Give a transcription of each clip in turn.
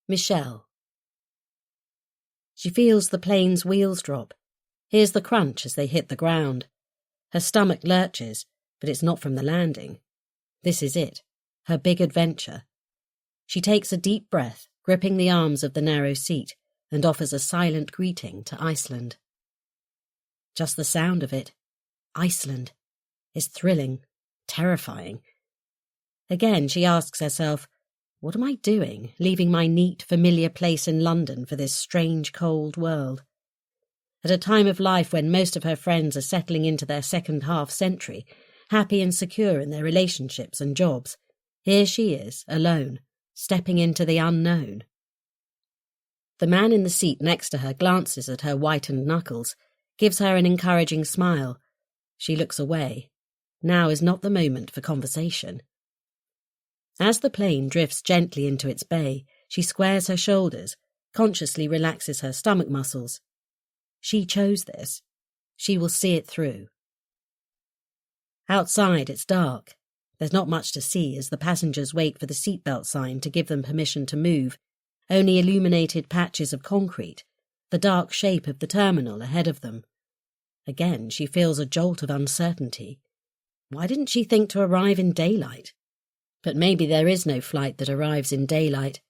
Michelle. She feels the plane's wheels drop, hears the crunch as they hit the ground. Her stomach lurches, but it's not from the landing. This is it, her big adventure. She takes a deep breath, gripping the arms of the narrow seat, and offers a silent greeting to Iceland. Just the sound of it, Iceland, is thrilling, terrifying. Again, she asks herself, what am I doing, leaving my neat, familiar place in London for this strange, cold world? At a time of life when most of her friends are settling into their second half-century, happy and secure in their relationships and jobs, here she is, alone, stepping into the unknown. The man in the seat next to her glances at her whitened knuckles, gives her an encouraging smile. She looks away. Now is not the moment for conversation. As the plane drifts gently into its bay, she squares her shoulders, consciously relaxes her stomach muscles. She chose this. She will see it through. Outside, it's dark. There's not much to see as the passengers wait for the seatbelt sign to give them permission to move, only illuminated patches of concrete, the dark shape of the terminal ahead of them. Again, she feels a jolt of uncertainty. Why didn't she think to arrive in daylight? But maybe there is no flight that arrives in daylight.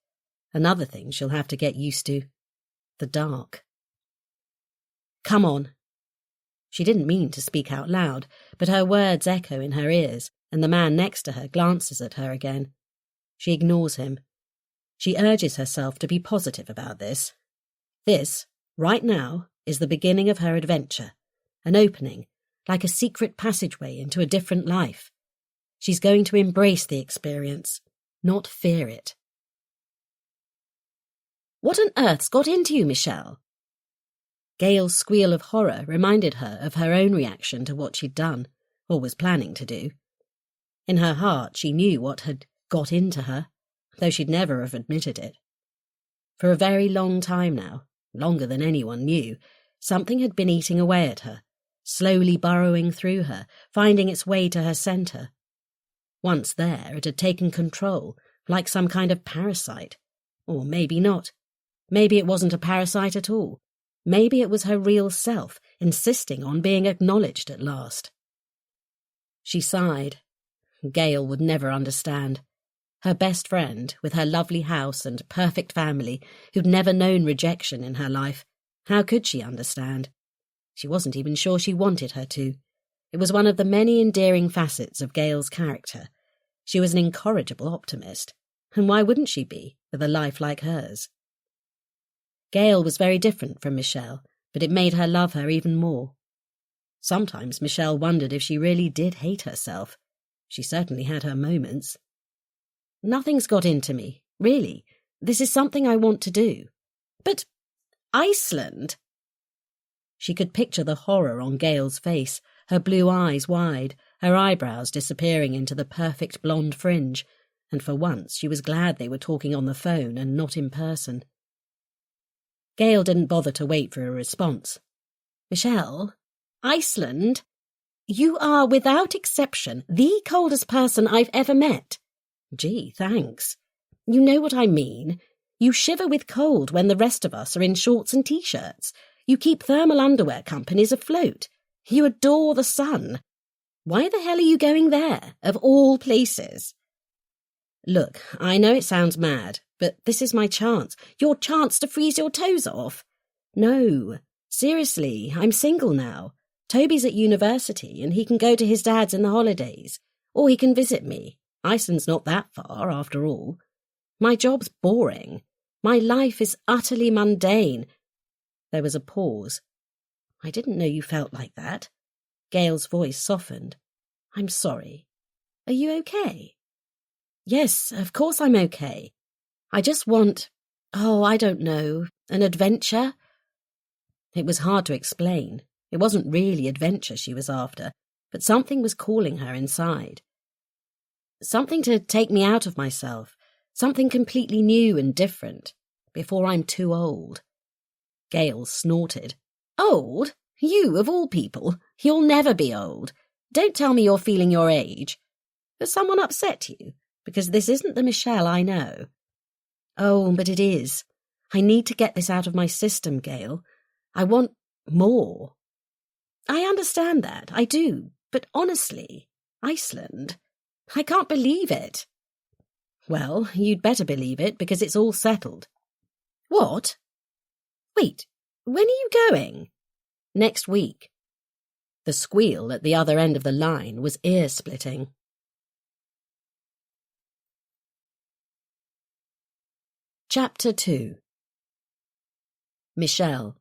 Another thing she'll have to get used to. The dark. Come on. She didn't mean to speak out loud, but her words echo in her ears, and the man next to her glances at her again. She ignores him. She urges herself to be positive about this. This, right now, is the beginning of her adventure, an opening, like a secret passageway into a different life. She's going to embrace the experience, not fear it. What on earth's got into you, Michelle? Gail's squeal of horror reminded her of her own reaction to what she'd done, or was planning to do. In her heart, she knew what had got into her, though she'd never have admitted it. For a very long time now, longer than anyone knew, something had been eating away at her, slowly burrowing through her, finding its way to her centre. Once there, it had taken control, like some kind of parasite. Or maybe not. Maybe it wasn't a parasite at all. Maybe it was her real self, insisting on being acknowledged at last. She sighed. Gail would never understand. Her best friend, with her lovely house and perfect family, who'd never known rejection in her life, how could she understand? She wasn't even sure she wanted her to. It was one of the many endearing facets of Gail's character. She was an incorrigible optimist, and why wouldn't she be, with a life like hers? Gail was very different from Michelle, but it made her love her even more. Sometimes Michelle wondered if she really did hate herself. She certainly had her moments. Nothing's got into me, really. This is something I want to do. But Iceland! She could picture the horror on Gail's face, her blue eyes wide, her eyebrows disappearing into the perfect blonde fringe, and for once she was glad they were talking on the phone and not in person. Gail didn't bother to wait for a response. Michelle? Iceland? You are, without exception, the coldest person I've ever met. Gee, thanks. You know what I mean. You shiver with cold when the rest of us are in shorts and t-shirts. You keep thermal underwear companies afloat. You adore the sun. Why the hell are you going there, of all places? Look, I know it sounds mad, but this is my chance. Your chance to freeze your toes off. No, seriously, I'm single now. Toby's at university and he can go to his dad's in the holidays. Or he can visit me. Iceland's not that far, after all. My job's boring. My life is utterly mundane. There was a pause. I didn't know you felt like that. Gail's voice softened. I'm sorry. Are you okay? Yes, of course I'm okay. I just want, I don't know, an adventure. It was hard to explain. It wasn't really adventure she was after, but something was calling her inside. Something to take me out of myself, something completely new and different, before I'm too old. Gail snorted. Old? You, of all people. You'll never be old. Don't tell me you're feeling your age. Has someone upset you? Because this isn't the Michelle I know. Oh, but it is. I need to get this out of my system, Gail. I want more. I understand that, I do, but honestly, Iceland, I can't believe it. Well, you'd better believe it, because it's all settled. What? Wait, when are you going? Next week. The squeal at the other end of the line was ear-splitting. Chapter 2. Michelle.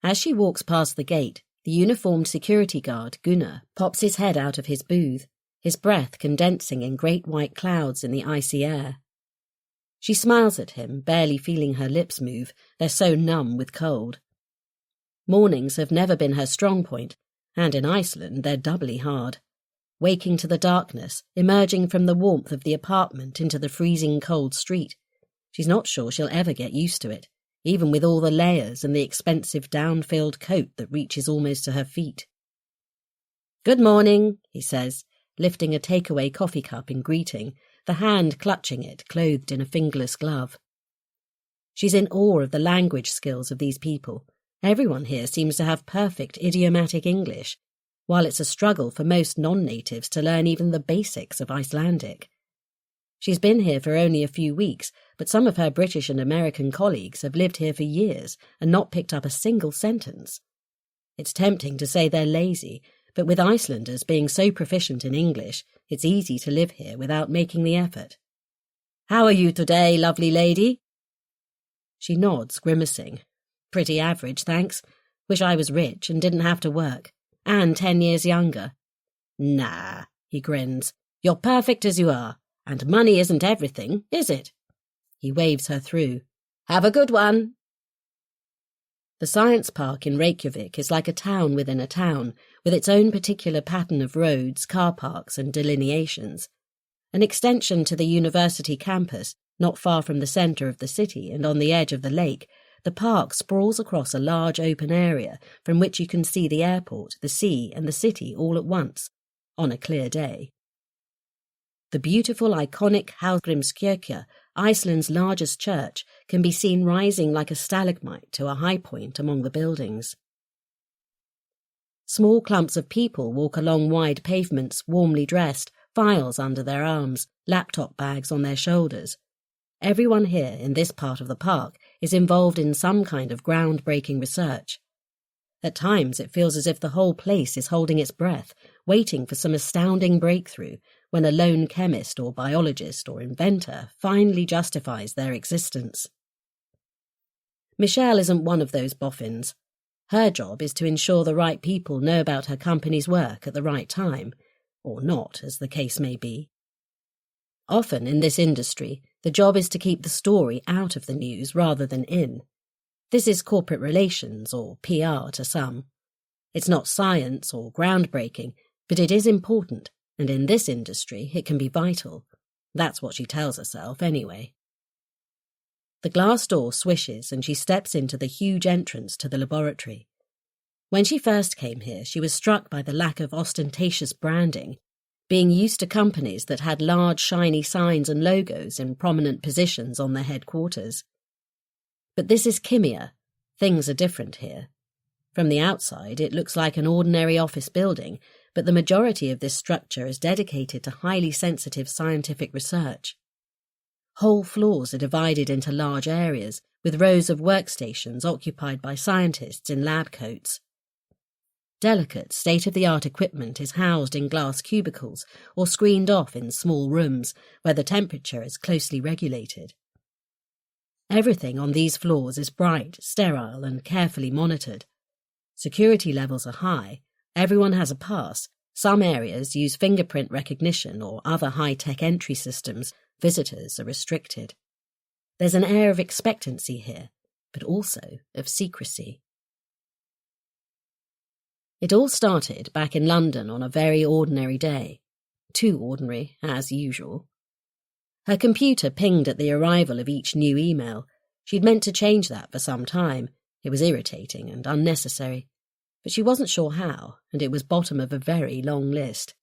As she walks past the gate, the uniformed security guard, Gunnar, pops his head out of his booth, his breath condensing in great white clouds in the icy air. She smiles at him, barely feeling her lips move, they're so numb with cold. Mornings have never been her strong point, and in Iceland they're doubly hard. Waking to the darkness, emerging from the warmth of the apartment into the freezing cold street. She's not sure she'll ever get used to it, even with all the layers and the expensive down-filled coat that reaches almost to her feet. "Good morning," he says, lifting a takeaway coffee cup in greeting, the hand clutching it, clothed in a fingerless glove. She's in awe of the language skills of these people. Everyone here seems to have perfect idiomatic English, while it's a struggle for most non-natives to learn even the basics of Icelandic. She's been here for only a few weeks, but some of her British and American colleagues have lived here for years and not picked up a single sentence. It's tempting to say they're lazy, but with Icelanders being so proficient in English, it's easy to live here without making the effort. "How are you today, lovely lady?" She nods, grimacing. "Pretty average, thanks. Wish I was rich and didn't have to work. And 10 years younger." "Nah," he grins. "You're perfect as you are, and money isn't everything, is it?" He waves her through. "Have a good one." The science park in Reykjavik is like a town within a town, with its own particular pattern of roads, car parks and delineations. An extension to the university campus, not far from the centre of the city and on the edge of the lake, the park sprawls across a large open area from which you can see the airport, the sea and the city all at once, on a clear day. The beautiful iconic Hallgrímskirkja, Iceland's largest church, can be seen rising like a stalagmite to a high point among the buildings. Small clumps of people walk along wide pavements, warmly dressed, files under their arms, laptop bags on their shoulders. Everyone here in this part of the park is involved in some kind of groundbreaking research. At times it feels as if the whole place is holding its breath, waiting for some astounding breakthrough, when a lone chemist or biologist or inventor finally justifies their existence. Michelle isn't one of those boffins. Her job is to ensure the right people know about her company's work at the right time, or not, as the case may be. Often in this industry, the job is to keep the story out of the news rather than in. This is corporate relations, or PR to some. It's not science or groundbreaking, but it is important, and in this industry it can be vital. That's what she tells herself, anyway. The glass door swishes and she steps into the huge entrance to the laboratory. When she first came here, she was struck by the lack of ostentatious branding, being used to companies that had large shiny signs and logos in prominent positions on their headquarters. But this is Kimia. Things are different here. From the outside, it looks like an ordinary office building, but the majority of this structure is dedicated to highly sensitive scientific research. Whole floors are divided into large areas, with rows of workstations occupied by scientists in lab coats. Delicate, state-of-the-art equipment is housed in glass cubicles or screened off in small rooms where the temperature is closely regulated. Everything on these floors is bright, sterile, and carefully monitored. Security levels are high, everyone has a pass, some areas use fingerprint recognition or other high-tech entry systems, visitors are restricted. There's an air of expectancy here, but also of secrecy. It all started back in London on a very ordinary day. Too ordinary, as usual. Her computer pinged at the arrival of each new email. She'd meant to change that for some time. It was irritating and unnecessary. But she wasn't sure how, and it was bottom of a very long list.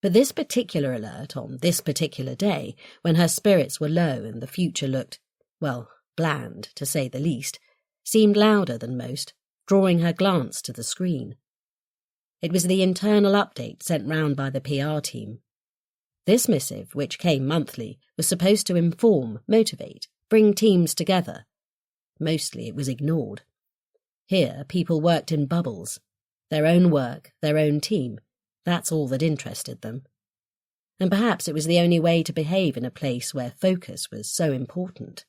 But this particular alert on this particular day, when her spirits were low and the future looked, well, bland, to say the least, seemed louder than most, drawing her glance to the screen. It was the internal update sent round by the PR team. This missive, which came monthly, was supposed to inform, motivate, bring teams together. Mostly it was ignored. Here, people worked in bubbles. Their own work, their own team. That's all that interested them. And perhaps it was the only way to behave in a place where focus was so important.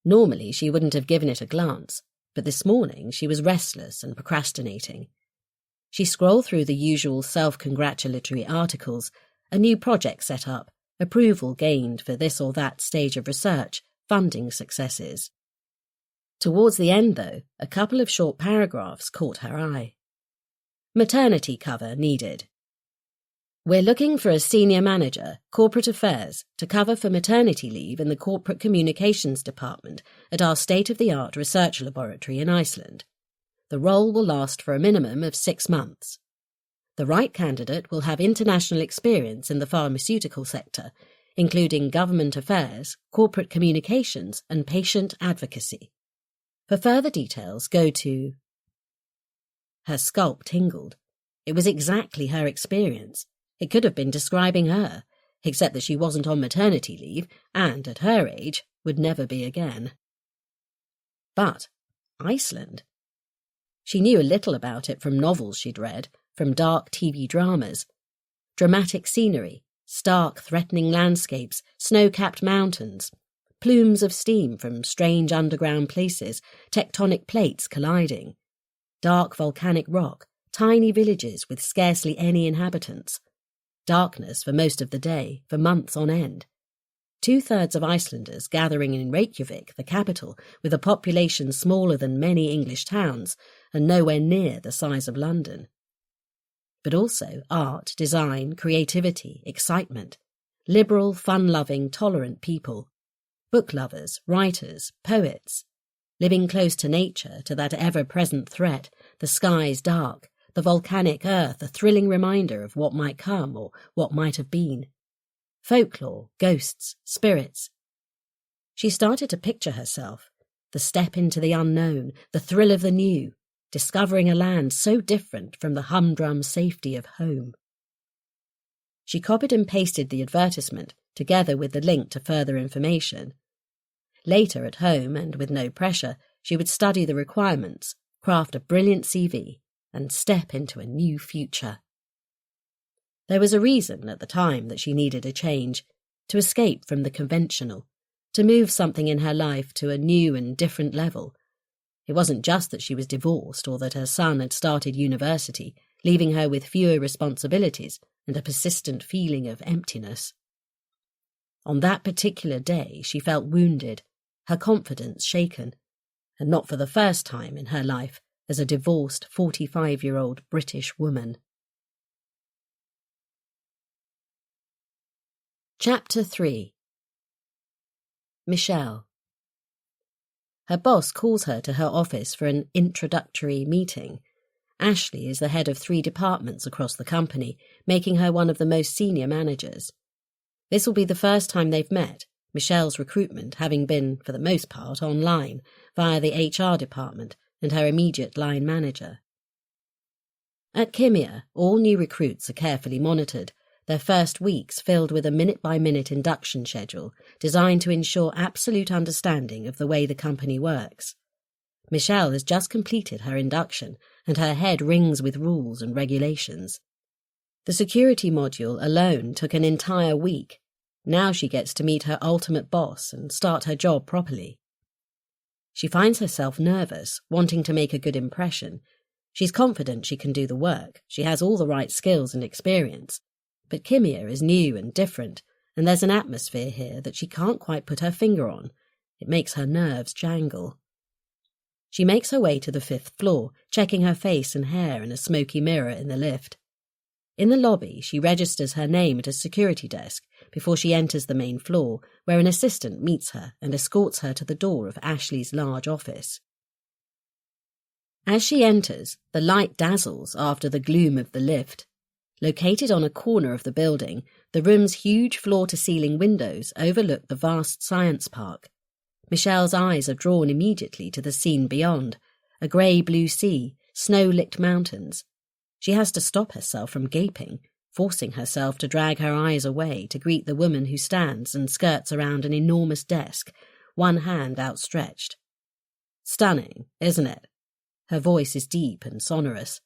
Normally she wouldn't have given it a glance, but this morning she was restless and procrastinating. She scrolled through the usual self-congratulatory articles, a new project set up, approval gained for this or that stage of research, funding successes. Towards the end, though, a couple of short paragraphs caught her eye. Maternity cover needed. We're looking for a senior manager, corporate affairs, to cover for maternity leave in the corporate communications department at our state-of-the-art research laboratory in Iceland. The role will last for a minimum of 6 months. The right candidate will have international experience in the pharmaceutical sector, including government affairs, corporate communications, and patient advocacy. For further details, go to... Her scalp tingled. It was exactly her experience. It could have been describing her, except that she wasn't on maternity leave, and, at her age, would never be again. But Iceland? She knew a little about it from novels she'd read, from dark TV dramas. Dramatic scenery, stark, threatening landscapes, snow-capped mountains, plumes of steam from strange underground places, tectonic plates colliding, dark volcanic rock, tiny villages with scarcely any inhabitants, darkness for most of the day, for months on end. 2/3 of Icelanders gathering in Reykjavik, the capital, with a population smaller than many English towns and nowhere near the size of London. But also art, design, creativity, excitement, liberal, fun-loving, tolerant people, book lovers, writers, poets, living close to nature, to that ever-present threat, the skies dark, the volcanic earth a thrilling reminder of what might come or what might have been. Folklore, ghosts, spirits. She started to picture herself, the step into the unknown, the thrill of the new, discovering a land so different from the humdrum safety of home. She copied and pasted the advertisement, together with the link to further information. Later, at home, and with no pressure, she would study the requirements, craft a brilliant CV, and step into a new future. There was a reason at the time that she needed a change, to escape from the conventional, to move something in her life to a new and different level. It wasn't just that she was divorced or that her son had started university, leaving her with fewer responsibilities and a persistent feeling of emptiness. On that particular day she felt wounded, her confidence shaken, and not for the first time in her life as a divorced 45-year-old British woman. Chapter 3. Michelle. Her boss calls her to her office for an introductory meeting. Ashley is the head of 3 departments across the company, making her one of the most senior managers. This will be the first time they've met, Michelle's recruitment having been, for the most part, online, via the HR department and her immediate line manager. At Kimia, all new recruits are carefully monitored, their first weeks filled with a minute-by-minute induction schedule designed to ensure absolute understanding of the way the company works. Michelle has just completed her induction, and her head rings with rules and regulations. The security module alone took an entire week. Now she gets to meet her ultimate boss and start her job properly. She finds herself nervous, wanting to make a good impression. She's confident she can do the work, she has all the right skills and experience. But Kimia is new and different, and there's an atmosphere here that she can't quite put her finger on. It makes her nerves jangle. She makes her way to the 5th floor, checking her face and hair in a smoky mirror in the lift. In the lobby, she registers her name at a security desk before she enters the main floor, where an assistant meets her and escorts her to the door of Ashley's large office. As she enters, the light dazzles after the gloom of the lift. Located on a corner of the building, the room's huge floor-to-ceiling windows overlook the vast science park. Michelle's eyes are drawn immediately to the scene beyond, a grey-blue sea, snow-licked mountains. She has to stop herself from gaping, forcing herself to drag her eyes away to greet the woman who stands and skirts around an enormous desk, one hand outstretched. Stunning, isn't it? Her voice is deep and sonorous.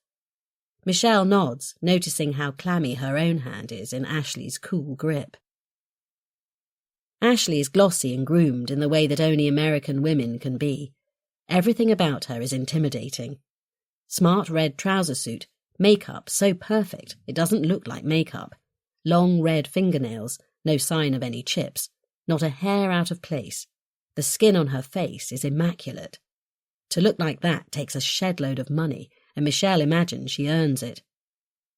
Michelle nods, noticing how clammy her own hand is in Ashley's cool grip. Ashley is glossy and groomed in the way that only American women can be. Everything about her is intimidating. Smart red trouser suit, makeup so perfect it doesn't look like makeup, long red fingernails, no sign of any chips, not a hair out of place. The skin on her face is immaculate. To look like that takes a shed-load of money, and Michelle imagines she earns it.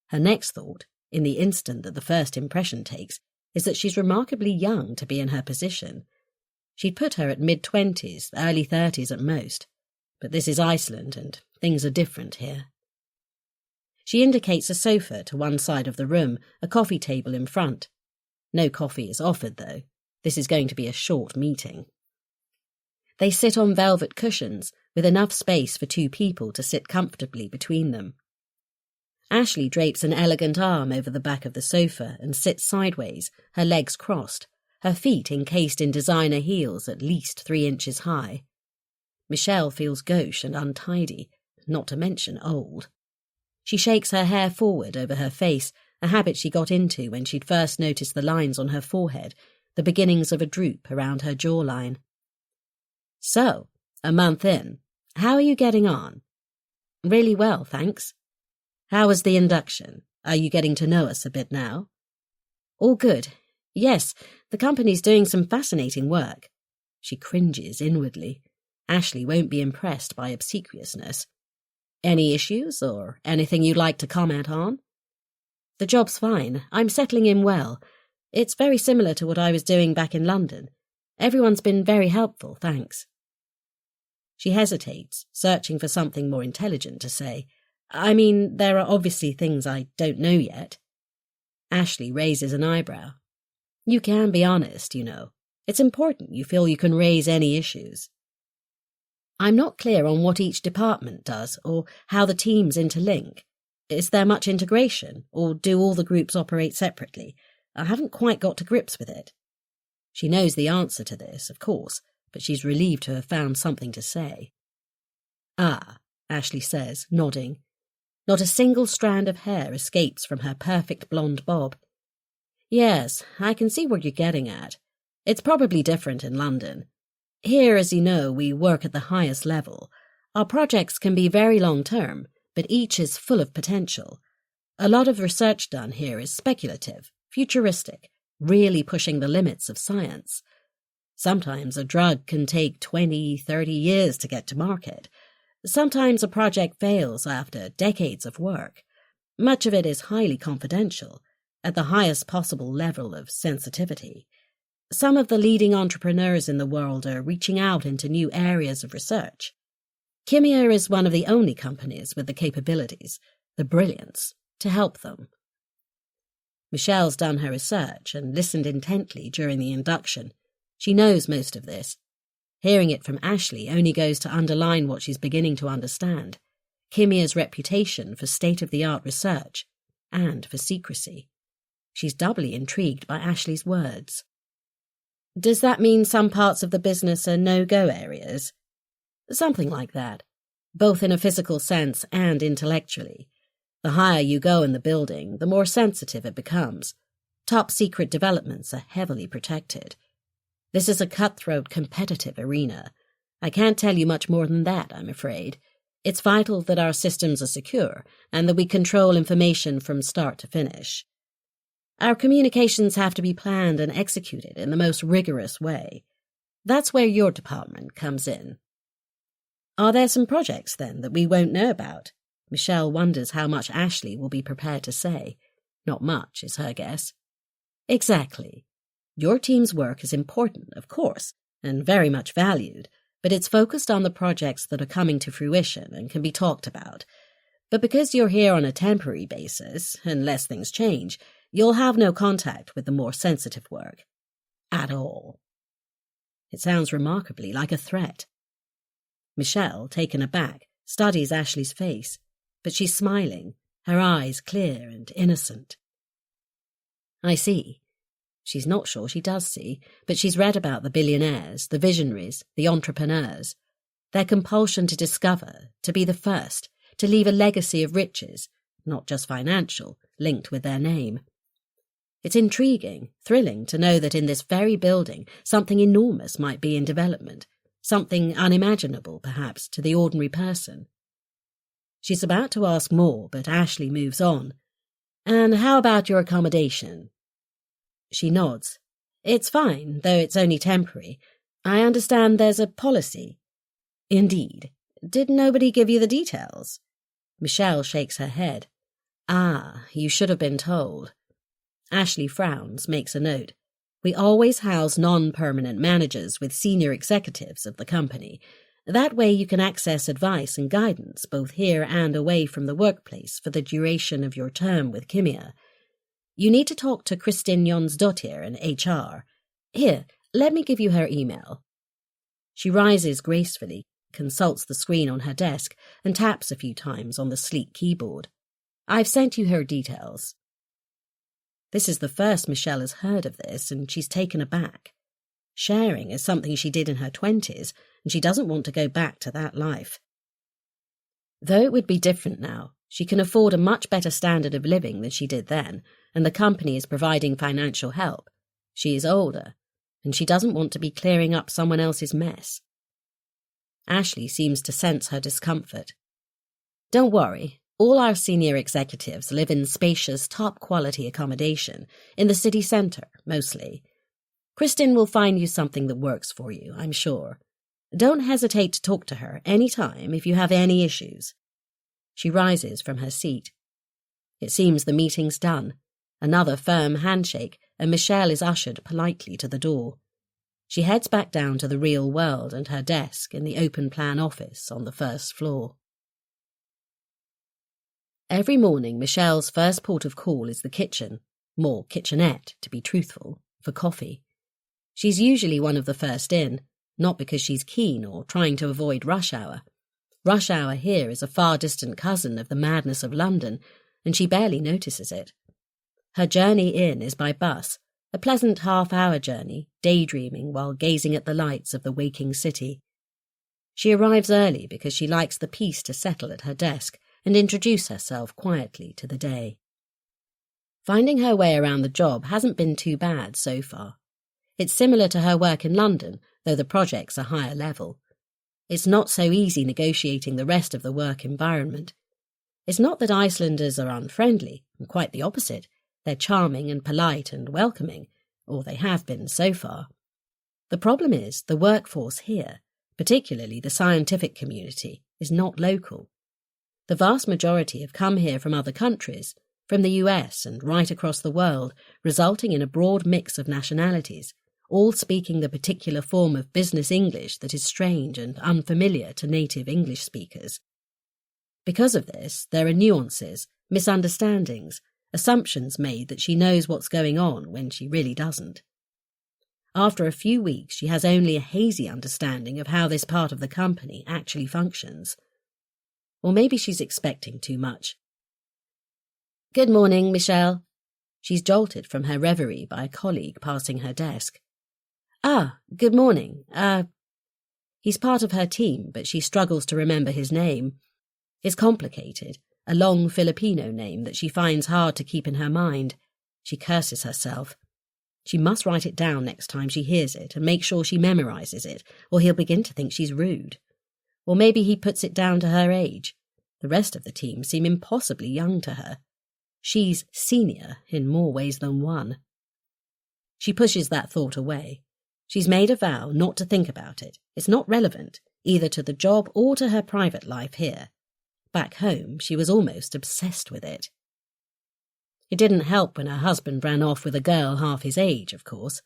Her next thought, in the instant that the first impression takes, is that she's remarkably young to be in her position. She'd put her at mid-20s, early 30s at most. But this is Iceland, and things are different here. She indicates a sofa to one side of the room, a coffee table in front. No coffee is offered, though. This is going to be a short meeting. They sit on velvet cushions, with enough space for two people to sit comfortably between them. Ashley drapes an elegant arm over the back of the sofa and sits sideways, her legs crossed, her feet encased in designer heels at least 3 inches high. Michelle feels gauche and untidy, not to mention old. She shakes her hair forward over her face, a habit she got into when she'd first noticed the lines on her forehead, the beginnings of a droop around her jawline. So, a month in, how are you getting on? Really well, thanks. How was the induction? Are you getting to know us a bit now? All good. Yes, the company's doing some fascinating work. She cringes inwardly. Ashley won't be impressed by obsequiousness. Any issues or anything you'd like to comment on? The job's fine. I'm settling in well. It's very similar to what I was doing back in London. Everyone's been very helpful, thanks. She hesitates, searching for something more intelligent to say. I mean, there are obviously things I don't know yet. Ashley raises an eyebrow. You can be honest, you know. It's important you feel you can raise any issues. I'm not clear on what each department does or how the teams interlink. Is there much integration, or do all the groups operate separately? I haven't quite got to grips with it. She knows the answer to this, of course, but she's relieved to have found something to say. Ah, Ashley says, nodding. Not a single strand of hair escapes from her perfect blonde bob. Yes, I can see what you're getting at. It's probably different in London. Here, as you know, we work at the highest level. Our projects can be very long-term, but each is full of potential. A lot of research done here is speculative, futuristic, really pushing the limits of science. Sometimes a drug can take 20, 30 years to get to market. Sometimes a project fails after decades of work. Much of it is highly confidential, at the highest possible level of sensitivity. Some of the leading entrepreneurs in the world are reaching out into new areas of research. Kimia is one of the only companies with the capabilities, the brilliance, to help them. Michelle's done her research and listened intently during the induction. She knows most of this. Hearing it from Ashley only goes to underline what she's beginning to understand, Kimia's reputation for state-of-the-art research and for secrecy. She's doubly intrigued by Ashley's words. Does that mean some parts of the business are no-go areas? Something like that, both in a physical sense and intellectually. The higher you go in the building, the more sensitive it becomes. Top-secret developments are heavily protected. This is a cutthroat, competitive arena. I can't tell you much more than that, I'm afraid. It's vital that our systems are secure and that we control information from start to finish. Our communications have to be planned and executed in the most rigorous way. That's where your department comes in. Are there some projects, then, that we won't know about? Michelle wonders how much Ashley will be prepared to say. Not much, is her guess. Exactly. Your team's work is important, of course, and very much valued, but it's focused on the projects that are coming to fruition and can be talked about. But because you're here on a temporary basis, unless things change, you'll have no contact with the more sensitive work. At all. It sounds remarkably like a threat. Michelle, taken aback, studies Ashley's face, but she's smiling, her eyes clear and innocent. I see. She's not sure she does see, but she's read about the billionaires, the visionaries, the entrepreneurs. Their compulsion to discover, to be the first, to leave a legacy of riches, not just financial, linked with their name. It's intriguing, thrilling to know that in this very building something enormous might be in development, something unimaginable, perhaps, to the ordinary person. She's about to ask more, but Ashley moves on. And how about your accommodation? She nods. It's fine, though it's only temporary. I understand there's a policy. Indeed. Did nobody give you the details? Michelle shakes her head. Ah, you should have been told. Ashley frowns, makes a note. We always house non-permanent managers with senior executives of the company. That way you can access advice and guidance both here and away from the workplace for the duration of your term with Kimia. You need to talk to Kristin Jonsdottir in HR. Here, let me give you her email. She rises gracefully, consults the screen on her desk, and taps a few times on the sleek keyboard. I've sent you her details. This is the first Michelle has heard of this, and she's taken aback. Sharing is something she did in her 20s, and she doesn't want to go back to that life. Though it would be different now, she can afford a much better standard of living than she did then, and the company is providing financial help. She is older, and she doesn't want to be clearing up someone else's mess. Ashley seems to sense her discomfort. Don't worry, all our senior executives live in spacious, top-quality accommodation, in the city centre, mostly. Kristin will find you something that works for you, I'm sure. Don't hesitate to talk to her any time if you have any issues. She rises from her seat. It seems the meeting's done. Another firm handshake, and Michelle is ushered politely to the door. She heads back down to the real world and her desk in the open-plan office on the first floor. Every morning, Michelle's first port of call is the kitchen, more kitchenette, to be truthful, for coffee. She's usually one of the first in, not because she's keen or trying to avoid rush hour. Rush hour here is a far-distant cousin of the madness of London, and she barely notices it. Her journey in is by bus, a pleasant half-hour journey, daydreaming while gazing at the lights of the waking city. She arrives early because she likes the peace to settle at her desk and introduce herself quietly to the day. Finding her way around the job hasn't been too bad so far. It's similar to her work in London, though the projects are higher level. It's not so easy negotiating the rest of the work environment. It's not that Icelanders are unfriendly, quite the opposite. They're charming and polite and welcoming, or they have been so far. The problem is the workforce here, particularly the scientific community, is not local. The vast majority have come here from other countries, from the US and right across the world, resulting in a broad mix of nationalities, all speaking the particular form of business English that is strange and unfamiliar to native English speakers. Because of this, there are nuances, misunderstandings, assumptions made that she knows what's going on when she really doesn't. After a few weeks, she has only a hazy understanding of how this part of the company actually functions. Or maybe she's expecting too much. Good morning, Michelle. She's jolted from her reverie by a colleague passing her desk. Ah, good morning. He's part of her team, but she struggles to remember his name. It's complicated, a long Filipino name that she finds hard to keep in her mind. She curses herself. She must write it down next time she hears it and make sure she memorizes it, or he'll begin to think she's rude. Or maybe he puts it down to her age. The rest of the team seem impossibly young to her. She's senior in more ways than one. She pushes that thought away. She's made a vow not to think about it. It's not relevant, either to the job or to her private life here. Back home, she was almost obsessed with it. It didn't help when her husband ran off with a girl half his age, of course.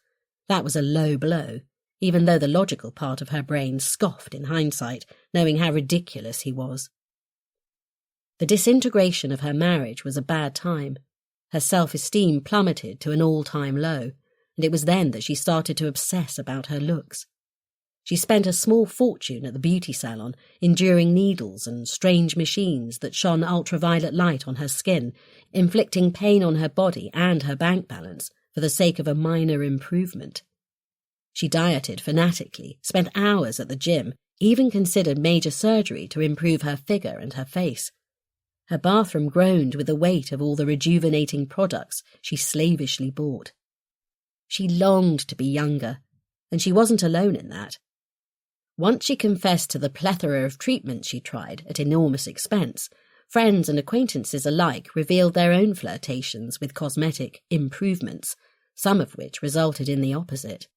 That was a low blow, even though the logical part of her brain scoffed in hindsight, knowing how ridiculous he was. The disintegration of her marriage was a bad time. Her self-esteem plummeted to an all-time low, and it was then that she started to obsess about her looks. She spent a small fortune at the beauty salon, enduring needles and strange machines that shone ultraviolet light on her skin, inflicting pain on her body and her bank balance for the sake of a minor improvement. She dieted fanatically, spent hours at the gym, even considered major surgery to improve her figure and her face. Her bathroom groaned with the weight of all the rejuvenating products she slavishly bought. She longed to be younger, and she wasn't alone in that. Once she confessed to the plethora of treatments she tried at enormous expense, friends and acquaintances alike revealed their own flirtations with cosmetic improvements, some of which resulted in the opposite.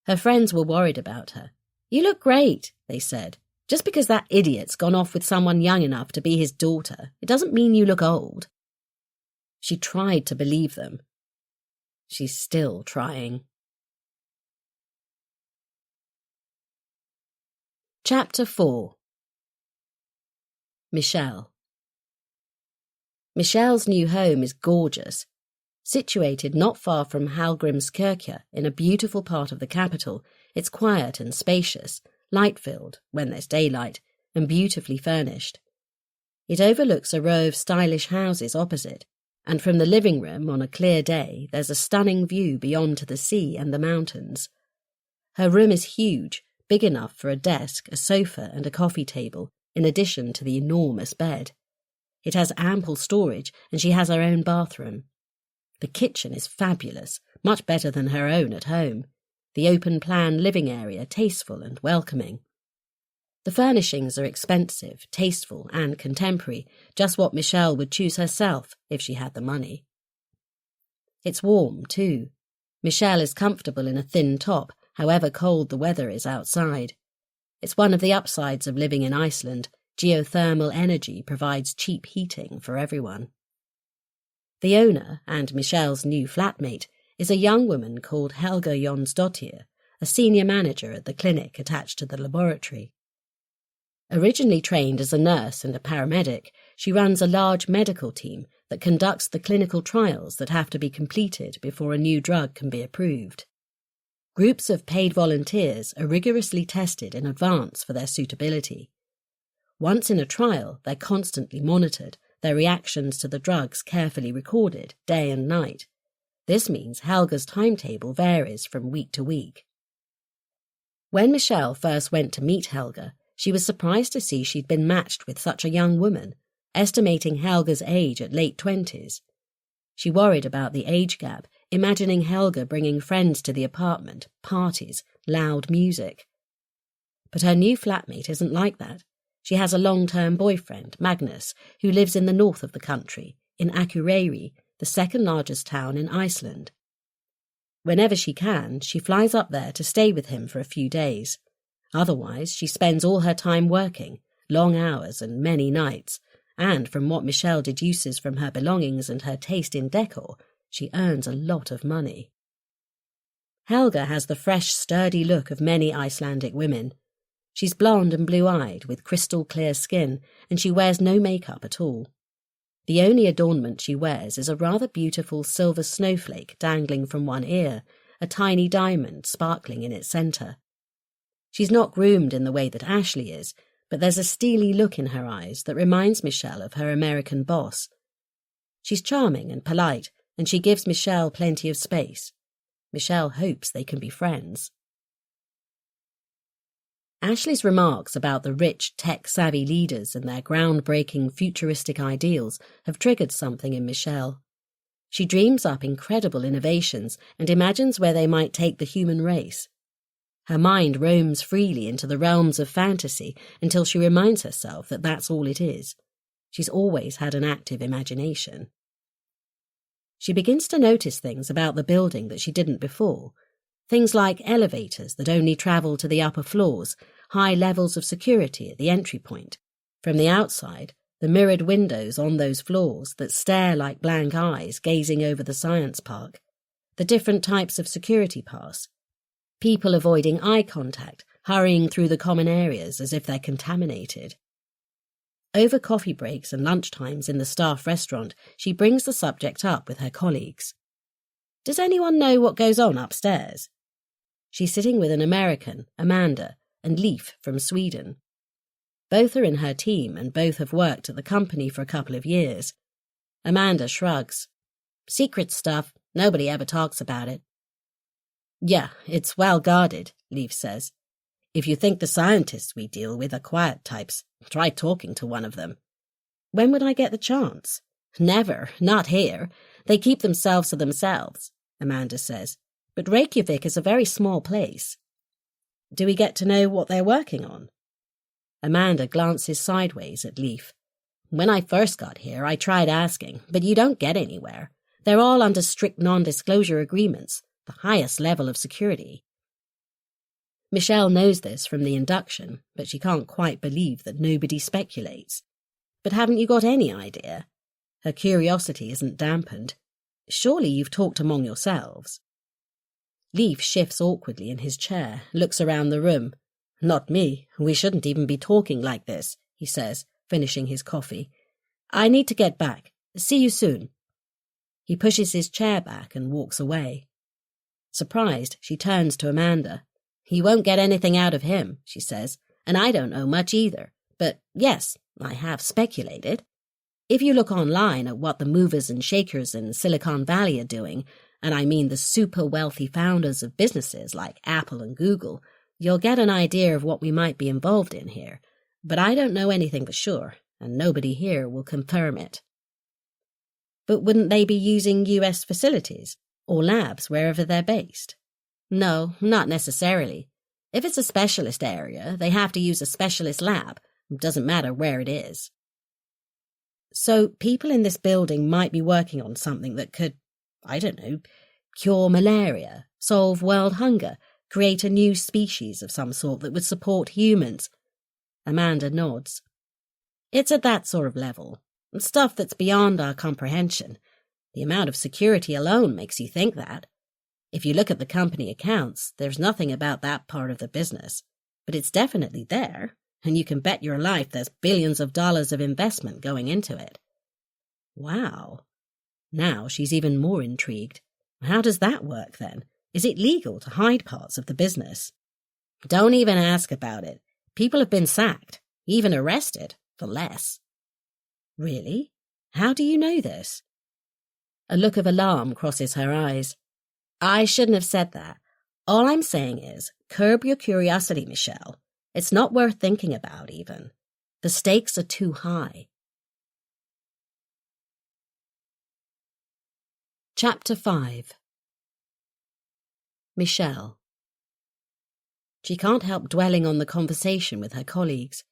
Her friends were worried about her. "You look great," they said. "Just because that idiot's gone off with someone young enough to be his daughter, it doesn't mean you look old." She tried to believe them. She's still trying. Chapter 4. Michelle. Michelle's new home is gorgeous. Situated not far from Hallgrímskirkja in a beautiful part of the capital, it's quiet and spacious, light-filled when there's daylight, and beautifully furnished. It overlooks a row of stylish houses opposite, and from the living room on a clear day there's a stunning view beyond to the sea and the mountains. Her room is huge, big enough for a desk, a sofa and a coffee table, in addition to the enormous bed. It has ample storage, and she has her own bathroom. The kitchen is fabulous, much better than her own at home. The open-plan living area tasteful and welcoming. The furnishings are expensive, tasteful and contemporary, just what Michelle would choose herself if she had the money. It's warm, too. Michelle is comfortable in a thin top, however cold the weather is outside. It's one of the upsides of living in Iceland. Geothermal energy provides cheap heating for everyone. The owner, and Michelle's new flatmate, is a young woman called Helga Jonsdottir, a senior manager at the clinic attached to the laboratory. Originally trained as a nurse and a paramedic, she runs a large medical team that conducts the clinical trials that have to be completed before a new drug can be approved. Groups of paid volunteers are rigorously tested in advance for their suitability. Once in a trial, they're constantly monitored, their reactions to the drugs carefully recorded, day and night. This means Helga's timetable varies from week to week. When Michelle first went to meet Helga, she was surprised to see she'd been matched with such a young woman, estimating Helga's age at late 20s. She worried about the age gap, imagining Helga bringing friends to the apartment, parties, loud music. But her new flatmate isn't like that. She has a long-term boyfriend, Magnus, who lives in the north of the country, in Akureyri, the second-largest town in Iceland. Whenever she can, she flies up there to stay with him for a few days. Otherwise, she spends all her time working, long hours and many nights, and from what Michelle deduces from her belongings and her taste in decor, she earns a lot of money. Helga has the fresh, sturdy look of many Icelandic women. She's blonde and blue-eyed, with crystal-clear skin, and she wears no makeup at all. The only adornment she wears is a rather beautiful silver snowflake dangling from one ear, a tiny diamond sparkling in its centre. She's not groomed in the way that Ashley is, but there's a steely look in her eyes that reminds Michelle of her American boss. She's charming and polite, and she gives Michelle plenty of space. Michelle hopes they can be friends. Ashley's remarks about the rich, tech-savvy leaders and their groundbreaking futuristic ideals have triggered something in Michelle. She dreams up incredible innovations and imagines where they might take the human race. Her mind roams freely into the realms of fantasy until she reminds herself that that's all it is. She's always had an active imagination. She begins to notice things about the building that she didn't before. Things like elevators that only travel to the upper floors, high levels of security at the entry point. From the outside, the mirrored windows on those floors that stare like blank eyes gazing over the science park. The different types of security pass. People avoiding eye contact, hurrying through the common areas as if they're contaminated. Over coffee breaks and lunchtimes in the staff restaurant, she brings the subject up with her colleagues. Does anyone know what goes on upstairs? She's sitting with an American, Amanda, and Leif from Sweden. Both are in her team and both have worked at the company for a couple of years. Amanda shrugs. Secret stuff. Nobody ever talks about it. Yeah, it's well guarded, Leif says. If you think the scientists we deal with are quiet types, try talking to one of them. When would I get the chance? Never, not here. They keep themselves to themselves, Amanda says. But Reykjavik is a very small place. Do we get to know what they're working on? Amanda glances sideways at Leif. When I first got here, I tried asking, but you don't get anywhere. They're all under strict non-disclosure agreements, the highest level of security. Michelle knows this from the induction, but she can't quite believe that nobody speculates. But haven't you got any idea? Her curiosity isn't dampened. Surely you've talked among yourselves. Leif shifts awkwardly in his chair, looks around the room. Not me. We shouldn't even be talking like this, he says, finishing his coffee. I need to get back. See you soon. He pushes his chair back and walks away. Surprised, she turns to Amanda. You won't get anything out of him, she says, and I don't know much either. But yes, I have speculated. If you look online at what the movers and shakers in Silicon Valley are doing, and I mean the super wealthy founders of businesses like Apple and Google, you'll get an idea of what we might be involved in here. But I don't know anything for sure, and nobody here will confirm it. But wouldn't they be using US facilities or labs wherever they're based? No, not necessarily. If it's a specialist area, they have to use a specialist lab. It doesn't matter where it is. So people in this building might be working on something that could, I don't know, cure malaria, solve world hunger, create a new species of some sort that would support humans. Amanda nods. It's at that sort of level. Stuff that's beyond our comprehension. The amount of security alone makes you think that. If you look at the company accounts, there's nothing about that part of the business. But it's definitely there, and you can bet your life there's billions of dollars of investment going into it. Wow. Now she's even more intrigued. How does that work, then? Is it legal to hide parts of the business? Don't even ask about it. People have been sacked, even arrested, for less. Really? How do you know this? A look of alarm crosses her eyes. I shouldn't have said that. All I'm saying is, curb your curiosity, Michelle. It's not worth thinking about, even. The stakes are too high. Chapter 5. Michelle. She can't help dwelling on the conversation with her colleagues.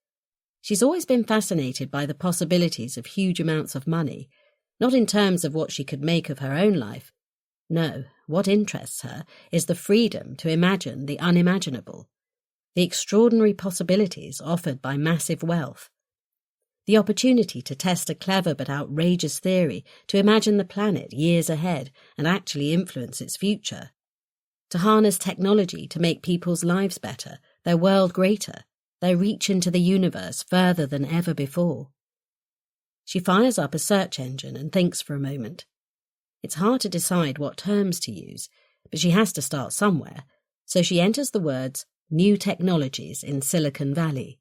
She's always been fascinated by the possibilities of huge amounts of money, not in terms of what she could make of her own life. No, what interests her is the freedom to imagine the unimaginable, the extraordinary possibilities offered by massive wealth, the opportunity to test a clever but outrageous theory to imagine the planet years ahead and actually influence its future, to harness technology to make people's lives better, their world greater, their reach into the universe further than ever before. She fires up a search engine and thinks for a moment. It's hard to decide what terms to use, but she has to start somewhere, so she enters the words new technologies in Silicon Valley.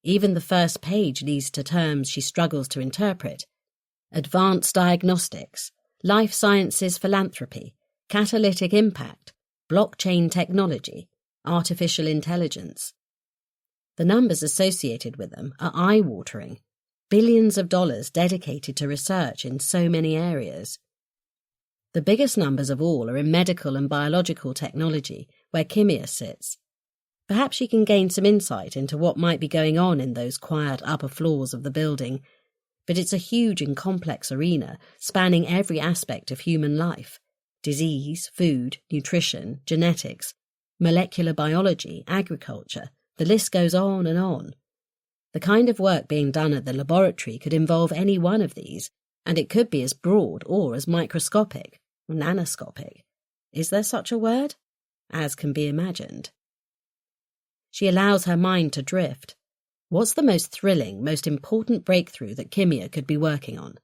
Even the first page leads to terms she struggles to interpret. Advanced diagnostics, life sciences philanthropy, catalytic impact, blockchain technology, artificial intelligence. The numbers associated with them are eye-watering. Billions of dollars dedicated to research in so many areas. The biggest numbers of all are in medical and biological technology, where Kimia sits. Perhaps she can gain some insight into what might be going on in those quiet upper floors of the building, but it's a huge and complex arena spanning every aspect of human life. Disease, food, nutrition, genetics, molecular biology, agriculture, the list goes on and on. The kind of work being done at the laboratory could involve any one of these, and it could be as broad or as microscopic, nanoscopic. Is there such a word? As can be imagined. She allows her mind to drift. What's the most thrilling, most important breakthrough that Kimia could be working on?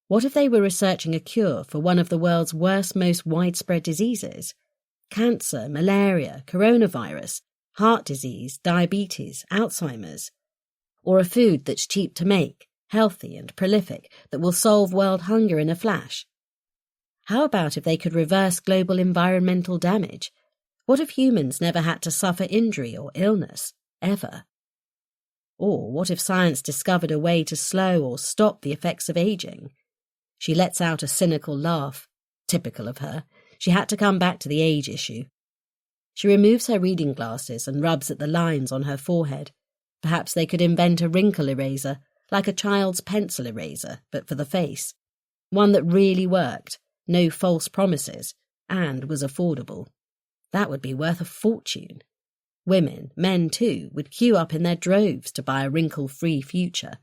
What if they were researching a cure for one of the world's worst, most widespread diseases? Cancer, malaria, coronavirus, heart disease, diabetes, Alzheimer's. Or a food that's cheap to make, healthy and prolific, that will solve world hunger in a flash? How about if they could reverse global environmental damage? What if humans never had to suffer injury or illness, ever? Or what if science discovered a way to slow or stop the effects of aging? She lets out a cynical laugh. Typical of her. She had to come back to the age issue. She removes her reading glasses and rubs at the lines on her forehead. Perhaps they could invent a wrinkle eraser, like a child's pencil eraser, but for the face. One that really worked, no false promises, and was affordable. That would be worth a fortune. Women, men too, would queue up in their droves to buy a wrinkle-free future.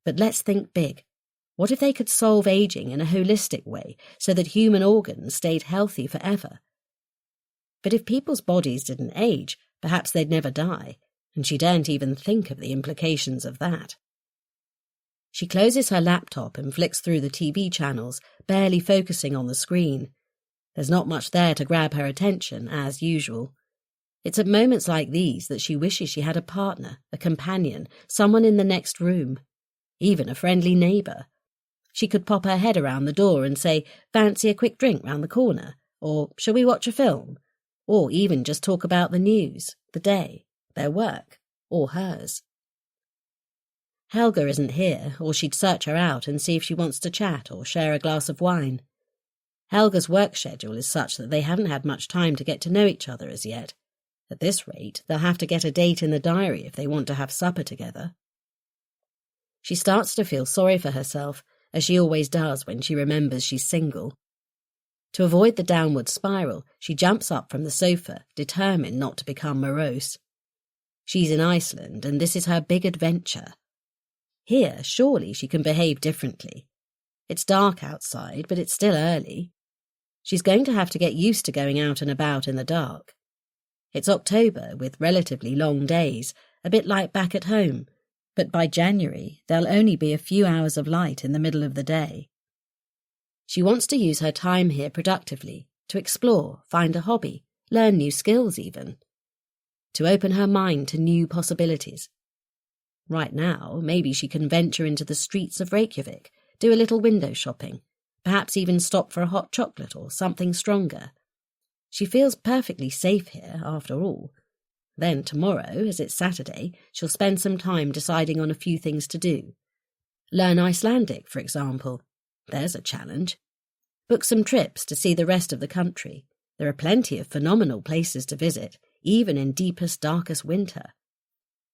But let's think big. What if they could solve aging in a holistic way so that human organs stayed healthy forever? But if people's bodies didn't age, perhaps they'd never die, and she daren't even think of the implications of that. She closes her laptop and flicks through the TV channels, barely focusing on the screen. There's not much there to grab her attention, as usual. It's at moments like these that she wishes she had a partner, a companion, someone in the next room, even a friendly neighbour. She could pop her head around the door and say, "Fancy a quick drink round the corner?" Or, "Shall we watch a film?" Or even just talk about the news, the day, their work, or hers. Helga isn't here, or she'd search her out and see if she wants to chat or share a glass of wine. Helga's work schedule is such that they haven't had much time to get to know each other as yet. At this rate, they'll have to get a date in the diary if they want to have supper together. She starts to feel sorry for herself, as she always does when she remembers she's single. To avoid the downward spiral, she jumps up from the sofa, determined not to become morose. She's in Iceland, and this is her big adventure. Here, surely she can behave differently. It's dark outside, but it's still early. She's going to have to get used to going out and about in the dark. It's October, with relatively long days, a bit like back at home, but by January there'll only be a few hours of light in the middle of the day. She wants to use her time here productively, to explore, find a hobby, learn new skills even. To open her mind to new possibilities. Right now, maybe she can venture into the streets of Reykjavik, do a little window shopping, perhaps even stop for a hot chocolate or something stronger. She feels perfectly safe here, after all. Then tomorrow, as it's Saturday, she'll spend some time deciding on a few things to do. Learn Icelandic, for example. There's a challenge. Book some trips to see the rest of the country. There are plenty of phenomenal places to visit, even in deepest, darkest winter.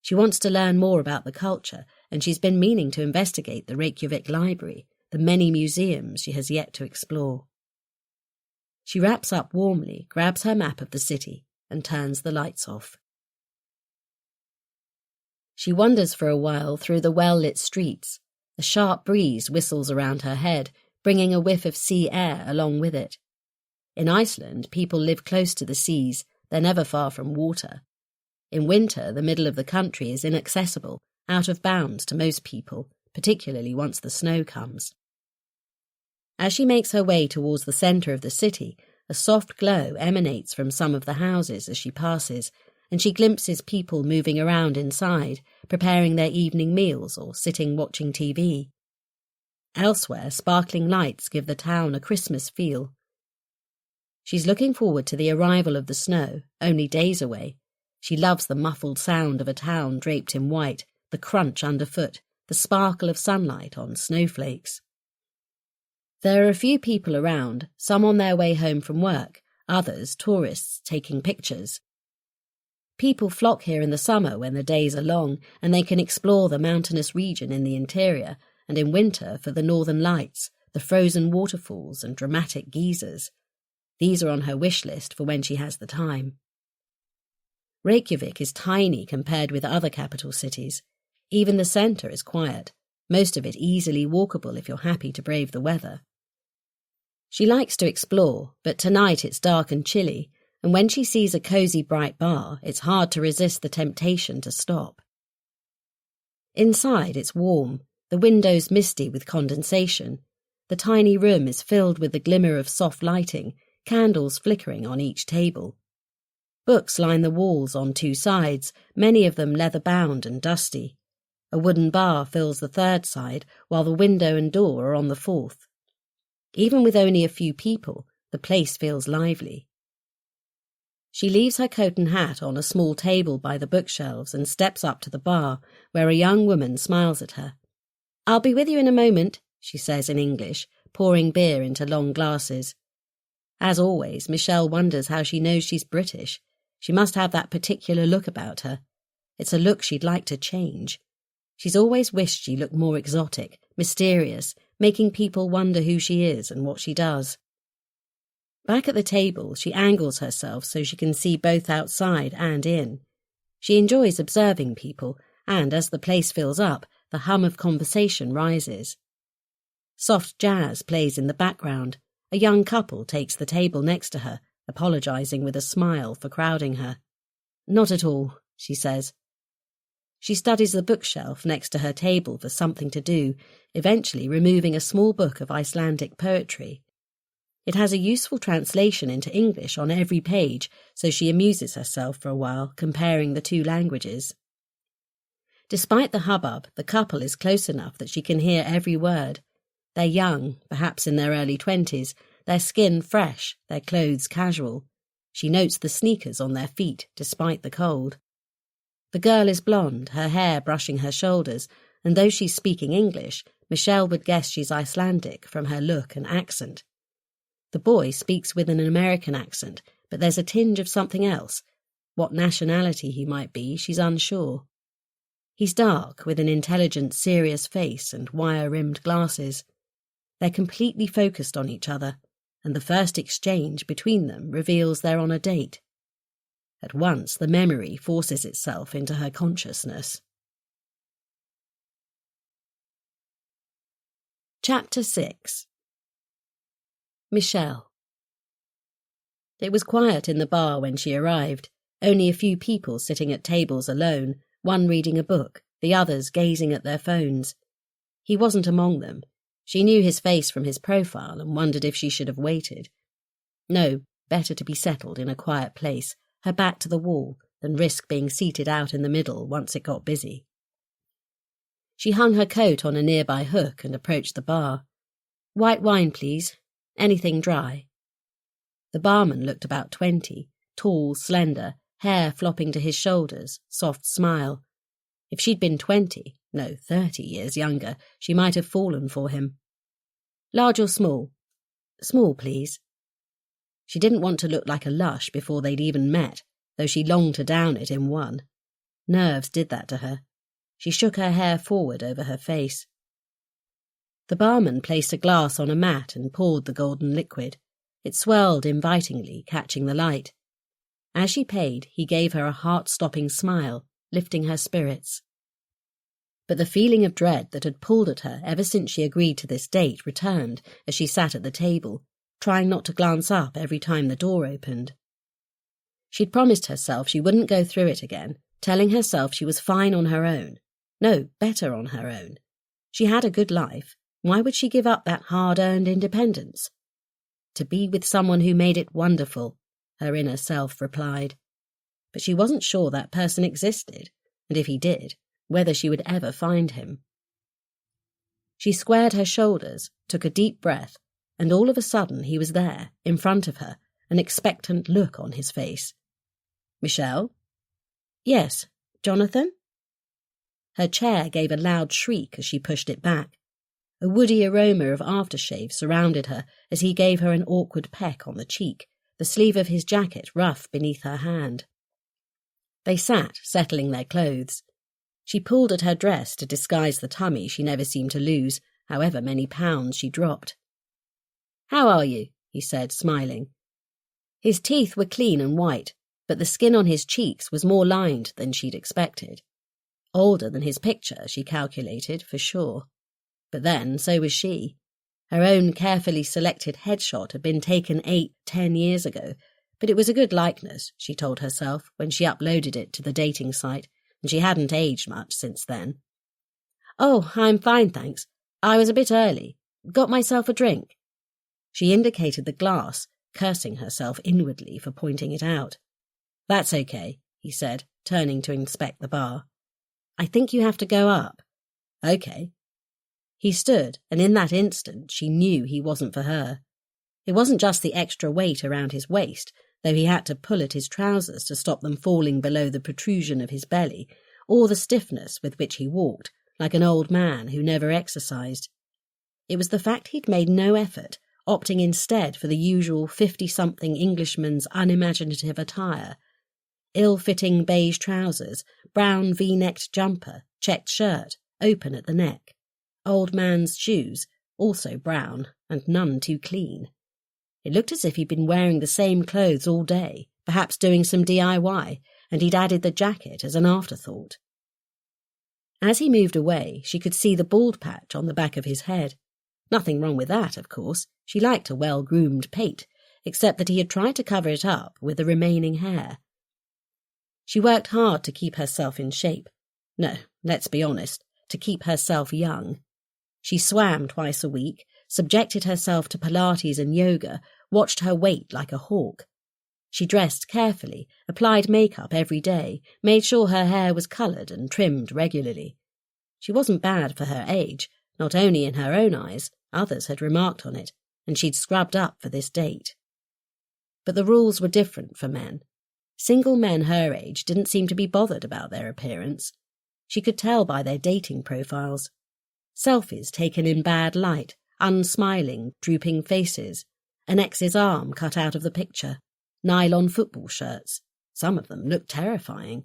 She wants to learn more about the culture, and she's been meaning to investigate the Reykjavik Library, the many museums she has yet to explore. She wraps up warmly, grabs her map of the city, and turns the lights off. She wanders for a while through the well-lit streets. A sharp breeze whistles around her head, bringing a whiff of sea air along with it. In Iceland, people live close to the seas. They're never far from water. In winter, the middle of the country is inaccessible, out of bounds to most people, particularly once the snow comes. As she makes her way towards the centre of the city, a soft glow emanates from some of the houses as she passes, and she glimpses people moving around inside, preparing their evening meals or sitting watching TV. Elsewhere, sparkling lights give the town a Christmas feel. She's looking forward to the arrival of the snow, only days away. She loves the muffled sound of a town draped in white, the crunch underfoot, the sparkle of sunlight on snowflakes. There are a few people around, some on their way home from work, others tourists taking pictures. People flock here in the summer when the days are long and they can explore the mountainous region in the interior, and in winter for the northern lights, the frozen waterfalls and dramatic geysers. These are on her wish list for when she has the time. Reykjavik is tiny compared with other capital cities. Even the centre is quiet, most of it easily walkable if you're happy to brave the weather. She likes to explore, but tonight it's dark and chilly, and when she sees a cosy bright bar, it's hard to resist the temptation to stop. Inside it's warm, the windows misty with condensation. The tiny room is filled with the glimmer of soft lighting, candles flickering on each table. Books line the walls on two sides, many of them leather-bound and dusty. A wooden bar fills the third side, while the window and door are on the fourth. Even with only a few people, the place feels lively. She leaves her coat and hat on a small table by the bookshelves and steps up to the bar, where a young woman smiles at her. "I'll be with you in a moment," she says in English, pouring beer into long glasses. As always, Michelle wonders how she knows she's British. She must have that particular look about her. It's a look she'd like to change. She's always wished she looked more exotic, mysterious, making people wonder who she is and what she does. Back at the table, she angles herself so she can see both outside and in. She enjoys observing people, and as the place fills up, the hum of conversation rises. Soft jazz plays in the background. A young couple takes the table next to her, apologising with a smile for crowding her. "Not at all," she says. She studies the bookshelf next to her table for something to do, eventually removing a small book of Icelandic poetry. It has a useful translation into English on every page, so she amuses herself for a while, comparing the two languages. Despite the hubbub, the couple is close enough that she can hear every word. They're young, perhaps in their early 20s, their skin fresh, their clothes casual. She notes the sneakers on their feet, despite the cold. The girl is blonde, her hair brushing her shoulders, and though she's speaking English, Michelle would guess she's Icelandic from her look and accent. The boy speaks with an American accent, but there's a tinge of something else. What nationality he might be, she's unsure. He's dark, with an intelligent, serious face and wire-rimmed glasses. They're completely focused on each other, and the first exchange between them reveals they're on a date. At once, the memory forces itself into her consciousness. Chapter 6. Michelle. It was quiet in the bar when she arrived, only a few people sitting at tables alone, one reading a book, the others gazing at their phones. He wasn't among them. She knew his face from his profile and wondered if she should have waited. No, better to be settled in a quiet place, her back to the wall, than risk being seated out in the middle once it got busy. She hung her coat on a nearby hook and approached the bar. "White wine, please. Anything dry." The barman looked about 20, tall, slender, hair flopping to his shoulders, soft smile. If she'd been 20, no, 30 years younger, she might have fallen for him. "Large or small?" "Small, please." She didn't want to look like a lush before they'd even met, though she longed to down it in one. Nerves did that to her. She shook her hair forward over her face. The barman placed a glass on a mat and poured the golden liquid. It swirled invitingly, catching the light. As she paid, he gave her a heart-stopping smile, lifting her spirits. But the feeling of dread that had pulled at her ever since she agreed to this date returned as she sat at the table, trying not to glance up every time the door opened. She'd promised herself she wouldn't go through it again, telling herself she was fine on her own. No, better on her own. She had a good life. Why would she give up that hard-earned independence? To be with someone who made it wonderful, her inner self replied. But she wasn't sure that person existed, and if he did, whether she would ever find him. She squared her shoulders, took a deep breath, and all of a sudden he was there, in front of her, an expectant look on his face. "Michelle?" "Yes. Jonathan?" Her chair gave a loud shriek as she pushed it back. A woody aroma of aftershave surrounded her as he gave her an awkward peck on the cheek, the sleeve of his jacket rough beneath her hand. They sat, settling their clothes. She pulled at her dress to disguise the tummy she never seemed to lose, however many pounds she dropped. "How are you?" he said, smiling. His teeth were clean and white, but the skin on his cheeks was more lined than she'd expected. Older than his picture, she calculated, for sure. But then, so was she. Her own carefully selected headshot had been taken 8-10 years ago, but it was a good likeness, she told herself when she uploaded it to the dating site, and she hadn't aged much since then. "Oh, I'm fine, thanks. I was a bit early. Got myself a drink." She indicated the glass, cursing herself inwardly for pointing it out. "That's okay," he said, turning to inspect the bar. "I think you have to go up." "Okay." He stood, and in that instant she knew he wasn't for her. It wasn't just the extra weight around his waist, though he had to pull at his trousers to stop them falling below the protrusion of his belly, or the stiffness with which he walked, like an old man who never exercised. It was the fact he'd made no effort, opting instead for the usual 50-something Englishman's unimaginative attire. Ill-fitting beige trousers, brown V-necked jumper, checked shirt, open at the neck. Old man's shoes, also brown, and none too clean. It looked as if he'd been wearing the same clothes all day, perhaps doing some DIY, and he'd added the jacket as an afterthought. As he moved away, she could see the bald patch on the back of his head. Nothing wrong with that, of course. She liked a well-groomed pate, except that he had tried to cover it up with the remaining hair. She worked hard to keep herself in shape. No, let's be honest, to keep herself young. She swam twice a week, subjected herself to Pilates and yoga, watched her weight like a hawk. She dressed carefully, applied makeup every day, made sure her hair was coloured and trimmed regularly. She wasn't bad for her age, not only in her own eyes, others had remarked on it, and she'd scrubbed up for this date. But the rules were different for men. Single men her age didn't seem to be bothered about their appearance. She could tell by their dating profiles. Selfies taken in bad light, unsmiling, drooping faces, an ex's arm cut out of the picture, nylon football shirts. Some of them looked terrifying.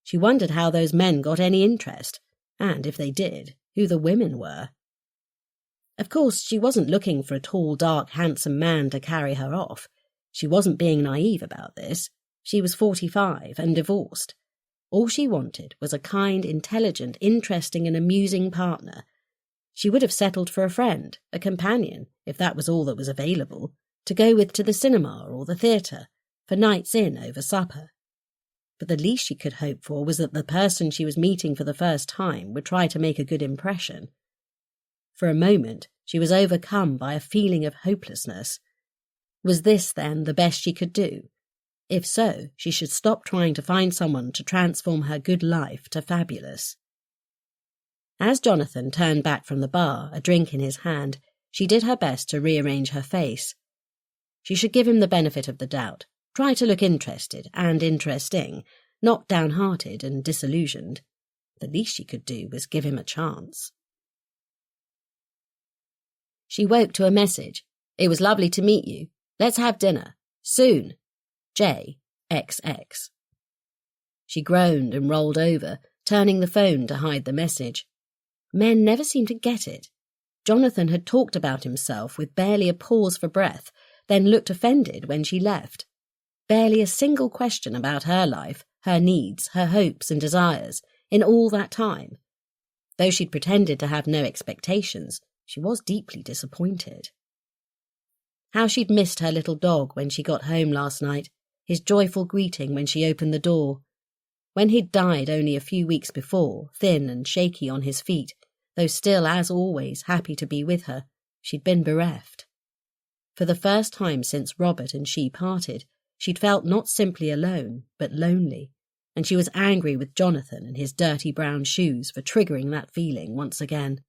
She wondered how those men got any interest, and if they did, who the women were. Of course, she wasn't looking for a tall, dark, handsome man to carry her off. She wasn't being naive about this. She was 45 and divorced. All she wanted was a kind, intelligent, interesting and amusing partner. She would have settled for a friend, a companion, if that was all that was available, to go with to the cinema or the theatre, for nights in over supper. But the least she could hope for was that the person she was meeting for the first time would try to make a good impression. For a moment, she was overcome by a feeling of hopelessness. Was this, then, the best she could do? If so, she should stop trying to find someone to transform her good life to fabulous. As Jonathan turned back from the bar, a drink in his hand, she did her best to rearrange her face. She should give him the benefit of the doubt, try to look interested and interesting, not downhearted and disillusioned. The least she could do was give him a chance. She woke to a message. "It was lovely to meet you. Let's have dinner. Soon. J. XX." She groaned and rolled over, turning the phone to hide the message. Men never seemed to get it. Jonathan had talked about himself with barely a pause for breath, then looked offended when she left. Barely a single question about her life, her needs, her hopes and desires, in all that time. Though she'd pretended to have no expectations, she was deeply disappointed. How she'd missed her little dog when she got home last night, his joyful greeting when she opened the door. When he'd died only a few weeks before, thin and shaky on his feet, though still, as always, happy to be with her, she'd been bereft. For the first time since Robert and she parted, she'd felt not simply alone, but lonely, and she was angry with Jonathan and his dirty brown shoes for triggering that feeling once again.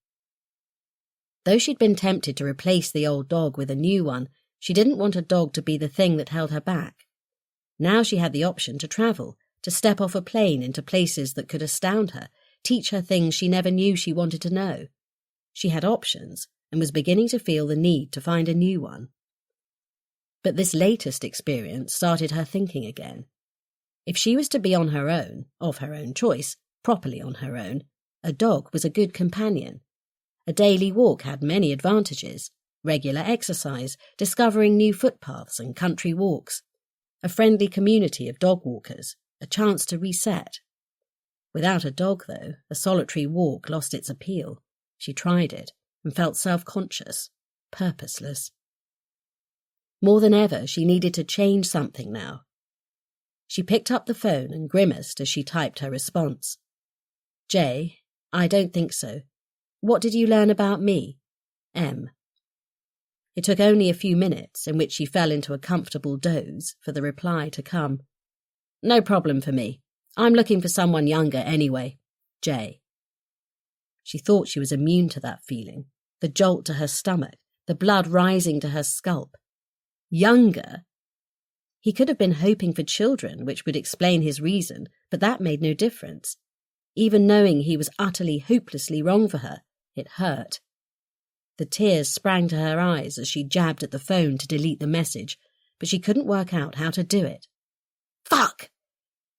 Though she'd been tempted to replace the old dog with a new one, she didn't want a dog to be the thing that held her back. Now she had the option to travel, to step off a plane into places that could astound her, teach her things she never knew she wanted to know. She had options, and was beginning to feel the need to find a new one. But this latest experience started her thinking again. If she was to be on her own, of her own choice, properly on her own, a dog was a good companion. A daily walk had many advantages: regular exercise, discovering new footpaths and country walks, a friendly community of dog walkers, a chance to reset. Without a dog, though, a solitary walk lost its appeal. She tried it and felt self-conscious, purposeless. More than ever, she needed to change something now. She picked up the phone and grimaced as she typed her response. J. I don't think so. What did you learn about me? M. It took only a few minutes, in which she fell into a comfortable doze, for the reply to come. No problem for me. I'm looking for someone younger anyway. J. She thought she was immune to that feeling, the jolt to her stomach, the blood rising to her scalp. Younger? He could have been hoping for children, which would explain his reason, but that made no difference. Even knowing he was utterly, hopelessly wrong for her, it hurt. The tears sprang to her eyes as she jabbed at the phone to delete the message, but she couldn't work out how to do it. Fuck!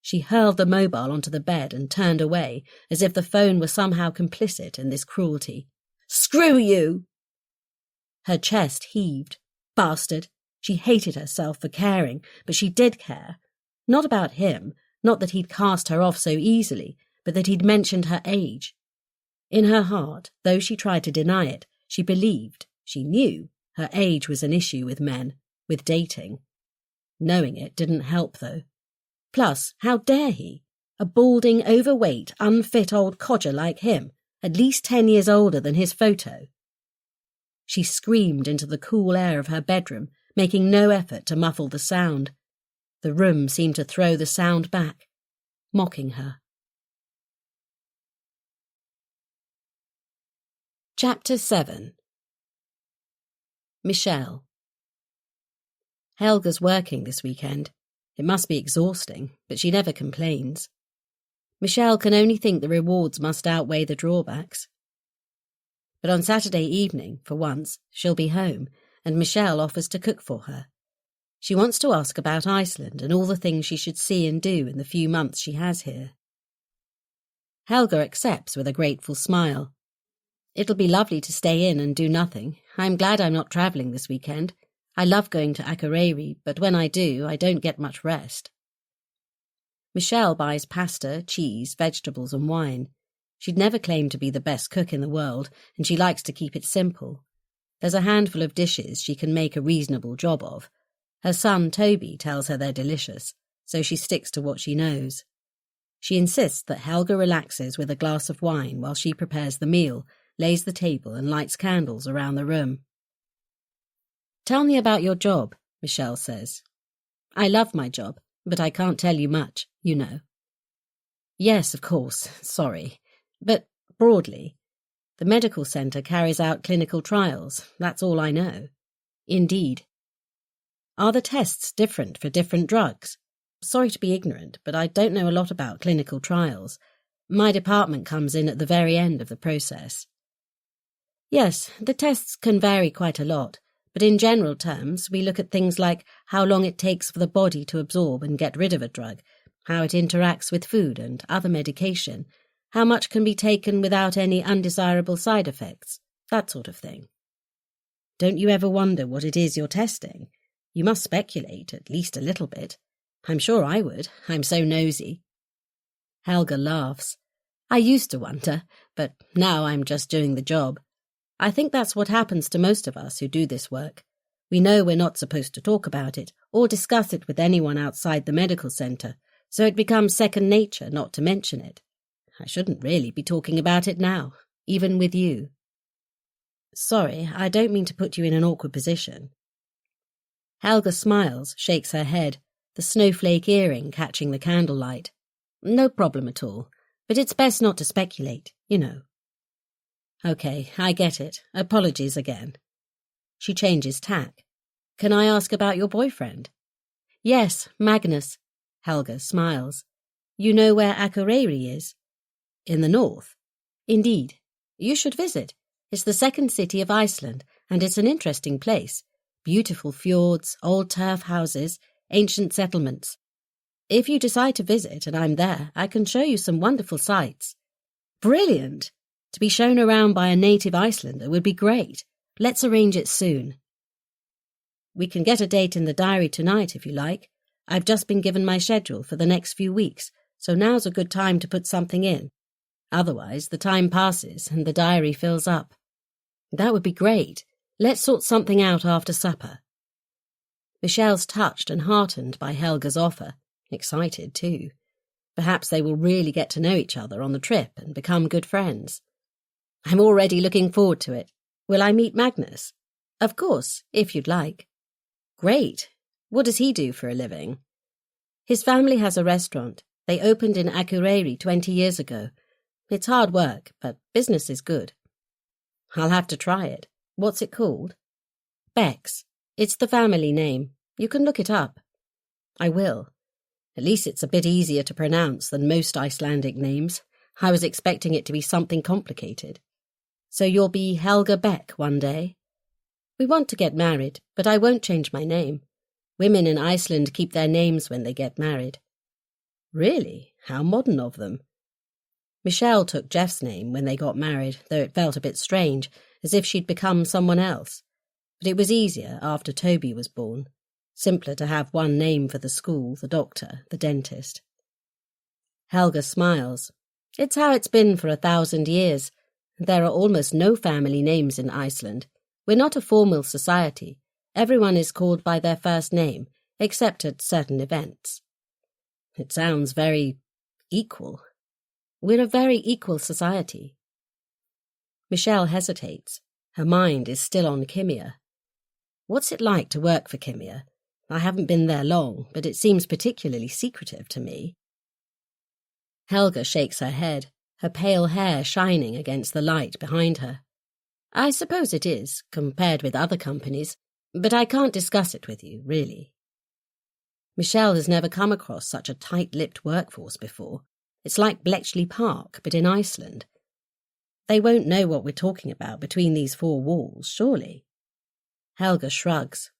She hurled the mobile onto the bed and turned away, as if the phone were somehow complicit in this cruelty. Screw you! Her chest heaved. Bastard! She hated herself for caring, but she did care. Not about him, not that he'd cast her off so easily, but that he'd mentioned her age. In her heart, though she tried to deny it, she believed, she knew, her age was an issue with men, with dating. Knowing it didn't help, though. Plus, how dare he? A balding, overweight, unfit old codger like him, at least 10 years older than his photo. She screamed into the cool air of her bedroom, making no effort to muffle the sound. The room seemed to throw the sound back, mocking her. Chapter 7. Michelle. Helga's working this weekend. It must be exhausting, but she never complains. Michelle can only think the rewards must outweigh the drawbacks. But on Saturday evening, for once, she'll be home, and Michelle offers to cook for her. She wants to ask about Iceland and all the things she should see and do in the few months she has here. Helga accepts with a grateful smile. It'll be lovely to stay in and do nothing. I'm glad I'm not travelling this weekend. I love going to Akureyri, but when I do, I don't get much rest. Michelle buys pasta, cheese, vegetables and wine. She'd never claimed to be the best cook in the world, and she likes to keep it simple. There's a handful of dishes she can make a reasonable job of. Her son, Toby, tells her they're delicious, so she sticks to what she knows. She insists that Helga relaxes with a glass of wine while she prepares the meal, lays the table and lights candles around the room. Tell me about your job, Michelle says. I love my job, but I can't tell you much, you know. Yes, of course, sorry. But broadly, the medical centre carries out clinical trials, that's all I know. Indeed. Are the tests different for different drugs? Sorry to be ignorant, but I don't know a lot about clinical trials. My department comes in at the very end of the process. Yes, the tests can vary quite a lot, but in general terms we look at things like how long it takes for the body to absorb and get rid of a drug, how it interacts with food and other medication, how much can be taken without any undesirable side effects, that sort of thing. Don't you ever wonder what it is you're testing? You must speculate, at least a little bit. I'm sure I would. I'm so nosy. Helga laughs. I used to wonder, but now I'm just doing the job. I think that's what happens to most of us who do this work. We know we're not supposed to talk about it or discuss it with anyone outside the medical centre, so it becomes second nature not to mention it. I shouldn't really be talking about it now, even with you. Sorry, I don't mean to put you in an awkward position. Helga smiles, shakes her head, the snowflake earring catching the candlelight. No problem at all, but it's best not to speculate, you know. Okay, I get it. Apologies again. She changes tack. Can I ask about your boyfriend? Yes, Magnus. Helga smiles. You know where Akureyri is? In the north. Indeed. You should visit. It's the second city of Iceland, and it's an interesting place. Beautiful fjords, old turf houses, ancient settlements. If you decide to visit and I'm there, I can show you some wonderful sights. Brilliant! To be shown around by a native Icelander would be great. Let's arrange it soon. We can get a date in the diary tonight if you like. I've just been given my schedule for the next few weeks, so now's a good time to put something in. Otherwise, the time passes and the diary fills up. That would be great. Let's sort something out after supper. Michelle's touched and heartened by Helga's offer, excited too. Perhaps they will really get to know each other on the trip and become good friends. I'm already looking forward to it. Will I meet Magnus? Of course, if you'd like. Great. What does he do for a living? His family has a restaurant. They opened in Akureyri 20 years ago. It's hard work, but business is good. I'll have to try it. What's it called? Bex. It's the family name. You can look it up. I will. At least it's a bit easier to pronounce than most Icelandic names. I was expecting it to be something complicated. So you'll be Helga Beck one day? We want to get married, but I won't change my name. Women in Iceland keep their names when they get married. Really? How modern of them. Michelle took Jeff's name when they got married, though it felt a bit strange, as if she'd become someone else. But it was easier after Toby was born. Simpler to have one name for the school, the doctor, the dentist. Helga smiles. It's how it's been for 1,000 years. There are almost no family names in Iceland. We're not a formal society. Everyone is called by their first name, except at certain events. It sounds very equal. We're a very equal society. Michelle hesitates. Her mind is still on Kimia. What's it like to work for Kimia? I haven't been there long, but it seems particularly secretive to me. Helga shakes her head, her pale hair shining against the light behind her. I suppose it is, compared with other companies, but I can't discuss it with you, really. Michelle has never come across such a tight-lipped workforce before. It's like Bletchley Park, but in Iceland. They won't know what we're talking about between these four walls, surely. Helga shrugs.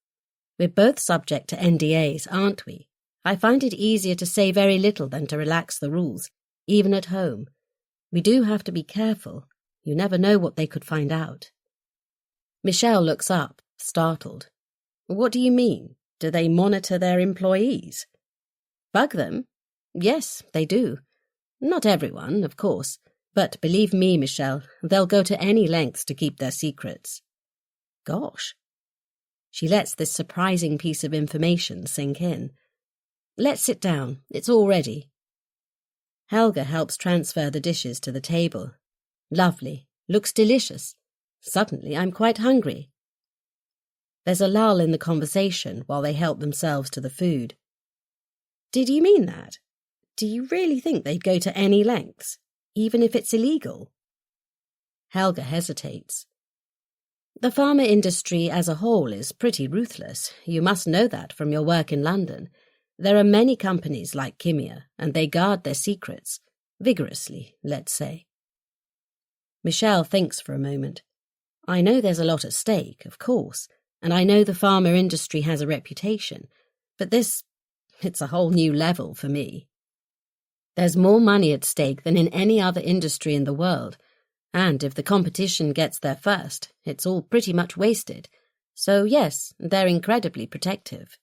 We're both subject to NDAs, aren't we? I find it easier to say very little than to relax the rules, even at home. We do have to be careful. You never know what they could find out. Michelle looks up, startled. What do you mean? Do they monitor their employees? Bug them? Yes, they do. Not everyone, of course, but believe me, Michelle, they'll go to any lengths to keep their secrets. Gosh. She lets this surprising piece of information sink in. Let's sit down. It's all ready. Helga helps transfer the dishes to the table. Lovely. Looks delicious. Suddenly I'm quite hungry. There's a lull in the conversation while they help themselves to the food. Did you mean that? Do you really think they'd go to any lengths, even if it's illegal? Helga hesitates. The pharma industry as a whole is pretty ruthless. You must know that from your work in London. There are many companies like Kimia, and they guard their secrets, vigorously, let's say. Michelle thinks for a moment. I know there's a lot at stake, of course, and I know the pharma industry has a reputation, but it's a whole new level for me. There's more money at stake than in any other industry in the world, and if the competition gets there first, it's all pretty much wasted. So yes, they're incredibly protective.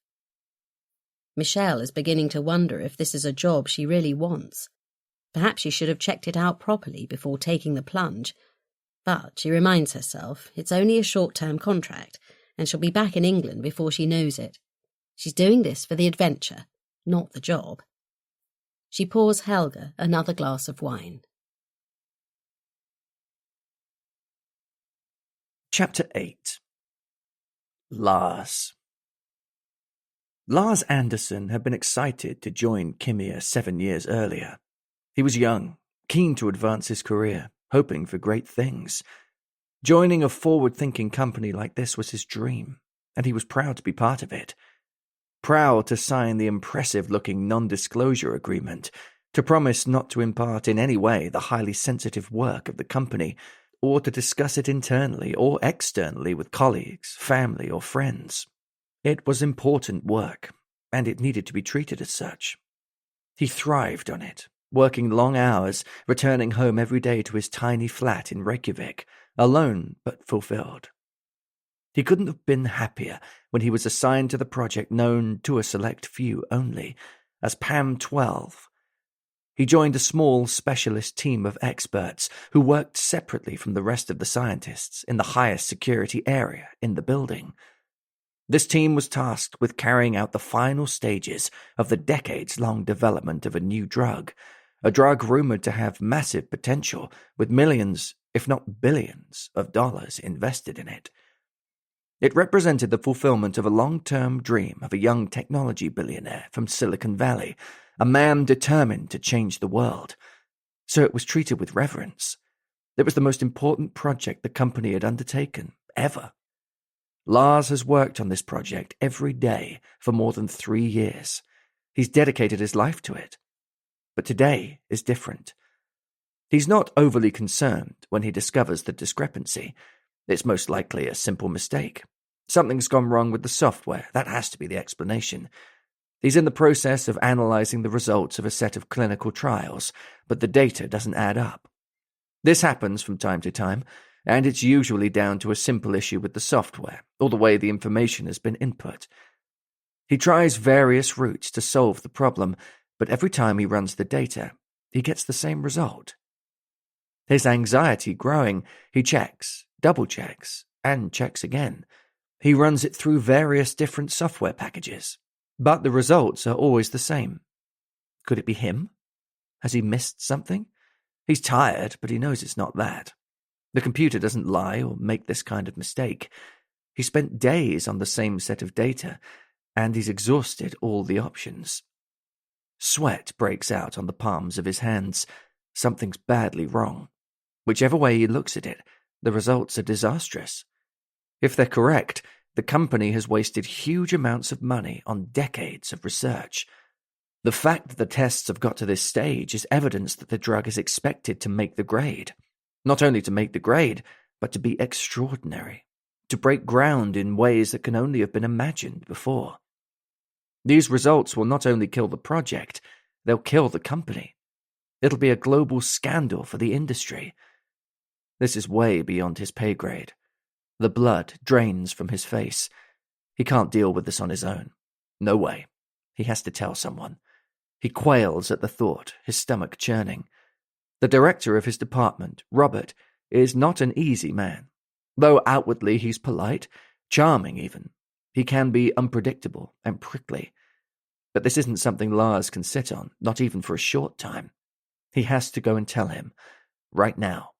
Michelle is beginning to wonder if this is a job she really wants. Perhaps she should have checked it out properly before taking the plunge. But she reminds herself it's only a short-term contract, and she'll be back in England before she knows it. She's doing this for the adventure, not the job. She pours Helga another glass of wine. Chapter 8. Lars. Lars Anderson had been excited to join Kimia 7 years earlier. He was young, keen to advance his career, hoping for great things. Joining a forward-thinking company like this was his dream, and he was proud to be part of it. Proud to sign the impressive-looking non-disclosure agreement, to promise not to impart in any way the highly sensitive work of the company, or to discuss it internally or externally with colleagues, family, or friends. It was important work, and it needed to be treated as such. He thrived on it, working long hours, returning home every day to his tiny flat in Reykjavik, alone but fulfilled. He couldn't have been happier when he was assigned to the project known to a select few only as PAM-12. He joined a small specialist team of experts who worked separately from the rest of the scientists in the highest security area in the building. This team was tasked with carrying out the final stages of the decades-long development of a new drug, a drug rumored to have massive potential with millions, if not billions, of dollars invested in it. It represented the fulfillment of a long-term dream of a young technology billionaire from Silicon Valley, a man determined to change the world. So it was treated with reverence. It was the most important project the company had undertaken, ever. Lars has worked on this project every day for more than 3 years. He's dedicated his life to it. But today is different. He's not overly concerned when he discovers the discrepancy. It's most likely a simple mistake. Something's gone wrong with the software. That has to be the explanation. He's in the process of analyzing the results of a set of clinical trials, but the data doesn't add up. This happens from time to time, and it's usually down to a simple issue with the software or the way the information has been input. He tries various routes to solve the problem, but every time he runs the data, he gets the same result. His anxiety growing, he checks, double-checks, and checks again. He runs it through various different software packages, but the results are always the same. Could it be him? Has he missed something? He's tired, but he knows it's not that. The computer doesn't lie or make this kind of mistake. He spent days on the same set of data, and he's exhausted all the options. Sweat breaks out on the palms of his hands. Something's badly wrong. Whichever way he looks at it, the results are disastrous. If they're correct, the company has wasted huge amounts of money on decades of research. The fact that the tests have got to this stage is evidence that the drug is expected to make the grade. Not only to make the grade, but to be extraordinary, to break ground in ways that can only have been imagined before. These results will not only kill the project, they'll kill the company. It'll be a global scandal for the industry. This is way beyond his pay grade. The blood drains from his face. He can't deal with this on his own. No way. He has to tell someone. He quails at the thought, his stomach churning. The director of his department, Robert, is not an easy man. Though outwardly he's polite, charming even, he can be unpredictable and prickly. But this isn't something Lars can sit on, not even for a short time. He has to go and tell him, right now.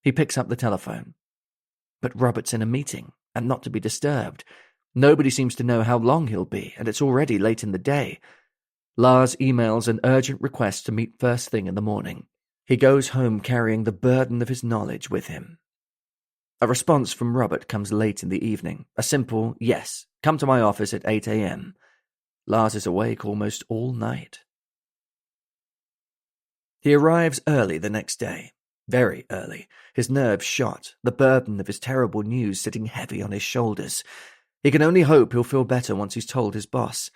He picks up the telephone. But Robert's in a meeting, and not to be disturbed. Nobody seems to know how long he'll be, and it's already late in the day. Lars emails an urgent request to meet first thing in the morning. He goes home carrying the burden of his knowledge with him. A response from Robert comes late in the evening. A simple, yes, come to my office at 8 a.m. Lars is awake almost all night. He arrives early the next day. Very early. His nerves shot, the burden of his terrible news sitting heavy on his shoulders. He can only hope he'll feel better once he's told his boss.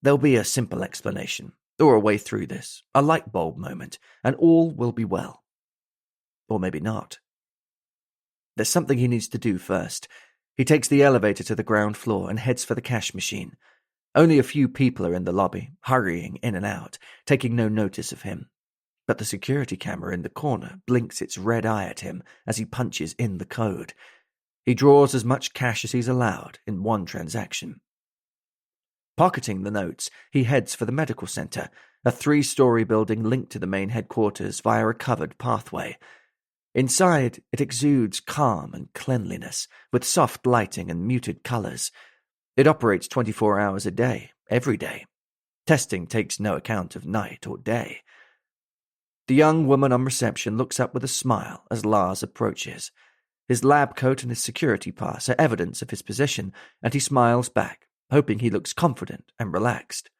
There'll be a simple explanation, or a way through this, a light bulb moment, and all will be well. Or maybe not. There's something he needs to do first. He takes the elevator to the ground floor and heads for the cash machine. Only a few people are in the lobby, hurrying in and out, taking no notice of him. But the security camera in the corner blinks its red eye at him as he punches in the code. He draws as much cash as he's allowed in one transaction. Pocketing the notes, he heads for the medical center, a 3-story building linked to the main headquarters via a covered pathway. Inside, it exudes calm and cleanliness, with soft lighting and muted colors. It operates 24 hours a day, every day. Testing takes no account of night or day. The young woman on reception looks up with a smile as Lars approaches. His lab coat and his security pass are evidence of his position, and he smiles back, hoping he looks confident and relaxed.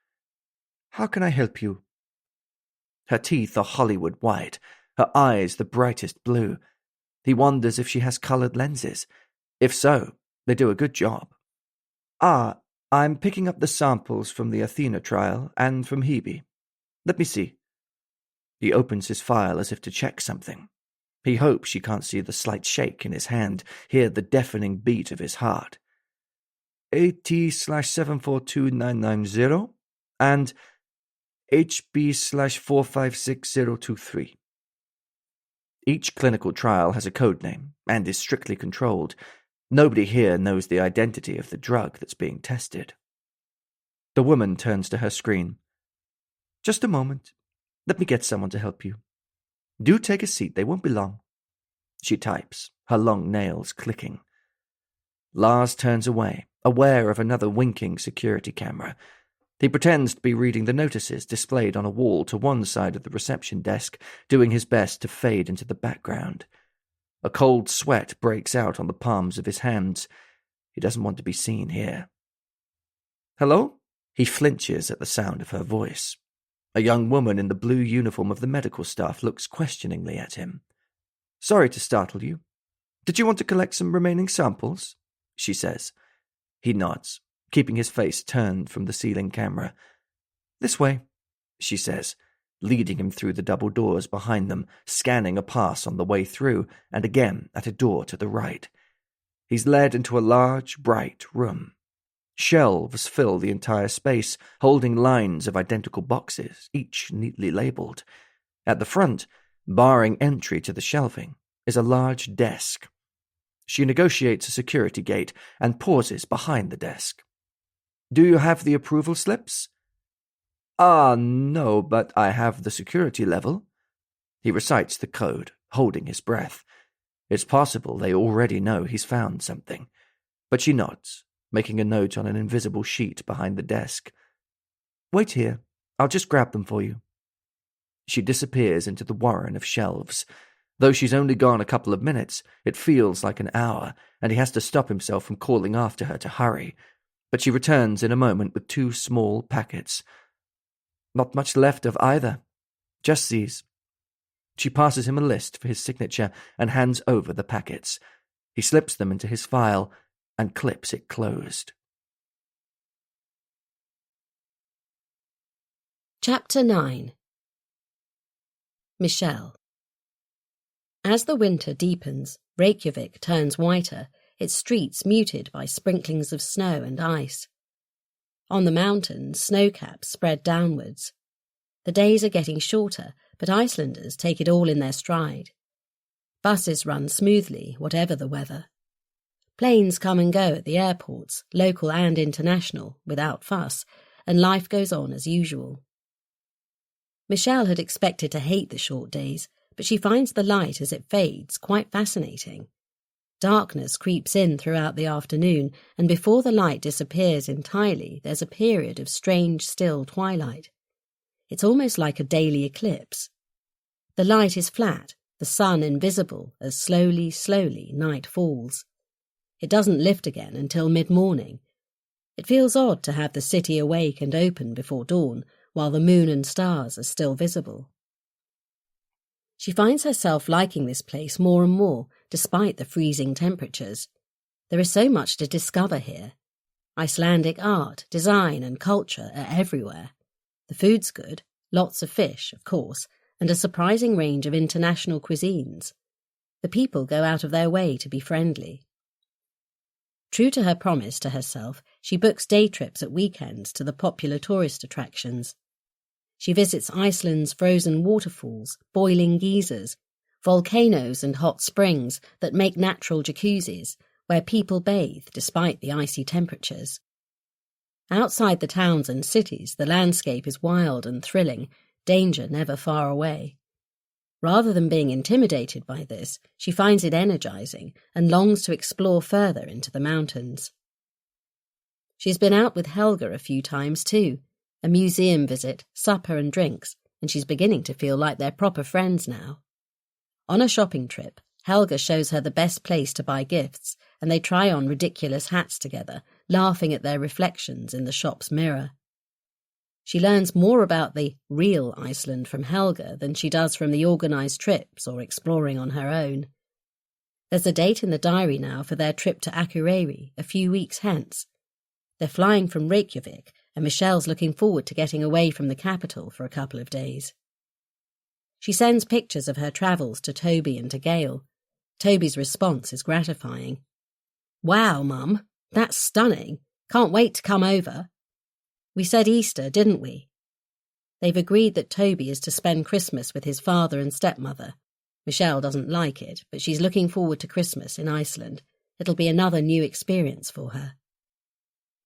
"How can I help you?" Her teeth are Hollywood white, her eyes the brightest blue. He wonders if she has colored lenses. If so, they do a good job. I'm picking up the samples from the Athena trial and from Hebe. Let me see." He opens his file as if to check something. He hopes she can't see the slight shake in his hand, hear the deafening beat of his heart. AT/742990 and HB/456023. Each clinical trial has a code name and is strictly controlled. Nobody here knows the identity of the drug that's being tested. The woman turns to her screen. Just a moment. Let me get someone to help you. Do take a seat, they won't be long. She types, her long nails clicking. Lars turns away, aware of another winking security camera. He pretends to be reading the notices displayed on a wall to one side of the reception desk, doing his best to fade into the background. A cold sweat breaks out on the palms of his hands. He doesn't want to be seen here. Hello? He flinches at the sound of her voice. A young woman in the blue uniform of the medical staff looks questioningly at him. Sorry to startle you. Did you want to collect some remaining samples? She says. He nods, keeping his face turned from the ceiling camera. This way, she says, leading him through the double doors behind them, scanning a pass on the way through, and again at a door to the right. He's led into a large, bright room. Shelves fill the entire space, holding lines of identical boxes, each neatly labelled. At the front, barring entry to the shelving, is a large desk. She negotiates a security gate and pauses behind the desk. Do you have the approval slips? No, but I have the security level. He recites the code, holding his breath. It's possible they already know he's found something. But she nods, making a note on an invisible sheet behind the desk. Wait here. I'll just grab them for you. She disappears into the warren of shelves. Though she's only gone a couple of minutes, it feels like an hour, and he has to stop himself from calling after her to hurry. But she returns in a moment with 2 small packets. Not much left of either. Just these. She passes him a list for his signature and hands over the packets. He slips them into his file and clips it closed. Chapter 9. Michelle. As the winter deepens, Reykjavik turns whiter, its streets muted by sprinklings of snow and ice. On the mountains, snowcaps spread downwards. The days are getting shorter, but Icelanders take it all in their stride. Buses run smoothly, whatever the weather. Planes come and go at the airports, local and international, without fuss, and life goes on as usual. Michelle had expected to hate the short days, but she finds the light as it fades quite fascinating. Darkness creeps in throughout the afternoon, and before the light disappears entirely, there's a period of strange, still twilight. It's almost like a daily eclipse. The light is flat, the sun invisible as slowly, night falls. It doesn't lift again until mid-morning. It feels odd to have the city awake and open before dawn, while the moon and stars are still visible. She finds herself liking this place more and more, despite the freezing temperatures. There is so much to discover here. Icelandic art, design and culture are everywhere. The food's good, lots of fish, of course, and a surprising range of international cuisines. The people go out of their way to be friendly. True to her promise to herself, she books day trips at weekends to the popular tourist attractions. She visits Iceland's frozen waterfalls, boiling geysers, volcanoes and hot springs that make natural jacuzzis, where people bathe despite the icy temperatures. Outside the towns and cities, the landscape is wild and thrilling, danger never far away. Rather than being intimidated by this, she finds it energizing and longs to explore further into the mountains. She's been out with Helga a few times too, a museum visit, supper and drinks, and she's beginning to feel like they're proper friends now. On a shopping trip, Helga shows her the best place to buy gifts, and they try on ridiculous hats together, laughing at their reflections in the shop's mirror. She learns more about the real Iceland from Helga than she does from the organised trips or exploring on her own. There's a date in the diary now for their trip to Akureyri a few weeks hence. They're flying from Reykjavik, and Michelle's looking forward to getting away from the capital for a couple of days. She sends pictures of her travels to Toby and to Gail. Toby's response is gratifying. Wow, Mum, that's stunning. Can't wait to come over. We said Easter, didn't we? They've agreed that Toby is to spend Christmas with his father and stepmother. Michelle doesn't like it, but she's looking forward to Christmas in Iceland, it'll be another new experience for her.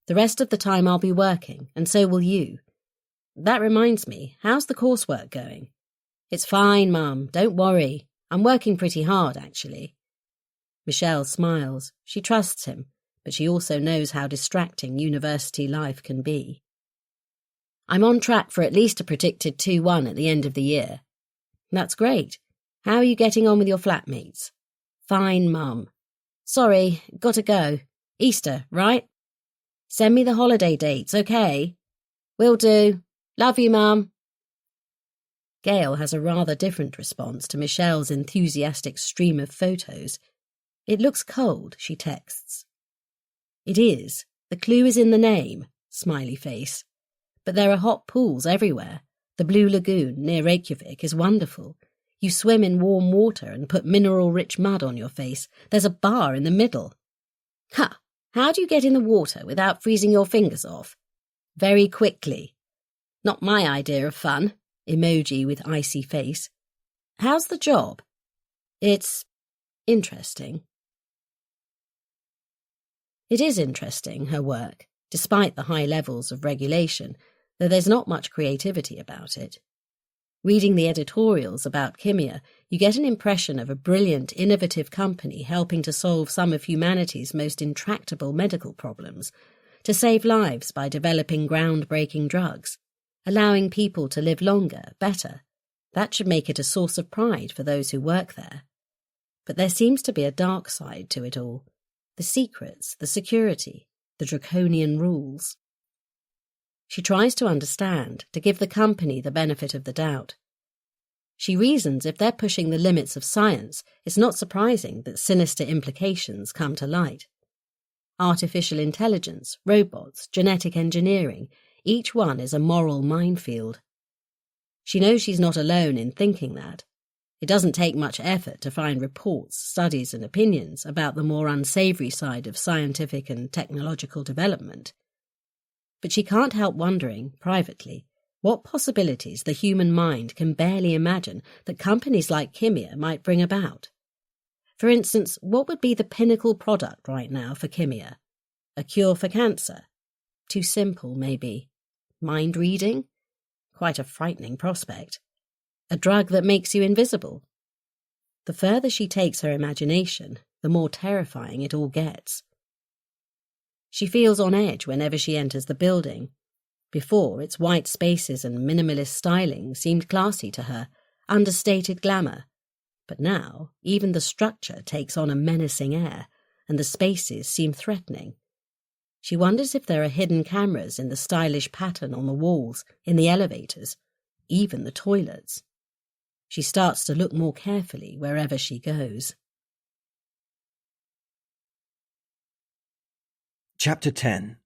The rest of the time I'll be working, and so will you. That reminds me, how's the coursework going? It's fine, Mum, don't worry. I'm working pretty hard, actually. Michelle smiles. She trusts him, but she also knows how distracting university life can be. I'm on track for at least a predicted 2-1 at the end of the year. That's great. How are you getting on with your flatmates? Fine, Mum. Sorry, gotta go. Easter, right? Send me the holiday dates, okay? Will do. Love you, Mum. Gail has a rather different response to Michelle's enthusiastic stream of photos. It looks cold, she texts. It is. The clue is in the name, smiley face. But there are hot pools everywhere. The Blue Lagoon near Reykjavik is wonderful. You swim in warm water and put mineral-rich mud on your face. There's a bar in the middle. Ha! How do you get in the water without freezing your fingers off? Very quickly. Not my idea of fun. Emoji with icy face. How's the job? It's interesting. It is interesting, her work, despite the high levels of regulation, though there's not much creativity about it. Reading the editorials about Kimia, you get an impression of a brilliant, innovative company helping to solve some of humanity's most intractable medical problems, to save lives by developing groundbreaking drugs, allowing people to live longer, better. That should make it a source of pride for those who work there. But there seems to be a dark side to it all. The secrets, the security, the draconian rules. She tries to understand, to give the company the benefit of the doubt. She reasons if they're pushing the limits of science, it's not surprising that sinister implications come to light. Artificial intelligence, robots, genetic engineering, each one is a moral minefield. She knows she's not alone in thinking that. It doesn't take much effort to find reports, studies and opinions about the more unsavoury side of scientific and technological development. But she can't help wondering, privately, what possibilities the human mind can barely imagine that companies like Kimia might bring about. For instance, what would be the pinnacle product right now for Kimia? A cure for cancer? Too simple, maybe. Mind reading? Quite a frightening prospect. A drug that makes you invisible. The further she takes her imagination, the more terrifying it all gets. She feels on edge whenever she enters the building. Before, its white spaces and minimalist styling seemed classy to her, understated glamour. But now, even the structure takes on a menacing air, and the spaces seem threatening. She wonders if there are hidden cameras in the stylish pattern on the walls, in the elevators, even the toilets. She starts to look more carefully wherever she goes. Chapter 10.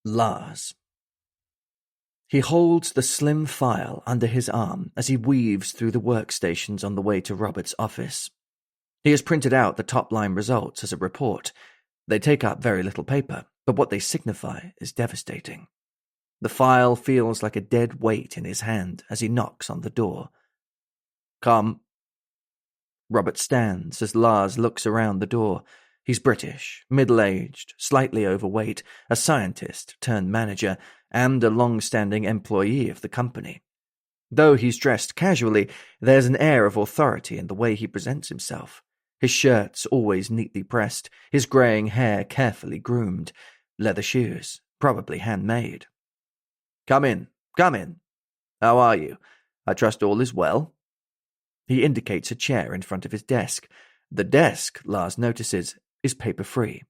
Lars. He holds the slim file under his arm as he weaves through the workstations on the way to Robert's office. He has printed out the top-line results as a report. They take up very little paper, but what they signify is devastating. The file feels like a dead weight in his hand as he knocks on the door. Come. Robert stands as Lars looks around the door. He's British, middle-aged, slightly overweight, a scientist turned manager, and a long-standing employee of the company. Though he's dressed casually, there's an air of authority in the way he presents himself. His shirt's always neatly pressed, his greying hair carefully groomed, leather shoes, probably handmade. Come in, come in. How are you? I trust all is well. He indicates a chair in front of his desk. The desk, Lars notices, is paper-free.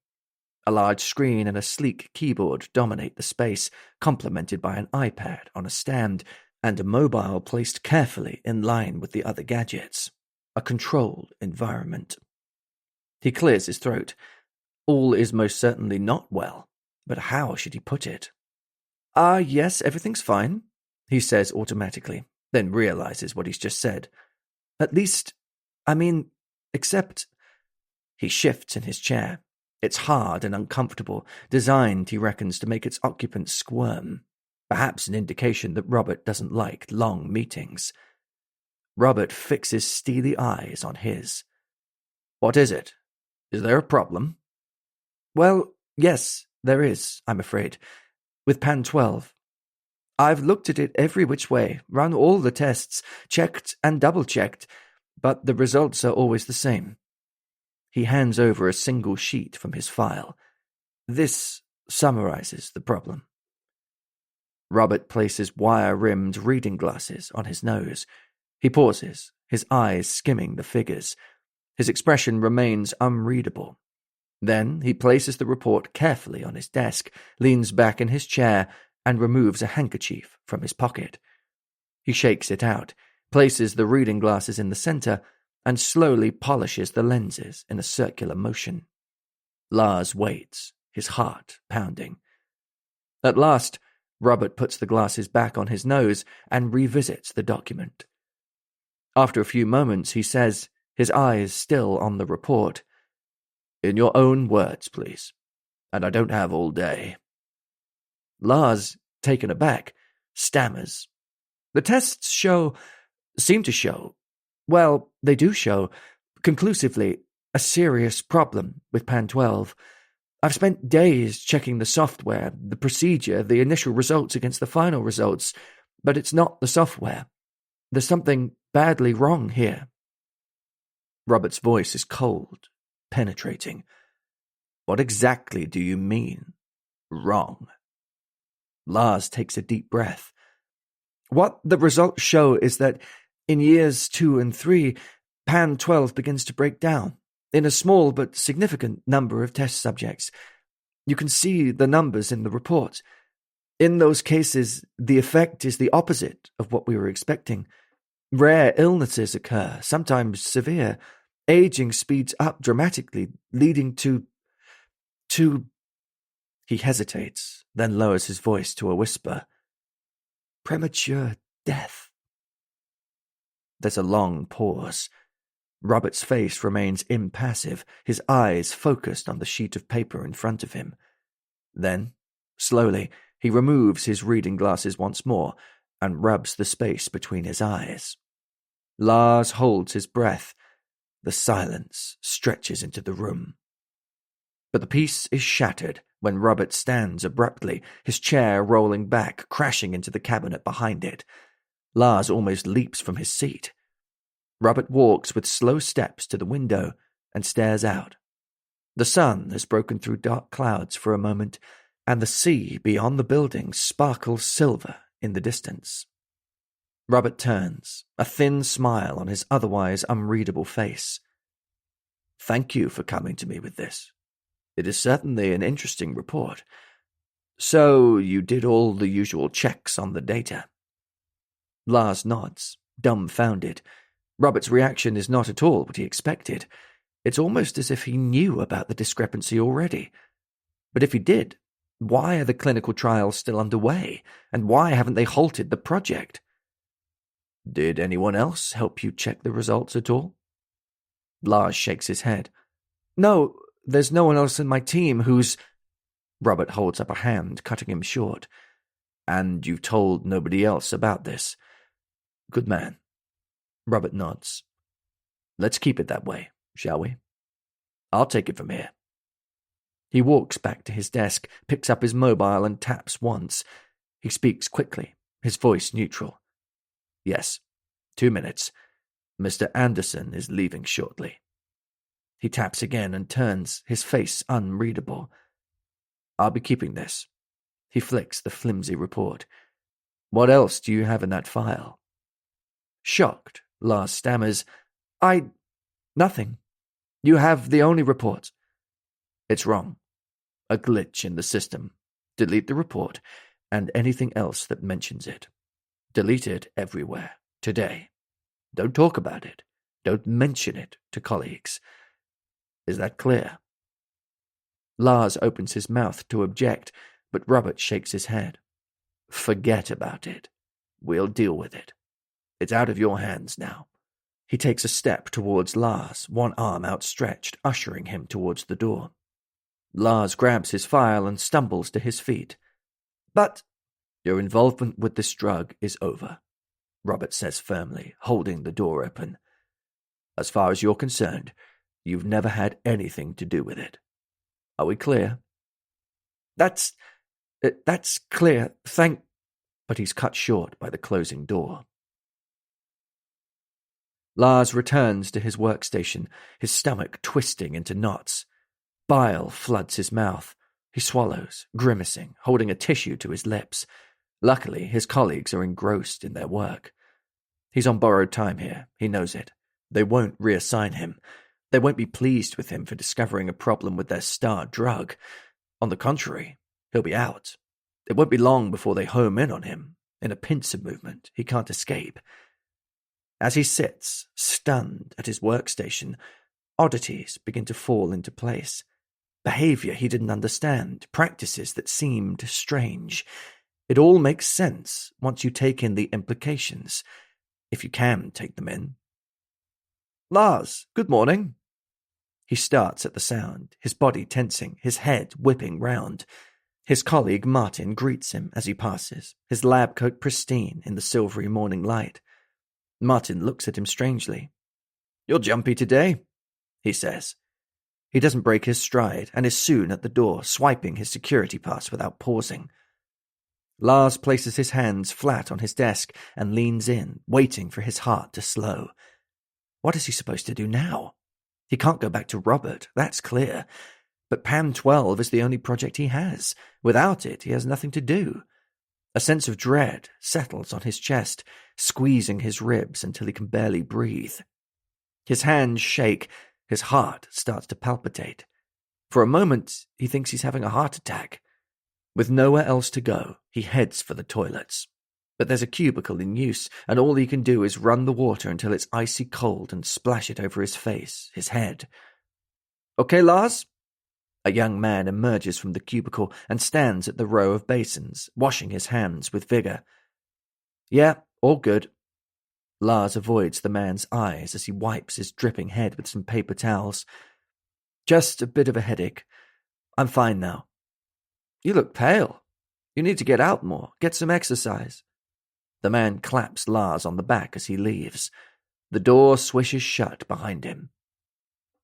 A large screen and a sleek keyboard dominate the space, complemented by an iPad on a stand and a mobile placed carefully in line with the other gadgets. A controlled environment. He clears his throat. All is most certainly not well, but how should he put it? Yes, everything's fine, he says automatically, then realizes what he's just said. At least, except... He shifts in his chair. It's hard and uncomfortable, designed, he reckons, to make its occupants squirm. Perhaps an indication that Robert doesn't like long meetings. Robert fixes steely eyes on his. What is it? Is there a problem? Well, yes, there is, I'm afraid. With Pan 12. I've looked at it every which way, run all the tests, checked and double-checked, but the results are always the same. He hands over a single sheet from his file. This summarizes the problem. Robert places wire-rimmed reading glasses on his nose. He pauses, his eyes skimming the figures. His expression remains unreadable. Then he places the report carefully on his desk, leans back in his chair, and removes a handkerchief from his pocket. He shakes it out, places the reading glasses in the center, and slowly polishes the lenses in a circular motion. Lars waits, his heart pounding. At last, Robert puts the glasses back on his nose and revisits the document. After a few moments, he says, his eyes still on the report, "In your own words, please, and I don't have all day." Lars, taken aback, stammers. The tests seem to show, conclusively, a serious problem with Pan 12. I've spent days checking the software, the procedure, the initial results against the final results, but it's not the software. There's something badly wrong here. Robert's voice is cold, penetrating. What exactly do you mean, wrong? Lars takes a deep breath. What the results show is that in years 2 and 3, Pan 12 begins to break down in a small but significant number of test subjects. You can see the numbers in the report. In those cases, the effect is the opposite of what we were expecting. Rare illnesses occur, sometimes severe. Aging speeds up dramatically, leading to... He hesitates, then lowers his voice to a whisper. Premature death. There's a long pause. Robert's face remains impassive, his eyes focused on the sheet of paper in front of him. Then, slowly, he removes his reading glasses once more and rubs the space between his eyes. Lars holds his breath. The silence stretches into the room. But the peace is shattered when Robert stands abruptly, his chair rolling back, crashing into the cabinet behind it. Lars almost leaps from his seat. Robert walks with slow steps to the window and stares out. The sun has broken through dark clouds for a moment, and the sea beyond the building sparkles silver in the distance. Robert turns, a thin smile on his otherwise unreadable face. Thank you for coming to me with this. It is certainly an interesting report. So you did all the usual checks on the data? Lars nods, dumbfounded. Robert's reaction is not at all what he expected. It's almost as if he knew about the discrepancy already. But if he did, why are the clinical trials still underway? And why haven't they halted the project? Did anyone else help you check the results at all? Lars shakes his head. No, there's no one else in my team who's... Robert holds up a hand, cutting him short. And you've told nobody else about this? Good man. Robert nods. Let's keep it that way, shall we? I'll take it from here. He walks back to his desk, picks up his mobile and taps once. He speaks quickly, his voice neutral. Yes, 2 minutes. Mr. Anderson is leaving shortly. He taps again and turns, his face unreadable. I'll be keeping this. He flicks the flimsy report. What else do you have in that file? Shocked, Lars stammers. Nothing. You have the only report. It's wrong. A glitch in the system. Delete the report, and anything else that mentions it. Delete it everywhere, today. Don't talk about it. Don't mention it to colleagues. Is that clear? Lars opens his mouth to object, but Robert shakes his head. Forget about it. We'll deal with it. It's out of your hands now. He takes a step towards Lars, one arm outstretched, ushering him towards the door. Lars grabs his file and stumbles to his feet. But your involvement with this drug is over, Robert says firmly, holding the door open. As far as you're concerned, You've never had anything to do with it. Are we clear? That's clear, thank... But he's cut short by the closing door. Lars returns to his workstation, his stomach twisting into knots. Bile floods his mouth. He swallows, grimacing, holding a tissue to his lips. Luckily, his colleagues are engrossed in their work. He's on borrowed time here, he knows it. They won't reassign him. They won't be pleased with him for discovering a problem with their star drug. On the contrary, he'll be out. It won't be long before they home in on him. In a pincer movement, he can't escape. As he sits, stunned at his workstation, oddities begin to fall into place. Behavior he didn't understand, practices that seemed strange. It all makes sense once you take in the implications, if you can take them in. Lars, good morning. He starts at the sound, his body tensing, his head whipping round. His colleague Martin greets him as he passes, his lab coat pristine in the silvery morning light. Martin looks at him strangely. You're jumpy today, he says. He doesn't break his stride and is soon at the door, swiping his security pass without pausing. Lars places his hands flat on his desk and leans in, waiting for his heart to slow. What is he supposed to do now? He can't go back to Robert, that's clear. But PAN 12 is the only project he has. Without it, he has nothing to do. A sense of dread settles on his chest, squeezing his ribs until he can barely breathe. His hands shake, his heart starts to palpitate. For a moment, he thinks he's having a heart attack. With nowhere else to go, he heads for the toilets. But there's a cubicle in use, and all he can do is run the water until it's icy cold and splash it over his face, his head. Okay, Lars? A young man emerges from the cubicle and stands at the row of basins, washing his hands with vigor. Yeah, all good. Lars avoids the man's eyes as he wipes his dripping head with some paper towels. Just a bit of a headache. I'm fine now. You look pale. You need to get out more, get some exercise. The man claps Lars on the back as he leaves. The door swishes shut behind him.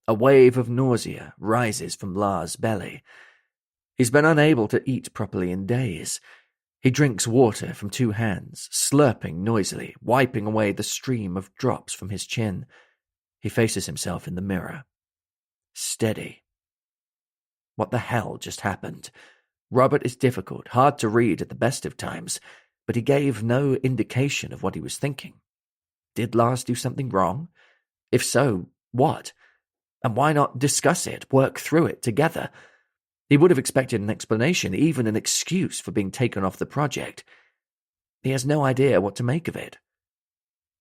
A wave of nausea rises from Lars' belly. He's been unable to eat properly in days. He drinks water from two hands, slurping noisily, wiping away the stream of drops from his chin. He faces himself in the mirror. Steady. What the hell just happened? Robert is difficult, hard to read at the best of times, but he gave no indication of what he was thinking. Did Lars do something wrong? If so, what? And why not discuss it, work through it together? He would have expected an explanation, even an excuse for being taken off the project. He has no idea what to make of it.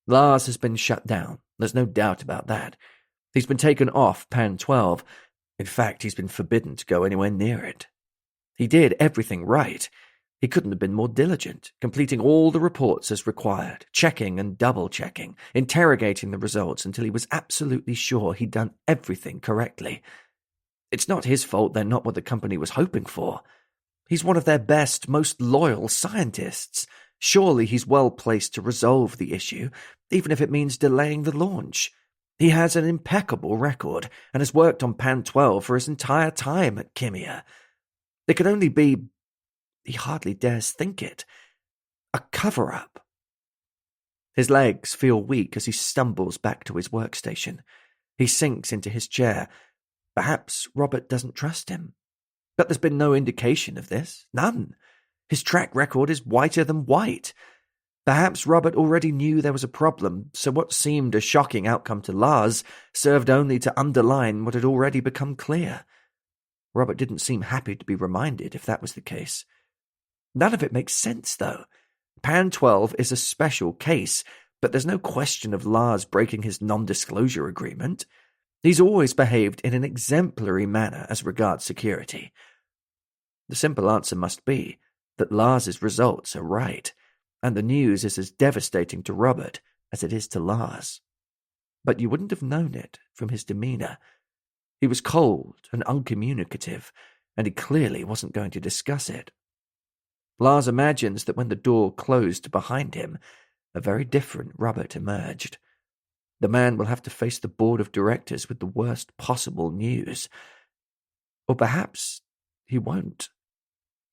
Lars has been shut down, there's no doubt about that. He's been taken off PAN 12. In fact, he's been forbidden to go anywhere near it. He did everything right. He couldn't have been more diligent, completing all the reports as required, checking and double-checking, interrogating the results until he was absolutely sure he'd done everything correctly. It's not his fault they're not what the company was hoping for. He's one of their best, most loyal scientists. Surely he's well placed to resolve the issue, even if it means delaying the launch. He has an impeccable record and has worked on PAN 12 for his entire time at Kimia. There could only be... He hardly dares think it. A cover-up. His legs feel weak as he stumbles back to his workstation. He sinks into his chair. Perhaps Robert doesn't trust him. But there's been no indication of this. None. His track record is whiter than white. Perhaps Robert already knew there was a problem, so what seemed a shocking outcome to Lars served only to underline what had already become clear. Robert didn't seem happy to be reminded if that was the case. None of it makes sense, though. PAN 12 is a special case, but there's no question of Lars breaking his non-disclosure agreement. He's always behaved in an exemplary manner as regards security. The simple answer must be that Lars's results are right, and the news is as devastating to Robert as it is to Lars. But you wouldn't have known it from his demeanor. He was cold and uncommunicative, and he clearly wasn't going to discuss it. Lars imagines that when the door closed behind him, a very different Robert emerged. The man will have to face the board of directors with the worst possible news. Or perhaps he won't.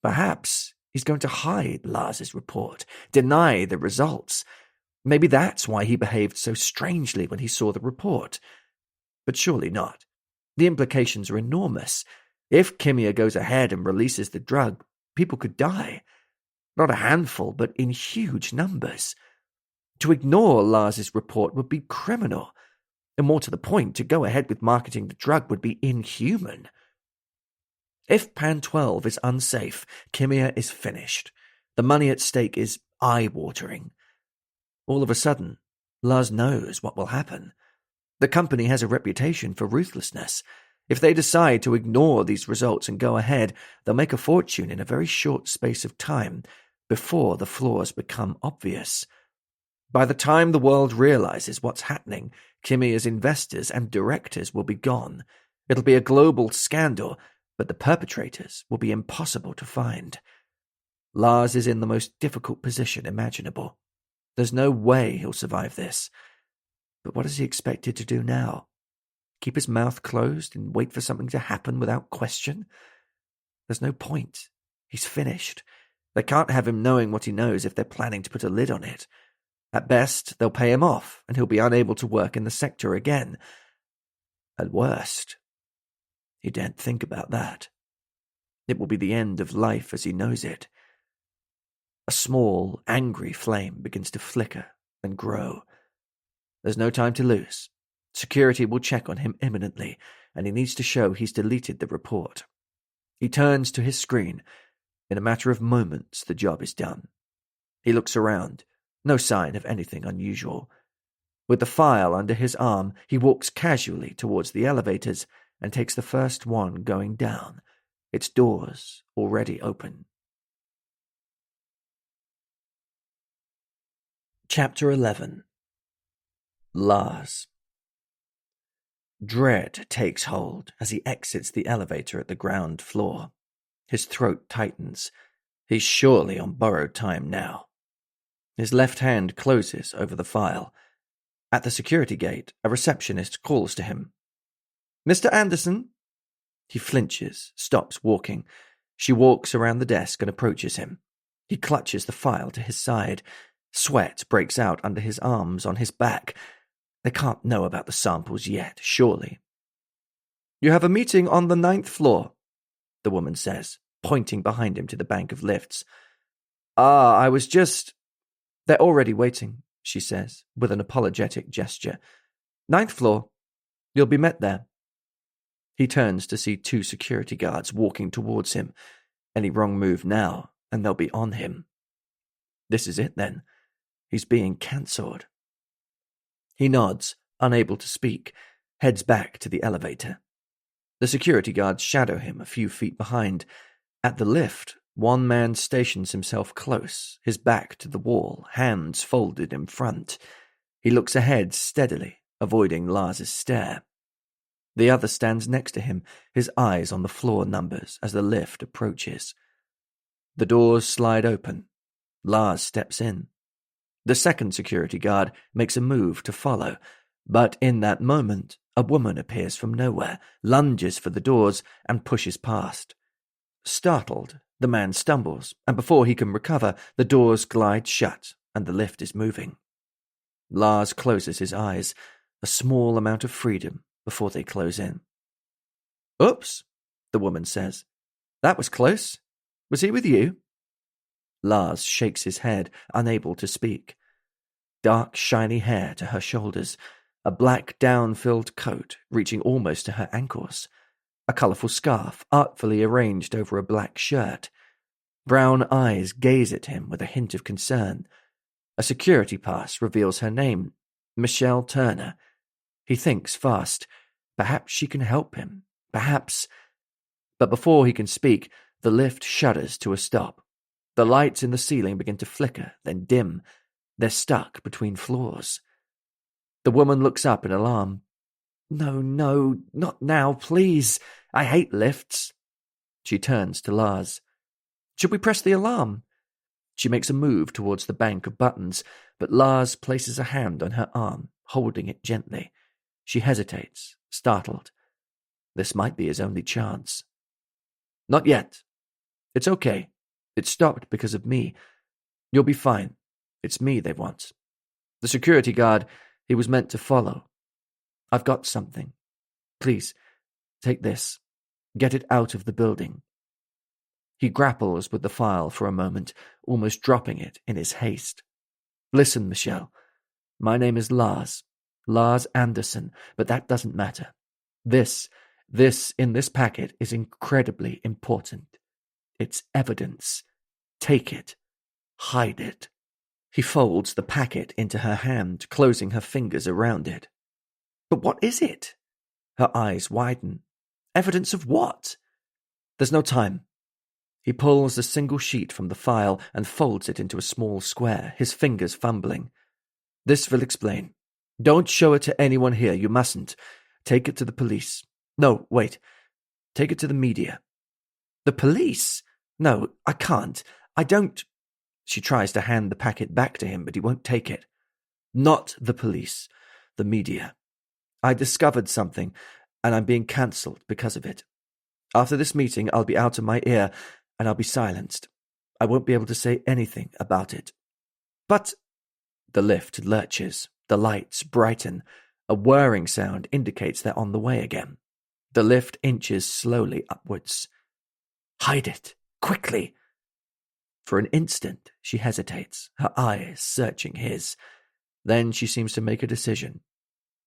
Perhaps he's going to hide Lars's report, deny the results. Maybe that's why he behaved so strangely when he saw the report. But surely not. The implications are enormous. If Kimia goes ahead and releases the drug, people could die. Not a handful, but in huge numbers. To ignore Lars's report would be criminal. And more to the point, to go ahead with marketing the drug would be inhuman. If Pan 12 is unsafe, Kimia is finished. The money at stake is eye-watering. All of a sudden, Lars knows what will happen. The company has a reputation for ruthlessness. If they decide to ignore these results and go ahead, they'll make a fortune in a very short space of time, before the flaws become obvious. By the time the world realizes what's happening, Kimia's investors and directors will be gone. It'll be a global scandal, but the perpetrators will be impossible to find. Lars is in the most difficult position imaginable. There's no way he'll survive this. But what is he expected to do now? Keep his mouth closed and wait for something to happen without question? There's no point. He's finished. They can't have him knowing what he knows if they're planning to put a lid on it. At best, they'll pay him off, and he'll be unable to work in the sector again. At worst, he daren't think about that. It will be the end of life as he knows it. A small, angry flame begins to flicker and grow. There's no time to lose. Security will check on him imminently, and he needs to show he's deleted the report. He turns to his screen. In a matter of moments, the job is done. He looks around. No sign of anything unusual. With the file under his arm, he walks casually towards the elevators and takes the first one going down, its doors already open. Chapter 11. Lars. Dread takes hold as he exits the elevator at the ground floor. His throat tightens. He's surely on borrowed time now. His left hand closes over the file. At the security gate, a receptionist calls to him. "Mr. Anderson?" He flinches, stops walking. She walks around the desk and approaches him. He clutches the file to his side. Sweat breaks out under his arms, on his back. They can't know about the samples yet, surely. "You have a meeting on the 9th floor," the woman says, pointing behind him to the bank of lifts. I was just... "They're already waiting," she says, with an apologetic gesture. "9th floor. You'll be met there." He turns to see 2 security guards walking towards him. Any wrong move now, and they'll be on him. This is it, then. He's being cancelled. He nods, unable to speak, heads back to the elevator. The security guards shadow him a few feet behind. At the lift, one man stations himself close, his back to the wall, hands folded in front. He looks ahead steadily, avoiding Lars's stare. The other stands next to him, his eyes on the floor numbers as the lift approaches. The doors slide open. Lars steps in. The second security guard makes a move to follow, but in that moment, a woman appears from nowhere, lunges for the doors, and pushes past. Startled, the man stumbles, and before he can recover, the doors glide shut, and the lift is moving. Lars closes his eyes, a small amount of freedom before they close in. "Oops," the woman says. "That was close. Was he with you?" Lars shakes his head, unable to speak. Dark, shiny hair to her shoulders, a black down-filled coat reaching almost to her ankles, a colourful scarf artfully arranged over a black shirt. Brown eyes gaze at him with a hint of concern. A security pass reveals her name, Michelle Turner. He thinks fast. Perhaps she can help him. Perhaps... But before he can speak, the lift shudders to a stop. The lights in the ceiling begin to flicker, then dim. They're stuck between floors. The woman looks up in alarm. No, not now, please. I hate lifts." She turns to Lars. "Should we press the alarm?" She makes a move towards the bank of buttons, but Lars places a hand on her arm, holding it gently. She hesitates, startled. This might be his only chance. Not yet. It's okay. It stopped because of me. You'll be fine. It's me they want. The security guard he was meant to follow. I've got something. Please, take this. Get it out of the building. He grapples with the file for a moment, almost dropping it in his haste. Listen, Michelle. My name is Lars Anderson, but that doesn't matter. This in this packet is incredibly important. It's evidence. Take it. Hide it. He folds the packet into her hand, closing her fingers around it. But what is it? Her eyes widen. Evidence of what? There's no time. He pulls a single sheet from the file and folds it into a small square, his fingers fumbling. This will explain. Don't show it to anyone here, you mustn't. Take it to the police. No, wait. Take it to the media. The police? No, I can't. I don't. She tries to hand the packet back to him, but he won't take it. Not the police. The media. I discovered something, and I'm being cancelled because of it. After this meeting, I'll be out of my ear, and I'll be silenced. I won't be able to say anything about it. But the lift lurches. The lights brighten. A whirring sound indicates they're on the way again. The lift inches slowly upwards. Hide it. Quickly. For an instant, she hesitates, her eyes searching his. Then she seems to make a decision.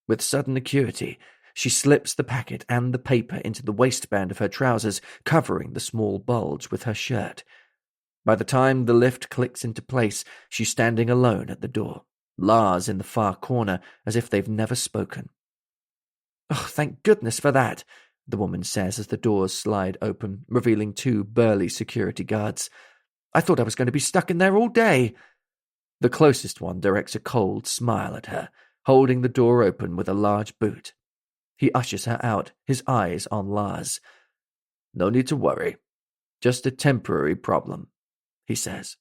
With sudden acuity, she slips the packet and the paper into the waistband of her trousers, covering the small bulge with her shirt. By the time the lift clicks into place, she's standing alone at the door, Lars in the far corner, as if they've never spoken. "Oh, thank goodness for that," the woman says as the doors slide open, revealing 2 burly security guards. "I thought I was going to be stuck in there all day." The closest one directs a cold smile at her, holding the door open with a large boot. He ushers her out, his eyes on Lars. "No need to worry. Just a temporary problem," he says.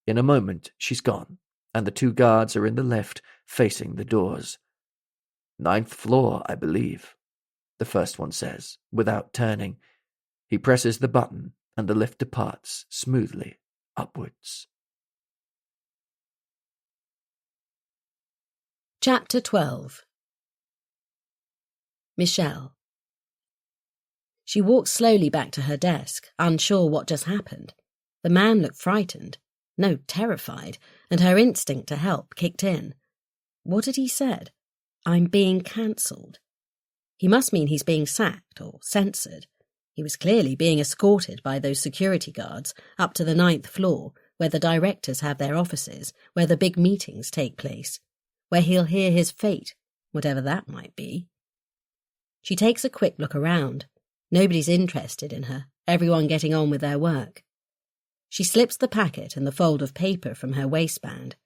In a moment, she's gone, and the 2 guards are in the lift, facing the doors. "9th floor, I believe," the first one says, without turning. He presses the button, and the lift departs smoothly upwards. Chapter 12. Michelle. She walks slowly back to her desk, unsure what just happened. The man looked frightened, no, terrified, and her instinct to help kicked in. What had he said? "I'm being cancelled." He must mean he's being sacked or censored. He was clearly being escorted by those security guards up to the 9th floor, where the directors have their offices, where the big meetings take place, where he'll hear his fate, whatever that might be. She takes a quick look around. Nobody's interested in her, everyone getting on with their work. She slips the packet and the fold of paper from her waistband.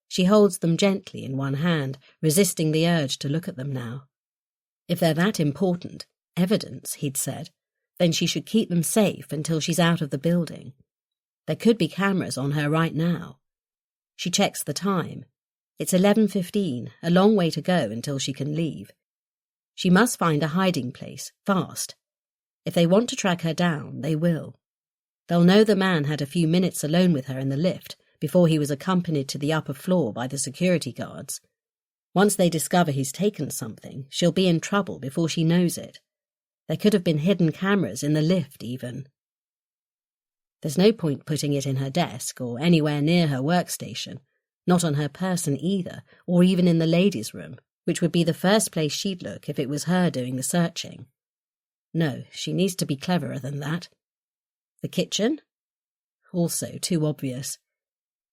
She holds them gently in one hand, resisting the urge to look at them now. If they're that important, evidence, he'd said, then she should keep them safe until she's out of the building. There could be cameras on her right now. She checks the time. It's 11:15, a long way to go until she can leave. She must find a hiding place, fast. If they want to track her down, they will. They'll know the man had a few minutes alone with her in the lift before he was accompanied to the upper floor by the security guards. Once they discover he's taken something, she'll be in trouble before she knows it. There could have been hidden cameras in the lift, even. There's no point putting it in her desk or anywhere near her workstation, not on her person either, or even in the ladies' room, which would be the first place she'd look if it was her doing the searching. No, she needs to be cleverer than that. The kitchen? Also too obvious.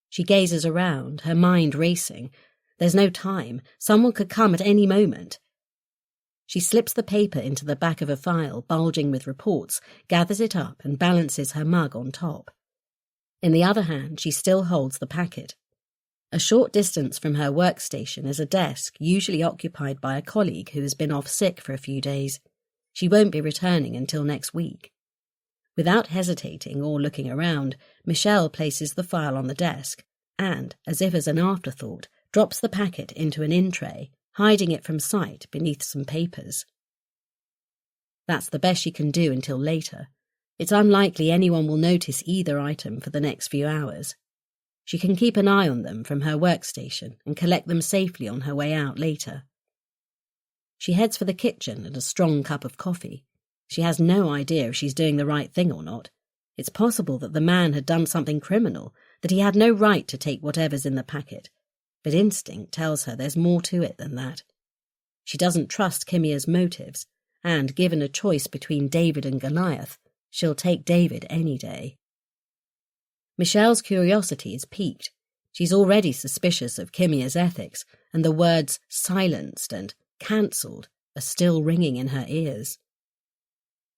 She gazes around, her mind racing. There's no time. Someone could come at any moment. She slips the paper into the back of a file bulging with reports, gathers it up and balances her mug on top. In the other hand, she still holds the packet. A short distance from her workstation is a desk usually occupied by a colleague who has been off sick for a few days. She won't be returning until next week. Without hesitating or looking around, Michelle places the file on the desk and, as if as an afterthought, drops the packet into an in tray, hiding it from sight beneath some papers. That's the best she can do until later. It's unlikely anyone will notice either item for the next few hours. She can keep an eye on them from her workstation and collect them safely on her way out later. She heads for the kitchen and a strong cup of coffee. She has no idea if she's doing the right thing or not. It's possible that the man had done something criminal, that he had no right to take whatever's in the packet, but instinct tells her there's more to it than that. She doesn't trust Kimia's motives, and given a choice between David and Goliath, she'll take David any day. Michelle's curiosity is piqued. She's already suspicious of Kimia's ethics, and the words silenced and cancelled are still ringing in her ears.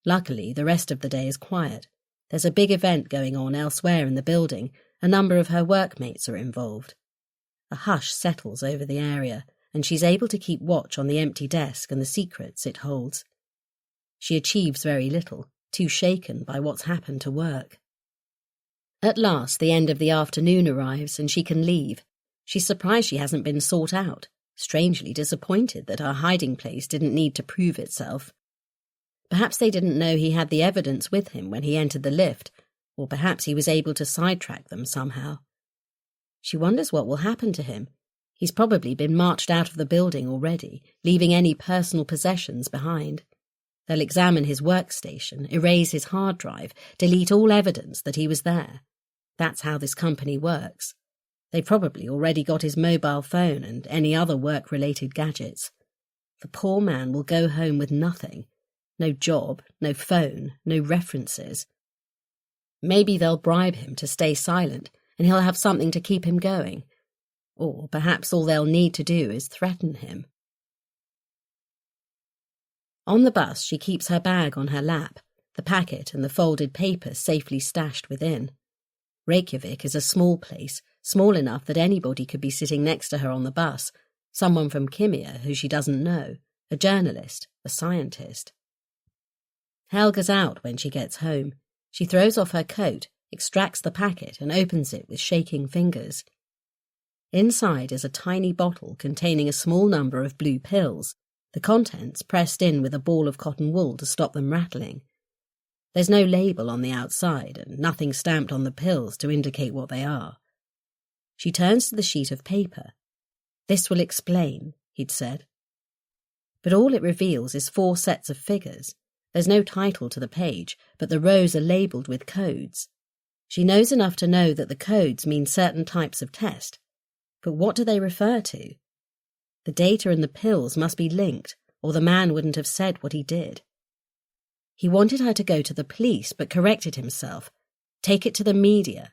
Luckily, the rest of the day is quiet. There's a big event going on elsewhere in the building. A number of her workmates are involved. A hush settles over the area, and she's able to keep watch on the empty desk and the secrets it holds. She achieves very little, too shaken by what's happened to work. At last, the end of the afternoon arrives and she can leave. She's surprised she hasn't been sought out, strangely disappointed that her hiding place didn't need to prove itself. Perhaps they didn't know he had the evidence with him when he entered the lift, or perhaps he was able to sidetrack them somehow. She wonders what will happen to him. He's probably been marched out of the building already, leaving any personal possessions behind. They'll examine his workstation, erase his hard drive, delete all evidence that he was there. That's how this company works. They've probably already got his mobile phone and any other work-related gadgets. The poor man will go home with nothing. No job, no phone, no references. Maybe they'll bribe him to stay silent and he'll have something to keep him going. Or perhaps all they'll need to do is threaten him. On the bus, she keeps her bag on her lap, the packet and the folded papers safely stashed within. Reykjavik is a small place, small enough that anybody could be sitting next to her on the bus, someone from Kimia who she doesn't know, a journalist, a scientist. Helga's out when she gets home. She throws off her coat, extracts the packet and opens it with shaking fingers. Inside is a tiny bottle containing a small number of blue pills, the contents pressed in with a ball of cotton wool to stop them rattling. There's no label on the outside and nothing stamped on the pills to indicate what they are. She turns to the sheet of paper. "This will explain," he'd said. But all it reveals is 4 sets of figures. There's no title to the page, but the rows are labelled with codes. She knows enough to know that the codes mean certain types of test. But what do they refer to? The data and the pills must be linked, or the man wouldn't have said what he did. He wanted her to go to the police, but corrected himself. Take it to the media.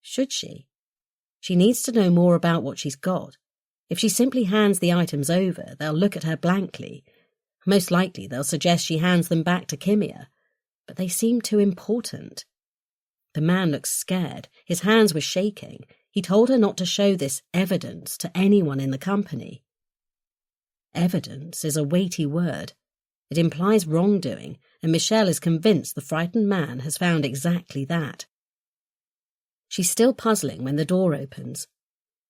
Should she? She needs to know more about what she's got. If she simply hands the items over, they'll look at her blankly. Most likely they'll suggest she hands them back to Kimia, but they seem too important. The man looked scared. His hands were shaking. He told her not to show this evidence to anyone in the company. Evidence is a weighty word. It implies wrongdoing, and Michelle is convinced the frightened man has found exactly that. She's still puzzling when the door opens.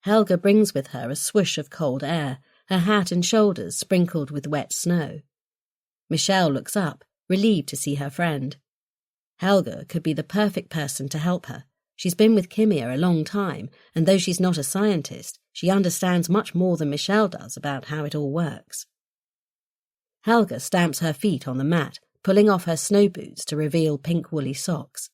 Helga brings with her a swoosh of cold air, her hat and shoulders sprinkled with wet snow. Michelle looks up, relieved to see her friend. Helga could be the perfect person to help her. She's been with Kimia a long time, and though she's not a scientist, she understands much more than Michelle does about how it all works. Helga stamps her feet on the mat, pulling off her snow boots to reveal pink woolly socks.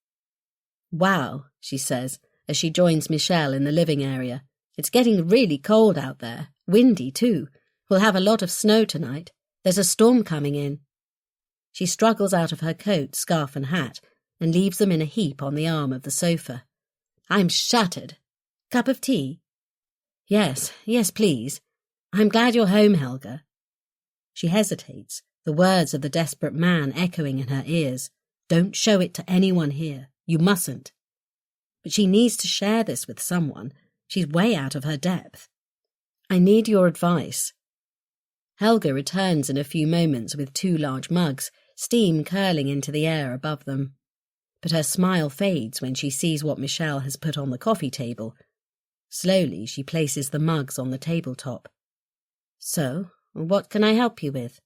"Wow," she says, as she joins Michelle in the living area. "It's getting really cold out there, windy too. We'll have a lot of snow tonight. There's a storm coming in." She struggles out of her coat, scarf and hat, and leaves them in a heap on the arm of the sofa. "I'm shattered. Cup of tea?" Yes, please. I'm glad you're home, Helga." She hesitates, the words of the desperate man echoing in her ears. "Don't show it to anyone here. You mustn't." But she needs to share this with someone. She's way out of her depth. "I need your advice." Helga returns in a few moments with 2 large mugs, steam curling into the air above them. But her smile fades when she sees what Michelle has put on the coffee table. Slowly she places the mugs on the tabletop. So, what can I help you with?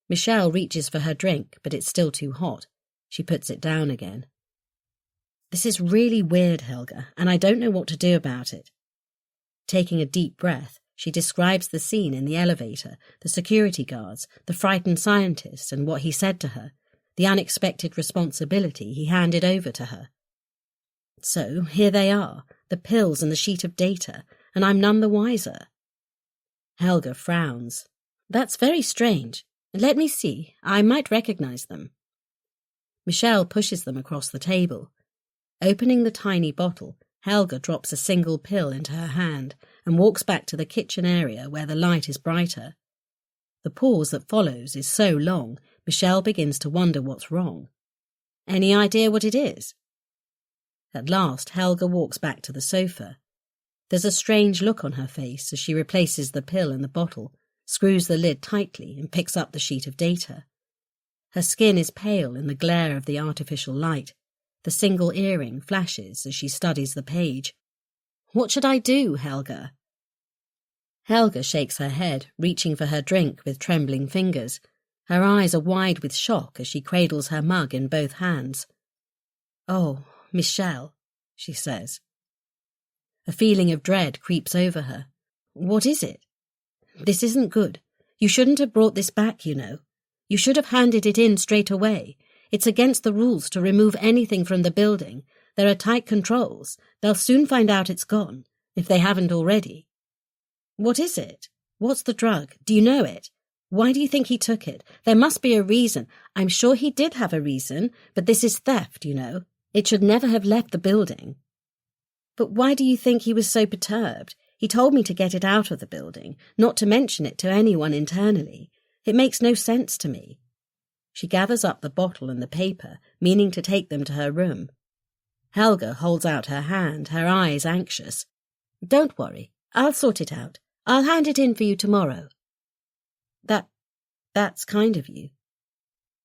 Michelle reaches for her drink, but it's still too hot. She puts it down again. This is really weird, Helga, and I don't know what to do about it. Taking a deep breath, she describes the scene in the elevator, the security guards, the frightened scientist, and what he said to her, the unexpected responsibility he handed over to her. So, here they are, the pills and the sheet of data, and I'm none the wiser. Helga frowns. That's very strange. Let me see. I might recognize them. Michelle pushes them across the table. Opening the tiny bottle, Helga drops a single pill into her hand and walks back to the kitchen area where the light is brighter. The pause that follows is so long, Michelle begins to wonder what's wrong. Any idea what it is? At last, Helga walks back to the sofa. There's a strange look on her face as she replaces the pill in the bottle, screws the lid tightly and picks up the sheet of data. Her skin is pale in the glare of the artificial light. The single earring flashes as she studies the page. What should I do, Helga? Helga shakes her head, reaching for her drink with trembling fingers. Her eyes are wide with shock as she cradles her mug in both hands. Oh, Michelle, she says. A feeling of dread creeps over her. What is it? This isn't good. You shouldn't have brought this back, you know. You should have handed it in straight away. It's against the rules to remove anything from the building. There are tight controls. They'll soon find out it's gone, if they haven't already. What is it? What's the drug? Do you know it? Why do you think he took it? There must be a reason. I'm sure he did have a reason, but this is theft, you know. It should never have left the building. But why do you think he was so perturbed? He told me to get it out of the building, not to mention it to anyone internally. It makes no sense to me. She gathers up the bottle and the paper, meaning to take them to her room. Helga holds out her hand, her eyes anxious. Don't worry, I'll sort it out. I'll hand it in for you tomorrow. That's kind of you.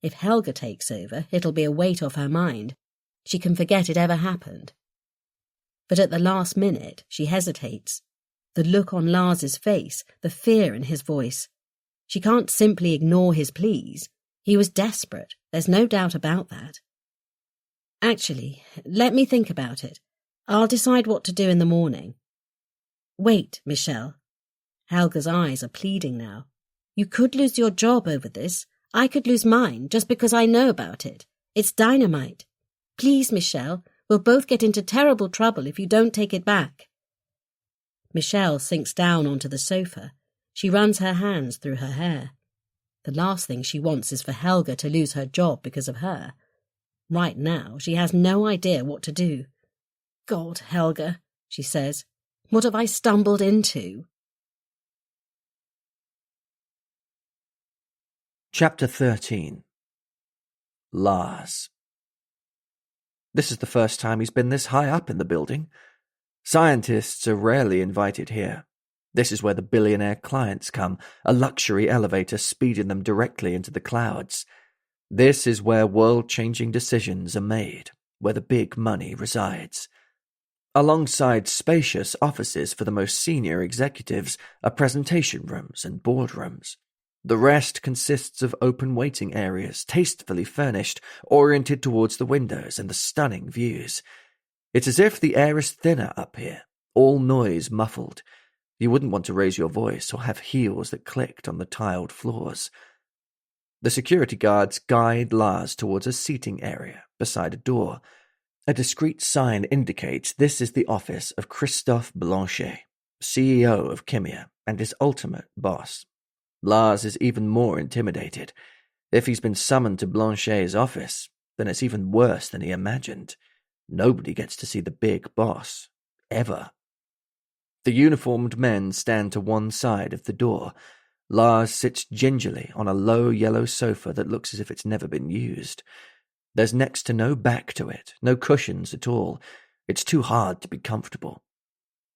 If Helga takes over, it'll be a weight off her mind. She can forget it ever happened. But at the last minute, she hesitates. The look on Lars's face, the fear in his voice. She can't simply ignore his pleas. He was desperate, there's no doubt about that. Actually, let me think about it. I'll decide what to do in the morning. Wait, Michelle. Helga's eyes are pleading now. You could lose your job over this. I could lose mine just because I know about it. It's dynamite. Please, Michelle, we'll both get into terrible trouble if you don't take it back. Michelle sinks down onto the sofa. She runs her hands through her hair. The last thing she wants is for Helga to lose her job because of her. Right now, she has no idea what to do. God, Helga, she says, what have I stumbled into? Chapter 13. Lars. This is the first time he's been this high up in the building. Scientists are rarely invited here. This is where the billionaire clients come, a luxury elevator speeding them directly into the clouds. This is where world-changing decisions are made, where the big money resides. Alongside spacious offices for the most senior executives are presentation rooms and boardrooms. The rest consists of open waiting areas, tastefully furnished, oriented towards the windows and the stunning views. It's as if the air is thinner up here, all noise muffled. You wouldn't want to raise your voice or have heels that clicked on the tiled floors. The security guards guide Lars towards a seating area beside a door. A discreet sign indicates this is the office of Christophe Blanchet, CEO of Chimia and his ultimate boss. Lars is even more intimidated. If he's been summoned to Blanchet's office, then it's even worse than he imagined. Nobody gets to see the big boss, ever. The uniformed men stand to one side of the door. Lars sits gingerly on a low yellow sofa that looks as if it's never been used. There's next to no back to it, no cushions at all. It's too hard to be comfortable.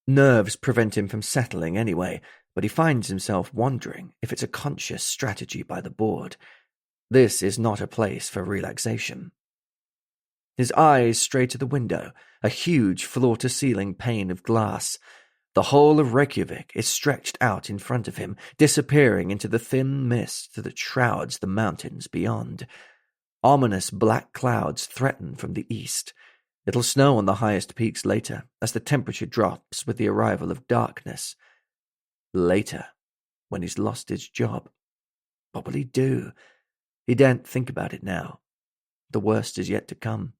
Nerves prevent him from settling anyway, but he finds himself wondering if it's a conscious strategy by the board. This is not a place for relaxation. His eyes stray to the window, a huge floor-to-ceiling pane of glass. The whole of Reykjavik is stretched out in front of him, disappearing into the thin mist that shrouds the mountains beyond. Ominous black clouds threaten from the east. It'll snow on the highest peaks later, as the temperature drops with the arrival of darkness. Later, when he's lost his job. What will he do? He daren't think about it now. The worst is yet to come.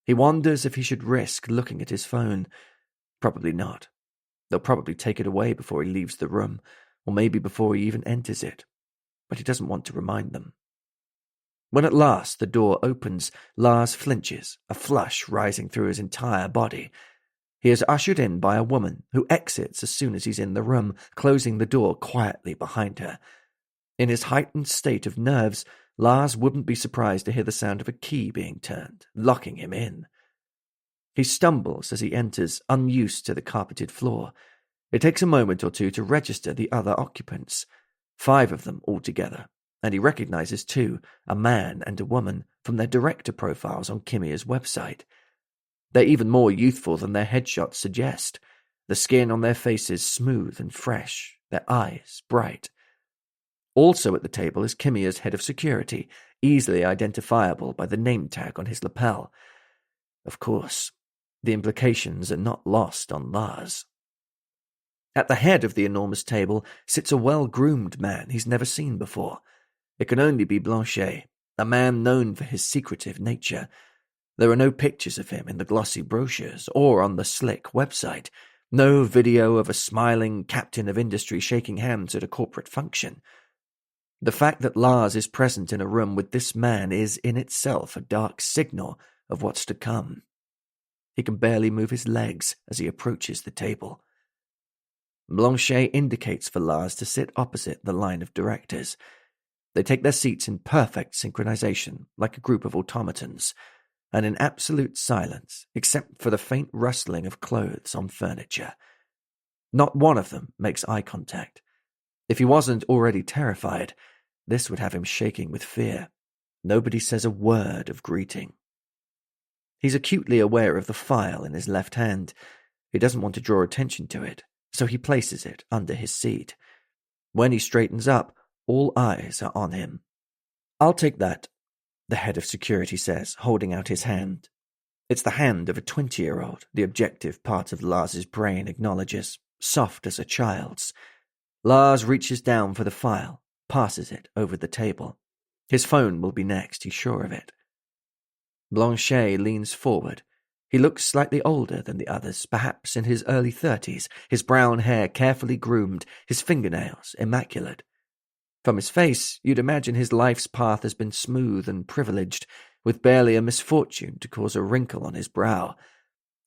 He wonders if he should risk looking at his phone. Probably not. They'll probably take it away before he leaves the room, or maybe before he even enters it. But he doesn't want to remind them. When at last the door opens, Lars flinches, a flush rising through his entire body. He is ushered in by a woman who exits as soon as he's in the room, closing the door quietly behind her. In his heightened state of nerves, Lars wouldn't be surprised to hear the sound of a key being turned, locking him in. He stumbles as he enters, unused to the carpeted floor. It takes a moment or two to register the other occupants. 5 of them altogether, and he recognizes 2, a man and a woman, from their director profiles on Kimia's website. They're even more youthful than their headshots suggest, the skin on their faces smooth and fresh, their eyes bright. Also at the table is Kimia's head of security, easily identifiable by the name tag on his lapel. Of course, the implications are not lost on Lars. At the head of the enormous table sits a well-groomed man he's never seen before. It can only be Blanchet, a man known for his secretive nature. There are no pictures of him in the glossy brochures or on the slick website, no video of a smiling captain of industry shaking hands at a corporate function. The fact that Lars is present in a room with this man is in itself a dark signal of what's to come. He can barely move his legs as he approaches the table. Blanchet indicates for Lars to sit opposite the line of directors. They take their seats in perfect synchronization, like a group of automatons, and in absolute silence, except for the faint rustling of clothes on furniture. Not one of them makes eye contact. If he wasn't already terrified, this would have him shaking with fear. Nobody says a word of greeting. He's acutely aware of the file in his left hand. He doesn't want to draw attention to it, so he places it under his seat. When he straightens up, all eyes are on him. "I'll take that," the head of security says, holding out his hand. It's the hand of a 20-year-old, the objective part of Lars's brain acknowledges, soft as a child's. Lars reaches down for the file, passes it over the table. His phone will be next, he's sure of it. Blanchet leans forward. He looks slightly older than the others, perhaps in his early 30s, his brown hair carefully groomed, his fingernails immaculate. From his face, you'd imagine his life's path has been smooth and privileged, with barely a misfortune to cause a wrinkle on his brow.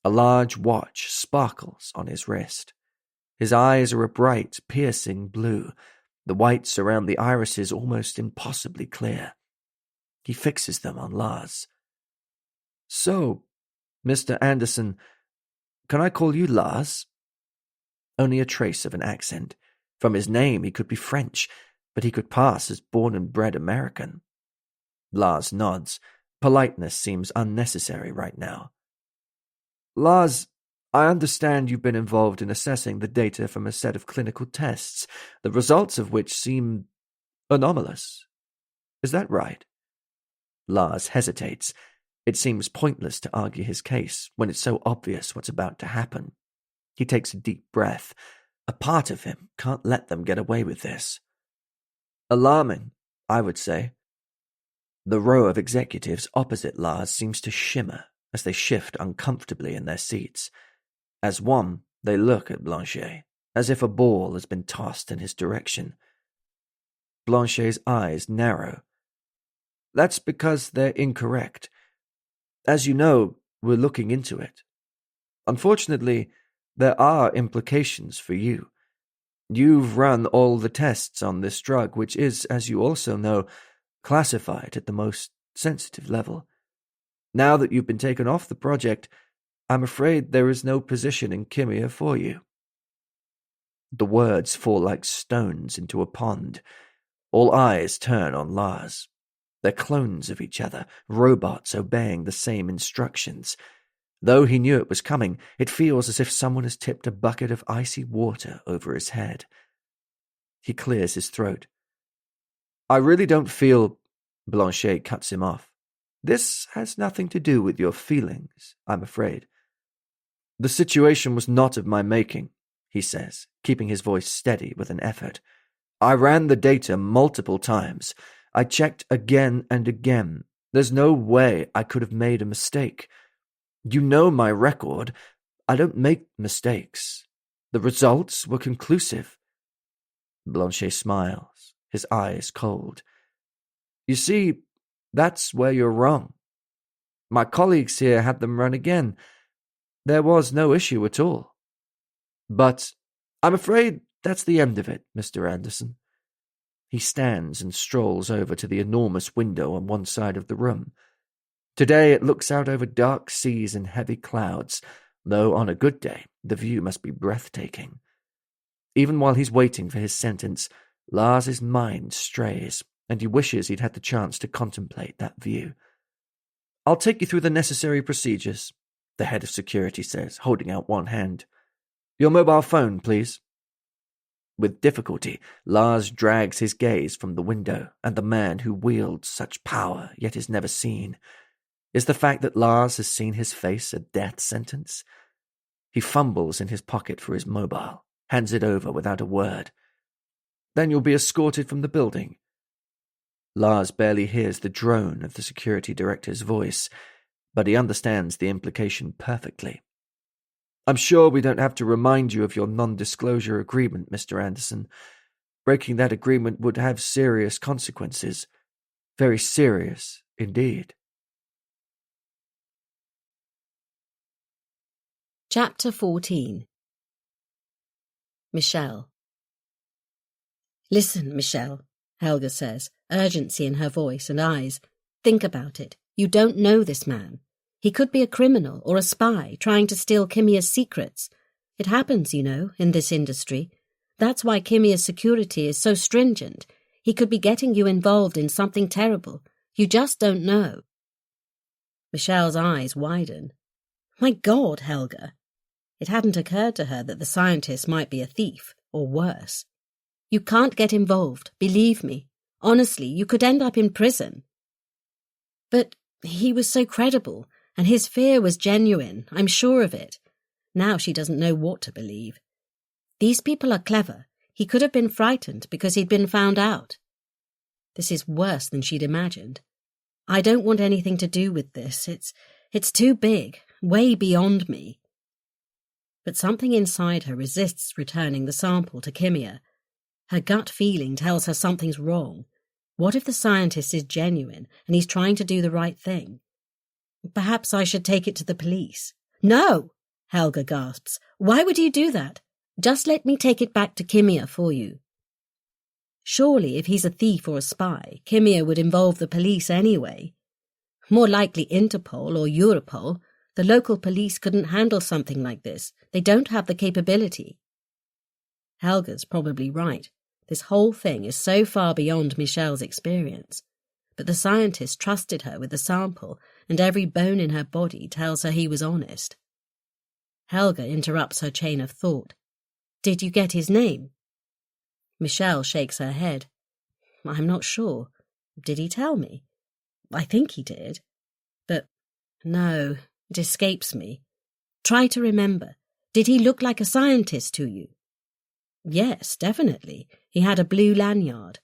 A large watch sparkles on his wrist. His eyes are a bright, piercing blue, the whites around the irises almost impossibly clear. He fixes them on Lars. "So, Mr. Anderson, can I call you Lars?" Only a trace of an accent. From his name he could be French, but he could pass as born and bred American. Lars nods. Politeness seems unnecessary right now. "Lars, I understand you've been involved in assessing the data from a set of clinical tests, the results of which seem anomalous. Is that right?" Lars hesitates. It seems pointless to argue his case when it's so obvious what's about to happen. He takes a deep breath. A part of him can't let them get away with this. "Alarming, I would say." The row of executives opposite Lars seems to shimmer as they shift uncomfortably in their seats. As one, they look at Blanchet, as if a ball has been tossed in his direction. Blanchet's eyes narrow. "That's because they're incorrect. As you know, we're looking into it. Unfortunately, there are implications for you. You've run all the tests on this drug, which is, as you also know, classified at the most sensitive level. Now that you've been taken off the project, I'm afraid there is no position in Kimia for you." The words fall like stones into a pond. All eyes turn on Lars. They're clones of each other, robots obeying the same instructions. Though he knew it was coming, it feels as if someone has tipped a bucket of icy water over his head. He clears his throat. I really don't feel... Blanchet cuts him off. This has nothing to do with your feelings, I'm afraid. The situation was not of my making, he says, keeping his voice steady with an effort. I ran the data multiple times. I checked again and again. There's no way I could have made a mistake. You know my record. I don't make mistakes. The results were conclusive. Blanchet smiles, his eyes cold. You see, that's where you're wrong. My colleagues here had them run again. There was no issue at all. But I'm afraid that's the end of it, Mr. Anderson. He stands and strolls over to the enormous window on one side of the room. Today it looks out over dark seas and heavy clouds, though on a good day the view must be breathtaking. Even while he's waiting for his sentence, Lars's mind strays, and he wishes he'd had the chance to contemplate that view. I'll take you through the necessary procedures, the head of security says, holding out one hand. Your mobile phone, please. With difficulty, Lars drags his gaze from the window and the man who wields such power yet is never seen. Is the fact that Lars has seen his face a death sentence? He fumbles in his pocket for his mobile, hands it over without a word. Then you'll be escorted from the building. Lars barely hears the drone of the security director's voice, but he understands the implication perfectly. I'm sure we don't have to remind you of your non-disclosure agreement, Mr. Anderson. Breaking that agreement would have serious consequences. Very serious indeed. Chapter 14. Michelle. Listen, Michelle, Helga says, urgency in her voice and eyes. Think about it. You don't know this man. He could be a criminal or a spy trying to steal Kimia's secrets. It happens, you know, in this industry. That's why Kimia's security is so stringent. He could be getting you involved in something terrible. You just don't know. Michelle's eyes widen. My God, Helga. It hadn't occurred to her that the scientist might be a thief, or worse. You can't get involved, believe me. Honestly, you could end up in prison. But he was so credible, and his fear was genuine, I'm sure of it. Now she doesn't know what to believe. These people are clever. He could have been frightened because he'd been found out. This is worse than she'd imagined. I don't want anything to do with this. It's too big, way beyond me. But something inside her resists returning the sample to Kimia. Her gut feeling tells her something's wrong. What if the scientist is genuine and he's trying to do the right thing? Perhaps I should take it to the police. No, Helga gasps. Why would you do that? Just let me take it back to Kimia for you. Surely if he's a thief or a spy, Kimia would involve the police anyway. More likely Interpol or Europol. The local police couldn't handle something like this. They don't have the capability. Helga's probably right. This whole thing is so far beyond Michelle's experience. But the scientist trusted her with the sample, and every bone in her body tells her he was honest. Helga interrupts her chain of thought. Did you get his name? Michelle shakes her head. I'm not sure. Did he tell me? I think he did. But no, it escapes me. Try to remember. Did he look like a scientist to you? Yes, definitely. He had a blue lanyard.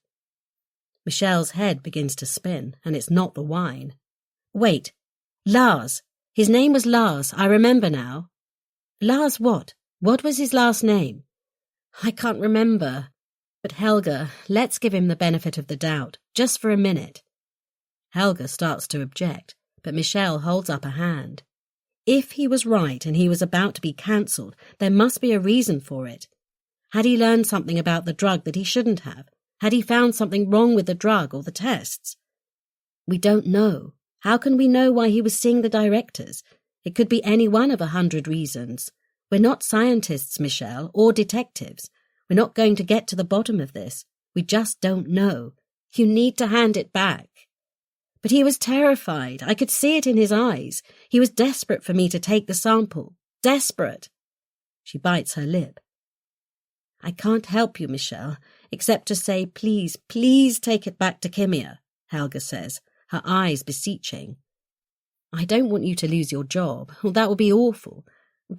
Michelle's head begins to spin, and it's not the wine. Wait. Lars. His name was Lars, I remember now. Lars what? What was his last name? I can't remember. But Helga, let's give him the benefit of the doubt, just for a minute. Helga starts to object, but Michelle holds up a hand. If he was right and he was about to be cancelled, there must be a reason for it. Had he learned something about the drug that he shouldn't have? Had he found something wrong with the drug or the tests? We don't know. How can we know why he was seeing the directors? It could be any one of 100 reasons. We're not scientists, Michelle, or detectives. We're not going to get to the bottom of this. We just don't know. You need to hand it back. But he was terrified. I could see it in his eyes. He was desperate for me to take the sample. Desperate. She bites her lip. I can't help you, Michelle, except to say, please, please take it back to Kimia, Helga says, her eyes beseeching. I don't want you to lose your job. Well, that would be awful.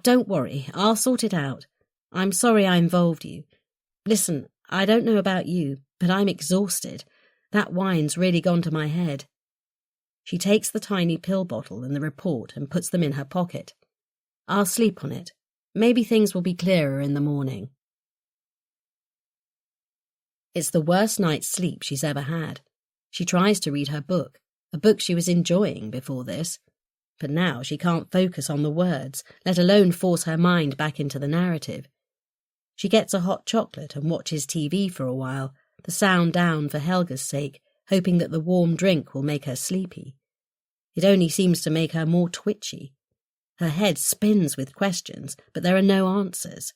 Don't worry, I'll sort it out. I'm sorry I involved you. Listen, I don't know about you, but I'm exhausted. That wine's really gone to my head. She takes the tiny pill bottle and the report and puts them in her pocket. I'll sleep on it. Maybe things will be clearer in the morning. It's the worst night's sleep she's ever had. She tries to read her book, a book she was enjoying before this. But now she can't focus on the words, let alone force her mind back into the narrative. She gets a hot chocolate and watches TV for a while, the sound down for Helga's sake, hoping that the warm drink will make her sleepy. It only seems to make her more twitchy. Her head spins with questions, but there are no answers.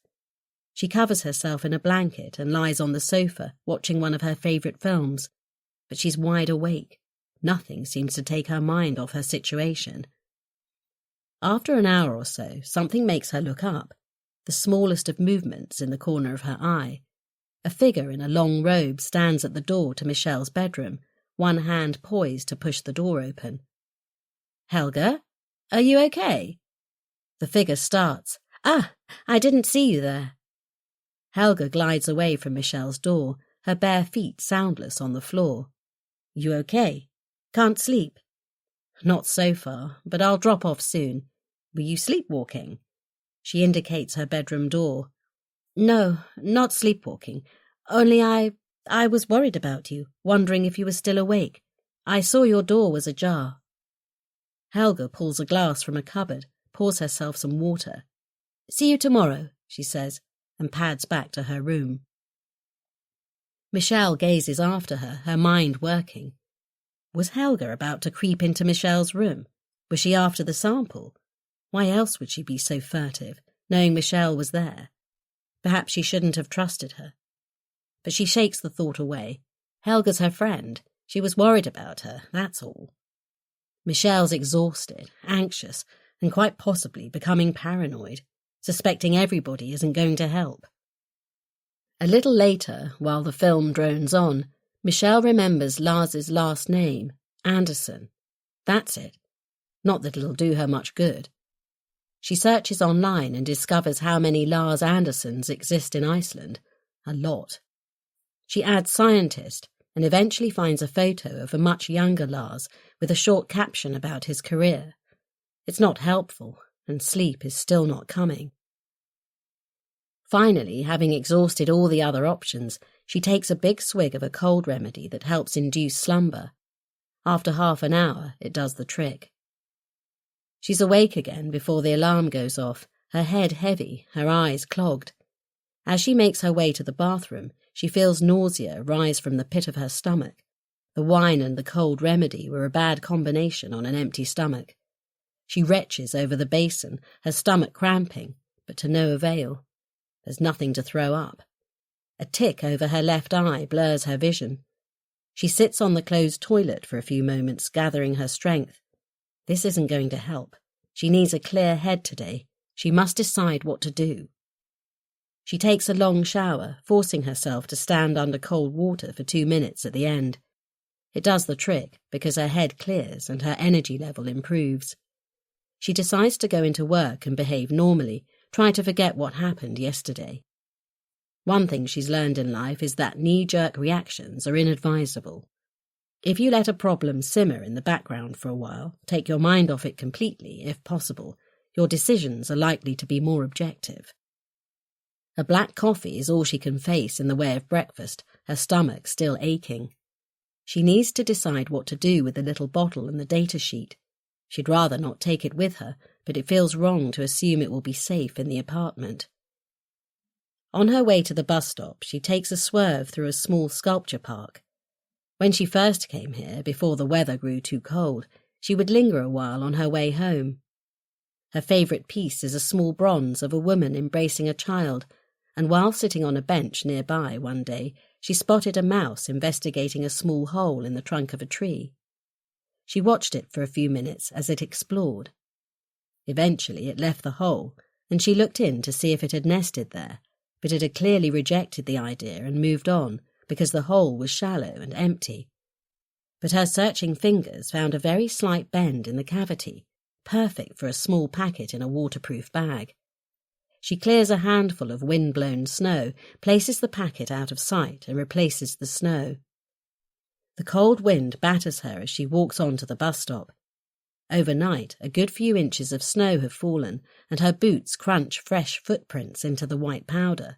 She covers herself in a blanket and lies on the sofa, watching one of her favourite films. But she's wide awake. Nothing seems to take her mind off her situation. After an hour or so, something makes her look up, the smallest of movements in the corner of her eye. A figure in a long robe stands at the door to Michelle's bedroom, one hand poised to push the door open. Helga? Are you okay? The figure starts. Ah, I didn't see you there. Helga glides away from Michelle's door, her bare feet soundless on the floor. You okay? Can't sleep? Not so far, but I'll drop off soon. Were you sleepwalking? She indicates her bedroom door. No, not sleepwalking. Only I was worried about you, wondering if you were still awake. I saw your door was ajar. Helga pulls a glass from a cupboard, pours herself some water. See you tomorrow, she says, and pads back to her room. Michelle gazes after her, her mind working. Was Helga about to creep into Michelle's room? Was she after the sample? Why else would she be so furtive, knowing Michelle was there? Perhaps she shouldn't have trusted her. But she shakes the thought away. Helga's her friend. She was worried about her, that's all. Michelle's exhausted, anxious, and quite possibly becoming paranoid, suspecting everybody isn't going to help. A little later, while the film drones on, Michelle remembers Lars's last name, Anderson. That's it. Not that it'll do her much good. She searches online and discovers how many Lars Andersons exist in Iceland. A lot. She adds scientist and eventually finds a photo of a much younger Lars with a short caption about his career. It's not helpful, and sleep is still not coming. Finally, having exhausted all the other options, she takes a big swig of a cold remedy that helps induce slumber. After half an hour, it does the trick. She's awake again before the alarm goes off, her head heavy, her eyes clogged. As she makes her way to the bathroom, she feels nausea rise from the pit of her stomach. The wine and the cold remedy were a bad combination on an empty stomach. She retches over the basin, her stomach cramping, but to no avail. There's nothing to throw up. A tick over her left eye blurs her vision. She sits on the closed toilet for a few moments, gathering her strength. This isn't going to help. She needs a clear head today. She must decide what to do. She takes a long shower, forcing herself to stand under cold water for 2 minutes at the end. It does the trick because her head clears and her energy level improves. She decides to go into work and behave normally, try to forget what happened yesterday. One thing she's learned in life is that knee-jerk reactions are inadvisable. If you let a problem simmer in the background for a while, take your mind off it completely, if possible, your decisions are likely to be more objective. A black coffee is all she can face in the way of breakfast, her stomach still aching. She needs to decide what to do with the little bottle and the data sheet. She'd rather not take it with her, but it feels wrong to assume it will be safe in the apartment. On her way to the bus stop, she takes a swerve through a small sculpture park. When she first came here, before the weather grew too cold, she would linger a while on her way home. Her favourite piece is a small bronze of a woman embracing a child, and while sitting on a bench nearby one day, she spotted a mouse investigating a small hole in the trunk of a tree. She watched it for a few minutes as it explored. Eventually it left the hole, and she looked in to see if it had nested there, but it had clearly rejected the idea and moved on because the hole was shallow and empty. But her searching fingers found a very slight bend in the cavity, perfect for a small packet in a waterproof bag. She clears a handful of wind-blown snow, places the packet out of sight and replaces the snow. The cold wind batters her as she walks on to the bus stop. Overnight, a good few inches of snow have fallen, and her boots crunch fresh footprints into the white powder.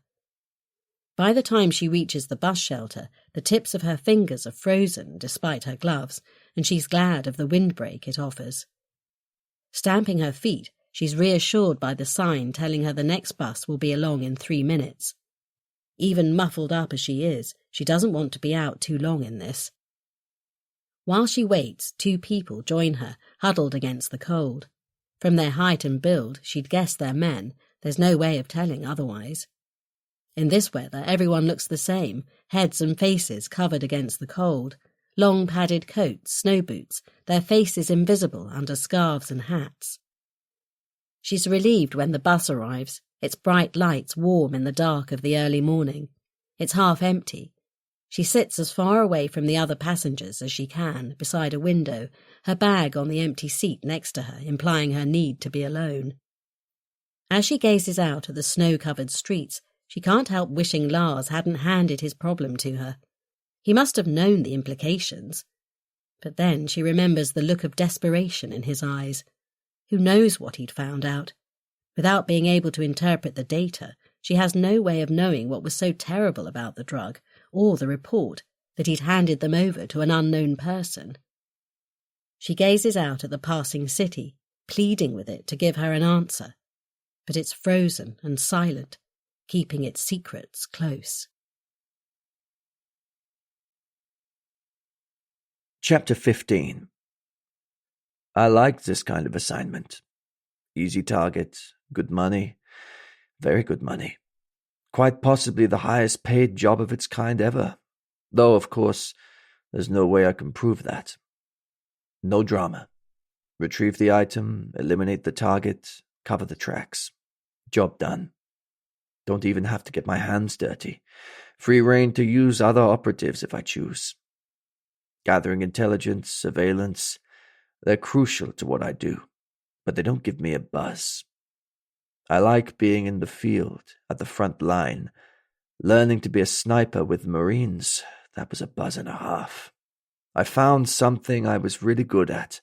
By the time she reaches the bus shelter, the tips of her fingers are frozen despite her gloves, and she's glad of the windbreak it offers. Stamping her feet, she's reassured by the sign telling her the next bus will be along in 3 minutes. Even muffled up as she is, she doesn't want to be out too long in this. While she waits, 2 people join her, huddled against the cold. From their height and build, she'd guess they're men. There's no way of telling otherwise. In this weather, everyone looks the same, heads and faces covered against the cold. Long padded coats, snow boots, their faces invisible under scarves and hats. She's relieved when the bus arrives, its bright lights warm in the dark of the early morning. It's half empty. She sits as far away from the other passengers as she can, beside a window, her bag on the empty seat next to her, implying her need to be alone. As she gazes out at the snow-covered streets, she can't help wishing Lars hadn't handed his problem to her. He must have known the implications. But then she remembers the look of desperation in his eyes. Who knows what he'd found out? Without being able to interpret the data, she has no way of knowing what was so terrible about the drug, or the report, that he'd handed them over to an unknown person. She gazes out at the passing city, pleading with it to give her an answer. But it's frozen and silent, keeping its secrets close. Chapter 15. I liked this kind of assignment. Easy target, good money, very good money. Quite possibly the highest paid job of its kind ever. Though, of course, there's no way I can prove that. No drama. Retrieve the item, eliminate the target, cover the tracks. Job done. Don't even have to get my hands dirty. Free rein to use other operatives if I choose. Gathering intelligence, surveillance, they're crucial to what I do, but they don't give me a buzz. I like being in the field, at the front line. Learning to be a sniper with the Marines, that was a buzz and a half. I found something I was really good at,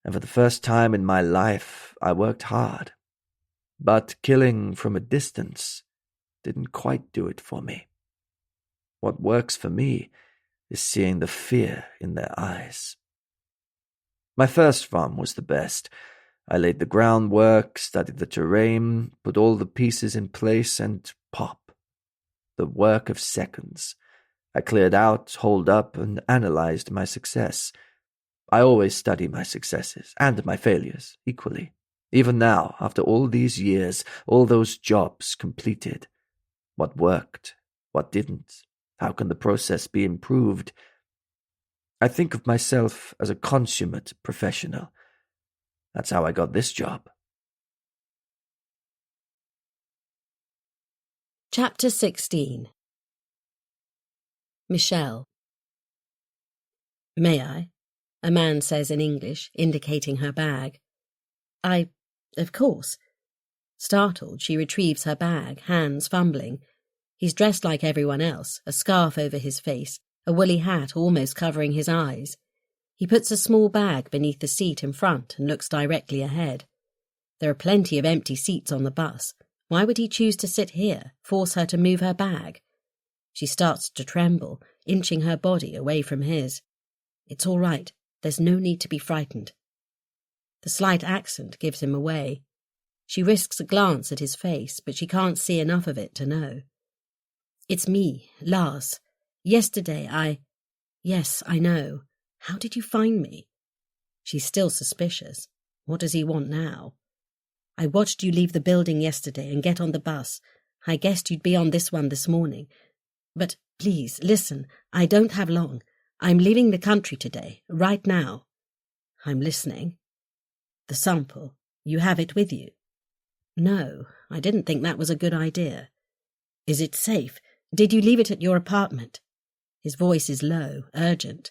and for the first time in my life, I worked hard. But killing from a distance didn't quite do it for me. What works for me is seeing the fear in their eyes. My first run was the best. I laid the groundwork, studied the terrain, put all the pieces in place, and pop. The work of seconds. I cleared out, holed up, and analyzed my success. I always study my successes, and my failures, equally. Even now, after all these years, all those jobs completed. What worked? What didn't? How can the process be improved? I think of myself as a consummate professional. That's how I got this job. Chapter 16. Michelle. May I? A man says in English, indicating her bag. Of course. Startled, she retrieves her bag, hands fumbling. He's dressed like everyone else, a scarf over his face, a woolly hat almost covering his eyes. He puts a small bag beneath the seat in front and looks directly ahead. There are plenty of empty seats on the bus. Why would he choose to sit here, force her to move her bag? She starts to tremble, inching her body away from his. It's all right. There's no need to be frightened. The slight accent gives him away. She risks a glance at his face, but she can't see enough of it to know. It's me, Lars. Yesterday Yes, I know. How did you find me? She's still suspicious. What does he want now? I watched you leave the building yesterday and get on the bus. I guessed you'd be on this one this morning. But please, listen, I don't have long. I'm leaving the country today, right now. I'm listening. The sample. You have it with you? No, I didn't think that was a good idea. Is it safe? Did you leave it at your apartment? His voice is low, urgent.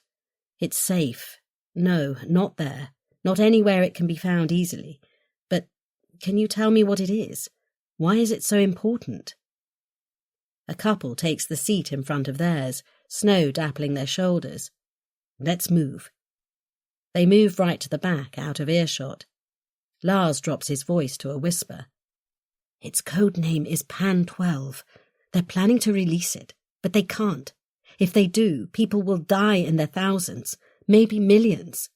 It's safe. No, not there. Not anywhere it can be found easily. But can you tell me what it is? Why is it so important? A couple takes the seat in front of theirs, snow dappling their shoulders. Let's move. They move right to the back, out of earshot. Lars drops his voice to a whisper. Its code name is Pan-12. They're planning to release it, but they can't. If they do, people will die in their thousands, maybe millions.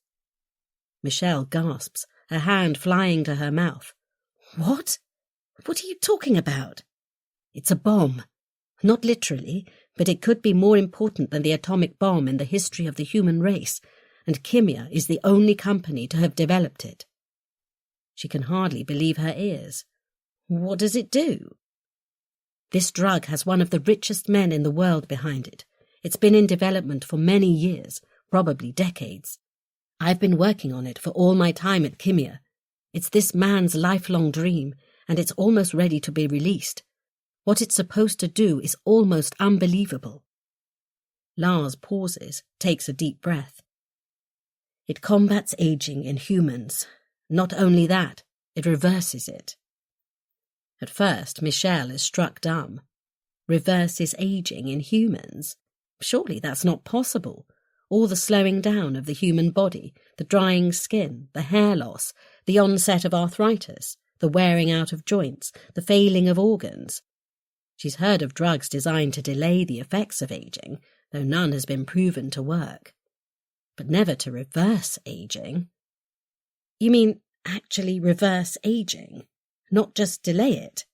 Michelle gasps, her hand flying to her mouth. What? What are you talking about? It's a bomb. Not literally, but it could be more important than the atomic bomb in the history of the human race, and Kimia is the only company to have developed it. She can hardly believe her ears. What does it do? This drug has one of the richest men in the world behind it. It's been in development for many years, probably decades. I've been working on it for all my time at Kimia. It's this man's lifelong dream, and it's almost ready to be released. What it's supposed to do is almost unbelievable. Lars pauses, takes a deep breath. It combats aging in humans. Not only that, it reverses it. At first, Michelle is struck dumb. Reverses aging in humans? Surely that's not possible. All the slowing down of the human body, the drying skin, the hair loss, the onset of arthritis, the wearing out of joints, the failing of organs. She's heard of drugs designed to delay the effects of aging, though none has been proven to work. But never to reverse aging. You mean actually reverse aging, not just delay it?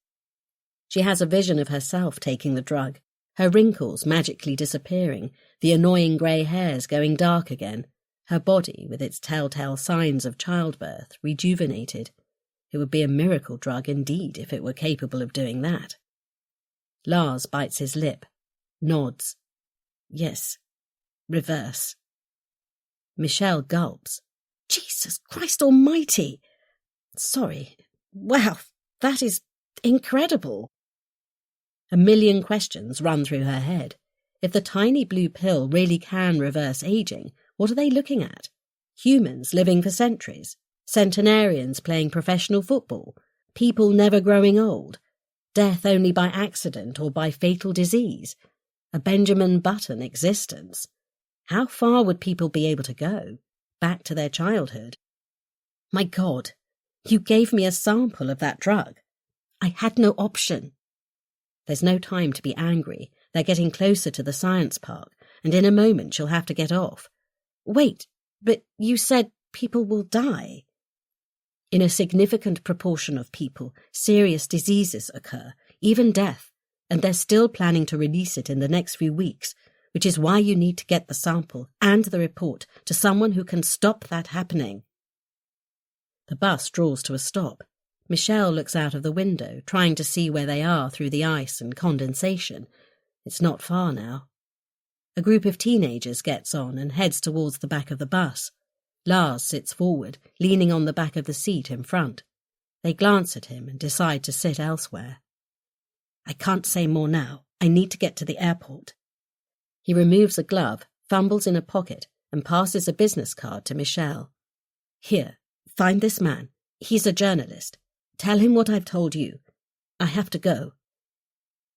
She has a vision of herself taking the drug, her wrinkles magically disappearing, the annoying grey hairs going dark again, her body, with its telltale signs of childbirth, rejuvenated. It would be a miracle drug indeed if it were capable of doing that. Lars bites his lip, nods. Yes, reverse. Michelle gulps. Jesus Christ almighty! Sorry. Wow, that is incredible. A million questions run through her head. If the tiny blue pill really can reverse aging, what are they looking at? Humans living for centuries? Centenarians playing professional football? People never growing old? Death only by accident or by fatal disease? A Benjamin Button existence? How far would people be able to go? Back to their childhood? My God, you gave me a sample of that drug. I had no option. There's no time to be angry. They're getting closer to the science park, and in a moment she'll have to get off. Wait, but you said people will die. In a significant proportion of people, serious diseases occur, even death, and they're still planning to release it in the next few weeks, which is why you need to get the sample and the report to someone who can stop that happening. The bus draws to a stop. Michelle looks out of the window, trying to see where they are through the ice and condensation. It's not far now. A group of teenagers gets on and heads towards the back of the bus. Lars sits forward, leaning on the back of the seat in front. They glance at him and decide to sit elsewhere. I can't say more now. I need to get to the airport. He removes a glove, fumbles in a pocket, and passes a business card to Michelle. Here, find this man. He's a journalist. Tell him what I've told you. I have to go.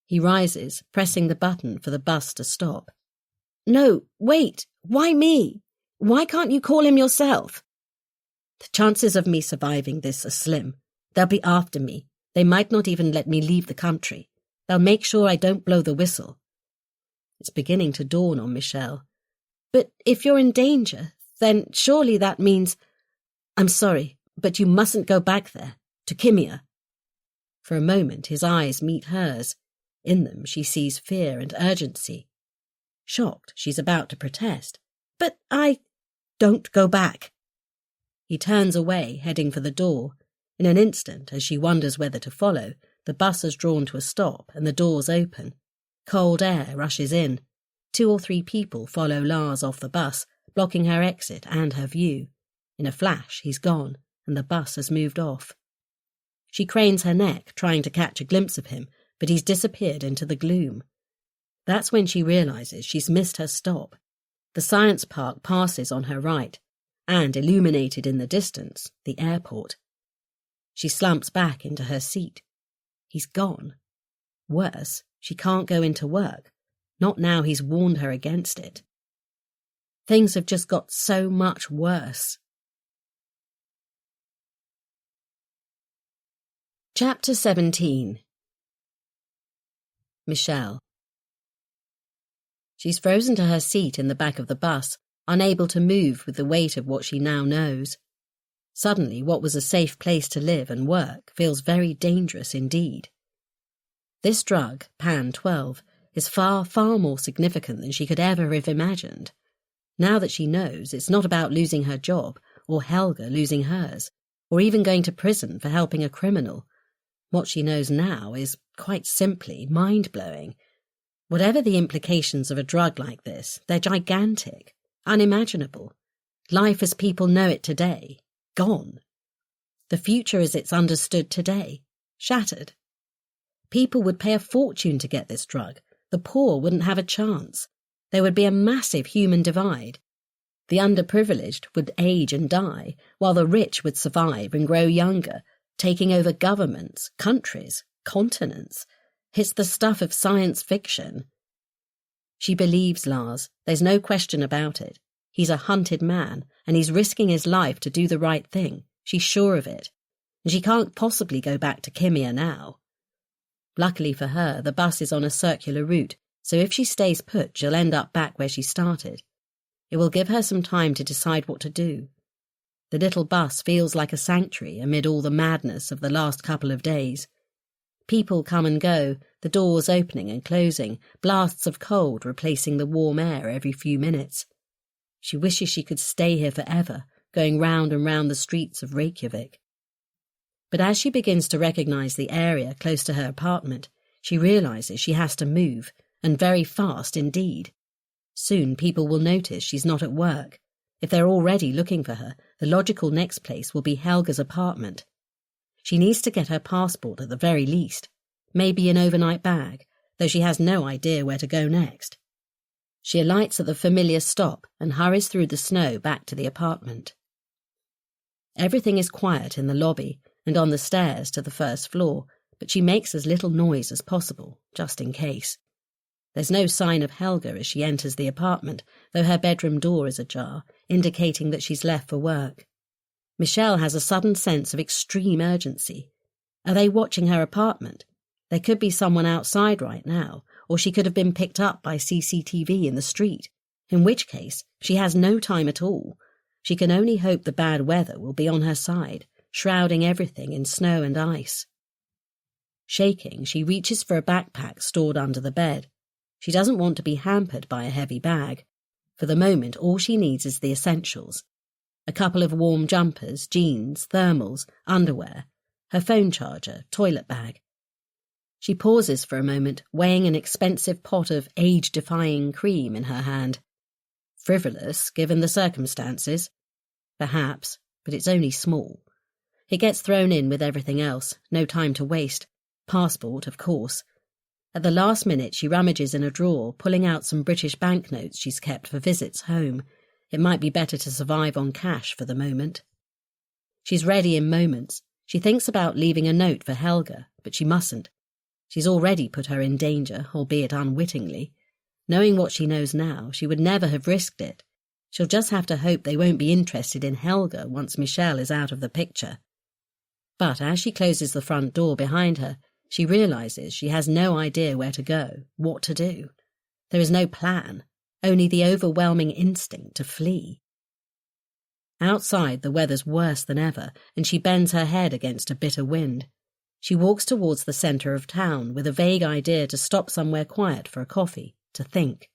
He rises, pressing the button for the bus to stop. No, wait. Why me? Why can't you call him yourself? The chances of me surviving this are slim. They'll be after me. They might not even let me leave the country. They'll make sure I don't blow the whistle. It's beginning to dawn on Michelle. But if you're in danger, then surely that means... I'm sorry, but you mustn't go back there, to Kimia. For a moment his eyes meet hers. In them she sees fear and urgency. Shocked, she's about to protest. But I... Don't go back. He turns away, heading for the door. In an instant, as she wonders whether to follow, the bus has drawn to a stop and the doors open. Cold air rushes in. 2 or 3 people follow Lars off the bus, blocking her exit and her view. In a flash, he's gone, and the bus has moved off. She cranes her neck, trying to catch a glimpse of him, but he's disappeared into the gloom. That's when she realises she's missed her stop. The science park passes on her right, and, illuminated in the distance, the airport. She slumps back into her seat. He's gone. Worse, she can't go into work. Not now he's warned her against it. Things have just got so much worse. Chapter 17. Michelle. She's frozen to her seat in the back of the bus, unable to move with the weight of what she now knows. Suddenly, what was a safe place to live and work feels very dangerous indeed. This drug, Pan 12, is far, far more significant than she could ever have imagined. Now that she knows, it's not about losing her job, or Helga losing hers, or even going to prison for helping a criminal. What she knows now is, quite simply, mind-blowing. Whatever the implications of a drug like this, they're gigantic, unimaginable. Life as people know it today, gone. The future as it's understood today, shattered. People would pay a fortune to get this drug. The poor wouldn't have a chance. There would be a massive human divide. The underprivileged would age and die, while the rich would survive and grow younger, taking over governments, countries, continents. It's the stuff of science fiction. She believes Lars. There's no question about it. He's a hunted man, and he's risking his life to do the right thing. She's sure of it. And she can't possibly go back to Kimia now. Luckily for her, the bus is on a circular route, so if she stays put, she'll end up back where she started. It will give her some time to decide what to do. The little bus feels like a sanctuary amid all the madness of the last couple of days. People come and go, the doors opening and closing, blasts of cold replacing the warm air every few minutes. She wishes she could stay here forever, going round and round the streets of Reykjavik. But as she begins to recognise the area close to her apartment, she realises she has to move, and very fast indeed. Soon people will notice she's not at work. If they're already looking for her, the logical next place will be Helga's apartment. She needs to get her passport at the very least, maybe an overnight bag, though she has no idea where to go next. She alights at the familiar stop and hurries through the snow back to the apartment. Everything is quiet in the lobby and on the stairs to the first floor, but she makes as little noise as possible, just in case. There's no sign of Helga as she enters the apartment, though her bedroom door is ajar, indicating that she's left for work. Michelle has a sudden sense of extreme urgency. Are they watching her apartment? There could be someone outside right now, or she could have been picked up by CCTV in the street, in which case she has no time at all. She can only hope the bad weather will be on her side, shrouding everything in snow and ice. Shaking, she reaches for a backpack stored under the bed. She doesn't want to be hampered by a heavy bag. For the moment, all she needs is the essentials. A couple of warm jumpers, jeans, thermals, underwear, her phone charger, toilet bag. She pauses for a moment, weighing an expensive pot of age-defying cream in her hand. Frivolous, given the circumstances. Perhaps, but it's only small. It gets thrown in with everything else, no time to waste. Passport, of course. At the last minute, she rummages in a drawer, pulling out some British banknotes she's kept for visits home. It might be better to survive on cash for the moment. She's ready in moments. She thinks about leaving a note for Helga, but she mustn't. She's already put her in danger, albeit unwittingly. Knowing what she knows now, she would never have risked it. She'll just have to hope they won't be interested in Helga once Michelle is out of the picture. But as she closes the front door behind her, she realises she has no idea where to go, what to do. There is no plan, only the overwhelming instinct to flee. Outside, the weather's worse than ever, and she bends her head against a bitter wind. She walks towards the centre of town with a vague idea to stop somewhere quiet for a coffee, to think.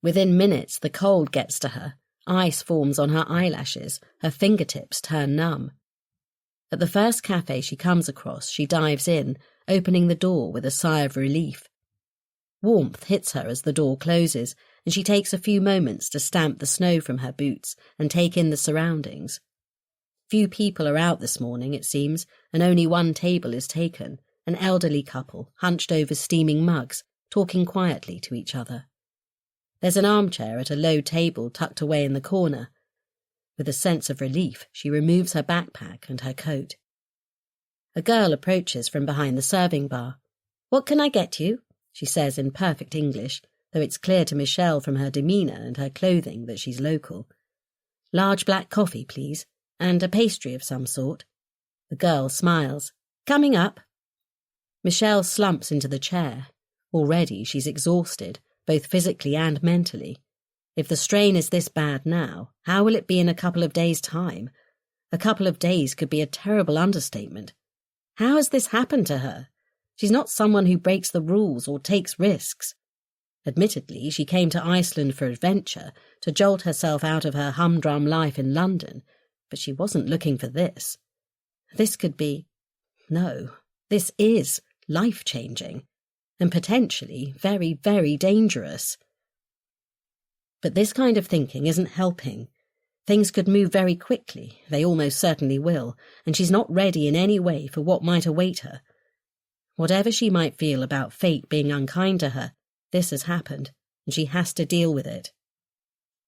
Within minutes, the cold gets to her. Ice forms on her eyelashes, her fingertips turn numb. At the first cafe she comes across, she dives in, opening the door with a sigh of relief. Warmth hits her as the door closes, and she takes a few moments to stamp the snow from her boots and take in the surroundings. Few people are out this morning, it seems, and only one table is taken, an elderly couple hunched over steaming mugs, talking quietly to each other. There's an armchair at a low table tucked away in the corner. With a sense of relief, she removes her backpack and her coat. A girl approaches from behind the serving bar. "What can I get you?" she says in perfect English, though it's clear to Michelle from her demeanour and her clothing that she's local. "Large black coffee, please, and a pastry of some sort." The girl smiles. "Coming up." Michelle slumps into the chair. Already she's exhausted, both physically and mentally. If the strain is this bad now, how will it be in a couple of days' time? A couple of days could be a terrible understatement. How has this happened to her? She's not someone who breaks the rules or takes risks. Admittedly, she came to Iceland for adventure, to jolt herself out of her humdrum life in London, but she wasn't looking for this. This could be... No, this is life-changing, and potentially very, very dangerous. But this kind of thinking isn't helping. Things could move very quickly, they almost certainly will, and she's not ready in any way for what might await her. Whatever she might feel about fate being unkind to her, this has happened, and she has to deal with it.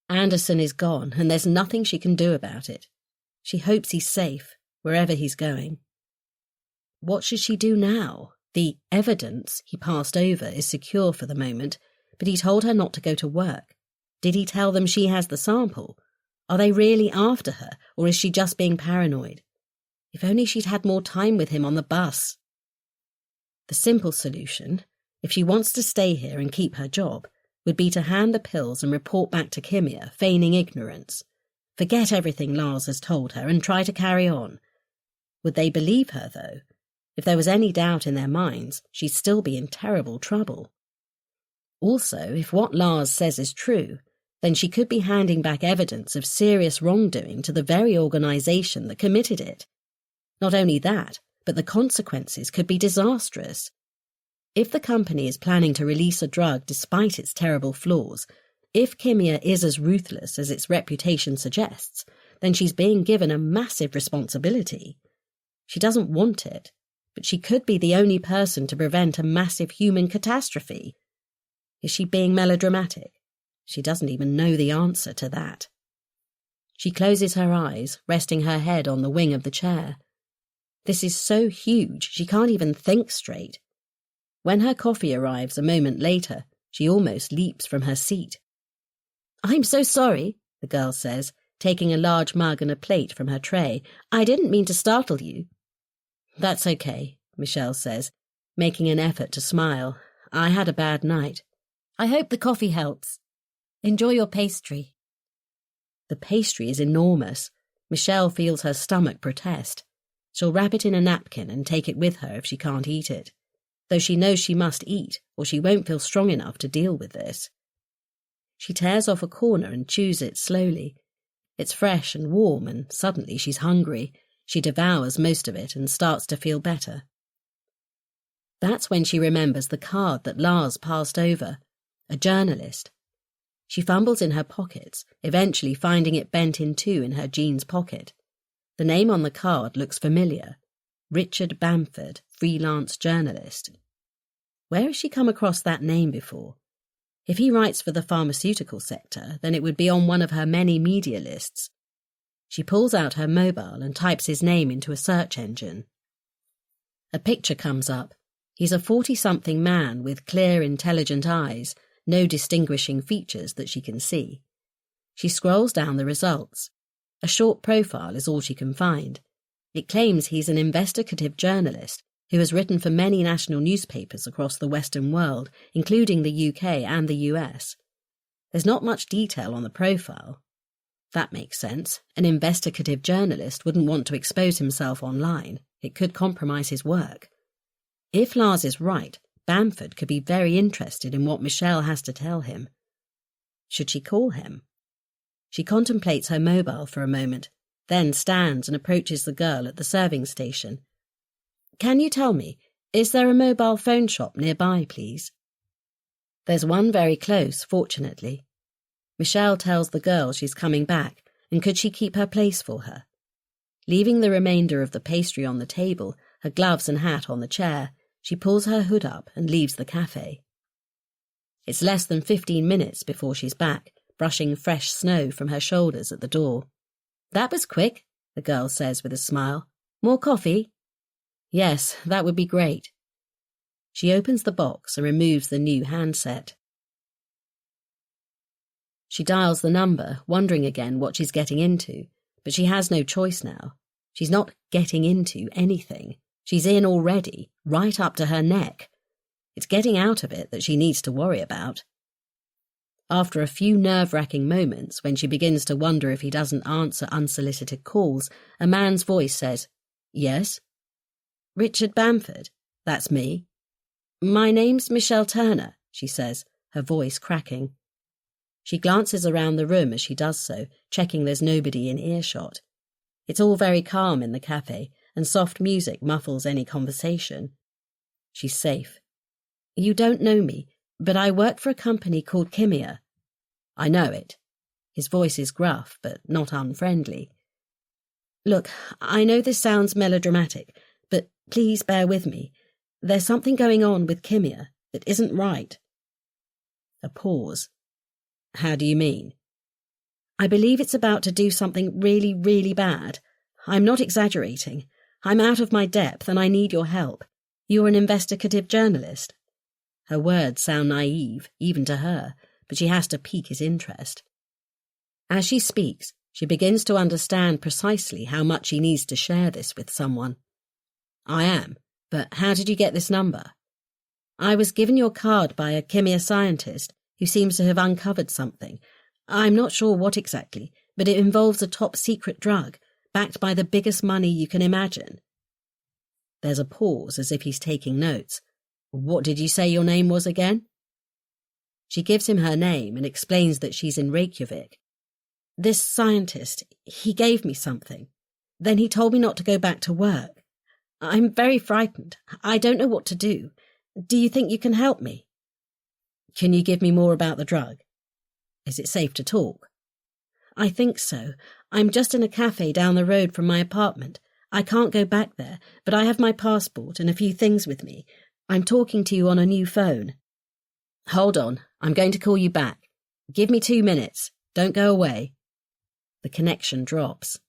Anderson is gone, and there's nothing she can do about it. She hopes he's safe, wherever he's going. What should she do now? The evidence he passed over is secure for the moment, but he told her not to go to work. Did he tell them she has the sample? Are they really after her, or is she just being paranoid? If only she'd had more time with him on the bus. The simple solution, if she wants to stay here and keep her job, would be to hand the pills and report back to Kimia, feigning ignorance. Forget everything Lars has told her and try to carry on. Would they believe her, though? If there was any doubt in their minds, she'd still be in terrible trouble. Also, if what Lars says is true, then she could be handing back evidence of serious wrongdoing to the very organisation that committed it. Not only that, but the consequences could be disastrous. If the company is planning to release a drug despite its terrible flaws, if Kimia is as ruthless as its reputation suggests, then she's being given a massive responsibility. She doesn't want it, but she could be the only person to prevent a massive human catastrophe. Is she being melodramatic? She doesn't even know the answer to that. She closes her eyes, resting her head on the wing of the chair. This is so huge she can't even think straight. When her coffee arrives a moment later, she almost leaps from her seat. "I'm so sorry," the girl says, taking a large mug and a plate from her tray. "I didn't mean to startle you." "That's okay," Michelle says, making an effort to smile. "I had a bad night." "I hope the coffee helps. Enjoy your pastry." The pastry is enormous. Michelle feels her stomach protest. She'll wrap it in a napkin and take it with her if she can't eat it, though she knows she must eat or she won't feel strong enough to deal with this. She tears off a corner and chews it slowly. It's fresh and warm, and suddenly she's hungry. She devours most of it and starts to feel better. That's when she remembers the card that Lars passed over, a journalist. She fumbles in her pockets, eventually finding it bent in two in her jeans pocket. The name on the card looks familiar. Richard Bamford, freelance journalist. Where has she come across that name before? If he writes for the pharmaceutical sector, then it would be on one of her many media lists. She pulls out her mobile and types his name into a search engine. A picture comes up. He's a 40-something man with clear, intelligent eyes, no distinguishing features that she can see. She scrolls down the results. A short profile is all she can find. It claims he's an investigative journalist who has written for many national newspapers across the Western world, including the UK and the US. There's not much detail on the profile. That makes sense. An investigative journalist wouldn't want to expose himself online. It could compromise his work. If Lars is right, Bamford could be very interested in what Michelle has to tell him. Should she call him? She contemplates her mobile for a moment, then stands and approaches the girl at the serving station. "Can you tell me, is there a mobile phone shop nearby, please?" There's one very close, fortunately. Michelle tells the girl she's coming back, and could she keep her place for her? Leaving the remainder of the pastry on the table, her gloves and hat on the chair, she pulls her hood up and leaves the cafe. It's less than 15 minutes before she's back, brushing fresh snow from her shoulders at the door. "That was quick," the girl says with a smile. "More coffee?" "Yes, that would be great." She opens the box and removes the new handset. She dials the number, wondering again what she's getting into, but she has no choice now. She's not getting into anything. She's in already, right up to her neck. It's getting out of it that she needs to worry about. After a few nerve-wracking moments, when she begins to wonder if he doesn't answer unsolicited calls, a man's voice says, "Yes?" "Richard Bamford, that's me." "My name's Michelle Turner," she says, her voice cracking. She glances around the room as she does so, checking there's nobody in earshot. It's all very calm in the cafe, and soft music muffles any conversation. She's safe. "You don't know me, but I work for a company called Kimia." "I know it." His voice is gruff, but not unfriendly. "Look, I know this sounds melodramatic, but please bear with me. There's something going on with Kimia that isn't right." A pause. "How do you mean?" "I believe it's about to do something really, really bad. I'm not exaggerating. I'm out of my depth and I need your help. You're an investigative journalist." Her words sound naive, even to her, but she has to pique his interest. As she speaks, she begins to understand precisely how much she needs to share this with someone. "I am, but how did you get this number?" "I was given your card by a Kimia scientist who seems to have uncovered something. I'm not sure what exactly, but it involves a top-secret drug, backed by the biggest money you can imagine." There's a pause as if he's taking notes. "What did you say your name was again?" She gives him her name and explains that she's in Reykjavik. "This scientist, he gave me something. Then he told me not to go back to work. I'm very frightened. I don't know what to do. Do you think you can help me?" "Can you give me more about the drug? Is it safe to talk?" "I think so. I'm just in a cafe down the road from my apartment. I can't go back there, but I have my passport and a few things with me. I'm talking to you on a new phone." "Hold on, I'm going to call you back. Give me 2 minutes. Don't go away." The connection drops.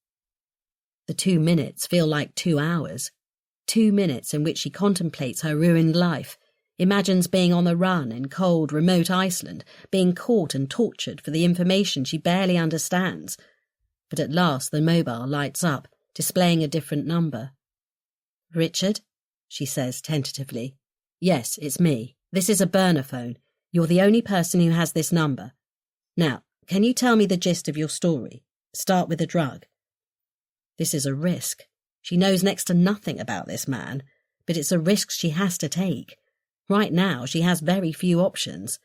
The 2 minutes feel like 2 hours. 2 minutes in which she contemplates her ruined life, imagines being on the run in cold, remote Iceland, being caught and tortured for the information she barely understands. But at last the mobile lights up, displaying a different number. "Richard?" she says tentatively. "Yes, it's me. This is a burner phone. You're the only person who has this number. Now, can you tell me the gist of your story? Start with the drug." This is a risk. She knows next to nothing about this man, but it's a risk she has to take. Right now, she has very few options.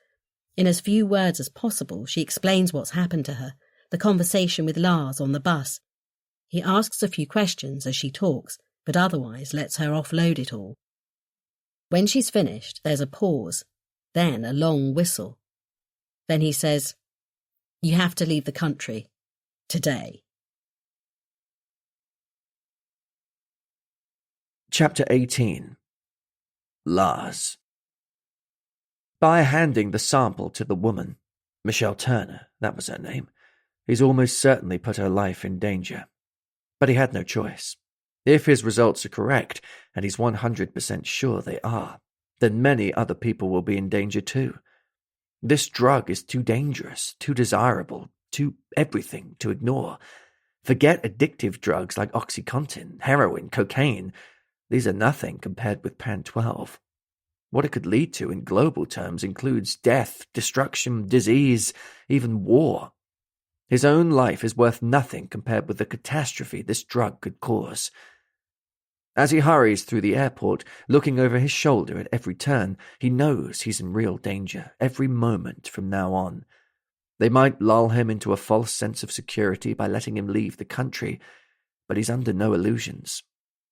In as few words as possible, she explains what's happened to her, the conversation with Lars on the bus. He asks a few questions as she talks, but otherwise lets her offload it all. When she's finished, there's a pause, then a long whistle. Then he says, "You have to leave the country. Today." Chapter 18. Lars. By handing the sample to the woman, Michelle Turner, that was her name, he's almost certainly put her life in danger. But he had no choice. If his results are correct, and he's 100% sure they are, then many other people will be in danger too. This drug is too dangerous, too desirable, too everything to ignore. Forget addictive drugs like OxyContin, heroin, cocaine. These are nothing compared with Pan 12. What it could lead to in global terms includes death, destruction, disease, even war. His own life is worth nothing compared with the catastrophe this drug could cause. As he hurries through the airport, looking over his shoulder at every turn, he knows he's in real danger every moment from now on. They might lull him into a false sense of security by letting him leave the country, but he's under no illusions.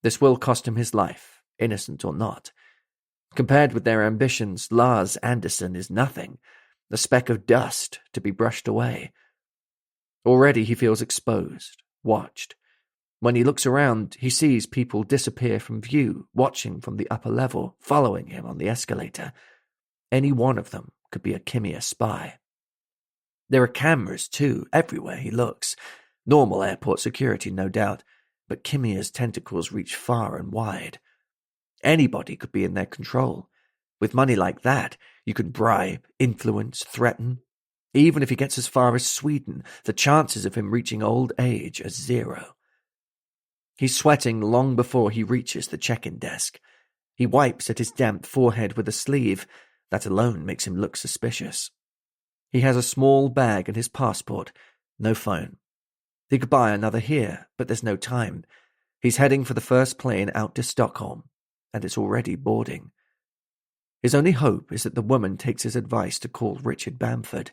This will cost him his life, innocent or not. Compared with their ambitions, Lars Anderson is nothing, a speck of dust to be brushed away. Already he feels exposed, watched. When he looks around, he sees people disappear from view, watching from the upper level, following him on the escalator. Any one of them could be a Kimia spy. There are cameras, too, everywhere he looks. Normal airport security, no doubt, but Kimia's tentacles reach far and wide. Anybody could be in their control. With money like that, you could bribe, influence, threaten. Even if he gets as far as Sweden, the chances of him reaching old age are 0. He's sweating long before he reaches the check-in desk. He wipes at his damp forehead with a sleeve. That alone makes him look suspicious. He has a small bag and his passport. No phone. He could buy another here, but there's no time. He's heading for the first plane out to Stockholm, and it's already boarding. His only hope is that the woman takes his advice to call Richard Bamford.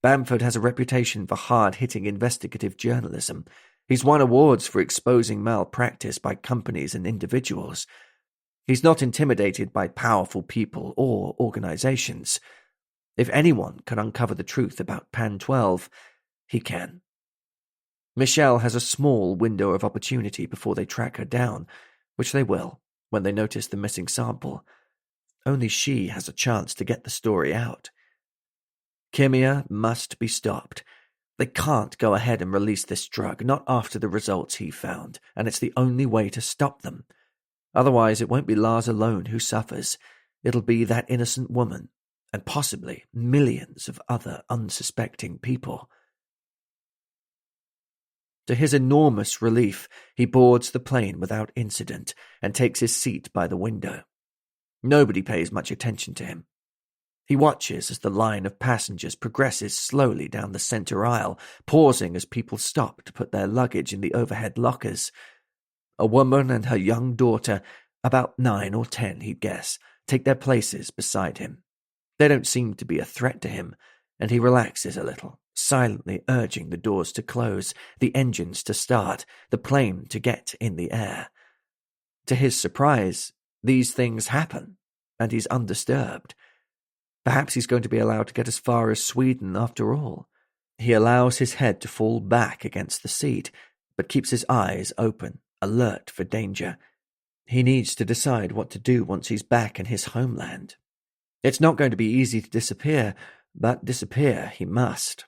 Bamford has a reputation for hard-hitting investigative journalism. He's won awards for exposing malpractice by companies and individuals. He's not intimidated by powerful people or organizations. If anyone can uncover the truth about Pan 12, he can. Michelle has a small window of opportunity before they track her down, which they will when they notice the missing sample. Only she has a chance to get the story out. Kimia must be stopped. They can't go ahead and release this drug, not after the results he found, and it's the only way to stop them. Otherwise, it won't be Lars alone who suffers. It'll be that innocent woman, and possibly millions of other unsuspecting people. To his enormous relief, he boards the plane without incident and takes his seat by the window. Nobody pays much attention to him. He watches as the line of passengers progresses slowly down the center aisle, pausing as people stop to put their luggage in the overhead lockers. A woman and her young daughter, about 9 or 10 he'd guess, take their places beside him. They don't seem to be a threat to him, and he relaxes a little, silently urging the doors to close, the engines to start, the plane to get in the air. To his surprise, these things happen, and he's undisturbed. Perhaps he's going to be allowed to get as far as Sweden after all. He allows his head to fall back against the seat, but keeps his eyes open, alert for danger. He needs to decide what to do once he's back in his homeland. It's not going to be easy to disappear, but disappear he must.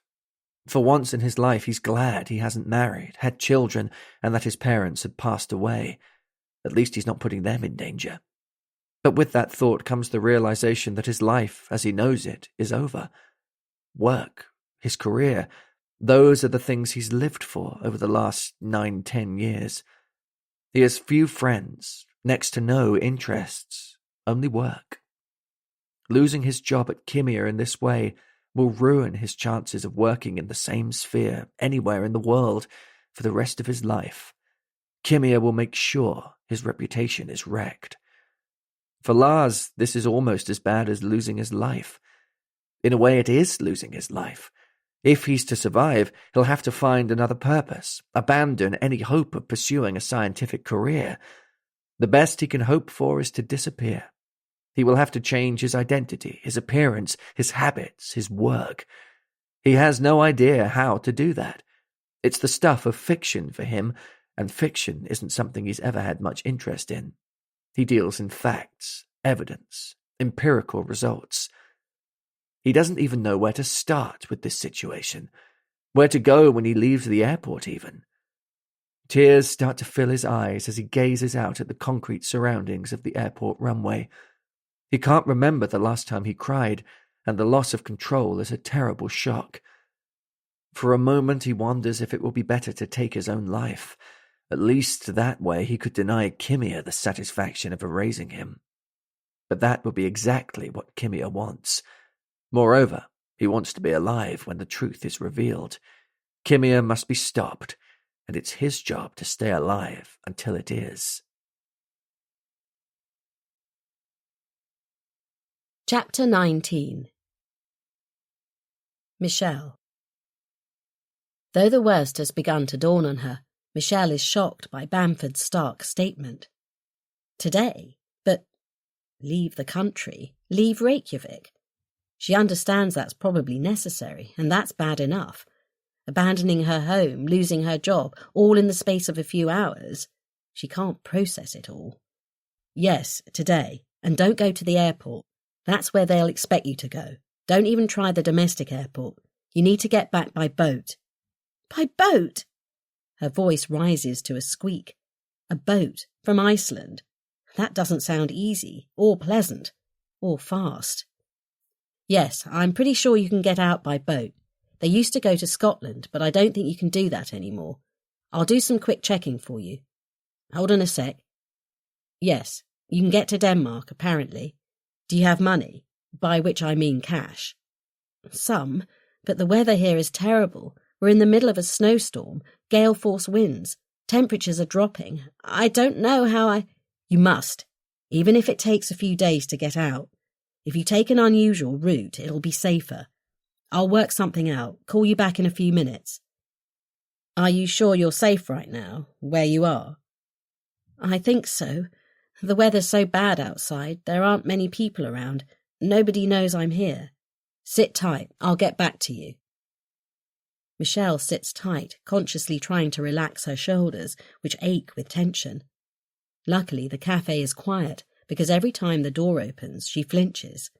For once in his life, he's glad he hasn't married, had children, and that his parents had passed away. At least he's not putting them in danger. But with that thought comes the realization that his life, as he knows it, is over. Work, his career, those are the things he's lived for over the last 9-10 years. He has few friends, next to no interests, only work. Losing his job at Kimia in this way will ruin his chances of working in the same sphere anywhere in the world for the rest of his life. Kimia will make sure his reputation is wrecked. For Lars, this is almost as bad as losing his life. In a way, it is losing his life. If he's to survive, he'll have to find another purpose, abandon any hope of pursuing a scientific career. The best he can hope for is to disappear. He will have to change his identity, his appearance, his habits, his work. He has no idea how to do that. It's the stuff of fiction for him, and fiction isn't something he's ever had much interest in. He deals in facts, evidence, empirical results. He doesn't even know where to start with this situation, where to go when he leaves the airport even. Tears start to fill his eyes as he gazes out at the concrete surroundings of the airport runway. He can't remember the last time he cried, and the loss of control is a terrible shock. For a moment he wonders if it will be better to take his own life. At least that way he could deny Kimia the satisfaction of erasing him. But that would be exactly what Kimia wants. Moreover, he wants to be alive when the truth is revealed. Kimia must be stopped, and it's his job to stay alive until it is. Chapter 19. Michelle. Though the worst has begun to dawn on her, Michelle is shocked by Bamford's stark statement. Today? But Leave the country? Leave Reykjavik? She understands that's probably necessary, and that's bad enough. Abandoning her home, losing her job, all in the space of a few hours. She can't process it all. Yes, today. And don't go to the airport. That's where they'll expect you to go. Don't even try the domestic airport. You need to get back by boat. By boat? Her voice rises to a squeak. A boat from Iceland. That doesn't sound easy, or pleasant, or fast. Yes, I'm pretty sure you can get out by boat. They used to go to Scotland, but I don't think you can do that anymore. I'll do some quick checking for you. Hold on a sec. Yes, you can get to Denmark, apparently. Do you have money? By which I mean cash. Some, but the weather here is terrible. We're in the middle of a snowstorm, gale-force winds. Temperatures are dropping. I don't know how I... You must, even if it takes a few days to get out. If you take an unusual route, it'll be safer. I'll work something out. Call you back in a few minutes. Are you sure you're safe right now, where you are? I think so. The weather's so bad outside, there aren't many people around. Nobody knows I'm here. Sit tight, I'll get back to you. Michelle sits tight, consciously trying to relax her shoulders, which ache with tension. Luckily, the cafe is quiet, because every time the door opens, she flinches.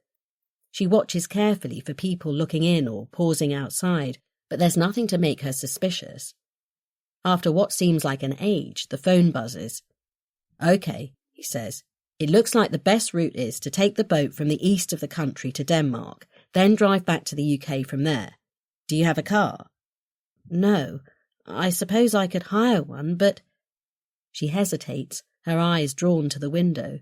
She watches carefully for people looking in or pausing outside, but there's nothing to make her suspicious. After what seems like an age, the phone buzzes. Okay, he says. It looks like the best route is to take the boat from the east of the country to Denmark, then drive back to the UK from there. Do you have a car? No. I suppose I could hire one, but... She hesitates, her eyes drawn to the window.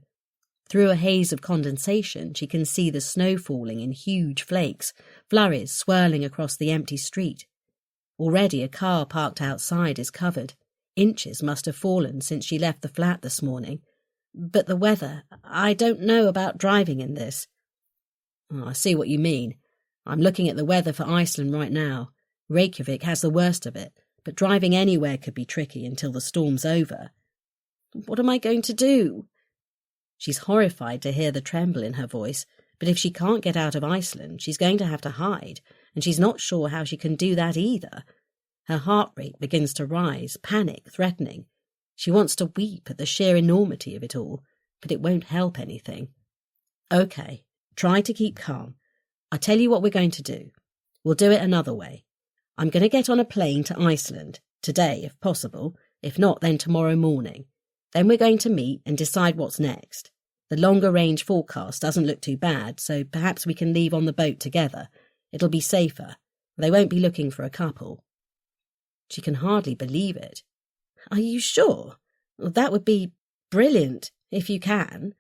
Through a haze of condensation, she can see the snow falling in huge flakes, flurries swirling across the empty street. Already a car parked outside is covered. Inches must have fallen since she left the flat this morning. But the weather, I don't know about driving in this. I see what you mean. I'm looking at the weather for Iceland right now. Reykjavik has the worst of it, but driving anywhere could be tricky until the storm's over. What am I going to do? She's horrified to hear the tremble in her voice, but if she can't get out of Iceland, she's going to have to hide, and she's not sure how she can do that either. Her heart rate begins to rise, panic, threatening. She wants to weep at the sheer enormity of it all, but it won't help anything. Okay, try to keep calm. I'll tell you what we're going to do. We'll do it another way. I'm going to get on a plane to Iceland, today if possible, if not then tomorrow morning. Then we're going to meet and decide what's next. The longer range forecast doesn't look too bad, so perhaps we can leave on the boat together. It'll be safer. They won't be looking for a couple. She can hardly believe it. Are you sure? Well, that would be brilliant, if you can.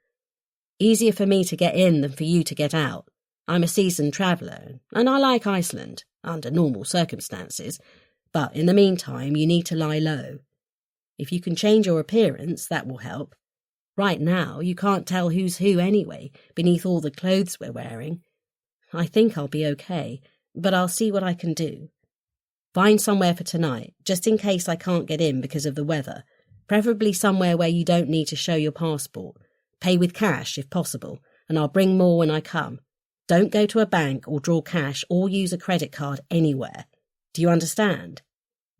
Easier for me to get in than for you to get out. I'm a seasoned traveller, and I like Iceland, under normal circumstances, but in the meantime you need to lie low. If you can change your appearance, that will help. Right now, you can't tell who's who anyway, beneath all the clothes we're wearing. I think I'll be okay, but I'll see what I can do. Find somewhere for tonight, just in case I can't get in because of the weather, preferably somewhere where you don't need to show your passport. Pay with cash, if possible, and I'll bring more when I come. Don't go to a bank or draw cash or use a credit card anywhere. Do you understand?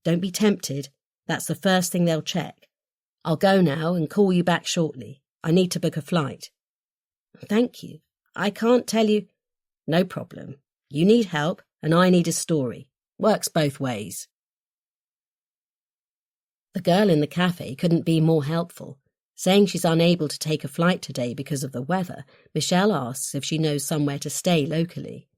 Don't be tempted. That's the first thing they'll check. I'll go now and call you back shortly. I need to book a flight. Thank you. I can't tell you... No problem. You need help and I need a story. Works both ways. The girl in the cafe couldn't be more helpful. Saying she's unable to take a flight today because of the weather, Michelle asks if she knows somewhere to stay locally.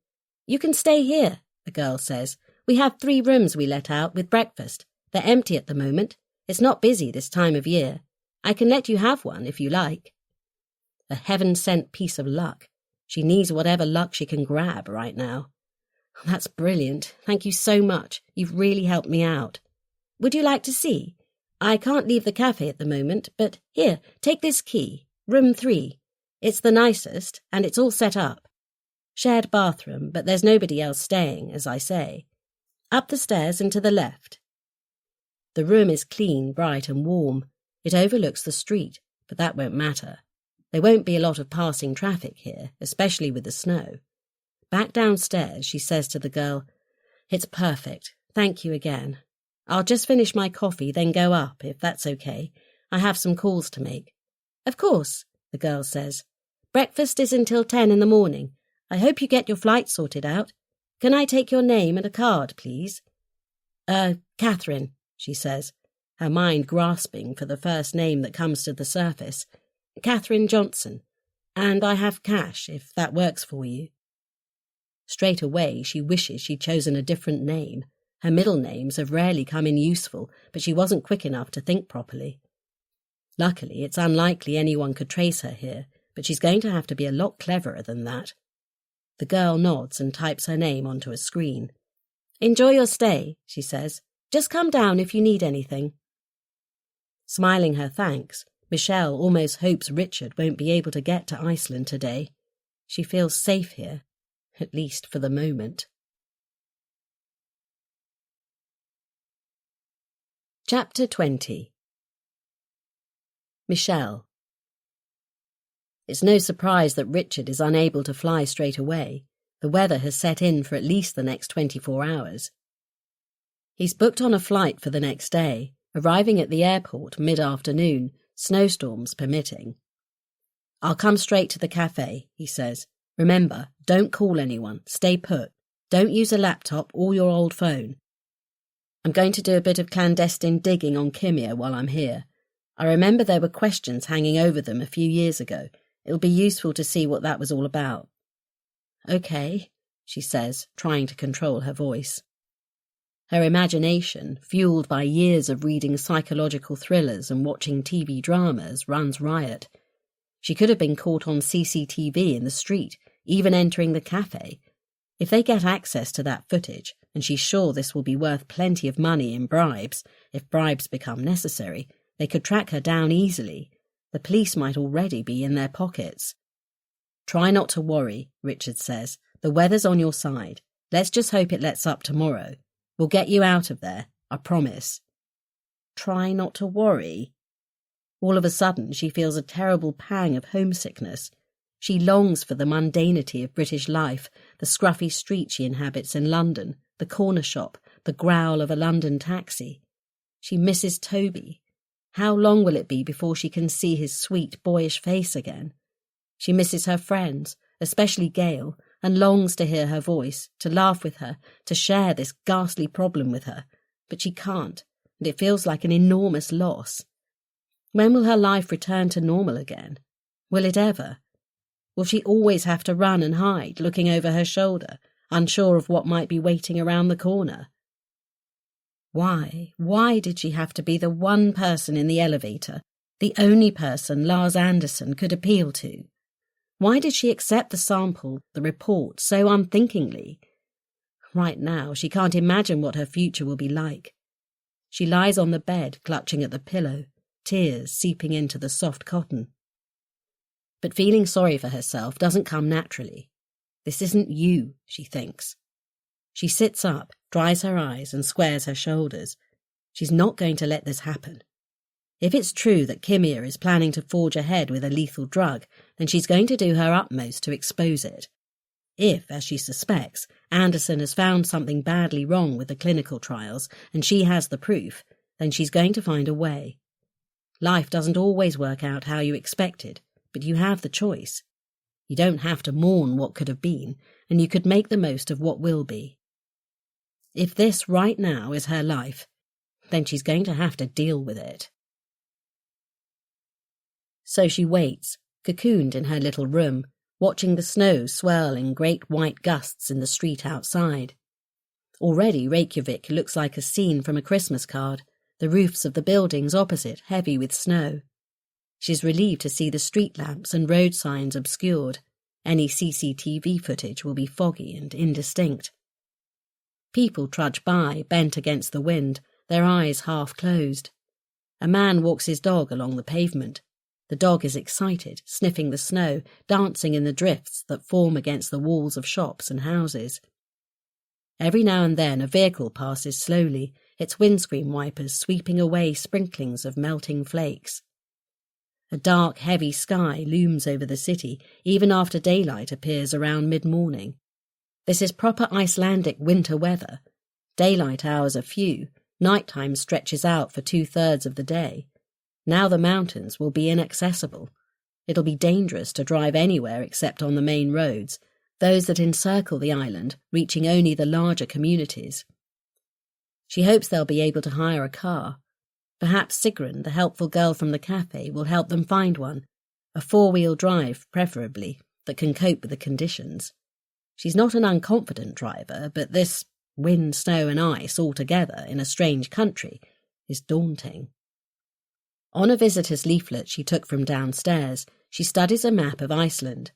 You can stay here, the girl says. We have 3 rooms we let out with breakfast. They're empty at the moment. It's not busy this time of year. I can let you have one if you like. A heaven-sent piece of luck. She needs whatever luck she can grab right now. That's brilliant. Thank you so much. You've really helped me out. Would you like to see? I can't leave the cafe at the moment, but here, take this key. Room 3. It's the nicest, and it's all set up. Shared bathroom, but there's nobody else staying, as I say. Up the stairs and to the left. The room is clean, bright and warm. It overlooks the street, but that won't matter. There won't be a lot of passing traffic here, especially with the snow. Back downstairs, she says to the girl, "It's perfect. Thank you again. I'll just finish my coffee, then go up, if that's okay. I have some calls to make." "Of course," the girl says. "Breakfast is until 10 in the morning. I hope you get your flight sorted out. Can I take your name and a card, please?" Catherine," she says, her mind grasping for the first name that comes to the surface. "Catherine Johnson. And I have cash, if that works for you." Straight away, she wishes she'd chosen a different name. Her middle names have rarely come in useful, but she wasn't quick enough to think properly. Luckily, it's unlikely anyone could trace her here, but she's going to have to be a lot cleverer than that. The girl nods and types her name onto a screen. "Enjoy your stay," she says. "Just come down if you need anything." Smiling her thanks, Michelle almost hopes Richard won't be able to get to Iceland today. She feels safe here, at least for the moment. Chapter 20. Michelle. It's no surprise that Richard is unable to fly straight away. The weather has set in for at least the next 24 hours. He's booked on a flight for the next day, arriving at the airport mid-afternoon, snowstorms permitting. "I'll come straight to the cafe," he says. "Remember, don't call anyone. Stay put. Don't use a laptop or your old phone. I'm going to do a bit of clandestine digging on Kimia while I'm here. I remember there were questions hanging over them a few years ago. It'll be useful to see what that was all about." "Okay," she says, trying to control her voice. Her imagination, fueled by years of reading psychological thrillers and watching TV dramas, runs riot. She could have been caught on CCTV in the street, even entering the cafe. If they get access to that footage, and she's sure this will be worth plenty of money in bribes, if bribes become necessary, they could track her down easily. The police might already be in their pockets. "Try not to worry," Richard says. "The weather's on your side. Let's just hope it lets up tomorrow. We'll get you out of there, I promise." Try not to worry. All of a sudden, she feels a terrible pang of homesickness. She longs for the mundanity of British life, the scruffy street she inhabits in London, the corner shop, the growl of a London taxi. She misses Toby. How long will it be before she can see his sweet, boyish face again? She misses her friends, especially Gail, and longs to hear her voice, to laugh with her, to share this ghastly problem with her. But she can't, and it feels like an enormous loss. When will her life return to normal again? Will it ever? Will she always have to run and hide, looking over her shoulder, unsure of what might be waiting around the corner? Why did she have to be the one person in the elevator, the only person Lars Anderson could appeal to? Why did she accept the sample, the report, so unthinkingly? Right now, she can't imagine what her future will be like. She lies on the bed, clutching at the pillow, tears seeping into the soft cotton. But feeling sorry for herself doesn't come naturally. This isn't you, she thinks. She sits up, dries her eyes and squares her shoulders. She's not going to let this happen. If it's true that Kimia is planning to forge ahead with a lethal drug, then she's going to do her utmost to expose it. If, as she suspects, Anderson has found something badly wrong with the clinical trials and she has the proof, then she's going to find a way. Life doesn't always work out how you expected, but you have the choice. You don't have to mourn what could have been, and you could make the most of what will be. If this right now is her life, then she's going to have to deal with it. So she waits, cocooned in her little room, watching the snow swirl in great white gusts in the street outside. Already Reykjavik looks like a scene from a Christmas card, the roofs of the buildings opposite heavy with snow. She's relieved to see the street lamps and road signs obscured. Any CCTV footage will be foggy and indistinct. People trudge by, bent against the wind, their eyes half closed. A man walks his dog along the pavement. The dog is excited, sniffing the snow, dancing in the drifts that form against the walls of shops and houses. Every now and then a vehicle passes slowly, its windscreen wipers sweeping away sprinklings of melting flakes. A dark, heavy sky looms over the city even after daylight appears around mid-morning. This is proper Icelandic winter weather. Daylight hours are few, nighttime stretches out for 2/3 of the day. Now the mountains will be inaccessible. It'll be dangerous to drive anywhere except on the main roads, those that encircle the island, reaching only the larger communities. She hopes they'll be able to hire a car. Perhaps Sigrun, the helpful girl from the cafe, will help them find one. A 4-wheel drive, preferably, that can cope with the conditions. She's not an unconfident driver, but this wind, snow and ice all together in a strange country is daunting. On a visitor's leaflet she took from downstairs, she studies a map of Iceland.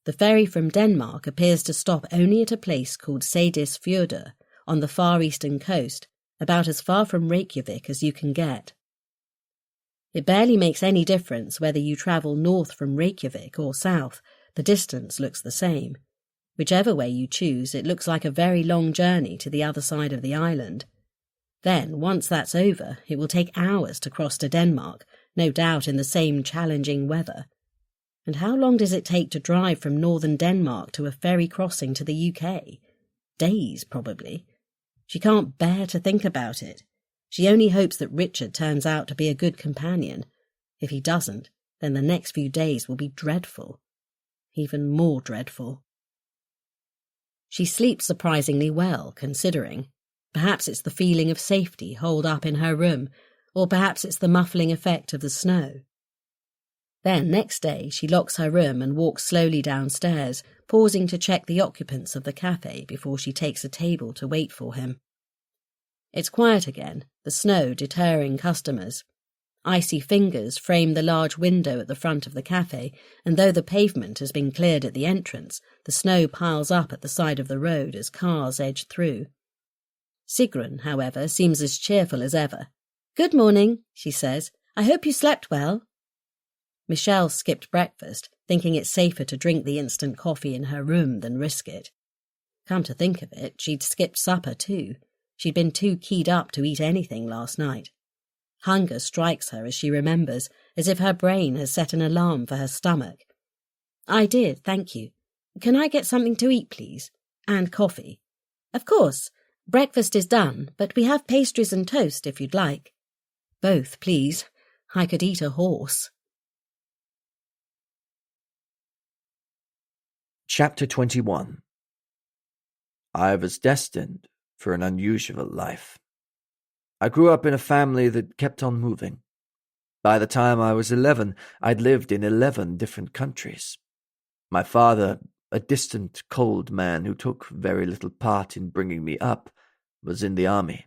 The ferry from Denmark appears to stop only at a place called Seyðisfjörður on the far eastern coast, about as far from Reykjavik as you can get. It barely makes any difference whether you travel north from Reykjavik or south, the distance looks the same. Whichever way you choose, it looks like a very long journey to the other side of the island. Then, once that's over, it will take hours to cross to Denmark, no doubt in the same challenging weather. And how long does it take to drive from northern Denmark to a ferry crossing to the UK? Days, probably. She can't bear to think about it. She only hopes that Richard turns out to be a good companion. If he doesn't, then the next few days will be dreadful. Even more dreadful. She sleeps surprisingly well, considering. Perhaps it's the feeling of safety holed up in her room, or perhaps it's the muffling effect of the snow. Then, next day, she locks her room and walks slowly downstairs, pausing to check the occupants of the cafe before she takes a table to wait for him. It's quiet again, the snow deterring customers. Icy fingers frame the large window at the front of the cafe, and though the pavement has been cleared at the entrance, the snow piles up at the side of the road as cars edge through. Sigrun, however, seems as cheerful as ever. "Good morning," she says. "I hope you slept well." Michelle skipped breakfast, thinking it safer to drink the instant coffee in her room than risk it. Come to think of it, she'd skipped supper too. She'd been too keyed up to eat anything last night. Hunger strikes her as she remembers, as if her brain has set an alarm for her stomach. "I did, thank you. Can I get something to eat, please? And coffee?" "Of course. Breakfast is done, but we have pastries and toast if you'd like." "Both, please. I could eat a horse." Chapter 21. I was destined for an unusual life. I grew up in a family that kept on moving. By the time I was 11, I'd lived in 11 different countries. My father, a distant, cold man who took very little part in bringing me up, was in the army.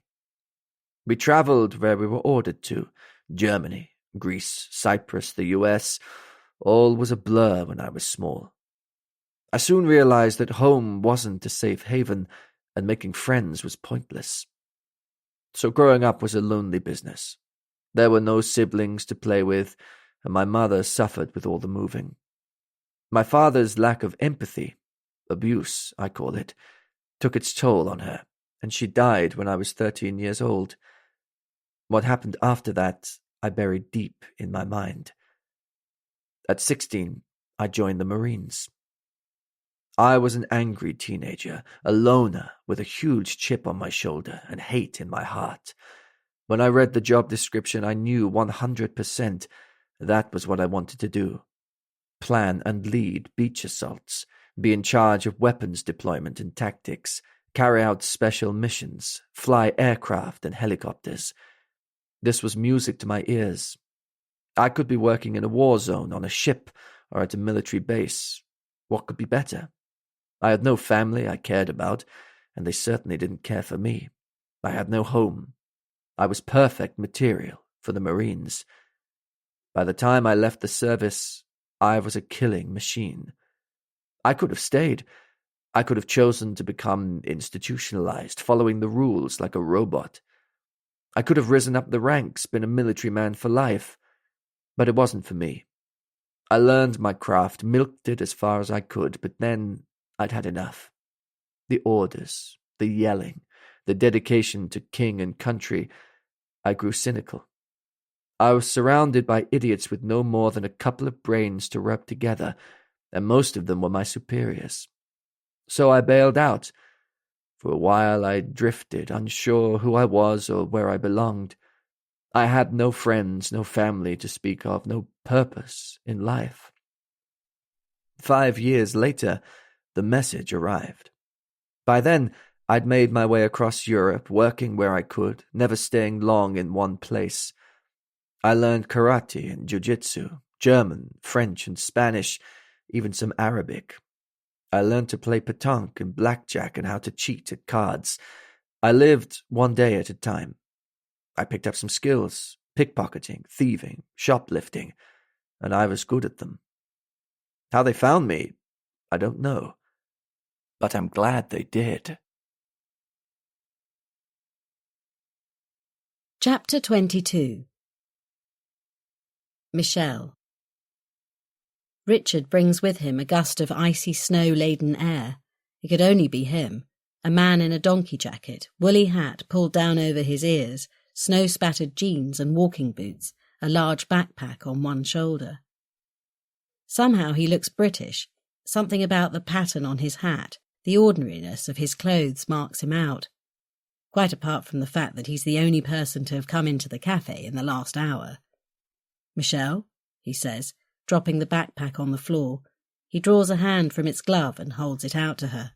We travelled where we were ordered to: Germany, Greece, Cyprus, the US. All was a blur when I was small. I soon realized that home wasn't a safe haven, and making friends was pointless. So growing up was a lonely business. There were no siblings to play with, and my mother suffered with all the moving. My father's lack of empathy, abuse, I call it, took its toll on her, and she died when I was 13 years old. What happened after that, I buried deep in my mind. At 16, I joined the Marines. I was an angry teenager, a loner with a huge chip on my shoulder and hate in my heart. When I read the job description, I knew 100% that was what I wanted to do. Plan and lead beach assaults, be in charge of weapons deployment and tactics, carry out special missions, fly aircraft and helicopters. This was music to my ears. I could be working in a war zone, on a ship, or at a military base. What could be better? I had no family I cared about, and they certainly didn't care for me. I had no home. I was perfect material for the Marines. By the time I left the service, I was a killing machine. I could have stayed. I could have chosen to become institutionalized, following the rules like a robot. I could have risen up the ranks, been a military man for life. But it wasn't for me. I learned my craft, milked it as far as I could, but then I'd had enough. The orders, the yelling, the dedication to king and country. I grew cynical. I was surrounded by idiots with no more than a couple of brains to rub together, and most of them were my superiors. So I bailed out. For a while I drifted, unsure who I was or where I belonged. I had no friends, no family to speak of, no purpose in life. 5 years later, the message arrived. By then, I'd made my way across Europe, working where I could, never staying long in one place. I learned karate and jiu-jitsu, German, French and Spanish, even some Arabic. I learned to play pétanque and blackjack and how to cheat at cards. I lived one day at a time. I picked up some skills, pickpocketing, thieving, shoplifting, and I was good at them. How they found me, I don't know, but I'm glad they did. Chapter 22. Michelle. Richard brings with him a gust of icy snow-laden air. It could only be him, a man in a donkey jacket, woolly hat pulled down over his ears, snow-spattered jeans and walking boots, a large backpack on one shoulder. Somehow he looks British. Something about the pattern on his hat, the ordinariness of his clothes marks him out. Quite apart from the fact that he's the only person to have come into the cafe in the last hour. "Michelle," he says, dropping the backpack on the floor. He draws a hand from its glove and holds it out to her.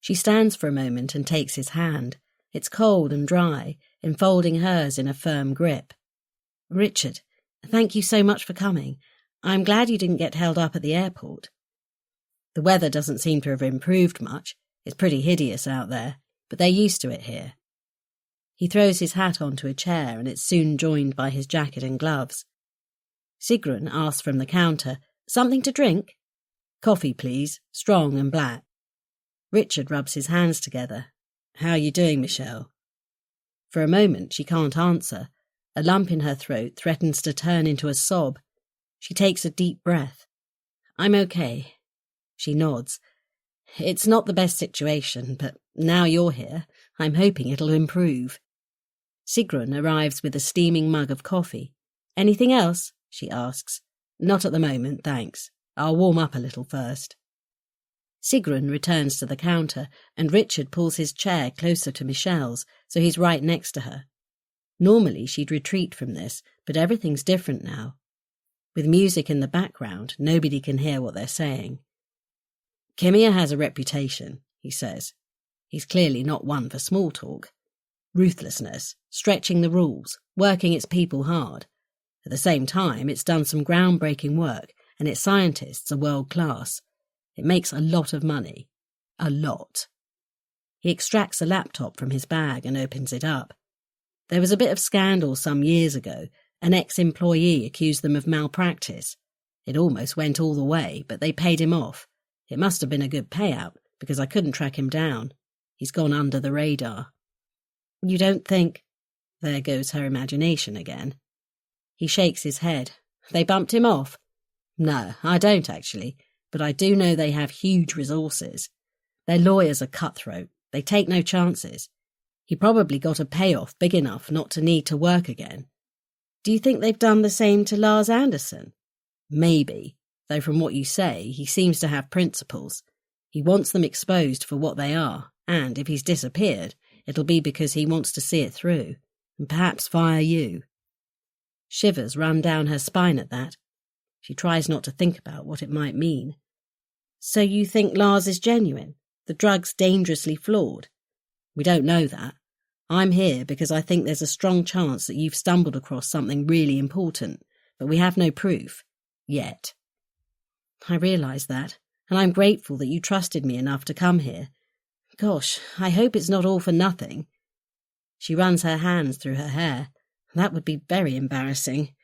She stands for a moment and takes his hand. It's cold and dry, enfolding hers in a firm grip. "Richard, thank you so much for coming. I'm glad you didn't get held up at the airport." The weather doesn't seem to have improved much. It's pretty hideous out there, but they're used to it here. He throws his hat onto a chair and it's soon joined by his jacket and gloves. Sigrun asks from the counter, "Something to drink?" "Coffee, please, strong and black." Richard rubs his hands together. "How are you doing, Michelle?" For a moment she can't answer. A lump in her throat threatens to turn into a sob. She takes a deep breath. "I'm okay." She nods. "It's not the best situation, but now you're here, I'm hoping it'll improve." Sigrun arrives with a steaming mug of coffee. "Anything else?" she asks. "Not at the moment, thanks. I'll warm up a little first." Sigrun returns to the counter, and Richard pulls his chair closer to Michelle's, so he's right next to her. Normally she'd retreat from this, but everything's different now. With music in the background, nobody can hear what they're saying. "Kimia has a reputation," he says. He's clearly not one for small talk. Ruthlessness, stretching the rules, working its people hard. At the same time, it's done some groundbreaking work, and its scientists are world-class. It makes a lot of money. A lot. He extracts a laptop from his bag and opens it up. There was a bit of scandal some years ago. An ex-employee accused them of malpractice. It almost went all the way, but they paid him off. It must have been a good payout, because I couldn't track him down. He's gone under the radar. "You don't think—" There goes her imagination again. He shakes his head. "They bumped him off?" "No, I don't actually, but I do know they have huge resources. Their lawyers are cutthroat. They take no chances. He probably got a payoff big enough not to need to work again." "Do you think they've done the same to Lars Anderson?" "Maybe, though from what you say, he seems to have principles. He wants them exposed for what they are, and if he's disappeared, it'll be because he wants to see it through, and perhaps fire you." Shivers run down her spine at that. She tries not to think about what it might mean. "So you think Lars is genuine? The drug's dangerously flawed?" "We don't know that. I'm here because I think there's a strong chance that you've stumbled across something really important, but we have no proof. Yet." "I realise that, and I'm grateful that you trusted me enough to come here. Gosh, I hope it's not all for nothing." She runs her hands through her hair. "That would be very embarrassing."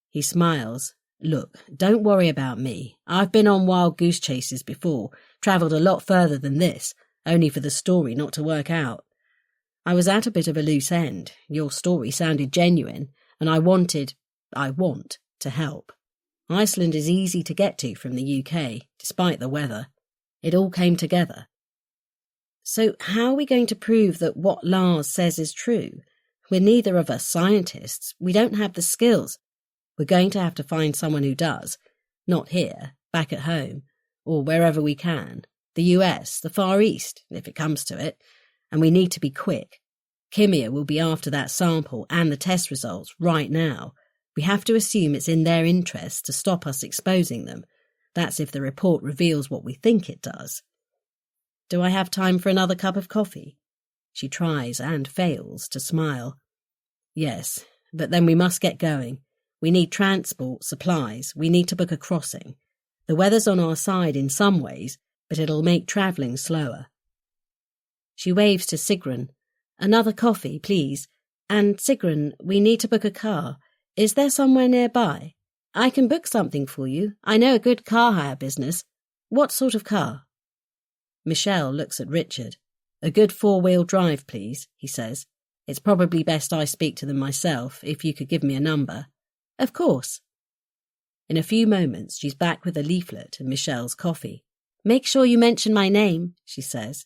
He smiles. "Look, don't worry about me. I've been on wild goose chases before, travelled a lot further than this, only for the story not to work out. I was at a bit of a loose end. Your story sounded genuine, and I want to help. Iceland is easy to get to from the UK, despite the weather. It all came together." "So how are we going to prove that what Lars says is true? We're neither of us scientists. We don't have the skills. We're going to have to find someone who does. Not here, back at home, or wherever we can. The US, the Far East, if it comes to it. And we need to be quick. Kimia will be after that sample and the test results right now. We have to assume it's in their interest to stop us exposing them. That's if the report reveals what we think it does. Do I have time for another cup of coffee? She tries and fails to smile. Yes, but then we must get going. We need transport, supplies. We need to book a crossing. The weather's on our side in some ways, but it'll make travelling slower. She waves to Sigrun. Another coffee, please. And Sigrun, we need to book a car. Is there somewhere nearby? I can book something for you. I know a good car hire business. What sort of car? Michelle looks at Richard. A good 4-wheel drive, please, he says. It's probably best I speak to them myself, if you could give me a number. Of course. In a few moments, she's back with a leaflet and Michelle's coffee. Make sure you mention my name, she says.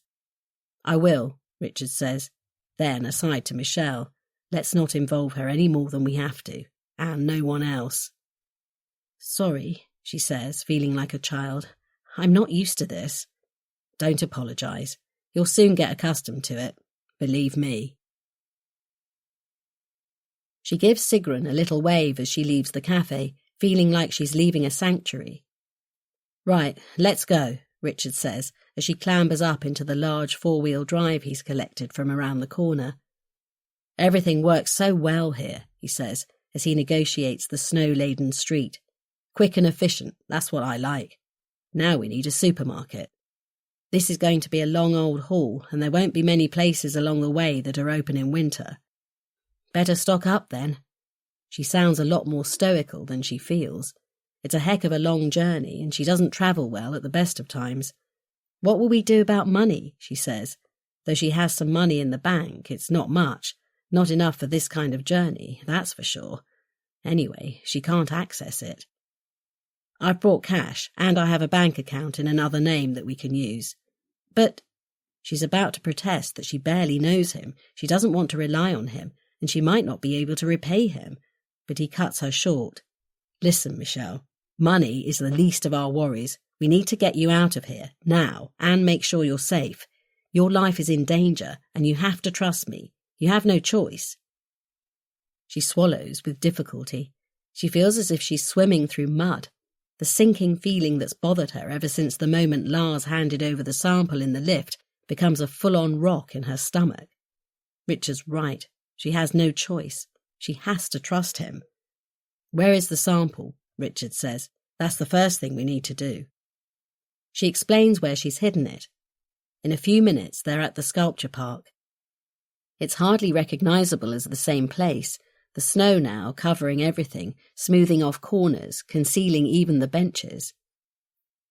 I will, Richard says. Then, aside to Michelle, let's not involve her any more than we have to, and no one else. Sorry, she says, feeling like a child. I'm not used to this. Don't apologise. You'll soon get accustomed to it. Believe me. She gives Sigrun a little wave as she leaves the cafe, feeling like she's leaving a sanctuary. Right, let's go, Richard says, as she clambers up into the large 4-wheel drive he's collected from around the corner. Everything works so well here, he says, as he negotiates the snow-laden street. Quick and efficient, that's what I like. Now we need a supermarket. This is going to be a long old haul, and there won't be many places along the way that are open in winter. Better stock up, then. She sounds a lot more stoical than she feels. It's a heck of a long journey, and she doesn't travel well at the best of times. What will we do about money, she says. Though she has some money in the bank, it's not much. Not enough for this kind of journey, that's for sure. Anyway, she can't access it. I've brought cash, and I have a bank account in another name that we can use. But she's about to protest that she barely knows him, she doesn't want to rely on him, and she might not be able to repay him. But he cuts her short. Listen, Michelle, money is the least of our worries. We need to get you out of here, now, and make sure you're safe. Your life is in danger, and you have to trust me. You have no choice. She swallows with difficulty. She feels as if she's swimming through mud. The sinking feeling that's bothered her ever since the moment Lars handed over the sample in the lift becomes a full-on rock in her stomach. Richard's right. She has no choice. She has to trust him. Where is the sample? Richard says. That's the first thing we need to do. She explains where she's hidden it. In a few minutes, they're at the sculpture park. It's hardly recognisable as the same place, the snow now covering everything, smoothing off corners, concealing even the benches.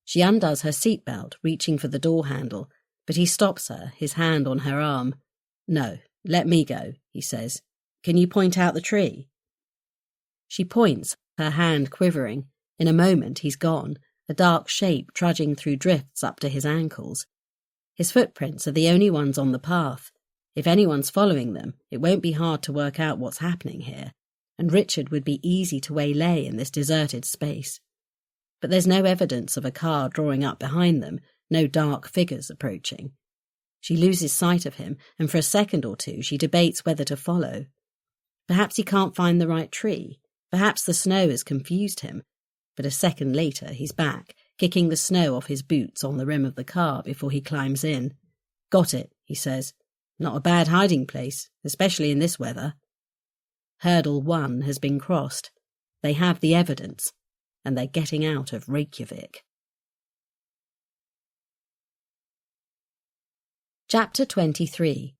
She undoes her seatbelt, reaching for the door handle, but he stops her, his hand on her arm. No, let me go, he says. Can you point out the tree? She points, her hand quivering. In a moment he's gone, a dark shape trudging through drifts up to his ankles. His footprints are the only ones on the path. If anyone's following them, it won't be hard to work out what's happening here, and Richard would be easy to waylay in this deserted space. But there's no evidence of a car drawing up behind them, no dark figures approaching. She loses sight of him, and for a second or two she debates whether to follow. Perhaps he can't find the right tree. Perhaps the snow has confused him. But a second later he's back, kicking the snow off his boots on the rim of the car before he climbs in. Got it, he says. Not a bad hiding place, especially in this weather. Hurdle 1 has been crossed. They have the evidence, and they're getting out of Reykjavik. Chapter 23.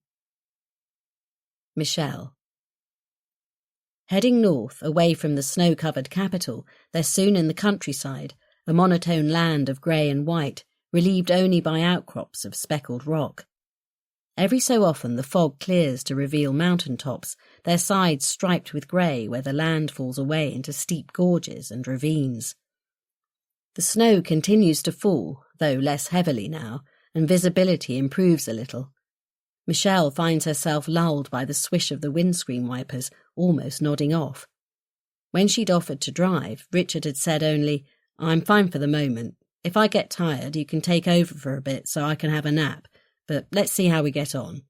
Michelle. Heading north, away from the snow-covered capital, they're soon in the countryside, a monotone land of grey and white, relieved only by outcrops of speckled rock. Every so often the fog clears to reveal mountain tops, their sides striped with grey where the land falls away into steep gorges and ravines. The snow continues to fall, though less heavily now, and visibility improves a little. Michelle finds herself lulled by the swish of the windscreen wipers, almost nodding off. When she'd offered to drive, Richard had said only, "I'm fine for the moment. If I get tired, you can take over for a bit so I can have a nap, but let's see how we get on."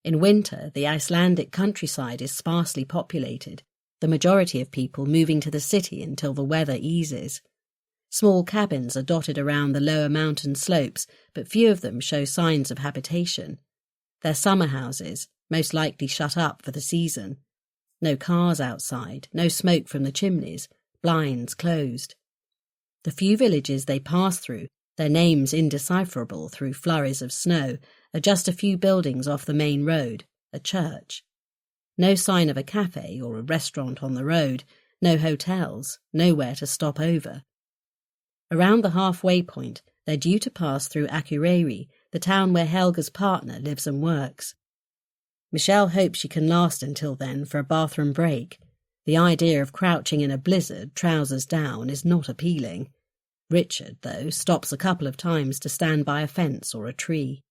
In winter, the Icelandic countryside is sparsely populated, the majority of people moving to the city until the weather eases. Small cabins are dotted around the lower mountain slopes, but few of them show signs of habitation. They're summer houses, most likely shut up for the season. No cars outside, no smoke from the chimneys, blinds closed. The few villages they pass through, their names indecipherable through flurries of snow, are just a few buildings off the main road, a church. No sign of a cafe or a restaurant on the road, no hotels, nowhere to stop over. Around the halfway point, they're due to pass through Akureyri, the town where Helga's partner lives and works. Michelle hopes she can last until then for a bathroom break. The idea of crouching in a blizzard, trousers down, is not appealing. Richard, though, stops a couple of times to stand by a fence or a tree.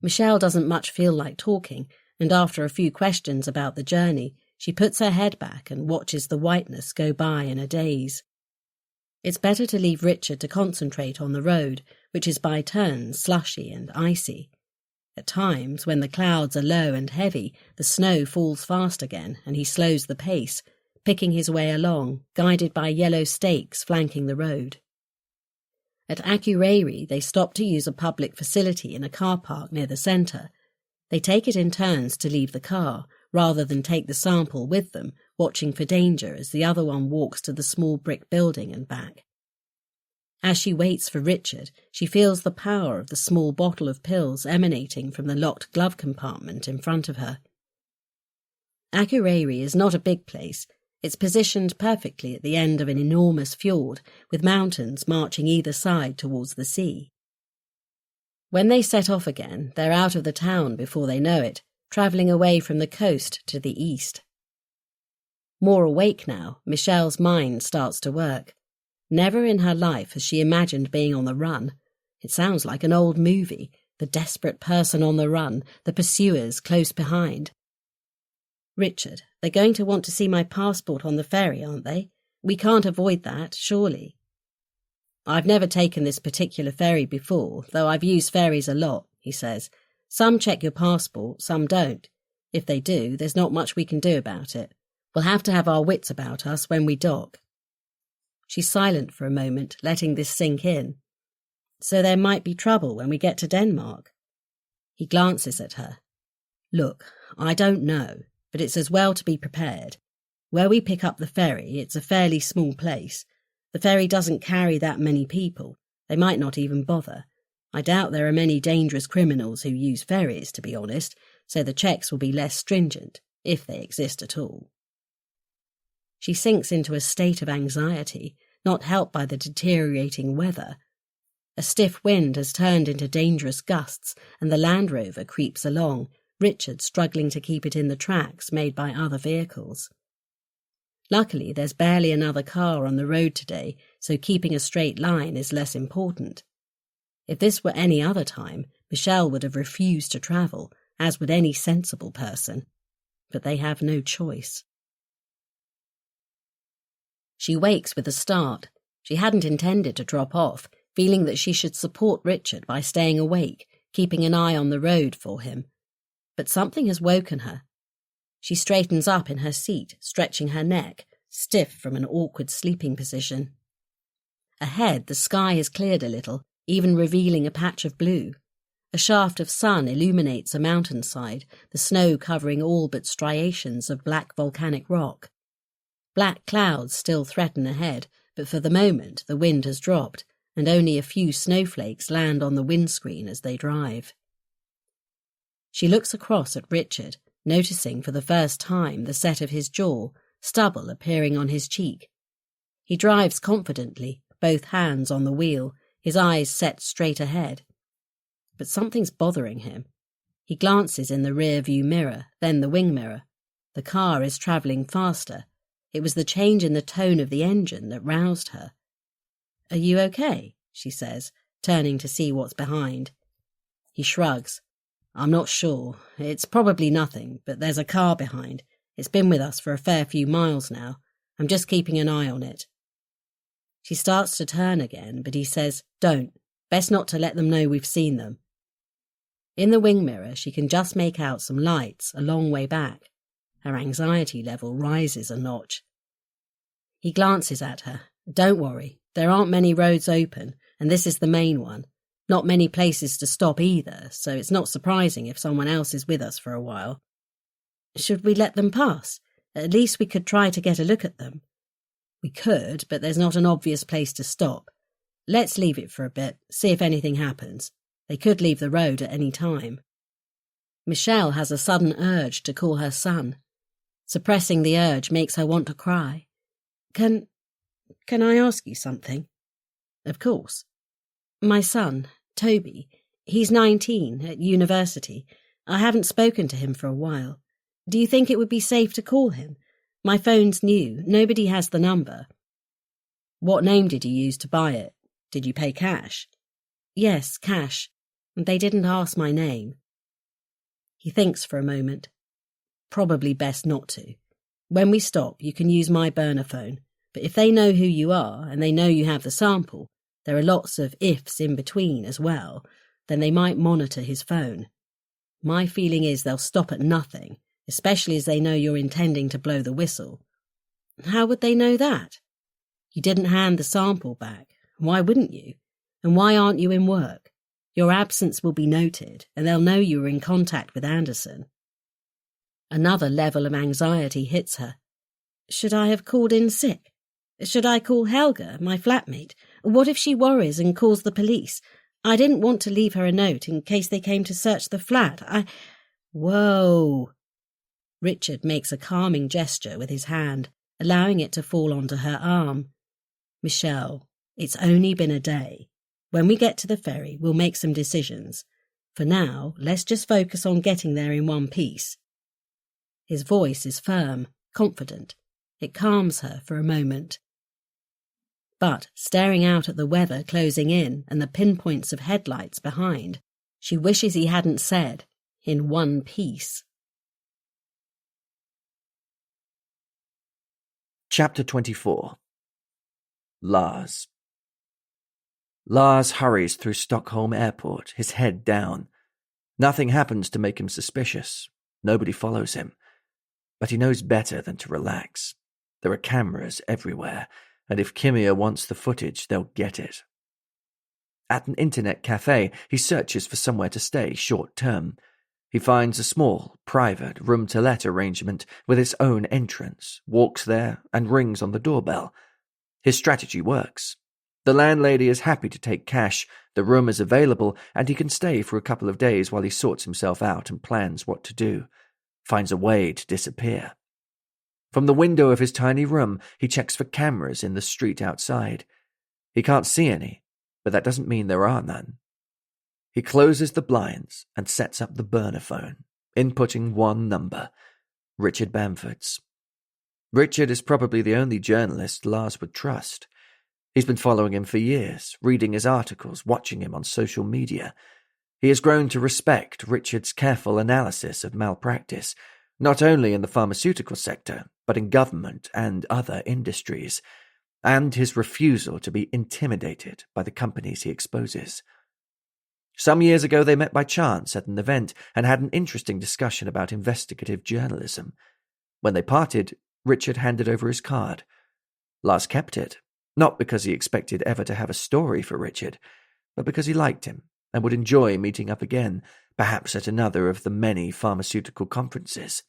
Michelle doesn't much feel like talking, and after a few questions about the journey, she puts her head back and watches the whiteness go by in a daze. It's better to leave Richard to concentrate on the road, which is by turns slushy and icy. At times, when the clouds are low and heavy, the snow falls fast again and he slows the pace, picking his way along, guided by yellow stakes flanking the road. At Akureyri, they stop to use a public facility in a car park near the centre. They take it in turns to leave the car, rather than take the sample with them, watching for danger as the other one walks to the small brick building and back. As she waits for Richard, she feels the power of the small bottle of pills emanating from the locked glove compartment in front of her. Akureyri is not a big place. It's positioned perfectly at the end of an enormous fjord, with mountains marching either side towards the sea. When they set off again, they're out of the town before they know it, travelling away from the coast to the east. More awake now, Michelle's mind starts to work. Never in her life has she imagined being on the run. It sounds like an old movie, the desperate person on the run, the pursuers close behind. "Richard, they're going to want to see my passport on the ferry, aren't they? We can't avoid that, surely." "I've never taken this particular ferry before, though I've used ferries a lot," he says. "Some check your passport, some don't. If they do, there's not much we can do about it. We'll have to have our wits about us when we dock." She's silent for a moment, letting this sink in. "So there might be trouble when we get to Denmark?" He glances at her. "Look, I don't know, but it's as well to be prepared. Where we pick up the ferry, it's a fairly small place. The ferry doesn't carry that many people. They might not even bother. I doubt there are many dangerous criminals who use ferries, to be honest, so the checks will be less stringent, if they exist at all." She sinks into a state of anxiety, not helped by the deteriorating weather. A stiff wind has turned into dangerous gusts, and the Land Rover creeps along, Richard struggling to keep it in the tracks made by other vehicles. Luckily, there's barely another car on the road today, so keeping a straight line is less important. If this were any other time, Michelle would have refused to travel, as would any sensible person. But they have no choice. She wakes with a start. She hadn't intended to drop off, feeling that she should support Richard by staying awake, keeping an eye on the road for him. But something has woken her. She straightens up in her seat, stretching her neck, stiff from an awkward sleeping position. Ahead, the sky has cleared a little, even revealing a patch of blue. A shaft of sun illuminates a mountainside, the snow covering all but striations of black volcanic rock. Black clouds still threaten ahead, but for the moment the wind has dropped, and only a few snowflakes land on the windscreen as they drive. She looks across at Richard, noticing for the first time the set of his jaw, stubble appearing on his cheek. He drives confidently, both hands on the wheel, his eyes set straight ahead. But something's bothering him. He glances in the rear-view mirror, then the wing mirror. The car is travelling faster. It was the change in the tone of the engine that roused her. "Are you okay?" she says, turning to see what's behind. He shrugs. I'm not sure. It's probably nothing, but there's a car behind. It's been with us for a fair few miles now. I'm just keeping an eye on it. She starts to turn again, but he says, "Don't. Best not to let them know we've seen them." In the wing mirror, she can just make out some lights a long way back. Her anxiety level rises a notch. He glances at her. "Don't worry. There aren't many roads open, and this is the main one. Not many places to stop either, so it's not surprising if someone else is with us for a while." "Should we let them pass? At least we could try to get a look at them." "We could, but there's not an obvious place to stop. Let's leave it for a bit, see if anything happens. They could leave the road at any time." Michelle has a sudden urge to call her son. Suppressing the urge makes her want to cry. Can I ask you something?" "Of course." "My son, Toby, he's 19, at university. I haven't spoken to him for a while. Do you think it would be safe to call him? My phone's new, nobody has the number." "What name did you use to buy it? Did you pay cash?" "Yes, cash. They didn't ask my name." He thinks for a moment. "Probably best not to. When we stop, you can use my burner phone, but if they know who you are and they know you have the sample, there are lots of ifs in between as well, then they might monitor his phone. My feeling is they'll stop at nothing, especially as they know you're intending to blow the whistle." "How would they know that?" "You didn't hand the sample back. Why wouldn't you? And why aren't you in work? Your absence will be noted, and they'll know you were in contact with Anderson." Another level of anxiety hits her. "Should I have called in sick? Should I call Helga, my flatmate? What if she worries and calls the police? I didn't want to leave her a note in case they came to search the flat. Whoa. Richard makes a calming gesture with his hand, allowing it to fall onto her arm. "Michelle, it's only been a day. When we get to the ferry, we'll make some decisions. For now, let's just focus on getting there in one piece." His voice is firm, confident. It calms her for a moment. But, staring out at the weather closing in and the pinpoints of headlights behind, she wishes he hadn't said, "in one piece." Chapter 24. Lars. Lars hurries through Stockholm Airport, his head down. Nothing happens to make him suspicious. Nobody follows him. But he knows better than to relax. There are cameras everywhere, and if Kimia wants the footage, they'll get it. At an internet cafe, he searches for somewhere to stay short-term. He finds a small, private, room-to-let arrangement with its own entrance, walks there, and rings on the doorbell. His strategy works. The landlady is happy to take cash, the room is available, and he can stay for a couple of days while he sorts himself out and plans what to do. Finds a way to disappear. From the window of his tiny room, he checks for cameras in the street outside. He can't see any, but that doesn't mean there are none. He closes the blinds and sets up the burner phone, inputting one number, Richard Bamford's. Richard is probably the only journalist Lars would trust. He's been following him for years, reading his articles, watching him on social media. He has grown to respect Richard's careful analysis of malpractice, not only in the pharmaceutical sector, but in government and other industries, and his refusal to be intimidated by the companies he exposes. Some years ago they met by chance at an event and had an interesting discussion about investigative journalism. When they parted, Richard handed over his card. Lars kept it, not because he expected ever to have a story for Richard, but because he liked him and would enjoy meeting up again, perhaps at another of the many pharmaceutical conferences.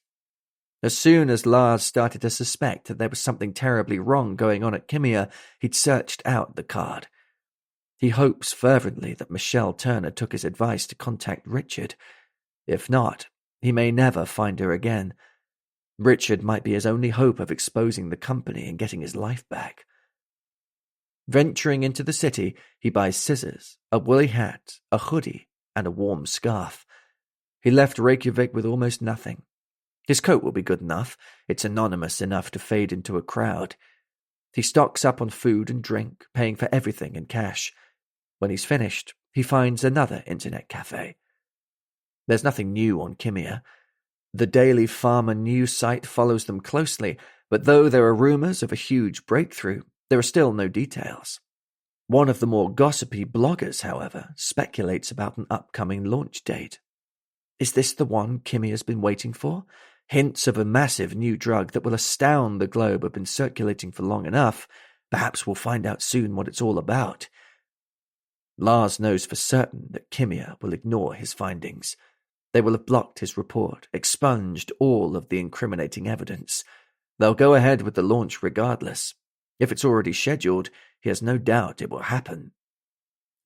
As soon as Lars started to suspect that there was something terribly wrong going on at Kimia, he'd searched out the card. He hopes fervently that Michelle Turner took his advice to contact Richard. If not, he may never find her again. Richard might be his only hope of exposing the company and getting his life back. Venturing into the city, he buys scissors, a woolly hat, a hoodie, and a warm scarf. He left Reykjavik with almost nothing. His coat will be good enough. It's anonymous enough to fade into a crowd. He stocks up on food and drink, paying for everything in cash. When he's finished, he finds another internet cafe. There's nothing new on Kimia. The Daily Farmer news site follows them closely, but though there are rumours of a huge breakthrough, there are still no details. One of the more gossipy bloggers, however, speculates about an upcoming launch date. Is this the one Kimmy has been waiting for? Hints of a massive new drug that will astound the globe have been circulating for long enough. Perhaps we'll find out soon what it's all about. Lars knows for certain that Kimia will ignore his findings. They will have blocked his report, expunged all of the incriminating evidence. They'll go ahead with the launch regardless. If it's already scheduled, he has no doubt it will happen.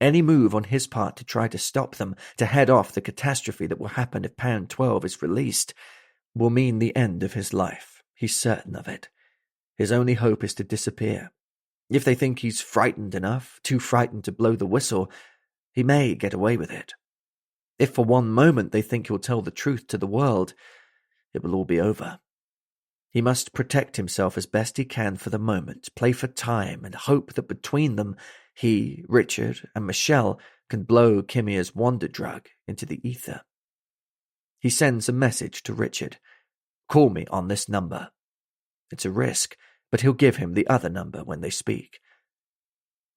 Any move on his part to try to stop them, to head off the catastrophe that will happen if Pound 12 is released, will mean the end of his life. He's certain of it. His only hope is to disappear. If they think he's frightened enough, too frightened to blow the whistle, he may get away with it. If for one moment they think he'll tell the truth to the world, it will all be over. He must protect himself as best he can for the moment, play for time, and hope that between them, he, Richard, and Michelle can blow Kimia's wonder drug into the ether. He sends a message to Richard. Call me on this number. It's a risk, but he'll give him the other number when they speak.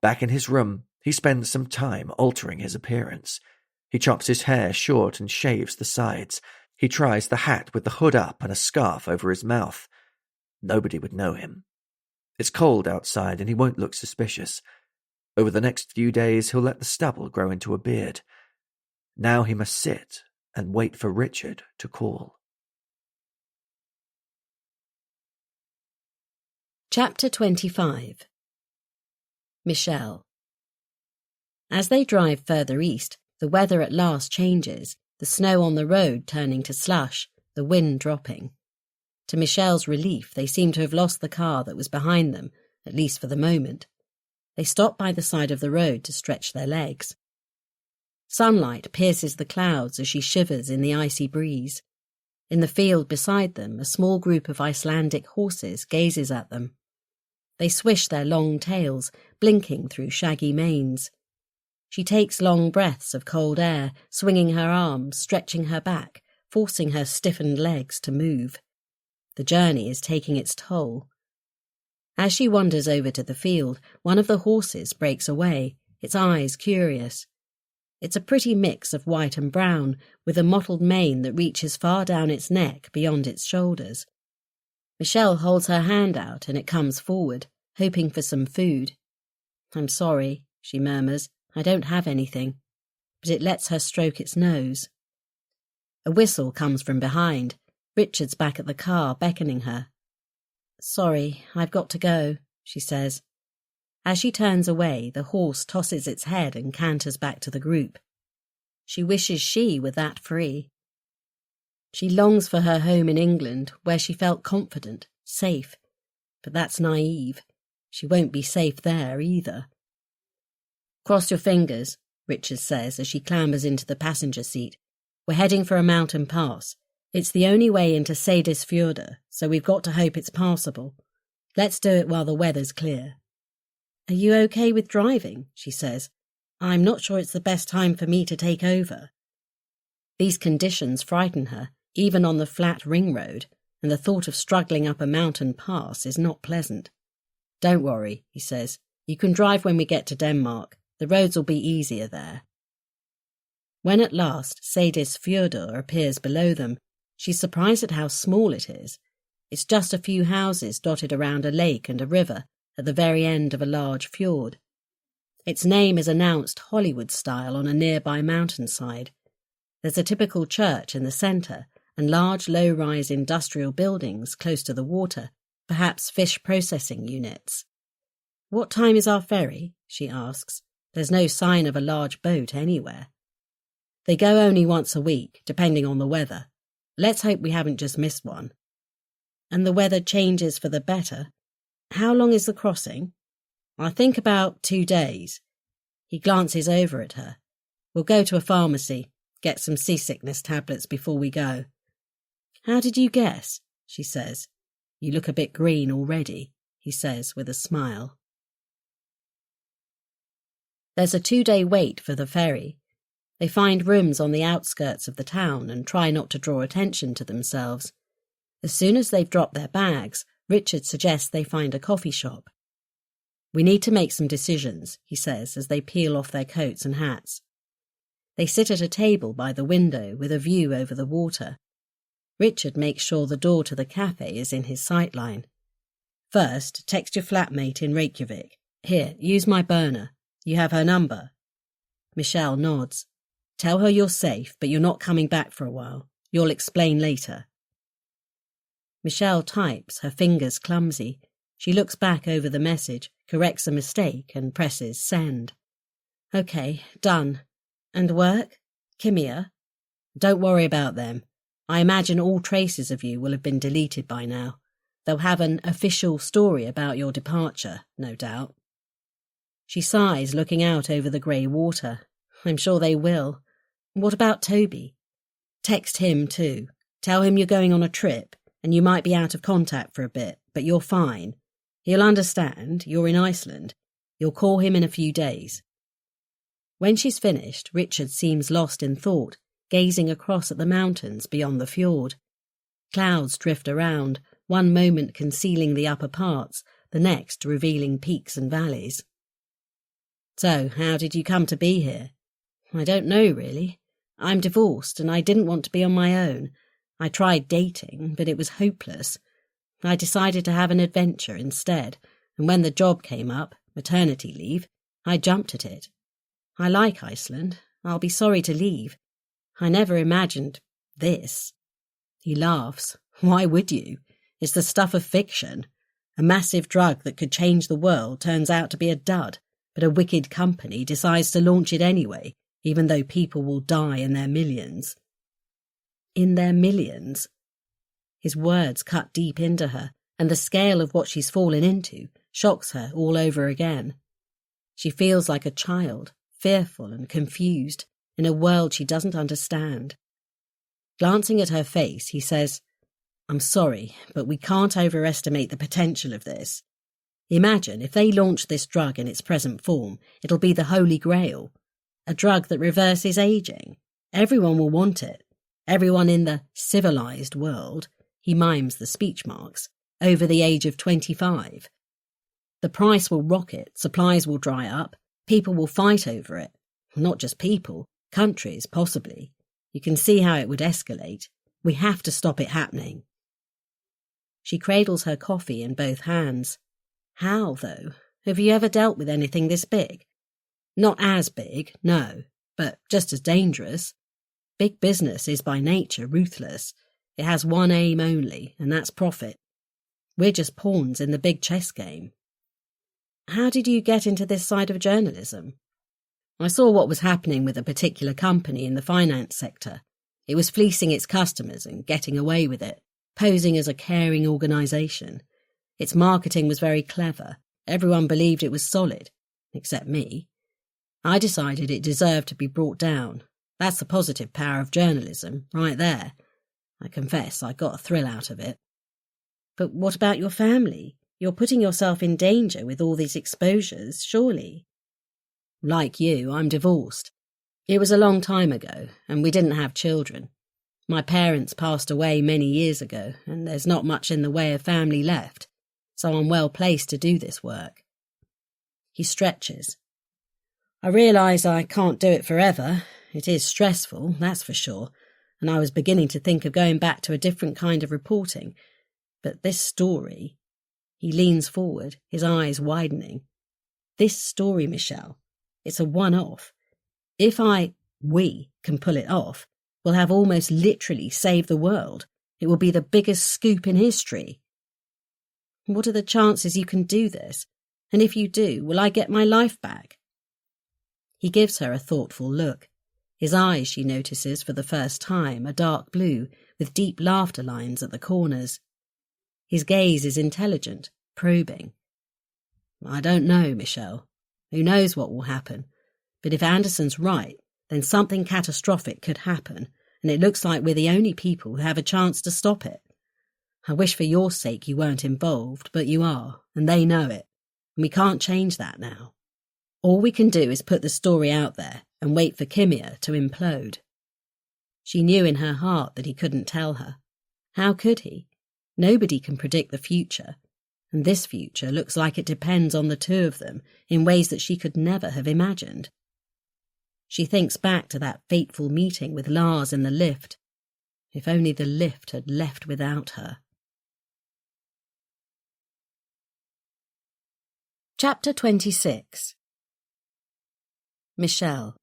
Back in his room, he spends some time altering his appearance. He chops his hair short and shaves the sides. He tries the hat with the hood up and a scarf over his mouth. Nobody would know him. It's cold outside and he won't look suspicious. Over the next few days, he'll let the stubble grow into a beard. Now he must sit and wait for Richard to call. Chapter 25. Michelle. As they drive further east, the weather at last changes, the snow on the road turning to slush, the wind dropping. To Michelle's relief, they seem to have lost the car that was behind them, at least for the moment. They stop by the side of the road to stretch their legs. Sunlight pierces the clouds as she shivers in the icy breeze. In the field beside them, a small group of Icelandic horses gazes at them. They swish their long tails, blinking through shaggy manes. She takes long breaths of cold air, swinging her arms, stretching her back, forcing her stiffened legs to move. The journey is taking its toll. As she wanders over to the field, one of the horses breaks away, its eyes curious. It's a pretty mix of white and brown, with a mottled mane that reaches far down its neck beyond its shoulders. Michelle holds her hand out and it comes forward, hoping for some food. "I'm sorry," she murmurs. "I don't have anything." But it lets her stroke its nose. A whistle comes from behind. Richard's back at the car, beckoning her. "Sorry, I've got to go," she says. As she turns away, the horse tosses its head and canters back to the group. She wishes she were that free. She longs for her home in England, where she felt confident, safe. But that's naive. She won't be safe there either. "Cross your fingers," Richard says as she clambers into the passenger seat. "We're heading for a mountain pass. It's the only way into Seyðisfjörður, so we've got to hope it's passable. Let's do it while the weather's clear." "Are you okay with driving?" she says. "I'm not sure it's the best time for me to take over." These conditions frighten her, even on the flat ring road, and the thought of struggling up a mountain pass is not pleasant. "Don't worry," he says. "You can drive when we get to Denmark. The roads will be easier there." When at last Seyðisfjörður appears below them, she's surprised at how small it is. It's just a few houses dotted around a lake and a river at the very end of a large fjord. Its name is announced Hollywood-style on a nearby mountainside. There's a typical church in the centre and large low-rise industrial buildings close to the water, perhaps fish processing units. "What time is our ferry?" she asks. There's no sign of a large boat anywhere. "They go only once a week, depending on the weather. Let's hope we haven't just missed one." "And the weather changes for the better? How long is the crossing?" "I think about 2 days. He glances over at her. "We'll go to a pharmacy, get some seasickness tablets before we go." "How did you guess?" she says. "You look a bit green already," he says with a smile. There's a 2-day wait for the ferry. They find rooms on the outskirts of the town and try not to draw attention to themselves. As soon as they've dropped their bags, Richard suggests they find a coffee shop. "We need to make some decisions," he says as they peel off their coats and hats. They sit at a table by the window with a view over the water. Richard makes sure the door to the cafe is in his sightline. "First, text your flatmate in Reykjavik. Here, use my burner. You have her number?" Michelle nods. "Tell her you're safe, but you're not coming back for a while. You'll explain later." Michelle types, her fingers clumsy. She looks back over the message, corrects a mistake, and presses send. "Okay, done. And work? Kimia?" "Don't worry about them. I imagine all traces of you will have been deleted by now. They'll have an official story about your departure, no doubt." She sighs, looking out over the grey water. "I'm sure they will. What about Toby?" "Text him too. Tell him you're going on a trip, and you might be out of contact for a bit, but you're fine. He'll understand. You're in Iceland. You'll call him in a few days." When she's finished, Richard seems lost in thought, gazing across at the mountains beyond the fjord. Clouds drift around, one moment concealing the upper parts, the next revealing peaks and valleys. "So, how did you come to be here?" "I don't know, really. I'm divorced, and I didn't want to be on my own. I tried dating, but it was hopeless. I decided to have an adventure instead, and when the job came up, maternity leave, I jumped at it. I like Iceland. I'll be sorry to leave. I never imagined this." He laughs. "Why would you? It's the stuff of fiction. A massive drug that could change the world turns out to be a dud, but a wicked company decides to launch it anyway, even though people will die in their millions." In their millions? His words cut deep into her, and the scale of what she's fallen into shocks her all over again. She feels like a child, fearful and confused, in a world she doesn't understand. Glancing at her face, he says, "I'm sorry, but we can't overestimate the potential of this. Imagine if they launch this drug in its present form, it'll be the Holy Grail. A drug that reverses aging. Everyone will want it. Everyone in the civilized world," he mimes the speech marks, "over the age of 25. The price will rocket, supplies will dry up, people will fight over it. Not just people, countries, possibly. You can see how it would escalate. We have to stop it happening." She cradles her coffee in both hands. "How, though? Have you ever dealt with anything this big?" "Not as big, no, but just as dangerous. Big business is by nature ruthless. It has one aim only, and that's profit. We're just pawns in the big chess game." "How did you get into this side of journalism?" "I saw what was happening with a particular company in the finance sector. It was fleecing its customers and getting away with it, posing as a caring organisation. Its marketing was very clever. Everyone believed it was solid, except me. I decided it deserved to be brought down. That's the positive power of journalism, right there. I confess I got a thrill out of it." "But what about your family? You're putting yourself in danger with all these exposures, surely?" "Like you, I'm divorced. It was a long time ago, and we didn't have children. My parents passed away many years ago, and there's not much in the way of family left, so I'm well placed to do this work." He stretches. "I realise I can't do it forever. It is stressful, that's for sure, and I was beginning to think of going back to a different kind of reporting. But this story..." He leans forward, his eyes widening. "This story, Michelle, it's a one-off. If we can pull it off, we'll have almost literally saved the world. It will be the biggest scoop in history." "What are the chances you can do this? And if you do, will I get my life back?" He gives her a thoughtful look. His eyes, she notices for the first time, are dark blue, with deep laughter lines at the corners. His gaze is intelligent, probing. "I don't know, Michelle. Who knows what will happen? But if Anderson's right, then something catastrophic could happen, and it looks like we're the only people who have a chance to stop it. I wish for your sake you weren't involved, but you are, and they know it, and we can't change that now. All we can do is put the story out there, and wait for Kimia to implode. She knew in her heart that he couldn't tell her. How could he? Nobody can predict the future, and this future looks like it depends on the two of them in ways that she could never have imagined. She thinks back to that fateful meeting with Lars in the lift. If only the lift had left without her. Chapter 26. Michelle.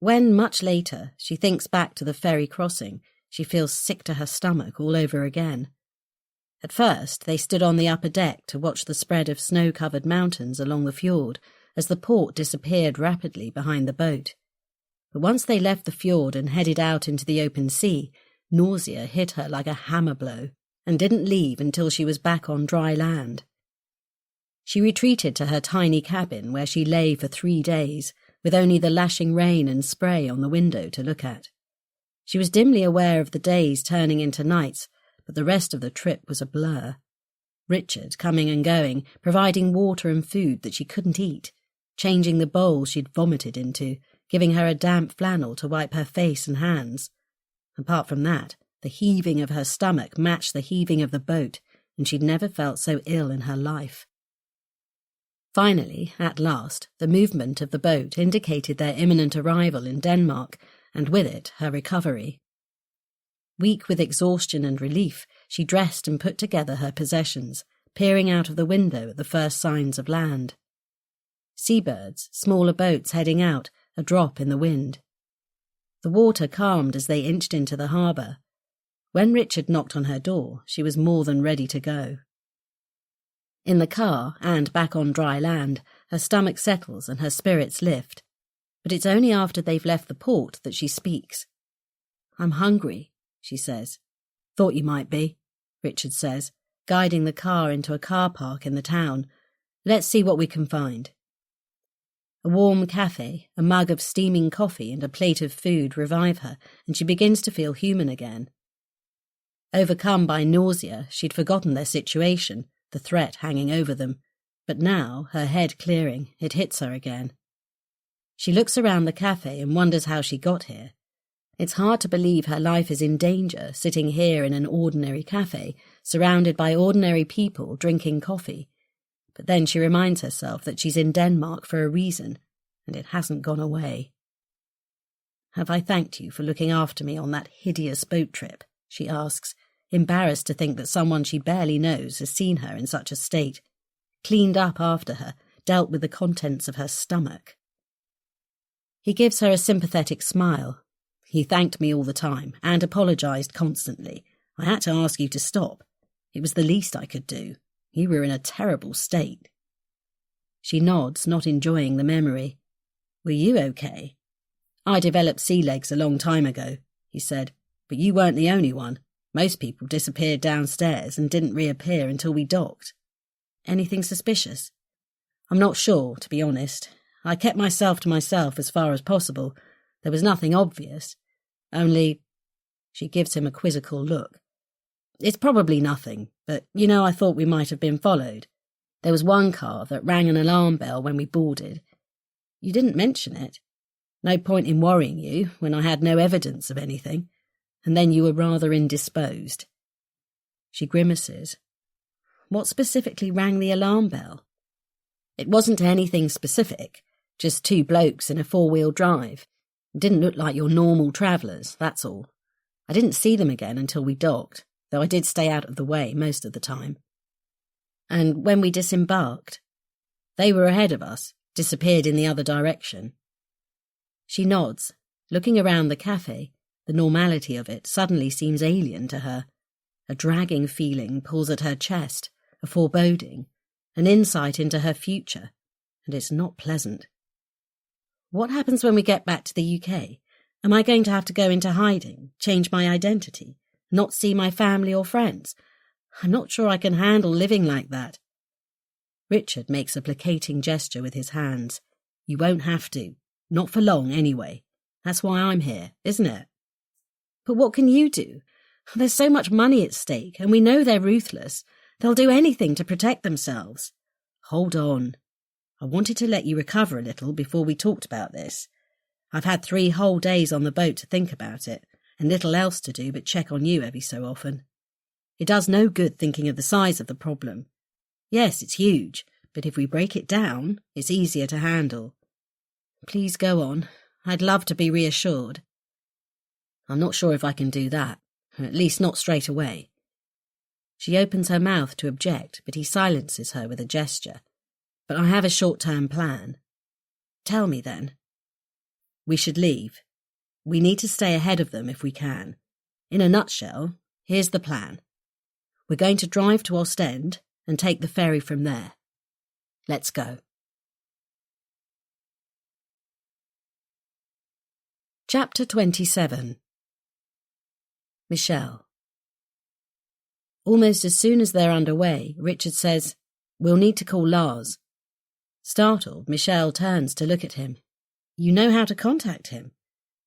When, much later, she thinks back to the ferry crossing, she feels sick to her stomach all over again. At first, they stood on the upper deck to watch the spread of snow-covered mountains along the fjord as the port disappeared rapidly behind the boat. But once they left the fjord and headed out into the open sea, nausea hit her like a hammer blow and didn't leave until she was back on dry land. She retreated to her tiny cabin where she lay for 3 days, with only the lashing rain and spray on the window to look at. She was dimly aware of the days turning into nights, but the rest of the trip was a blur. Richard coming and going, providing water and food that she couldn't eat, changing the bowl she'd vomited into, giving her a damp flannel to wipe her face and hands. Apart from that, the heaving of her stomach matched the heaving of the boat, and she'd never felt so ill in her life. Finally, at last, the movement of the boat indicated their imminent arrival in Denmark, and with it her recovery. Weak with exhaustion and relief, she dressed and put together her possessions, peering out of the window at the first signs of land. Seabirds, smaller boats heading out, a drop in the wind. The water calmed as they inched into the harbour. When Richard knocked on her door, she was more than ready to go. In the car, and back on dry land, her stomach settles and her spirits lift. But it's only after they've left the port that she speaks. "I'm hungry," she says. "Thought you might be," Richard says, guiding the car into a car park in the town. "Let's see what we can find." A warm cafe, a mug of steaming coffee and a plate of food revive her, and she begins to feel human again. Overcome by nausea, she'd forgotten their situation, the threat hanging over them, but now, her head clearing, it hits her again. She looks around the cafe and wonders how she got here. It's hard to believe her life is in danger, sitting here in an ordinary cafe, surrounded by ordinary people drinking coffee. But then she reminds herself that she's in Denmark for a reason, and it hasn't gone away. "Have I thanked you for looking after me on that hideous boat trip?" she asks, embarrassed to think that someone she barely knows has seen her in such a state, cleaned up after her, dealt with the contents of her stomach. He gives her a sympathetic smile. "He thanked me all the time, and apologised constantly. I had to ask you to stop. It was the least I could do. You were in a terrible state." She nods, not enjoying the memory. "Were you okay?" "I developed sea legs a long time ago," he said, "but you weren't the only one. Most people disappeared downstairs and didn't reappear until we docked." "Anything suspicious?" "I'm not sure, to be honest. I kept myself to myself as far as possible. There was nothing obvious. Only—" She gives him a quizzical look. "It's probably nothing, but, I thought we might have been followed. There was one car that rang an alarm bell when we boarded. You didn't mention it. No point in worrying you when I had no evidence of anything. And then you were rather indisposed." She grimaces. "What specifically rang the alarm bell?" "It wasn't anything specific, just 2 blokes in a 4-wheel drive. It didn't look like your normal travellers, that's all. I didn't see them again until we docked, though I did stay out of the way most of the time. And when we disembarked, they were ahead of us, disappeared in the other direction." She nods, looking around the cafe. The normality of it suddenly seems alien to her. A dragging feeling pulls at her chest, a foreboding, an insight into her future, and it's not pleasant. "What happens when we get back to the UK? Am I going to have to go into hiding, change my identity, not see my family or friends? I'm not sure I can handle living like that." Richard makes a placating gesture with his hands. "You won't have to. Not for long, anyway. That's why I'm here, isn't it?" "But what can you do? There's so much money at stake, and we know they're ruthless. They'll do anything to protect themselves." "Hold on. I wanted to let you recover a little before we talked about this. I've had 3 whole days on the boat to think about it, and little else to do but check on you every so often. It does no good thinking of the size of the problem. Yes, it's huge, but if we break it down, it's easier to handle. Please go on. I'd love to be reassured. I'm not sure if I can do that, or at least not straight away. She opens her mouth to object, but he silences her with a gesture. But I have a short-term plan. Tell me then. We should leave. We need to stay ahead of them if we can. In a nutshell, here's the plan. We're going to drive to Ostend and take the ferry from there. Let's go. Chapter 27. Michelle. Almost as soon as they're underway, Richard says, "We'll need to call Lars." Startled, Michelle turns to look at him. "You know how to contact him?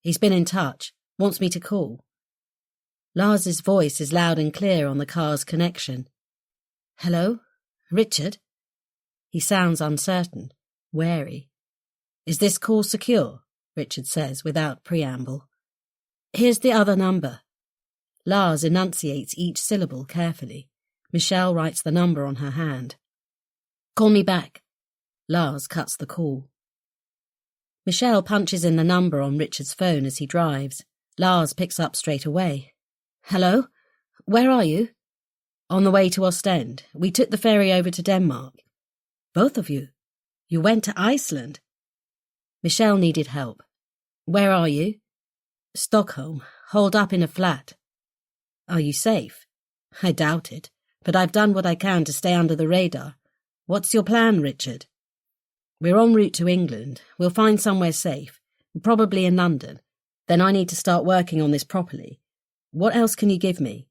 He's been in touch, wants me to call." Lars's voice is loud and clear on the car's connection. "Hello? Richard?" He sounds uncertain, wary. "Is this call secure?" Richard says without preamble. "Here's the other number." Lars enunciates each syllable carefully. Michelle writes the number on her hand. "Call me back." Lars cuts the call. Michelle punches in the number on Richard's phone as he drives. Lars picks up straight away. "Hello? Where are you?" "On the way to Ostend. We took the ferry over to Denmark." "Both of you? You went to Iceland?" Michelle needed help. "Where are you?" "Stockholm. Holed up in a flat." "Are you safe?" "I doubt it, but I've done what I can to stay under the radar. What's your plan, Richard?" "We're en route to England. We'll find somewhere safe, probably in London. Then I need to start working on this properly. What else can you give me?"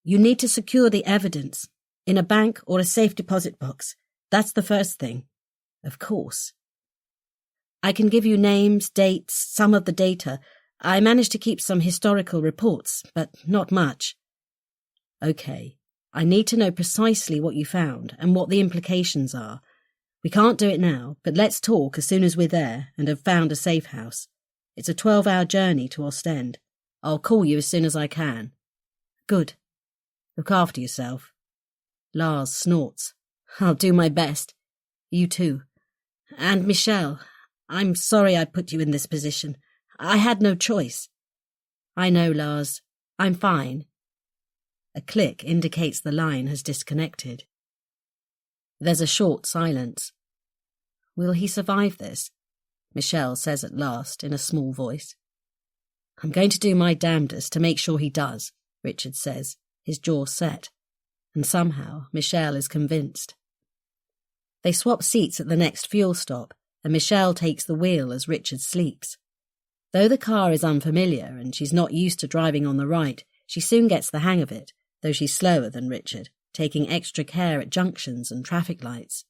"You need to secure the evidence. In a bank or a safe deposit box. That's the first thing." "Of course." "I can give you names, dates, some of the data. I managed to keep some historical reports, but not much." "Okay. I need to know precisely what you found and what the implications are. We can't do it now, but let's talk as soon as we're there and have found a safe house. It's a 12-hour journey to Ostend. I'll call you as soon as I can." "Good. Look after yourself." Lars snorts. "I'll do my best. You too. And Michelle, I'm sorry I put you in this position. I had no choice." "I know, Lars. I'm fine." A click indicates the line has disconnected. There's a short silence. "Will he survive this?" Michelle says at last in a small voice. "I'm going to do my damnedest to make sure he does," Richard says, his jaw set. And somehow Michelle is convinced. They swap seats at the next fuel stop, and Michelle takes the wheel as Richard sleeps. Though the car is unfamiliar and she's not used to driving on the right, she soon gets the hang of it, though she's slower than Richard, taking extra care at junctions and traffic lights.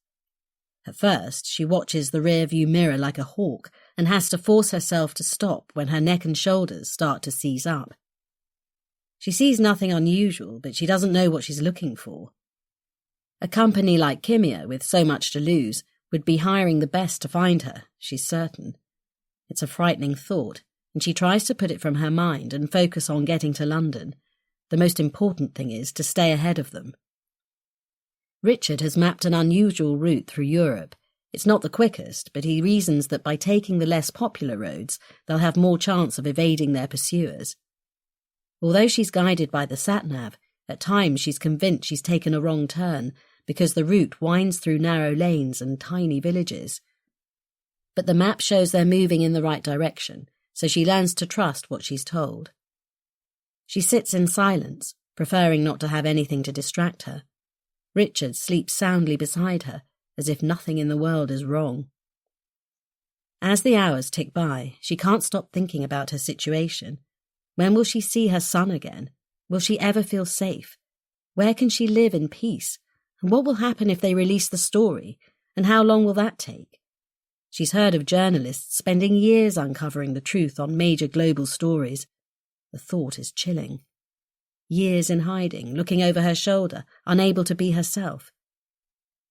At first, she watches the rear-view mirror like a hawk and has to force herself to stop when her neck and shoulders start to seize up. She sees nothing unusual, but she doesn't know what she's looking for. A company like Kimia, with so much to lose, would be hiring the best to find her, she's certain. It's a frightening thought, and she tries to put it from her mind and focus on getting to London. The most important thing is to stay ahead of them. Richard has mapped an unusual route through Europe. It's not the quickest, but he reasons that by taking the less popular roads, they'll have more chance of evading their pursuers. Although she's guided by the sat-nav, at times she's convinced she's taken a wrong turn because the route winds through narrow lanes and tiny villages. But the map shows they're moving in the right direction, so she learns to trust what she's told. She sits in silence, preferring not to have anything to distract her. Richard sleeps soundly beside her, as if nothing in the world is wrong. As the hours tick by, she can't stop thinking about her situation. When will she see her son again? Will she ever feel safe? Where can she live in peace? And what will happen if they release the story? And how long will that take? She's heard of journalists spending years uncovering the truth on major global stories. The thought is chilling. Years in hiding, looking over her shoulder, unable to be herself.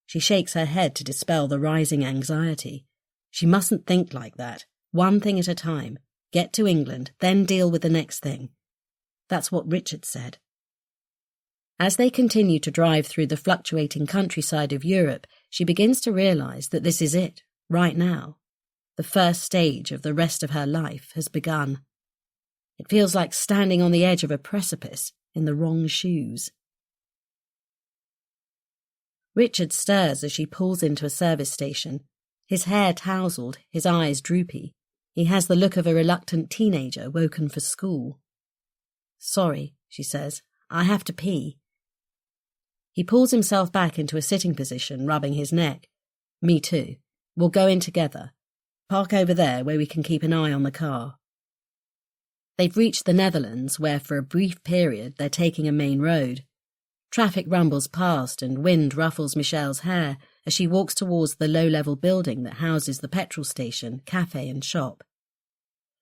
She shakes her head to dispel the rising anxiety. She mustn't think like that. One thing at a time. Get to England, then deal with the next thing. That's what Richard said. As they continue to drive through the fluctuating countryside of Europe, she begins to realise that this is it, right now. The first stage of the rest of her life has begun. It feels like standing on the edge of a precipice in the wrong shoes. Richard stirs as she pulls into a service station. His hair tousled, his eyes droopy. He has the look of a reluctant teenager woken for school. "Sorry," she says. "I have to pee." He pulls himself back into a sitting position, rubbing his neck. "Me too. We'll go in together. Park over there where we can keep an eye on the car." They've reached the Netherlands, where for a brief period they're taking a main road. Traffic rumbles past and wind ruffles Michelle's hair as she walks towards the low-level building that houses the petrol station, cafe and shop.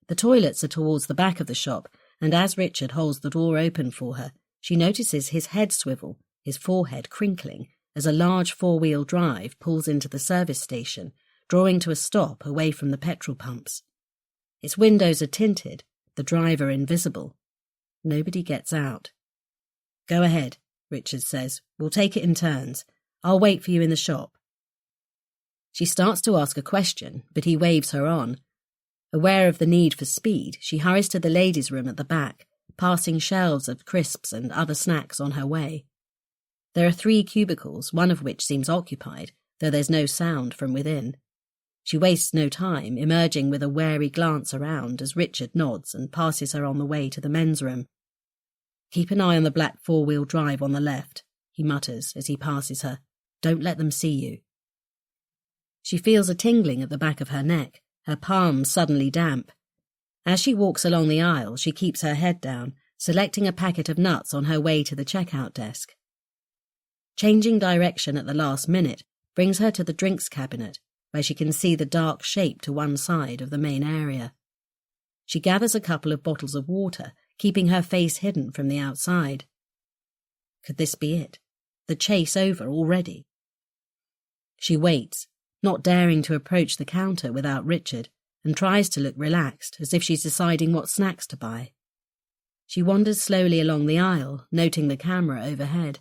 The toilets are towards the back of the shop, and as Richard holds the door open for her, she notices his head swivel, his forehead crinkling, as a large four-wheel drive pulls into the service station, drawing to a stop away from the petrol pumps. Its windows are tinted, the driver invisible. Nobody gets out. "Go ahead," Richard says. "We'll take it in turns. I'll wait for you in the shop." She starts to ask a question, but he waves her on. Aware of the need for speed, she hurries to the ladies' room at the back, passing shelves of crisps and other snacks on her way. There are 3 cubicles, one of which seems occupied, though there's no sound from within. She wastes no time, emerging with a wary glance around as Richard nods and passes her on the way to the men's room. "Keep an eye on the black four-wheel drive on the left," he mutters as he passes her. "Don't let them see you." She feels a tingling at the back of her neck, her palms suddenly damp. As she walks along the aisle, she keeps her head down, selecting a packet of nuts on her way to the checkout desk. Changing direction at the last minute brings her to the drinks cabinet, where she can see the dark shape to one side of the main area. She gathers a couple of bottles of water, keeping her face hidden from the outside. Could this be it? The chase over already? She waits, not daring to approach the counter without Richard, and tries to look relaxed, as if she's deciding what snacks to buy. She wanders slowly along the aisle, noting the camera overhead.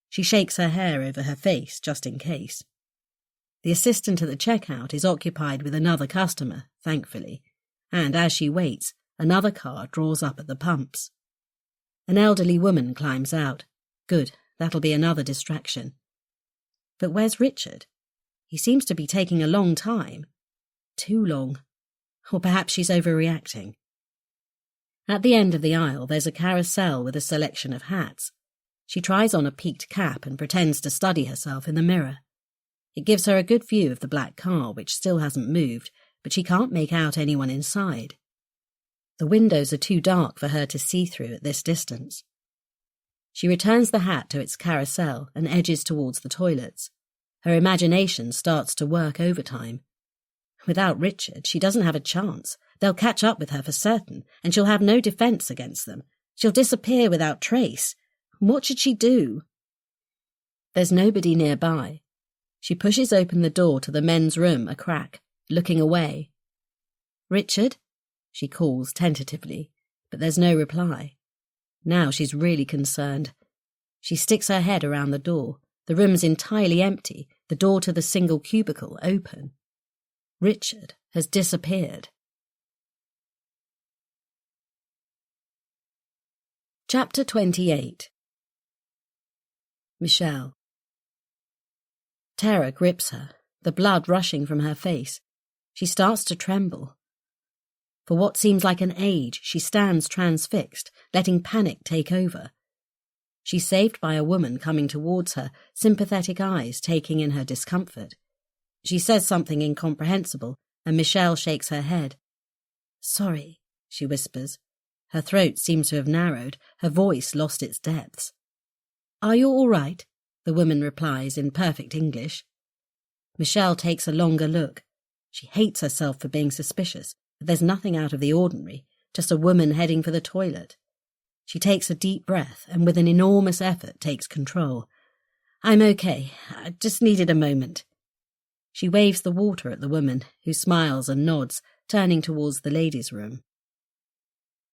She shakes her hair over her face, just in case. The assistant at the checkout is occupied with another customer, thankfully, and as she waits, another car draws up at the pumps. An elderly woman climbs out. Good, that'll be another distraction. But where's Richard? He seems to be taking a long time. Too long. Or perhaps she's overreacting. At the end of the aisle, there's a carousel with a selection of hats. She tries on a peaked cap and pretends to study herself in the mirror. It gives her a good view of the black car, which still hasn't moved, but she can't make out anyone inside. The windows are too dark for her to see through at this distance. She returns the hat to its carousel and edges towards the toilets. Her imagination starts to work overtime. Without Richard, she doesn't have a chance. They'll catch up with her for certain, and she'll have no defence against them. She'll disappear without trace. What should she do? There's nobody nearby. She pushes open the door to the men's room a crack, looking away. "Richard?" she calls tentatively, but there's no reply. Now she's really concerned. She sticks her head around the door. The room's entirely empty, the door to the single cubicle open. Richard has disappeared. Chapter 28. Michelle. Terror grips her, the blood rushing from her face. She starts to tremble. For what seems like an age, she stands transfixed, letting panic take over. She's saved by a woman coming towards her, sympathetic eyes taking in her discomfort. She says something incomprehensible, and Michelle shakes her head. "Sorry," she whispers. Her throat seems to have narrowed, her voice lost its depths. "Are you all right?" the woman replies in perfect English. Michelle takes a longer look. She hates herself for being suspicious, but there's nothing out of the ordinary, just a woman heading for the toilet. She takes a deep breath and with an enormous effort takes control. I'm okay. I just needed a moment. She waves the water at the woman, who smiles and nods, turning towards the ladies' room.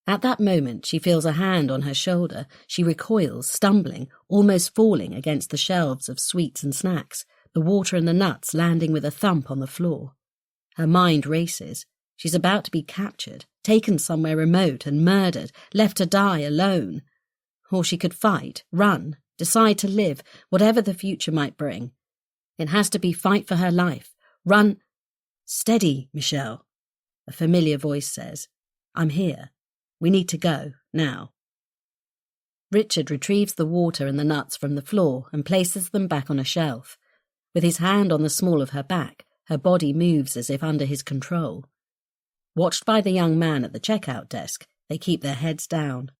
At that moment, she feels a hand on her shoulder. She recoils, stumbling, almost falling against the shelves of sweets and snacks, the water and the nuts landing with a thump on the floor. Her mind races. She's about to be captured, taken somewhere remote and murdered, left to die alone. Or she could fight, run, decide to live, whatever the future might bring. It has to be fight for her life. Run. Steady, Michelle. A familiar voice says, I'm here. We need to go, now. Richard retrieves the water and the nuts from the floor and places them back on a shelf. With his hand on the small of her back, her body moves as if under his control. Watched by the young man at the checkout desk, they keep their heads down.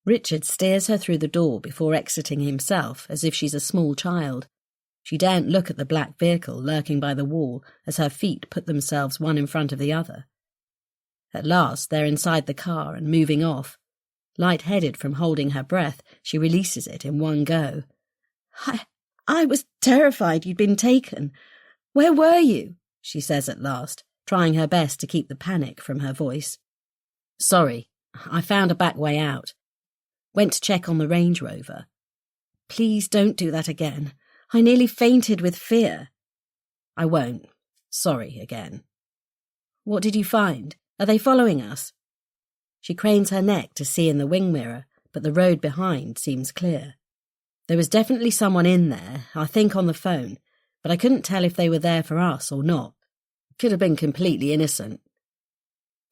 Richard steers her through the door before exiting himself as if she's a small child. She daren't look at the black vehicle lurking by the wall as her feet put themselves one in front of the other. At last they're inside the car and moving off. Light-headed from holding her breath, she releases it in one go. I was terrified you'd been taken. Where were you? She says at last, trying her best to keep the panic from her voice. Sorry, I found a back way out. Went to check on the Range Rover. Please don't do that again. I nearly fainted with fear. I won't. Sorry again. What did you find? Are they following us? She cranes her neck to see in the wing mirror, but the road behind seems clear. There was definitely someone in there, I think on the phone, but I couldn't tell if they were there for us or not. Could have been completely innocent.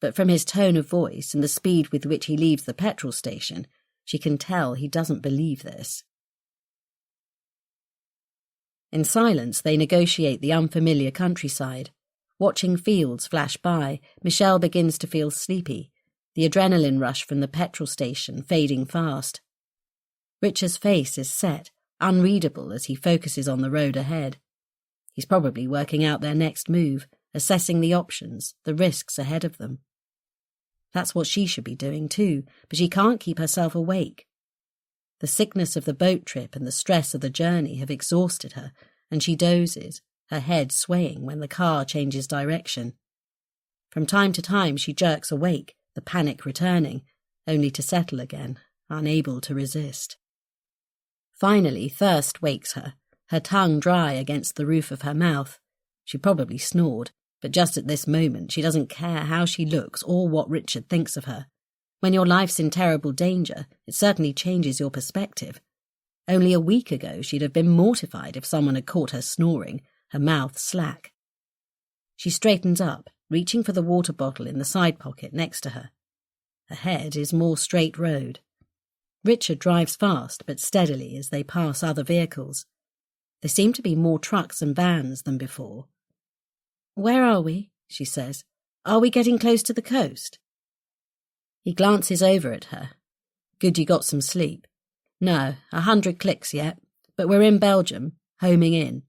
But from his tone of voice and the speed with which he leaves the petrol station, she can tell he doesn't believe this. In silence, they negotiate the unfamiliar countryside. Watching fields flash by, Michelle begins to feel sleepy, the adrenaline rush from the petrol station fading fast. Richard's face is set, unreadable as he focuses on the road ahead. He's probably working out their next move, assessing the options, the risks ahead of them. That's what she should be doing too, but she can't keep herself awake. The sickness of the boat trip and the stress of the journey have exhausted her, and she dozes, her head swaying when the car changes direction. From time to time she jerks awake, the panic returning, only to settle again, unable to resist. Finally, thirst wakes her, her tongue dry against the roof of her mouth. She probably snored, but just at this moment she doesn't care how she looks or what Richard thinks of her. When your life's in terrible danger, it certainly changes your perspective. Only a week ago she'd have been mortified if someone had caught her snoring, her mouth slack. She straightens up, reaching for the water bottle in the side pocket next to her. Ahead is more straight road. Richard drives fast but steadily as they pass other vehicles. There seem to be more trucks and vans than before. Where are we? She says. Are we getting close to the coast? He glances over at her. Good you got some sleep. No, 100 clicks yet, but we're in Belgium, homing in.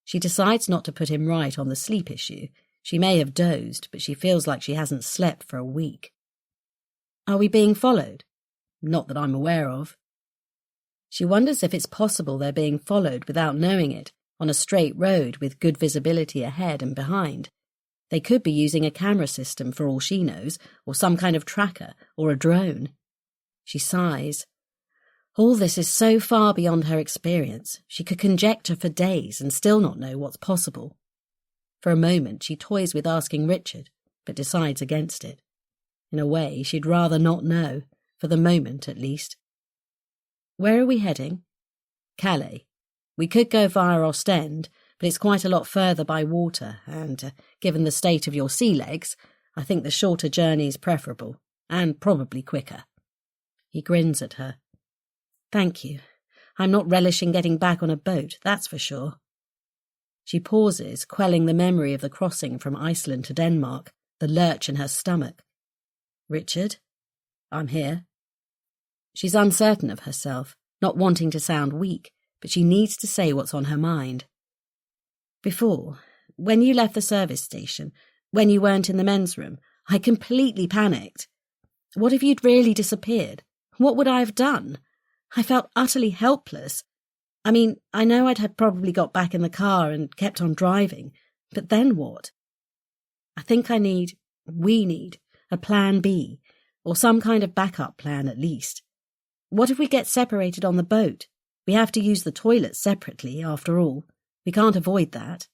She decides not to put him right on the sleep issue. She may have dozed, but she feels like she hasn't slept for a week. Are we being followed? Not that I'm aware of. She wonders if it's possible they're being followed without knowing it, on a straight road with good visibility ahead and behind. They could be using a camera system for all she knows, or some kind of tracker, or a drone. She sighs. All this is so far beyond her experience. She could conjecture for days and still not know what's possible. For a moment she toys with asking Richard, but decides against it. In a way, she'd rather not know, for the moment at least. Where are we heading? Calais. We could go via Ostend, but it's quite a lot further by water, and, given the state of your sea legs, I think the shorter journey's preferable, and probably quicker. He grins at her. Thank you. I'm not relishing getting back on a boat, that's for sure. She pauses, quelling the memory of the crossing from Iceland to Denmark, the lurch in her stomach. Richard? I'm here. She's uncertain of herself, not wanting to sound weak, but she needs to say what's on her mind. Before, when you left the service station, when you weren't in the men's room, I completely panicked. What if you'd really disappeared? What would I have done? I felt utterly helpless. I mean, I know I'd have probably got back in the car and kept on driving, but then what? I think we need, a plan B, or some kind of backup plan at least. What if we get separated on the boat? We have to use the toilets separately, after all. We can't avoid that.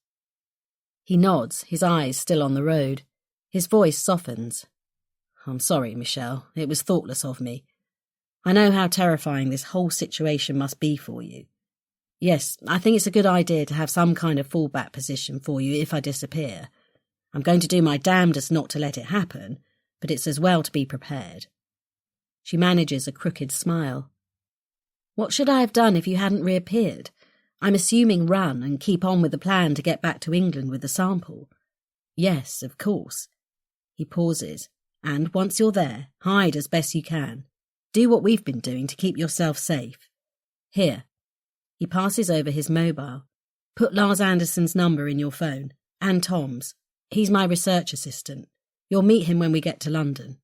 He nods, his eyes still on the road. His voice softens. I'm sorry, Michelle. It was thoughtless of me. I know how terrifying this whole situation must be for you. Yes, I think it's a good idea to have some kind of fallback position for you if I disappear. I'm going to do my damnedest not to let it happen, but it's as well to be prepared. She manages a crooked smile. What should I have done if you hadn't reappeared? I'm assuming run and keep on with the plan to get back to England with the sample. Yes, of course. He pauses, and once you're there, hide as best you can. Do what we've been doing to keep yourself safe. Here. He passes over his mobile. Put Lars Anderson's number in your phone, and Tom's. He's my research assistant. You'll meet him when we get to London.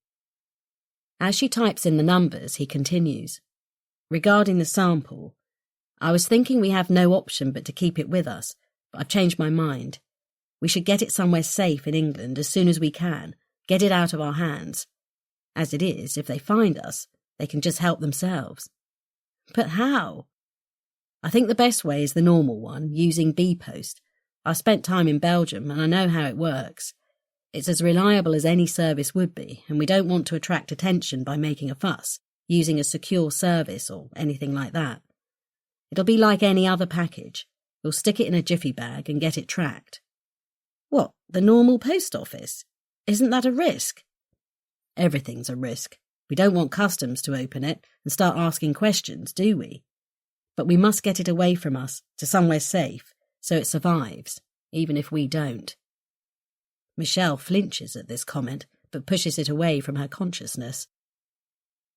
As she types in the numbers, he continues. Regarding the sample, I was thinking we have no option but to keep it with us, but I've changed my mind. We should get it somewhere safe in England as soon as we can, get it out of our hands. As it is, if they find us, they can just help themselves. But how? I think the best way is the normal one, using B-Post. I've spent time in Belgium and I know how it works. It's as reliable as any service would be, and we don't want to attract attention by making a fuss, using a secure service or anything like that. It'll be like any other package. We'll stick it in a jiffy bag and get it tracked. What, the normal post office? Isn't that a risk? Everything's a risk. We don't want customs to open it and start asking questions, do we? But we must get it away from us, to somewhere safe, so it survives, even if we don't. Michelle flinches at this comment, but pushes it away from her consciousness.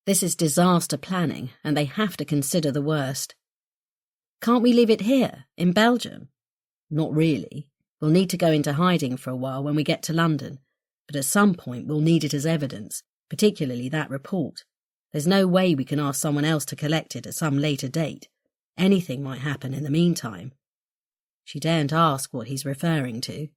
This is disaster planning, and they have to consider the worst. Can't we leave it here, in Belgium? Not really. We'll need to go into hiding for a while when we get to London, but at some point we'll need it as evidence, particularly that report. There's no way we can ask someone else to collect it at some later date. Anything might happen in the meantime. She daren't ask what he's referring to.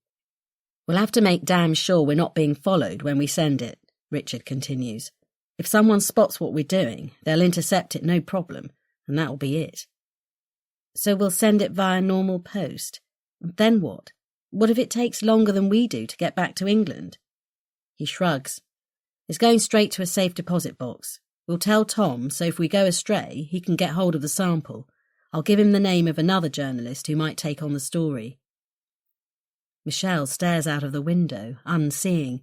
We'll have to make damn sure we're not being followed when we send it, Richard continues. If someone spots what we're doing, they'll intercept it no problem, and that'll be it. So we'll send it via normal post. Then what? What if it takes longer than we do to get back to England? He shrugs. It's going straight to a safe deposit box. We'll tell Tom, so if we go astray, he can get hold of the sample. I'll give him the name of another journalist who might take on the story. Michelle stares out of the window, unseeing.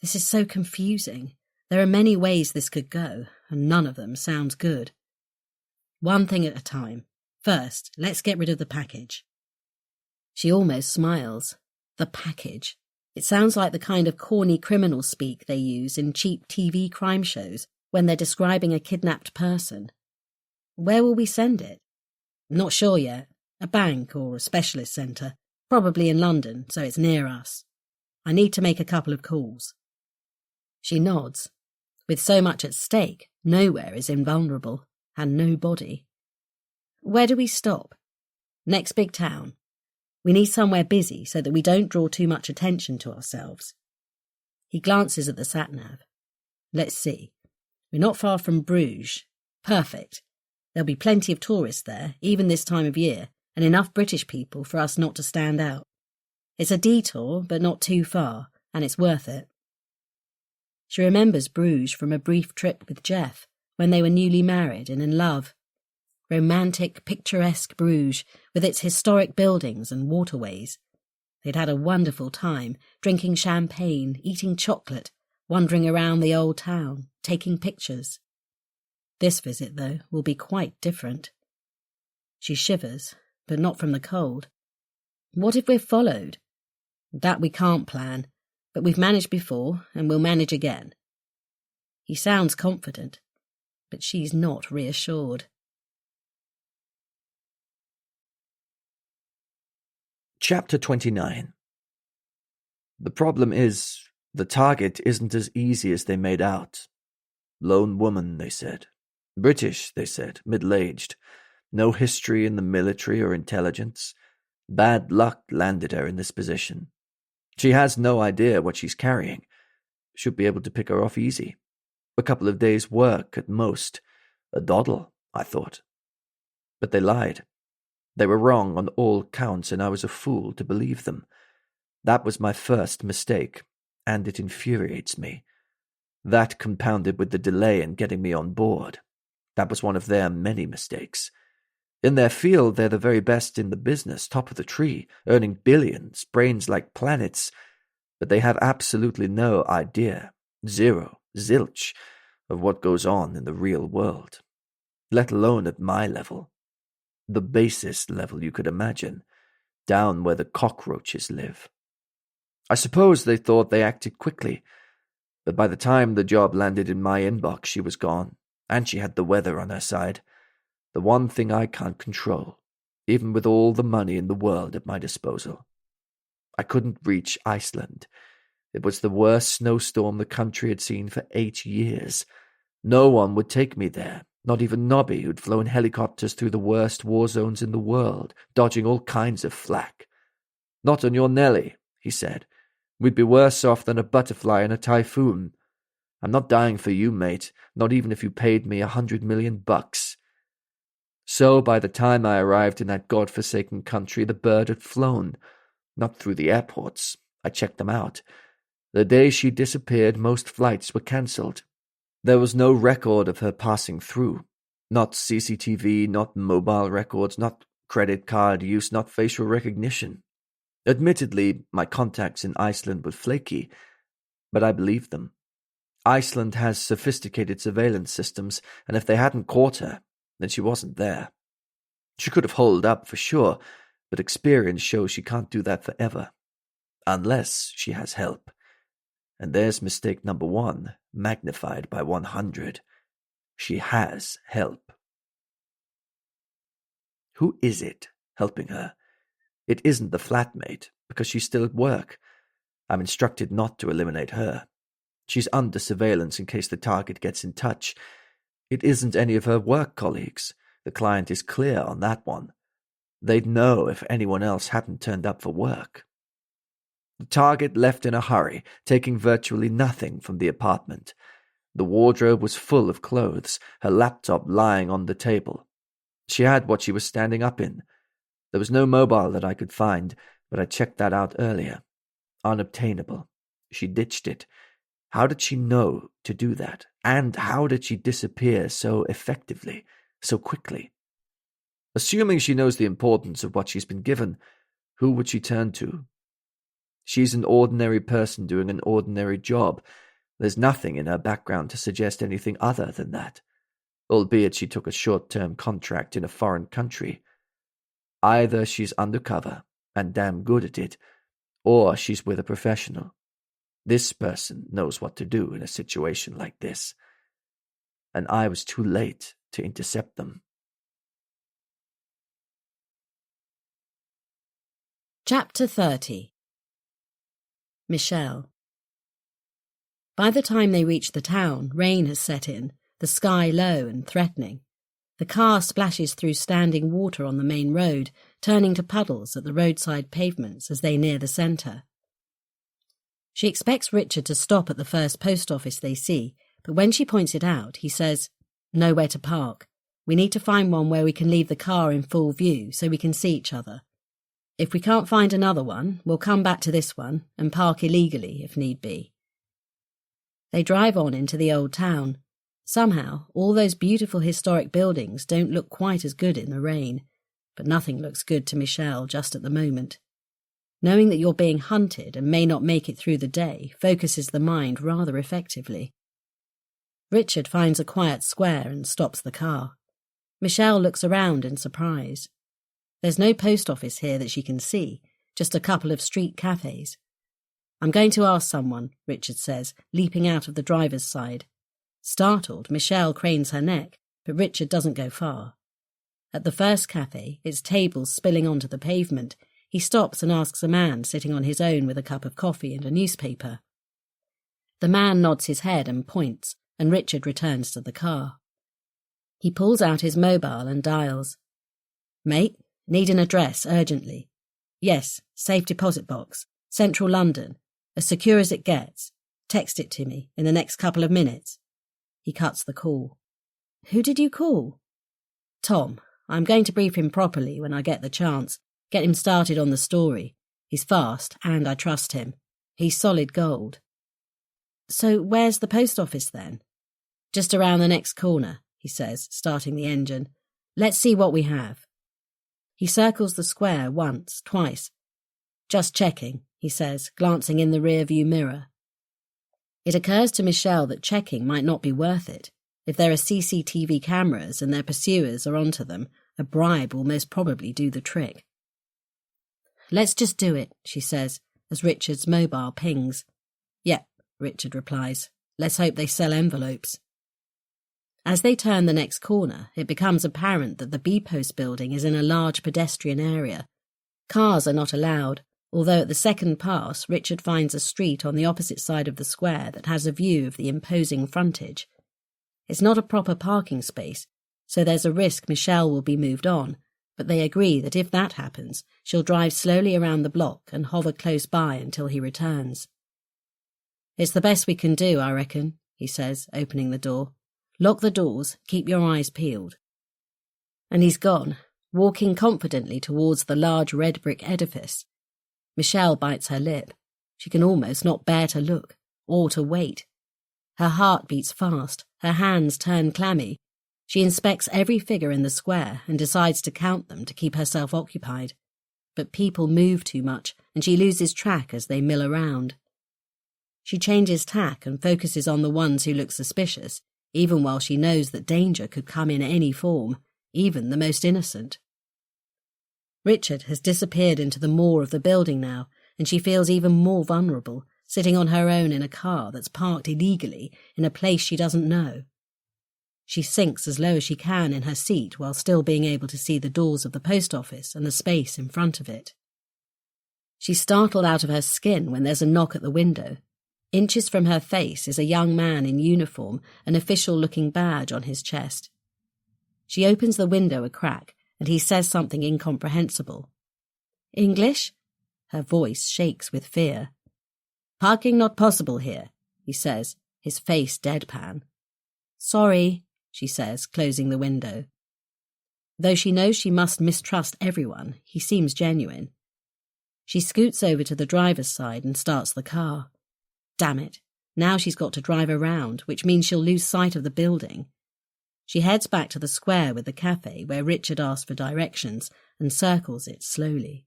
This is so confusing. There are many ways this could go, and none of them sounds good. One thing at a time. First, let's get rid of the package. She almost smiles. The package. It sounds like the kind of corny criminal speak they use in cheap TV crime shows when they're describing a kidnapped person. Where will we send it? Not sure yet. A bank or a specialist centre. Probably in London, so it's near us. I need to make a couple of calls. She nods. With so much at stake, nowhere is invulnerable, and no body. Where do we stop? Next big town. We need somewhere busy so that we don't draw too much attention to ourselves. He glances at the sat-nav. Let's see. We're not far from Bruges. Perfect. There'll be plenty of tourists there, even this time of year, and enough British people for us not to stand out. It's a detour, but not too far, and it's worth it. She remembers Bruges from a brief trip with Jeff, when they were newly married and in love. Romantic, picturesque Bruges, with its historic buildings and waterways. They'd had a wonderful time, drinking champagne, eating chocolate, wandering around the old town, taking pictures. This visit, though, will be quite different. She shivers, but not from the cold. What if we're followed? That we can't plan, but we've managed before, and we'll manage again. He sounds confident, but she's not reassured. Chapter 29. The problem is, the target isn't as easy as they made out. Lone woman, they said. British, they said, middle-aged. No history in the military or intelligence. Bad luck landed her in this position. She has no idea what she's carrying. Should be able to pick her off easy. A couple of days' work at most. A doddle, I thought. But they lied. They were wrong on all counts, and I was a fool to believe them. That was my first mistake, and it infuriates me. That compounded with the delay in getting me on board. That was one of their many mistakes. In their field, they're the very best in the business, top of the tree, earning billions, brains like planets, but they have absolutely no idea, zero, zilch, of what goes on in the real world, let alone at my level. The basest level you could imagine, down where the cockroaches live. I suppose they thought they acted quickly, but by the time the job landed in my inbox, she was gone, and she had the weather on her side. The one thing I can't control, even with all the money in the world at my disposal. I couldn't reach Iceland. It was the worst snowstorm the country had seen for 8 years. No one would take me there, not even Nobby, who'd flown helicopters through the worst war zones in the world, dodging all kinds of flak. Not on your Nelly, he said. We'd be worse off than a butterfly in a typhoon. I'm not dying for you, mate, not even if you paid me $100 million. So by the time I arrived in that godforsaken country, the bird had flown. Not through the airports. I checked them out. The day she disappeared, most flights were cancelled. There was no record of her passing through. Not CCTV, not mobile records, not credit card use, not facial recognition. Admittedly, my contacts in Iceland were flaky, but I believed them. Iceland has sophisticated surveillance systems, and if they hadn't caught her, then she wasn't there. She could have holed up for sure, but experience shows she can't do that forever. Unless she has help. And there's mistake number 1, magnified by 100. She has help. Who is it helping her? It isn't the flatmate, because she's still at work. I'm instructed not to eliminate her. She's under surveillance in case the target gets in touch. It isn't any of her work colleagues. The client is clear on that one. They'd know if anyone else hadn't turned up for work. The target left in a hurry, taking virtually nothing from the apartment. The wardrobe was full of clothes, her laptop lying on the table. She had what she was standing up in. There was no mobile that I could find, but I checked that out earlier. Unobtainable. She ditched it. How did she know to do that? And how did she disappear so effectively, so quickly? Assuming she knows the importance of what she's been given, who would she turn to? She's an ordinary person doing an ordinary job. There's nothing in her background to suggest anything other than that, albeit she took a short-term contract in a foreign country. Either she's undercover and damn good at it, or she's with a professional. This person knows what to do in a situation like this. And I was too late to intercept them. Chapter 30. Michelle. By the time they reach the town, rain has set in, the sky low and threatening. The car splashes through standing water on the main road, turning to puddles at the roadside pavements as they near the centre. She expects Richard to stop at the first post office they see, but when she points it out, he says, "Nowhere to park. We need to find one where we can leave the car in full view so we can see each other. If we can't find another one, we'll come back to this one and park illegally if need be." They drive on into the old town. Somehow, all those beautiful historic buildings don't look quite as good in the rain, but nothing looks good to Michelle just at the moment. Knowing that you're being hunted and may not make it through the day focuses the mind rather effectively. Richard finds a quiet square and stops the car. Michelle looks around in surprise. There's no post office here that she can see, just a couple of street cafes. "I'm going to ask someone," Richard says, leaping out of the driver's side. Startled, Michelle cranes her neck, but Richard doesn't go far. At the first cafe, its tables spilling onto the pavement, he stops and asks a man sitting on his own with a cup of coffee and a newspaper. The man nods his head and points, and Richard returns to the car. He pulls out his mobile and dials. Mate, need an address urgently. Yes, safe deposit box, central London, as secure as it gets. Text it to me in the next couple of minutes. He cuts the call. Who did you call? Tom. I'm going to brief him properly when I get the chance. Get him started on the story. He's fast, and I trust him. He's solid gold. So where's the post office then? Just around the next corner, he says, starting the engine. Let's see what we have. He circles the square once, twice. Just checking, he says, glancing in the rear-view mirror. It occurs to Michelle that checking might not be worth it. If there are CCTV cameras and their pursuers are onto them, a bribe will most probably do the trick. Let's just do it, she says, as Richard's mobile pings. Yep, Richard replies. Let's hope they sell envelopes. As they turn the next corner, it becomes apparent that the B-Post building is in a large pedestrian area. Cars are not allowed, although at the second pass, Richard finds a street on the opposite side of the square that has a view of the imposing frontage. It's not a proper parking space, so there's a risk Michelle will be moved on, but they agree that if that happens, she'll drive slowly around the block and hover close by until he returns. It's the best we can do, I reckon, he says, opening the door. Lock the doors, keep your eyes peeled. And he's gone, walking confidently towards the large red brick edifice. Michelle bites her lip. She can almost not bear to look, or to wait. Her heart beats fast, her hands turn clammy. She inspects every figure in the square and decides to count them to keep herself occupied. But people move too much, and she loses track as they mill around. She changes tack and focuses on the ones who look suspicious, even while she knows that danger could come in any form, even the most innocent. Richard has disappeared into the maw of the building now, and she feels even more vulnerable, sitting on her own in a car that's parked illegally in a place she doesn't know. She sinks as low as she can in her seat while still being able to see the doors of the post office and the space in front of it. She's startled out of her skin when there's a knock at the window. Inches from her face is a young man in uniform, an official-looking badge on his chest. She opens the window a crack, and he says something incomprehensible. English? Her voice shakes with fear. Parking not possible here, he says, his face deadpan. Sorry, she says, closing the window. Though she knows she must mistrust everyone, he seems genuine. She scoots over to the driver's side and starts the car. Damn it, now she's got to drive around, which means she'll lose sight of the building. She heads back to the square with the cafe where Richard asked for directions and circles it slowly.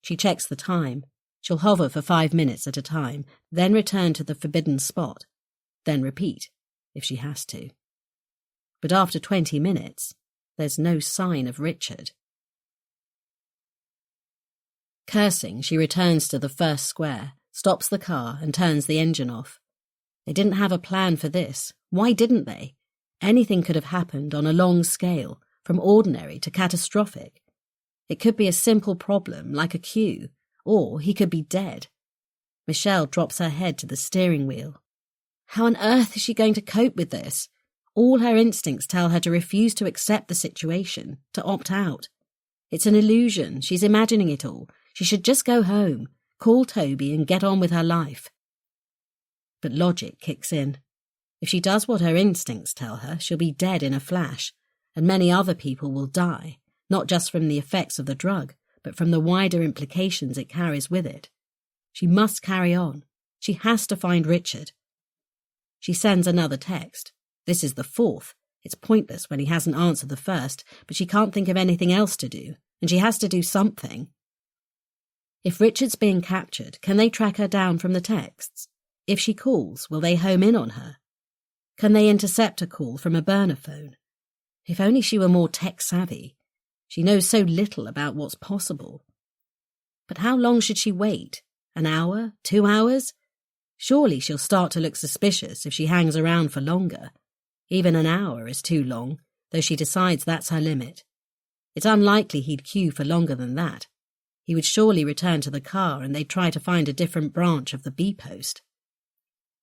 She checks the time. She'll hover for 5 minutes at a time, then return to the forbidden spot, then repeat, if she has to. But after 20 minutes, there's no sign of Richard. Cursing, she returns to the first square, stops the car and turns the engine off. They didn't have a plan for this. Why didn't they? Anything could have happened on a long scale, from ordinary to catastrophic. It could be a simple problem, like a queue, or he could be dead. Michelle drops her head to the steering wheel. How on earth is she going to cope with this? All her instincts tell her to refuse to accept the situation, to opt out. It's an illusion. She's imagining it all. She should just go home, call Toby and get on with her life. But logic kicks in. If she does what her instincts tell her, she'll be dead in a flash, and many other people will die, not just from the effects of the drug, but from the wider implications it carries with it. She must carry on. She has to find Richard. She sends another text. This is the 4th. It's pointless when he hasn't answered the first, but she can't think of anything else to do, and she has to do something. If Richard's being captured, can they track her down from the texts? If she calls, will they home in on her? Can they intercept a call from a burner phone? If only she were more tech-savvy. She knows so little about what's possible. But how long should she wait? An hour? 2 hours? Surely she'll start to look suspicious if she hangs around for longer. Even an hour is too long, though she decides that's her limit. It's unlikely he'd queue for longer than that. He would surely return to the car and they'd try to find a different branch of the B-Post.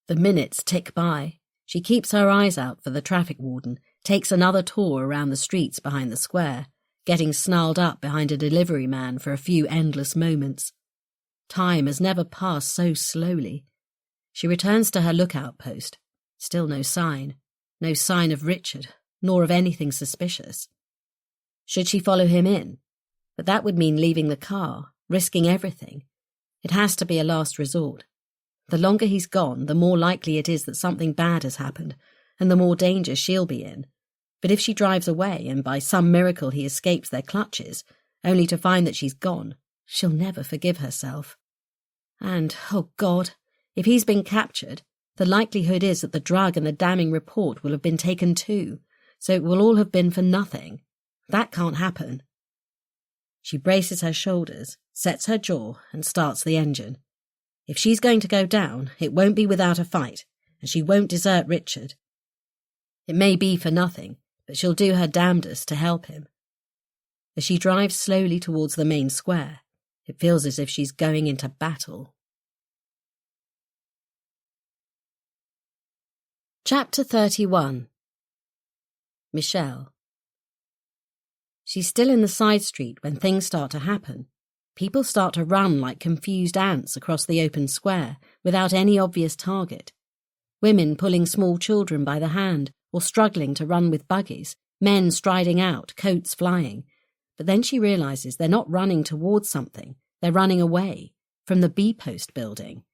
The minutes tick by. She keeps her eyes out for the traffic warden, takes another tour around the streets behind the square, getting snarled up behind a delivery man for a few endless moments. Time has never passed so slowly. She returns to her lookout post. Still no sign. No sign of Richard, nor of anything suspicious. Should she follow him in? But that would mean leaving the car, risking everything. It has to be a last resort. The longer he's gone, the more likely it is that something bad has happened, and the more danger she'll be in. But if she drives away and by some miracle he escapes their clutches, only to find that she's gone, she'll never forgive herself. And, oh God, if he's been captured, the likelihood is that the drug and the damning report will have been taken too, so it will all have been for nothing. That can't happen. She braces her shoulders, sets her jaw, and starts the engine. If she's going to go down, it won't be without a fight, and she won't desert Richard. It may be for nothing, but she'll do her damnedest to help him. As she drives slowly towards the main square, it feels as if she's going into battle. Chapter 31. Michelle. She's still in the side street when things start to happen. People start to run like confused ants across the open square without any obvious target. Women pulling small children by the hand or struggling to run with buggies, men striding out, coats flying. But then she realises they're not running towards something, they're running away, from the B-post building.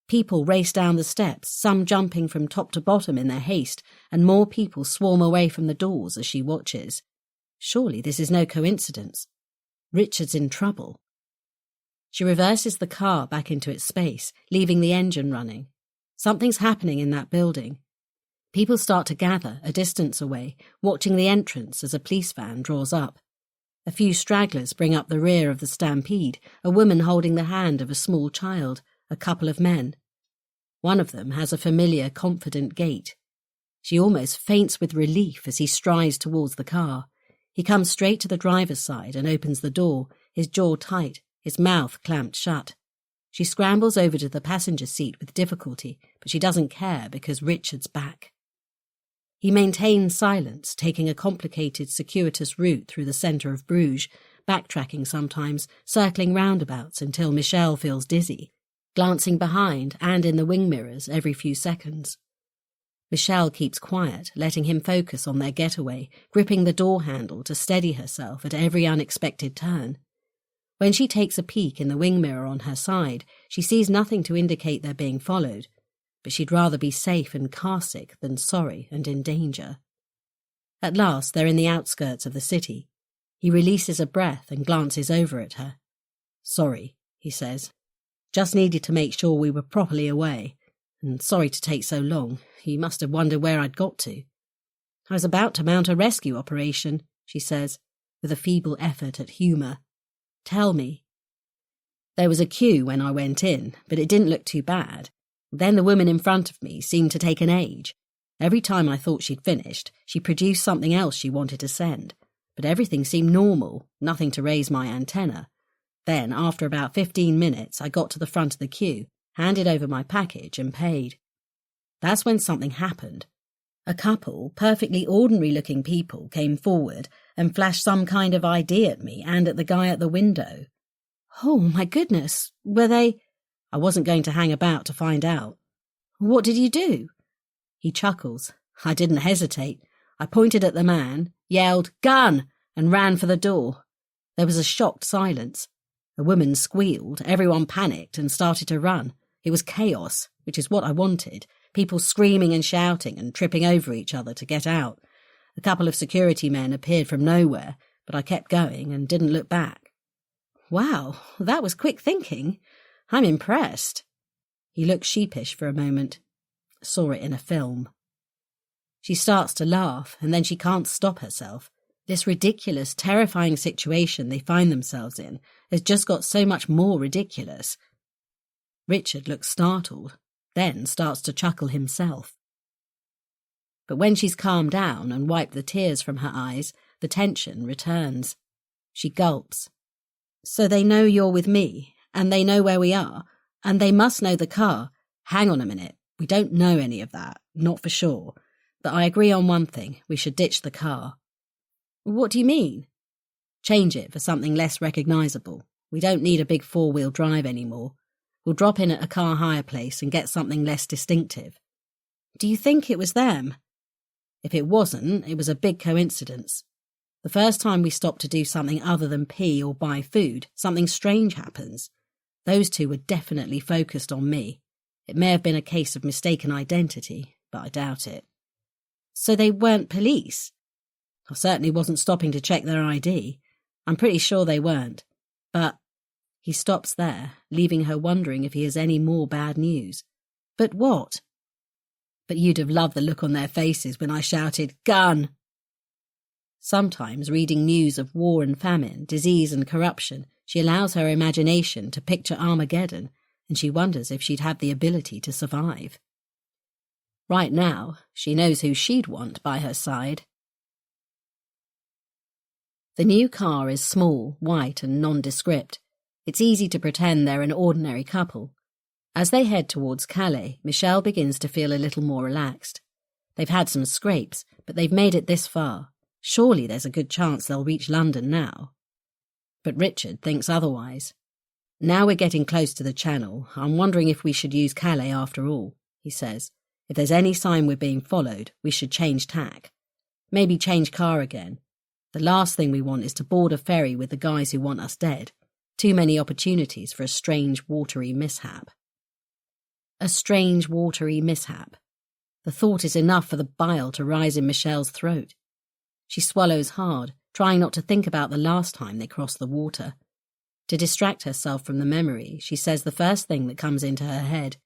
People race down the steps, some jumping from top to bottom in their haste, and more people swarm away from the doors as she watches. Surely this is no coincidence. Richard's in trouble. She reverses the car back into its space, leaving the engine running. Something's happening in that building. People start to gather a distance away, watching the entrance as a police van draws up. A few stragglers bring up the rear of the stampede, a woman holding the hand of a small child, a couple of men. One of them has a familiar, confident gait. She almost faints with relief as he strides towards the car. He comes straight to the driver's side and opens the door, his jaw tight, his mouth clamped shut. She scrambles over to the passenger seat with difficulty, but she doesn't care because Richard's back. He maintains silence, taking a complicated, circuitous route through the centre of Bruges, backtracking sometimes, circling roundabouts until Michelle feels dizzy, glancing behind and in the wing mirrors every few seconds. Michelle keeps quiet, letting him focus on their getaway, gripping the door handle to steady herself at every unexpected turn. When she takes a peek in the wing mirror on her side, she sees nothing to indicate they're being followed, but she'd rather be safe and car-sick than sorry and in danger. At last they're in the outskirts of the city. He releases a breath and glances over at her. "Sorry," he says. "Just needed to make sure we were properly away. And sorry to take so long. You must have wondered where I'd got to." "I was about to mount a rescue operation," she says, with a feeble effort at humour. "Tell me." "There was a queue when I went in, but it didn't look too bad. Then the woman in front of me seemed to take an age. Every time I thought she'd finished, she produced something else she wanted to send. But everything seemed normal, nothing to raise my antenna. Then, after about 15 minutes, I got to the front of the queue, handed over my package and paid. That's when something happened. A couple, perfectly ordinary-looking people, came forward and flashed some kind of ID at me and at the guy at the window. Oh, my goodness, were they... I wasn't going to hang about to find out. What did you do? He chuckles. I didn't hesitate. I pointed at the man, yelled, "Gun!" and ran for the door. There was a shocked silence. A woman squealed, everyone panicked and started to run. It was chaos, which is what I wanted. People screaming and shouting and tripping over each other to get out. A couple of security men appeared from nowhere, but I kept going and didn't look back. Wow, that was quick thinking. I'm impressed. He looks sheepish for a moment. Saw it in a film. She starts to laugh, and then she can't stop herself. This ridiculous, terrifying situation they find themselves in has just got so much more ridiculous. Richard looks startled, then starts to chuckle himself. But when she's calmed down and wiped the tears from her eyes, the tension returns. She gulps. So they know you're with me, and they know where we are, and they must know the car. Hang on a minute, we don't know any of that, not for sure. But I agree on one thing, we should ditch the car. What do you mean? Change it for something less recognisable. We don't need a big four-wheel drive anymore. We'll drop in at a car hire place and get something less distinctive. Do you think it was them? If it wasn't, it was a big coincidence. The first time we stop to do something other than pee or buy food, something strange happens. Those two were definitely focused on me. It may have been a case of mistaken identity, but I doubt it. So they weren't police? I certainly wasn't stopping to check their ID. I'm pretty sure they weren't. But he stops there, leaving her wondering if he has any more bad news. But what? But you'd have loved the look on their faces when I shouted, "Gun!" Sometimes, reading news of war and famine, disease and corruption, she allows her imagination to picture Armageddon, and she wonders if she'd have the ability to survive. Right now, she knows who she'd want by her side. The new car is small, white and nondescript. It's easy to pretend they're an ordinary couple. As they head towards Calais, Michelle begins to feel a little more relaxed. They've had some scrapes, but they've made it this far. Surely there's a good chance they'll reach London now. But Richard thinks otherwise. Now we're getting close to the Channel. I'm wondering if we should use Calais after all, he says. If there's any sign we're being followed, we should change tack. Maybe change car again. The last thing we want is to board a ferry with the guys who want us dead. Too many opportunities for a strange, watery mishap. A strange, watery mishap. The thought is enough for the bile to rise in Michelle's throat. She swallows hard, trying not to think about the last time they crossed the water. To distract herself from the memory, she says the first thing that comes into her head.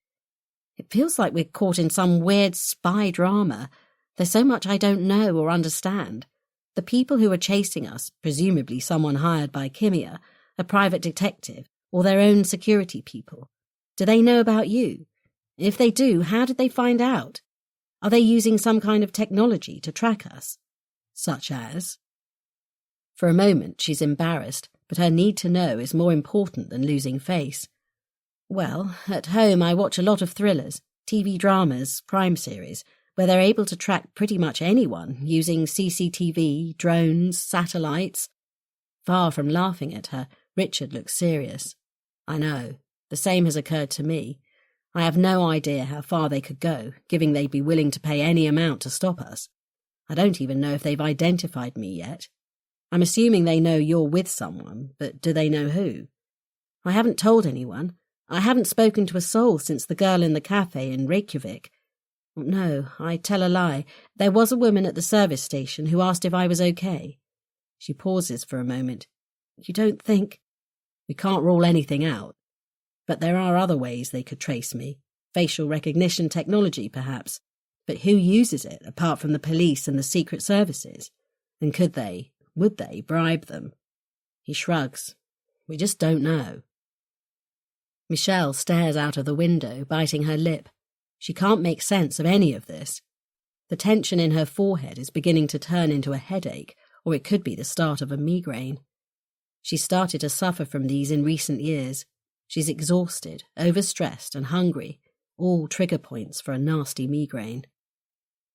It feels like we're caught in some weird spy drama. There's so much I don't know or understand. The people who are chasing us, presumably someone hired by Kimia, a private detective, or their own security people. Do they know about you? If they do, how did they find out? Are they using some kind of technology to track us? Such as? For a moment she's embarrassed, but her need to know is more important than losing face. Well, at home I watch a lot of thrillers, TV dramas, crime series, where they're able to track pretty much anyone using CCTV, drones, satellites. Far from laughing at her, Richard looks serious. I know. The same has occurred to me. I have no idea how far they could go, given they'd be willing to pay any amount to stop us. I don't even know if they've identified me yet. I'm assuming they know you're with someone, but do they know who? I haven't told anyone. I haven't spoken to a soul since the girl in the cafe in Reykjavik. No, I tell a lie. There was a woman at the service station who asked if I was okay. She pauses for a moment. You don't think... We can't rule anything out. But there are other ways they could trace me. Facial recognition technology, perhaps. But who uses it, apart from the police and the secret services? And would they bribe them? He shrugs. We just don't know. Michelle stares out of the window, biting her lip. She can't make sense of any of this. The tension in her forehead is beginning to turn into a headache, or it could be the start of a migraine. She started to suffer from these in recent years. She's exhausted, overstressed and hungry, all trigger points for a nasty migraine.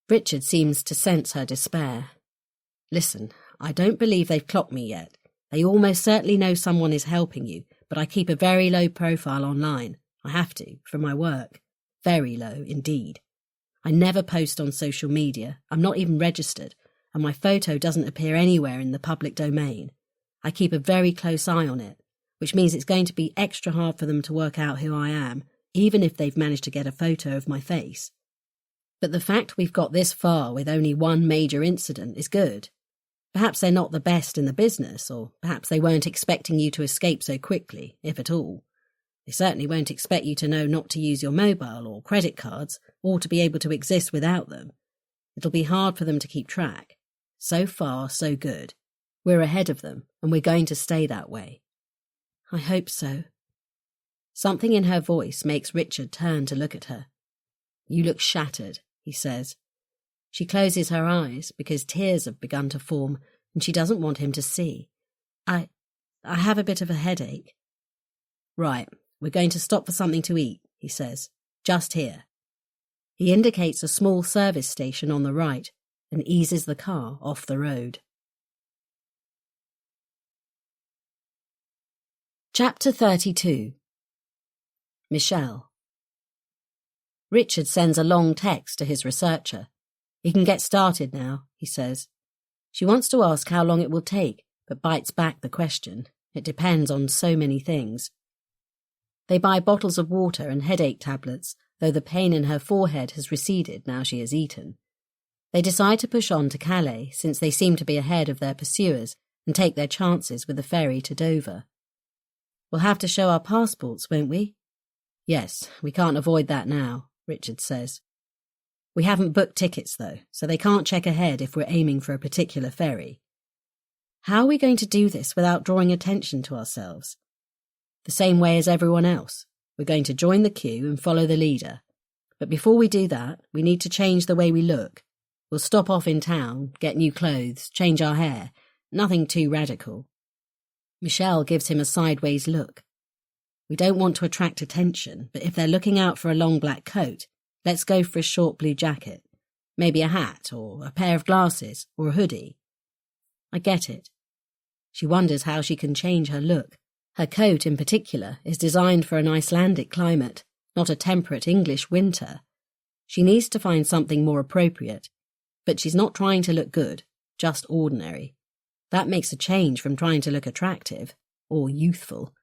Richard seems to sense her despair. Listen, I don't believe they've clocked me yet. They almost certainly know someone is helping you, but I keep a very low profile online. I have to, for my work. Very low indeed. I never post on social media. I'm not even registered, and my photo doesn't appear anywhere in the public domain. I keep a very close eye on it, which means it's going to be extra hard for them to work out who I am, even if they've managed to get a photo of my face. But the fact we've got this far with only one major incident is good. Perhaps they're not the best in the business, or perhaps they weren't expecting you to escape so quickly, if at all. They certainly won't expect you to know not to use your mobile or credit cards, or to be able to exist without them. It'll be hard for them to keep track. So far, so good. We're ahead of them, and we're going to stay that way. I hope so. Something in her voice makes Richard turn to look at her. You look shattered, he says. She closes her eyes because tears have begun to form, and she doesn't want him to see. I have a bit of a headache. Right, we're going to stop for something to eat, he says. Just here. He indicates a small service station on the right and eases the car off the road. Chapter 32. Michelle. Richard sends a long text to his researcher. He can get started now, he says. She wants to ask how long it will take, but bites back the question. It depends on so many things. They buy bottles of water and headache tablets, though the pain in her forehead has receded now she has eaten. They decide to push on to Calais, since they seem to be ahead of their pursuers, and take their chances with the ferry to Dover. We'll have to show our passports, won't we? Yes, we can't avoid that now, Richard says. We haven't booked tickets, though, so they can't check ahead if we're aiming for a particular ferry. How are we going to do this without drawing attention to ourselves? The same way as everyone else. We're going to join the queue and follow the leader. But before we do that, we need to change the way we look. We'll stop off in town, get new clothes, change our hair. Nothing too radical. Michelle gives him a sideways look. We don't want to attract attention, but if they're looking out for a long black coat, let's go for a short blue jacket. Maybe a hat, or a pair of glasses, or a hoodie. I get it. She wonders how she can change her look. Her coat, in particular, is designed for an Icelandic climate, not a temperate English winter. She needs to find something more appropriate, but she's not trying to look good, just ordinary. That makes a change from trying to look attractive, or youthful.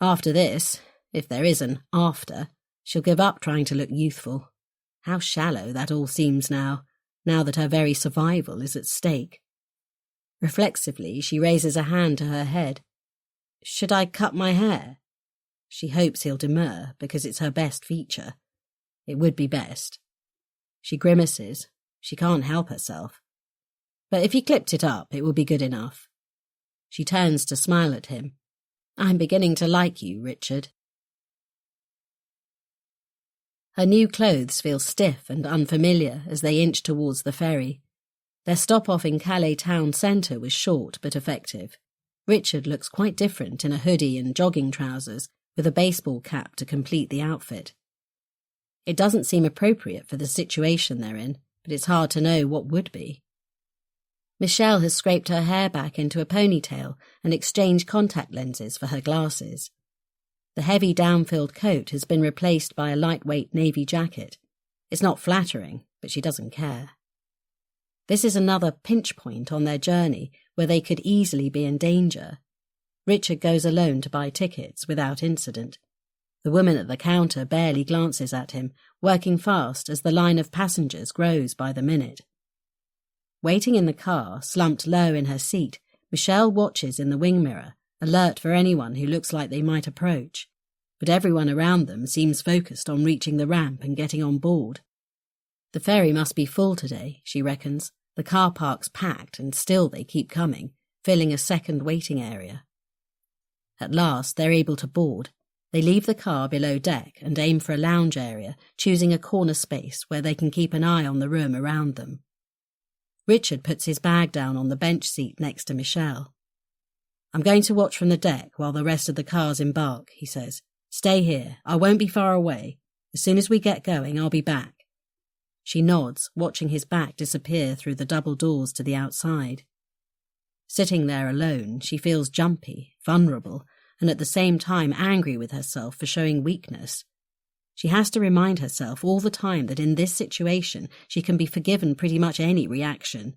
After this, if there is an after, she'll give up trying to look youthful. How shallow that all seems now that her very survival is at stake. Reflexively, she raises a hand to her head. Should I cut my hair? She hopes he'll demur, because it's her best feature. It would be best. She grimaces. She can't help herself. But if he clipped it up, it would be good enough. She turns to smile at him. I'm beginning to like you, Richard. Her new clothes feel stiff and unfamiliar as they inch towards the ferry. Their stop-off in Calais town centre was short but effective. Richard looks quite different in a hoodie and jogging trousers, with a baseball cap to complete the outfit. It doesn't seem appropriate for the situation they're in, but it's hard to know what would be. Michelle has scraped her hair back into a ponytail and exchanged contact lenses for her glasses. The heavy down-filled coat has been replaced by a lightweight navy jacket. It's not flattering, but she doesn't care. This is another pinch point on their journey where they could easily be in danger. Richard goes alone to buy tickets without incident. The woman at the counter barely glances at him, working fast as the line of passengers grows by the minute. Waiting in the car, slumped low in her seat, Michelle watches in the wing mirror, alert for anyone who looks like they might approach. But everyone around them seems focused on reaching the ramp and getting on board. The ferry must be full today, she reckons. The car park's packed and still they keep coming, filling a second waiting area. At last they're able to board. They leave the car below deck and aim for a lounge area, choosing a corner space where they can keep an eye on the room around them. Richard puts his bag down on the bench seat next to Michelle. I'm going to watch from the deck while the rest of the cars embark, he says. Stay here. I won't be far away. As soon as we get going, I'll be back. She nods, watching his back disappear through the double doors to the outside. Sitting there alone, she feels jumpy, vulnerable, and at the same time angry with herself for showing weakness. She has to remind herself all the time that in this situation she can be forgiven pretty much any reaction.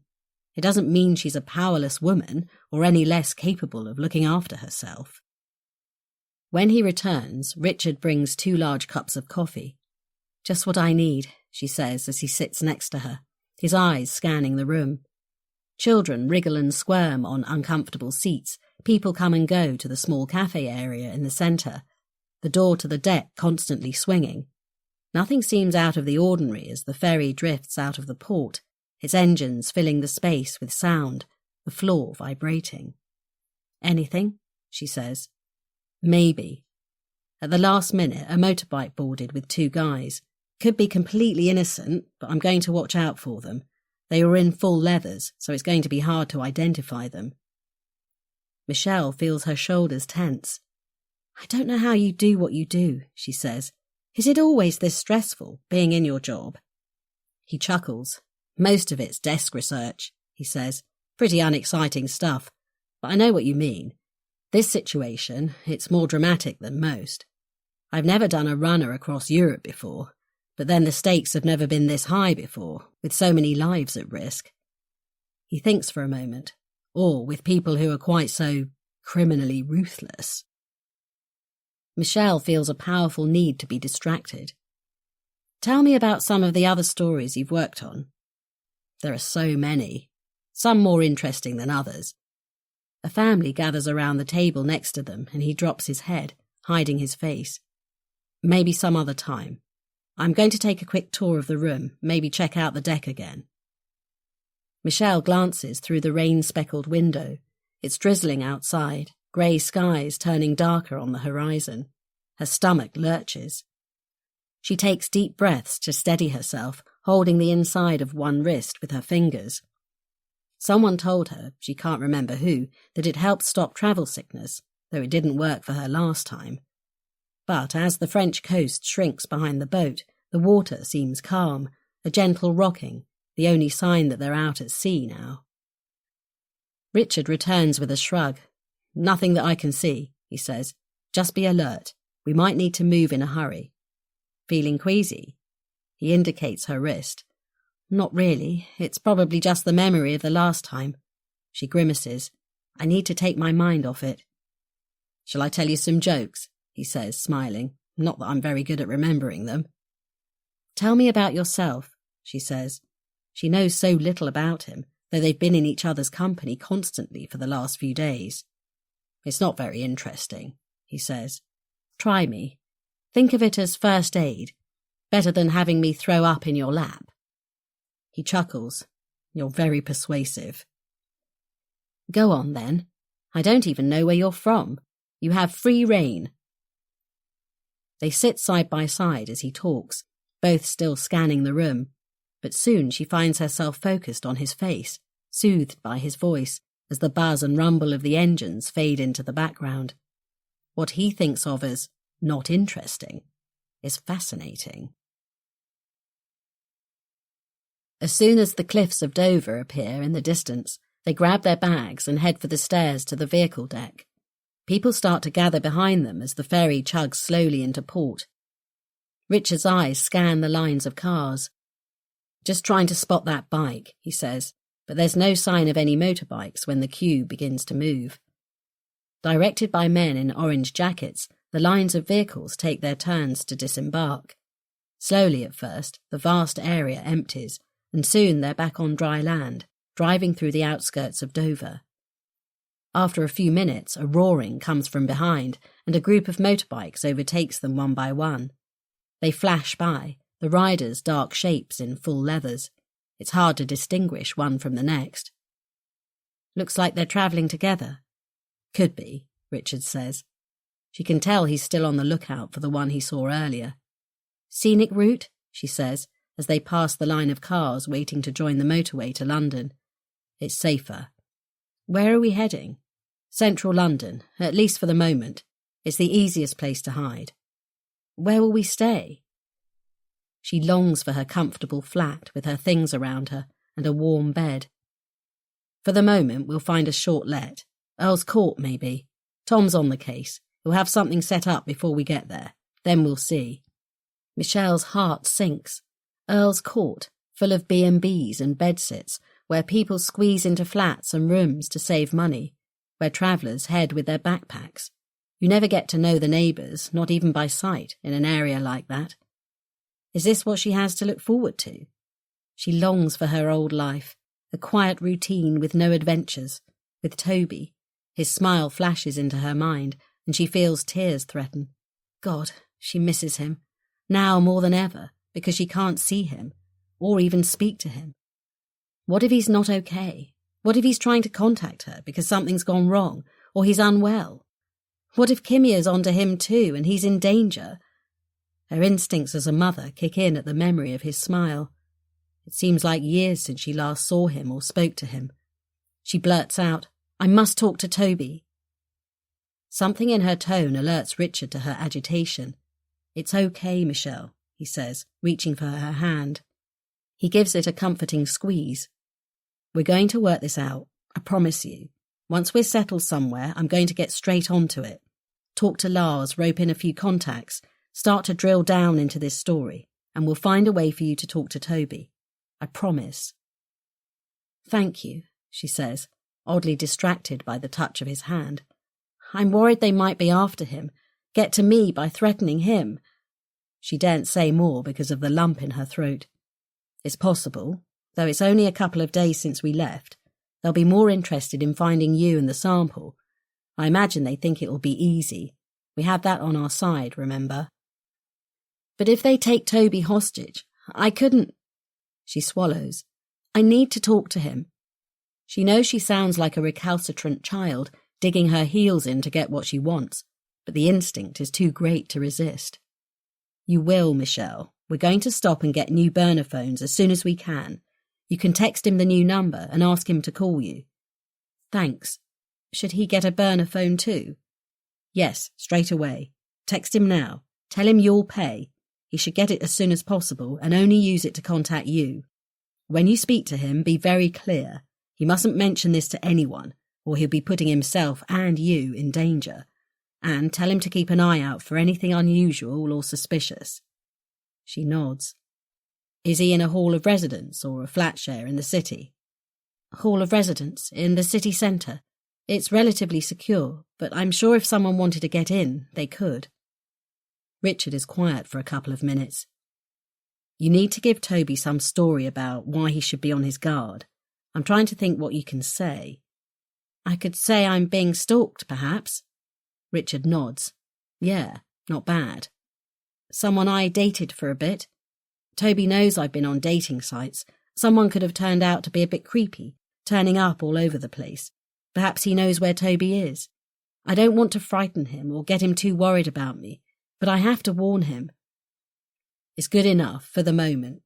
It doesn't mean she's a powerless woman or any less capable of looking after herself. When he returns, Richard brings 2 large cups of coffee. Just what I need, she says as he sits next to her, his eyes scanning the room. Children wriggle and squirm on uncomfortable seats. People come and go to the small cafe area in the centre, the door to the deck constantly swinging. Nothing seems out of the ordinary as the ferry drifts out of the port, its engines filling the space with sound, the floor vibrating. Anything? She says. Maybe. At the last minute, a motorbike boarded with 2 guys. Could be completely innocent, but I'm going to watch out for them. They were in full leathers, so it's going to be hard to identify them. Michelle feels her shoulders tense. I don't know how you do what you do, she says. Is it always this stressful, being in your job? He chuckles. Most of it's desk research, he says. Pretty unexciting stuff, but I know what you mean. This situation, it's more dramatic than most. I've never done a runner across Europe before, but then the stakes have never been this high before, with so many lives at risk. He thinks for a moment, or with people who are quite so criminally ruthless. Michelle feels a powerful need to be distracted. Tell me about some of the other stories you've worked on. There are so many, some more interesting than others. A family gathers around the table next to them and he drops his head, hiding his face. Maybe some other time. I'm going to take a quick tour of the room, maybe check out the deck again. Michelle glances through the rain-speckled window. It's drizzling outside, grey skies turning darker on the horizon. Her stomach lurches. She takes deep breaths to steady herself, holding the inside of one wrist with her fingers. Someone told her, she can't remember who, that it helped stop travel sickness, though it didn't work for her last time. But as the French coast shrinks behind the boat, the water seems calm, a gentle rocking, the only sign that they're out at sea now. Richard returns with a shrug. Nothing that I can see, he says. Just be alert. We might need to move in a hurry. Feeling queasy? He indicates her wrist. Not really. It's probably just the memory of the last time. She grimaces. I need to take my mind off it. Shall I tell you some jokes? He says, smiling. Not that I'm very good at remembering them. Tell me about yourself, she says. She knows so little about him, though they've been in each other's company constantly for the last few days. It's not very interesting, he says. Try me. Think of it as first aid. Better than having me throw up in your lap. He chuckles. You're very persuasive. Go on, then. I don't even know where you're from. You have free rein. They sit side by side as he talks, both still scanning the room, but soon she finds herself focused on his face, soothed by his voice, as the buzz and rumble of the engines fade into the background. What he thinks of as not interesting is fascinating. As soon as the cliffs of Dover appear in the distance, they grab their bags and head for the stairs to the vehicle deck. People start to gather behind them as the ferry chugs slowly into port. Richard's eyes scan the lines of cars. Just trying to spot that bike, he says, but there's no sign of any motorbikes when the queue begins to move. Directed by men in orange jackets, the lines of vehicles take their turns to disembark. Slowly at first, the vast area empties, and soon they're back on dry land, driving through the outskirts of Dover. After a few minutes, a roaring comes from behind, and a group of motorbikes overtakes them one by one. They flash by, the riders dark shapes in full leathers. It's hard to distinguish one from the next. Looks like they're travelling together. Could be, Richard says. She can tell he's still on the lookout for the one he saw earlier. Scenic route, she says, as they pass the line of cars waiting to join the motorway to London. It's safer. Where are we heading? Central London, at least for the moment. It's the easiest place to hide. Where will we stay? She longs for her comfortable flat with her things around her and a warm bed. For the moment, we'll find a short let. Earl's Court, maybe. Tom's on the case. We'll have something set up before we get there. Then we'll see. Michelle's heart sinks. Earl's Court, full of B&Bs and bedsits, where people squeeze into flats and rooms to save money, where travellers head with their backpacks. You never get to know the neighbours, not even by sight, in an area like that. Is this what she has to look forward to? She longs for her old life, a quiet routine with no adventures, with Toby. His smile flashes into her mind, and she feels tears threaten. God, she misses him, now more than ever, because she can't see him, or even speak to him. What if he's not okay? What if he's trying to contact her because something's gone wrong, or he's unwell? What if Kimia's onto him too, and he's in danger? Her instincts as a mother kick in at the memory of his smile. It seems like years since she last saw him or spoke to him. She blurts out, I must talk to Toby. Something in her tone alerts Richard to her agitation. It's okay, Michelle, he says, reaching for her hand. He gives it a comforting squeeze. We're going to work this out, I promise you. Once we're settled somewhere, I'm going to get straight onto it. Talk to Lars, rope in a few contacts, start to drill down into this story, and we'll find a way for you to talk to Toby. I promise. Thank you, she says, oddly distracted by the touch of his hand. I'm worried they might be after him, get to me by threatening him. She daren't say more because of the lump in her throat. It's possible, though it's only a couple of days since we left. They'll be more interested in finding you and the sample. I imagine they think it'll be easy. We have that on our side, remember? But if they take Toby hostage, I couldn't. She swallows. I need to talk to him. She knows she sounds like a recalcitrant child, digging her heels in to get what she wants, but the instinct is too great to resist. You will, Michelle. We're going to stop and get new burner phones as soon as we can. You can text him the new number and ask him to call you. Thanks. Should he get a burner phone too? Yes, straight away. Text him now. Tell him you'll pay. He should get it as soon as possible and only use it to contact you. When you speak to him, be very clear. He mustn't mention this to anyone, or he'll be putting himself and you in danger. And tell him to keep an eye out for anything unusual or suspicious. She nods. Is he in a hall of residence or a flat share in the city? Hall of residence, in the city centre. It's relatively secure, but I'm sure if someone wanted to get in, they could. Richard is quiet for a couple of minutes. You need to give Toby some story about why he should be on his guard. I'm trying to think what you can say. I could say I'm being stalked, perhaps. Richard nods. Yeah, not bad. Someone I dated for a bit. Toby knows I've been on dating sites. Someone could have turned out to be a bit creepy, turning up all over the place. Perhaps he knows where Toby is. I don't want to frighten him or get him too worried about me, but I have to warn him. It's good enough for the moment.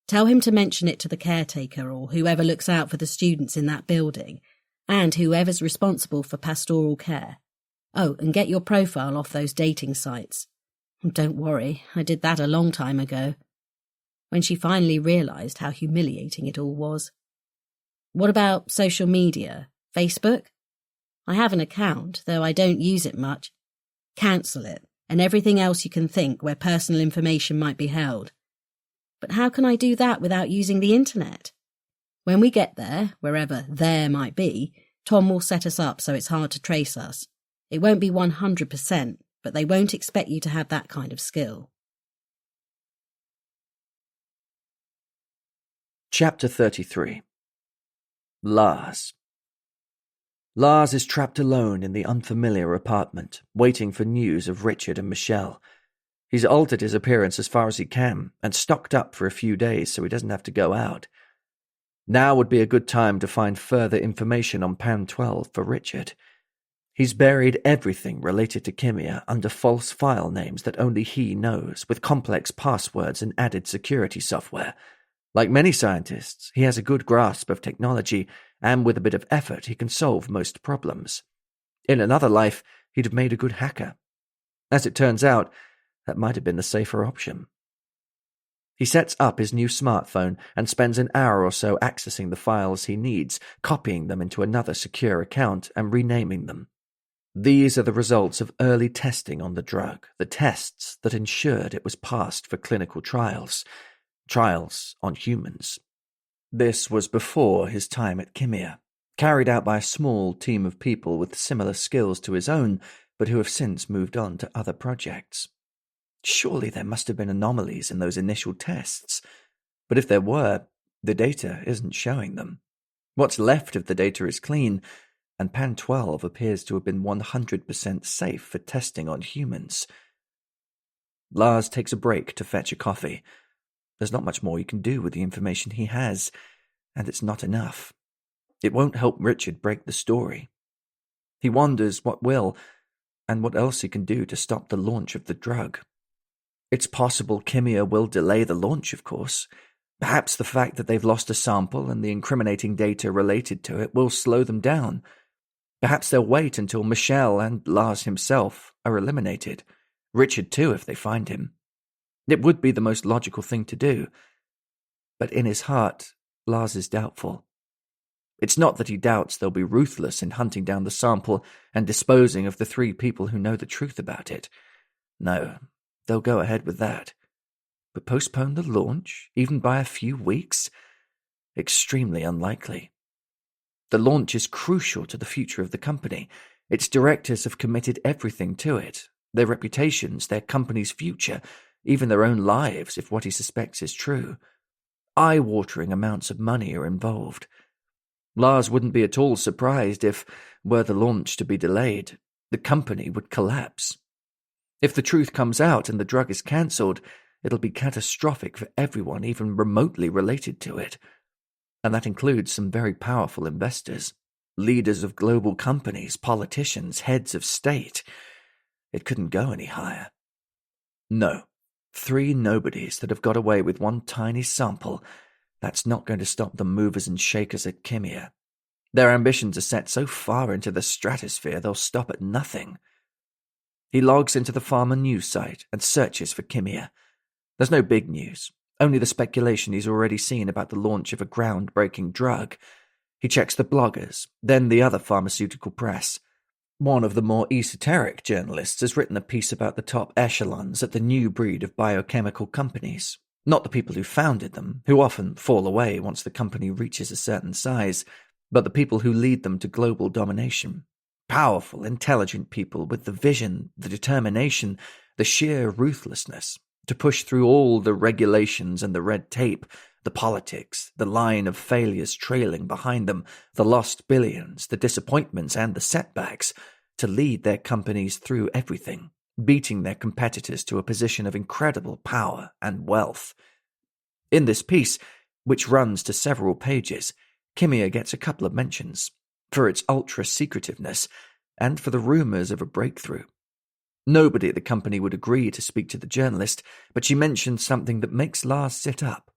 Tell him to mention it to the caretaker or whoever looks out for the students in that building, and whoever's responsible for pastoral care. Oh, and get your profile off those dating sites. Don't worry, I did that a long time ago. When she finally realised how humiliating it all was. What about social media? Facebook? I have an account, though I don't use it much. Cancel it, and everything else you can think where personal information might be held. But how can I do that without using the internet? When we get there, wherever there might be, Tom will set us up so it's hard to trace us. It won't be 100%, but they won't expect you to have that kind of skill. Chapter 33. Lars. Lars is trapped alone in the unfamiliar apartment, waiting for news of Richard and Michelle. He's altered his appearance as far as he can, and stocked up for a few days so he doesn't have to go out. Now would be a good time to find further information on Pan 12 for Richard. He's buried everything related to Kimia under false file names that only he knows, with complex passwords and added security software. Like many scientists, he has a good grasp of technology, and with a bit of effort he can solve most problems. In another life, he'd have made a good hacker. As it turns out, that might have been the safer option. He sets up his new smartphone and spends an hour or so accessing the files he needs, copying them into another secure account and renaming them. These are the results of early testing on the drug, the tests that ensured it was passed for clinical trials on humans. This was before his time at Kimia, carried out by a small team of people with similar skills to his own, but who have since moved on to other projects. Surely there must have been anomalies in those initial tests, but if there were, the data isn't showing them. What's left of the data is clean, and Pan 12 appears to have been 100% safe for testing on humans. Lars takes a break to fetch a coffee. There's not much more he can do with the information he has, and it's not enough. It won't help Richard break the story. He wonders what will, and what else he can do to stop the launch of the drug. It's possible Kimia will delay the launch, of course. Perhaps the fact that they've lost a sample and the incriminating data related to it will slow them down. Perhaps they'll wait until Michelle and Lars himself are eliminated. Richard too, if they find him. It would be the most logical thing to do. But in his heart, Lars is doubtful. It's not that he doubts they'll be ruthless in hunting down the sample and disposing of the 3 people who know the truth about it. No, they'll go ahead with that. But postpone the launch, even by a few weeks? Extremely unlikely. The launch is crucial to the future of the company. Its directors have committed everything to it. Their reputations, their company's future, even their own lives, if what he suspects is true. Eye-watering amounts of money are involved. Lars wouldn't be at all surprised if, were the launch to be delayed, the company would collapse. If the truth comes out and the drug is cancelled, it'll be catastrophic for everyone even remotely related to it. And that includes some very powerful investors, leaders of global companies, politicians, heads of state. It couldn't go any higher. No, 3 nobodies that have got away with one tiny sample, that's not going to stop the movers and shakers at Kimia. Their ambitions are set so far into the stratosphere they'll stop at nothing. He logs into the Pharma news site and searches for Kimia. There's no big news, only the speculation he's already seen about the launch of a groundbreaking drug. He checks the bloggers, then the other pharmaceutical press. One of the more esoteric journalists has written a piece about the top echelons at the new breed of biochemical companies. Not the people who founded them, who often fall away once the company reaches a certain size, but the people who lead them to global domination. Powerful, intelligent people with the vision, the determination, the sheer ruthlessness to push through all the regulations and the red tape, the politics, the line of failures trailing behind them, the lost billions, the disappointments and the setbacks, to lead their companies through everything, beating their competitors to a position of incredible power and wealth. In this piece, which runs to several pages, Kimia gets a couple of mentions, for its ultra-secretiveness, and for the rumours of a breakthrough. Nobody at the company would agree to speak to the journalist, but she mentions something that makes Lars sit up.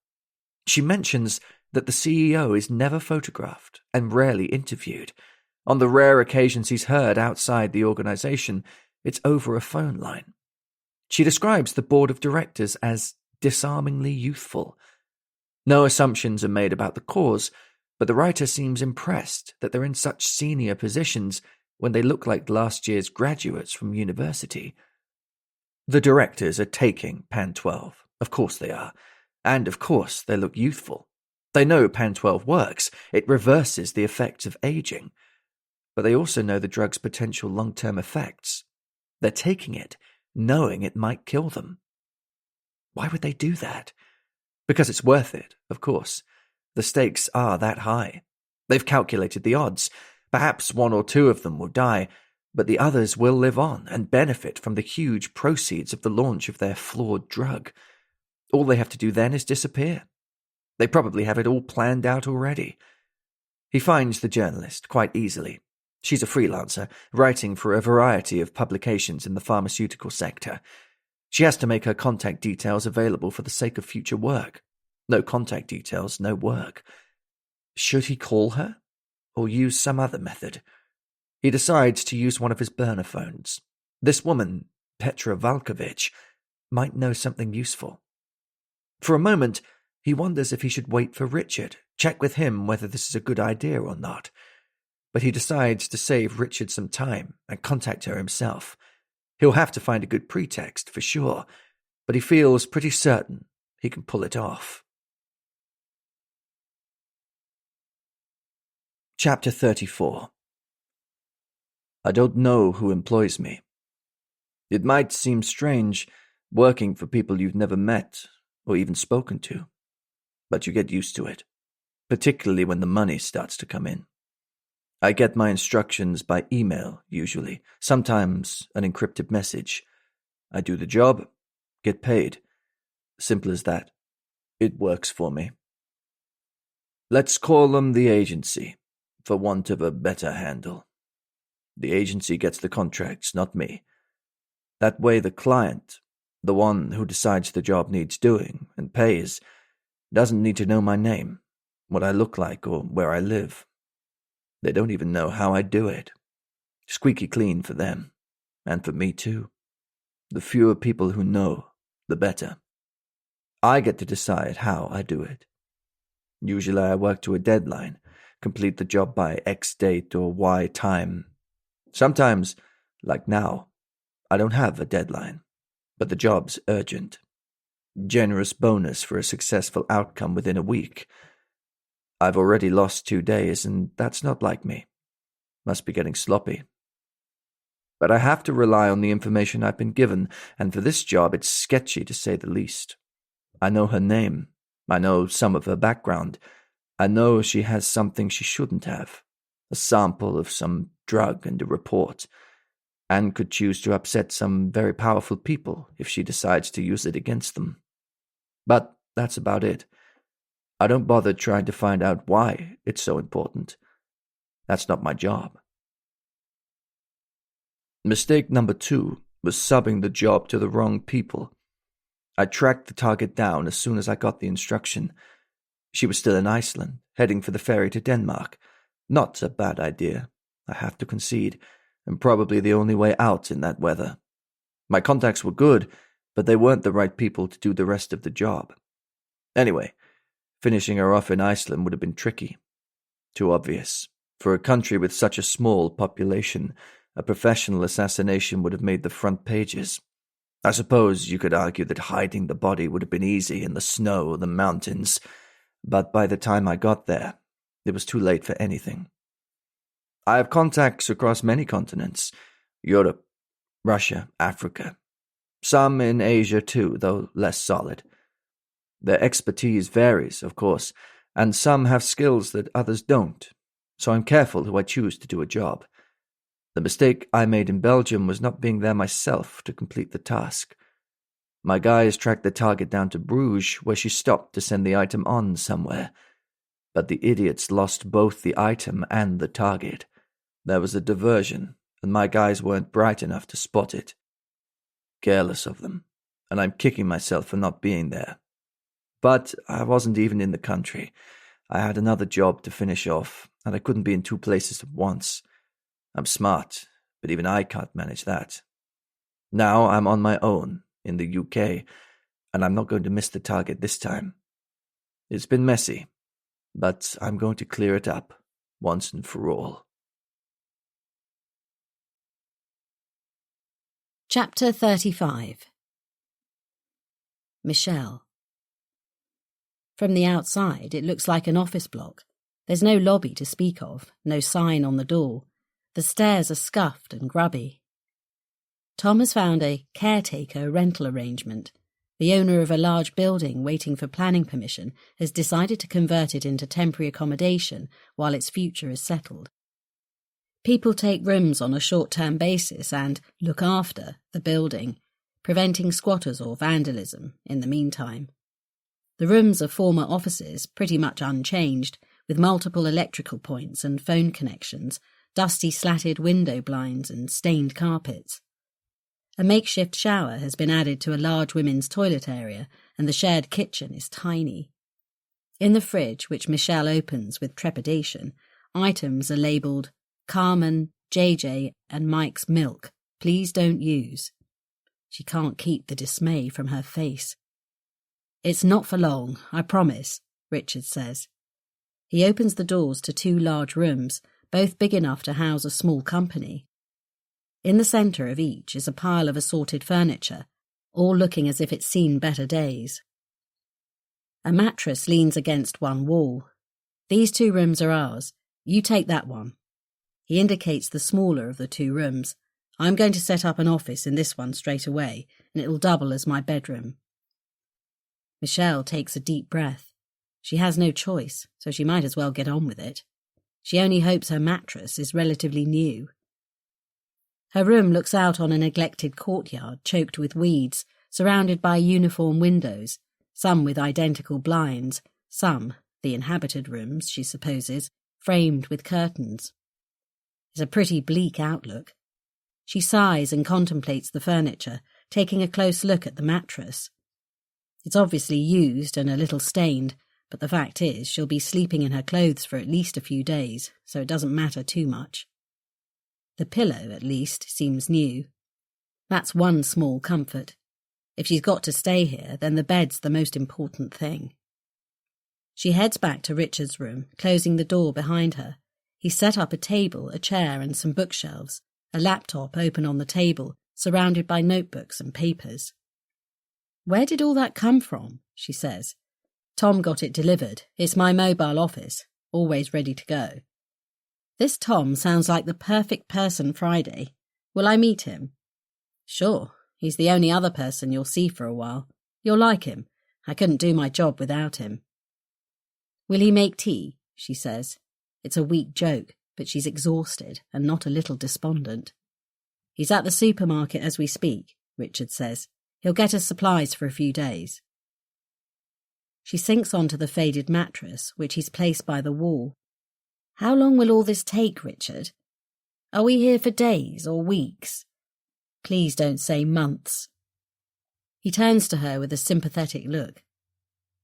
She mentions that the CEO is never photographed and rarely interviewed. On the rare occasions he's heard outside the organisation, it's over a phone line. She describes the board of directors as disarmingly youthful. No assumptions are made about the cause, but the writer seems impressed that they're in such senior positions when they look like last year's graduates from university. The directors are taking Pan 12. Of course they are. And of course they look youthful. They know Pan 12 works. It reverses the effects of aging. But they also know the drug's potential long-term effects. They're taking it, knowing it might kill them. Why would they do that? Because it's worth it, of course. The stakes are that high. They've calculated the odds. Perhaps 1 or 2 of them will die, but the others will live on and benefit from the huge proceeds of the launch of their flawed drug. All they have to do then is disappear. They probably have it all planned out already. He finds the journalist quite easily. She's a freelancer, writing for a variety of publications in the pharmaceutical sector. She has to make her contact details available for the sake of future work. No contact details, no work. Should he call her? Or use some other method? He decides to use one of his burner phones. This woman, Petra Valkovich, might know something useful. For a moment, he wonders if he should wait for Richard, check with him whether this is a good idea or not. But he decides to save Richard some time and contact her himself. He'll have to find a good pretext, for sure, but he feels pretty certain he can pull it off. Chapter 34. I don't know who employs me. It might seem strange working for people you've never met or even spoken to, but you get used to it, particularly when the money starts to come in. I get my instructions by email, usually, sometimes an encrypted message. I do the job, get paid. Simple as that. It works for me. Let's call them the agency, for want of a better handle. The agency gets the contracts, not me. That way the client, the one who decides the job needs doing and pays, doesn't need to know my name, what I look like, or where I live. They don't even know how I do it. Squeaky clean for them, and for me too. The fewer people who know, the better. I get to decide how I do it. Usually I work to a deadline, complete the job by X date or Y time. Sometimes, like now, I don't have a deadline, but the job's urgent. Generous bonus for a successful outcome within a week. I've already lost 2 days, and that's not like me. Must be getting sloppy. But I have to rely on the information I've been given, and for this job it's sketchy to say the least. I know her name. I know some of her background. I know she has something she shouldn't have. A sample of some drug and a report. And could choose to upset some very powerful people if she decides to use it against them. But that's about it. I don't bother trying to find out why it's so important. That's not my job. Mistake number 2 was subbing the job to the wrong people. I tracked the target down as soon as I got the instruction. She was still in Iceland, heading for the ferry to Denmark. Not a bad idea, I have to concede, and probably the only way out in that weather. My contacts were good, but they weren't the right people to do the rest of the job. Anyway, finishing her off in Iceland would have been tricky. Too obvious. For a country with such a small population, a professional assassination would have made the front pages. I suppose you could argue that hiding the body would have been easy in the snow or the mountains, but by the time I got there, it was too late for anything. I have contacts across many continents: Europe, Russia, Africa. Some in Asia too, though less solid. Their expertise varies, of course, and some have skills that others don't, so I'm careful who I choose to do a job. The mistake I made in Belgium was not being there myself to complete the task. My guys tracked the target down to Bruges, where she stopped to send the item on somewhere. But the idiots lost both the item and the target. There was a diversion, and my guys weren't bright enough to spot it. Careless of them, and I'm kicking myself for not being there. But I wasn't even in the country. I had another job to finish off, and I couldn't be in 2 places at once. I'm smart, but even I can't manage that. Now I'm on my own, in the UK, and I'm not going to miss the target this time. It's been messy, but I'm going to clear it up, once and for all. Chapter 35. Michelle. From the outside, it looks like an office block. There's no lobby to speak of, no sign on the door. The stairs are scuffed and grubby. Tom has found a caretaker rental arrangement. The owner of a large building waiting for planning permission has decided to convert it into temporary accommodation while its future is settled. People take rooms on a short-term basis and look after the building, preventing squatters or vandalism in the meantime. The rooms are former offices, pretty much unchanged, with multiple electrical points and phone connections, dusty slatted window blinds and stained carpets. A makeshift shower has been added to a large women's toilet area, and the shared kitchen is tiny. In the fridge, which Michelle opens with trepidation, items are labelled Carmen, JJ and Mike's milk. Please don't use. She can't keep the dismay from her face. It's not for long, I promise, Richard says. He opens the doors to 2 large rooms, both big enough to house a small company. In the centre of each is a pile of assorted furniture, all looking as if it's seen better days. A mattress leans against one wall. These 2 rooms are ours. You take that one. He indicates the smaller of the 2 rooms. I'm going to set up an office in this one straight away, and it'll double as my bedroom. Michelle takes a deep breath. She has no choice, so she might as well get on with it. She only hopes her mattress is relatively new. Her room looks out on a neglected courtyard choked with weeds, surrounded by uniform windows, some with identical blinds, some, the inhabited rooms, she supposes, framed with curtains. It's a pretty bleak outlook. She sighs and contemplates the furniture, taking a close look at the mattress. It's obviously used and a little stained, but the fact is she'll be sleeping in her clothes for at least a few days, so it doesn't matter too much. The pillow, at least, seems new. That's one small comfort. If she's got to stay here, then the bed's the most important thing. She heads back to Richard's room, closing the door behind her. He set up a table, a chair and some bookshelves, a laptop open on the table, surrounded by notebooks and papers. "Where did all that come from?" she says. "Tom got it delivered. It's my mobile office, always ready to go." "This Tom sounds like the perfect person Friday. Will I meet him?" "Sure. He's the only other person you'll see for a while. You'll like him. I couldn't do my job without him." "Will he make tea?" she says. It's a weak joke, but she's exhausted and not a little despondent. "He's at the supermarket as we speak," Richard says. "He'll get us supplies for a few days." She sinks onto the faded mattress, which he's placed by the wall. "How long will all this take, Richard? Are we here for days or weeks? Please don't say months." He turns to her with a sympathetic look.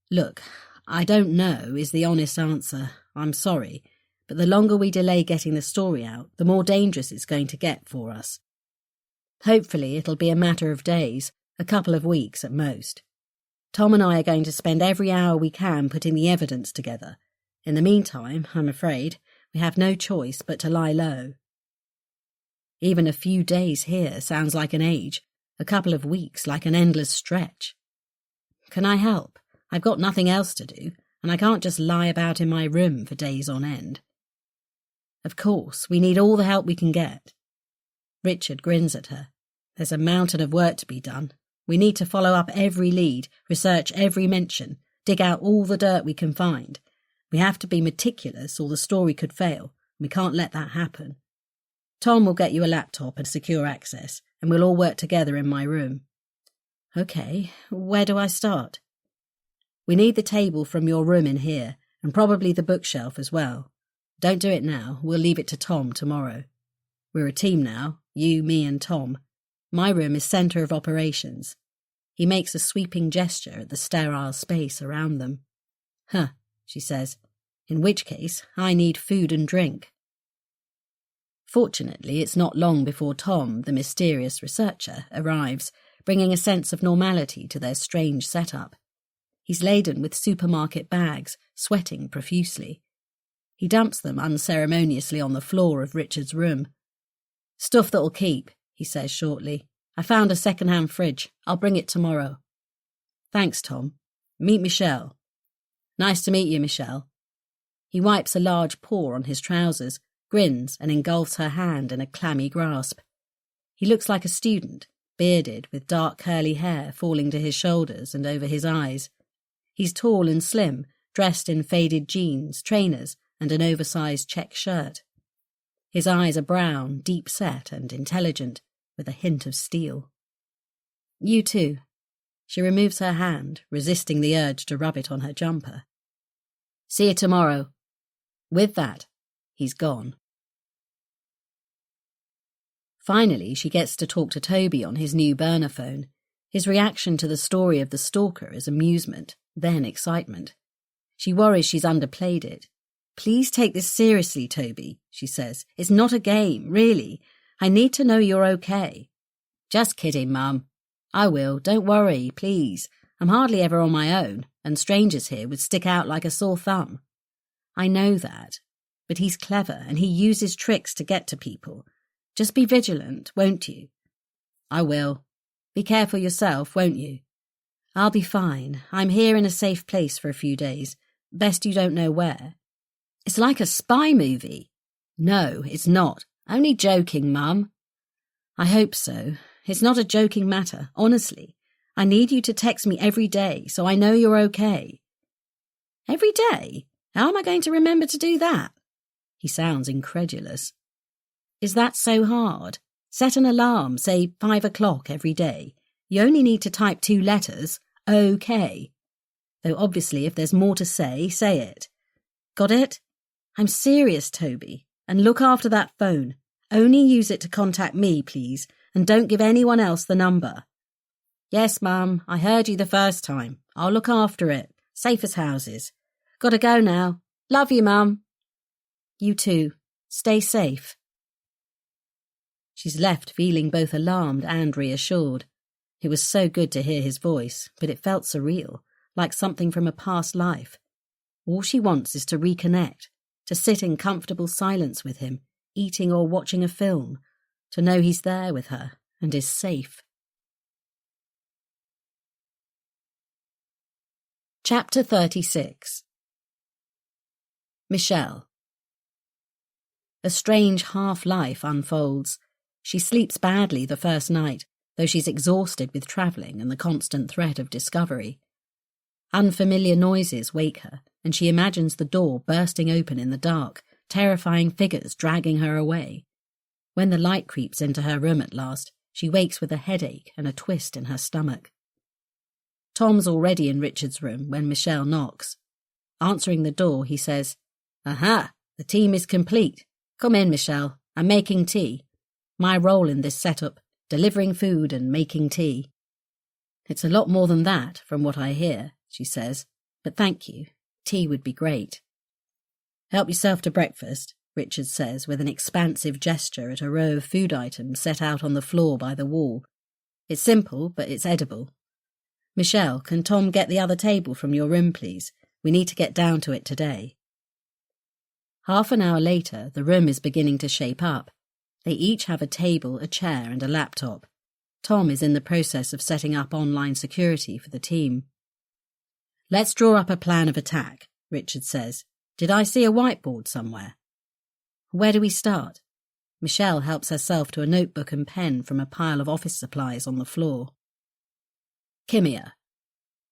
"Look, I don't know is the honest answer. I'm sorry, but the longer we delay getting the story out, the more dangerous it's going to get for us. Hopefully it'll be a matter of days, a couple of weeks at most. Tom and I are going to spend every hour we can putting the evidence together. In the meantime, I'm afraid, we have no choice but to lie low." Even a few days here sounds like an age, a couple of weeks like an endless stretch. "Can I help? I've got nothing else to do, and I can't just lie about in my room for days on end." "Of course, we need all the help we can get." Richard grins at her. "There's a mountain of work to be done. We need to follow up every lead, research every mention, dig out all the dirt we can find. We have to be meticulous or the story could fail. We can't let that happen. Tom will get you a laptop and secure access, and we'll all work together in my room." "Okay, where do I start?" "We need the table from your room in here, and probably the bookshelf as well. Don't do it now, we'll leave it to Tom tomorrow. We're a team now, you, me and Tom. My room is centre of operations." He makes a sweeping gesture at the sterile space around them. "Huh," she says, "in which case I need food and drink." Fortunately, it's not long before Tom, the mysterious researcher, arrives, bringing a sense of normality to their strange setup. He's laden with supermarket bags, sweating profusely. He dumps them unceremoniously on the floor of Richard's room. "Stuff that'll keep," he says shortly. "I found a second-hand fridge. I'll bring it tomorrow." "Thanks, Tom. Meet Michelle." "Nice to meet you, Michelle." He wipes a large paw on his trousers, grins and engulfs her hand in a clammy grasp. He looks like a student, bearded with dark curly hair falling to his shoulders and over his eyes. He's tall and slim, dressed in faded jeans, trainers and an oversized check shirt. His eyes are brown, deep-set and intelligent, with a hint of steel. "You too." She removes her hand, resisting the urge to rub it on her jumper. "See you tomorrow." With that, he's gone. Finally, she gets to talk to Toby on his new burner phone. His reaction to the story of the stalker is amusement, then excitement. She worries she's underplayed it. "Please take this seriously, Toby," she says. "It's not a game, really. I need to know you're okay." "Just kidding, Mum. I will, don't worry, please. I'm hardly ever on my own, and strangers here would stick out like a sore thumb." "I know that. But he's clever, and he uses tricks to get to people. Just be vigilant, won't you?" "I will. Be careful yourself, won't you?" "I'll be fine. I'm here in a safe place for a few days. Best you don't know where." "It's like a spy movie." "No, it's not. Only joking, Mum." "I hope so. It's not a joking matter, honestly. I need you to text me every day so I know you're okay." "Every day? How am I going to remember to do that?" He sounds incredulous. "Is that so hard? Set an alarm, say 5 o'clock every day. You only need to type 2 letters, OK. Though obviously if there's more to say it. Got it? I'm serious, Toby. And look after that phone. Only use it to contact me, please, and don't give anyone else the number." "Yes, Mum, I heard you the first time. I'll look after it. Safe as houses. Gotta go now. Love you, Mum." "You too. Stay safe." She's left feeling both alarmed and reassured. It was so good to hear his voice, but it felt surreal, like something from a past life. All she wants is to reconnect, to sit in comfortable silence with him, eating or watching a film, to know he's there with her and is safe. Chapter 36. Michelle. A strange half-life unfolds. She sleeps badly the first night, though she's exhausted with travelling and the constant threat of discovery. Unfamiliar noises wake her, and she imagines the door bursting open in the dark, terrifying figures dragging her away. When the light creeps into her room at last, she wakes with a headache and a twist in her stomach. Tom's already in Richard's room when Michelle knocks. Answering the door, he says, "Aha, the team is complete. Come in, Michelle. I'm making tea. My role in this setup, delivering food and making tea." "It's a lot more than that, from what I hear," she says, "but thank you. Tea would be great." "Help yourself to breakfast," Richard says with an expansive gesture at a row of food items set out on the floor by the wall. "It's simple, but it's edible. Michelle, can Tom get the other table from your room, please? We need to get down to it today." Half an hour later, the room is beginning to shape up. They each have a table, a chair, and a laptop. Tom is in the process of setting up online security for the team. "Let's draw up a plan of attack," Richard says. "Did I see a whiteboard somewhere?" "Where do we start?" Michelle helps herself to a notebook and pen from a pile of office supplies on the floor. "Kimia."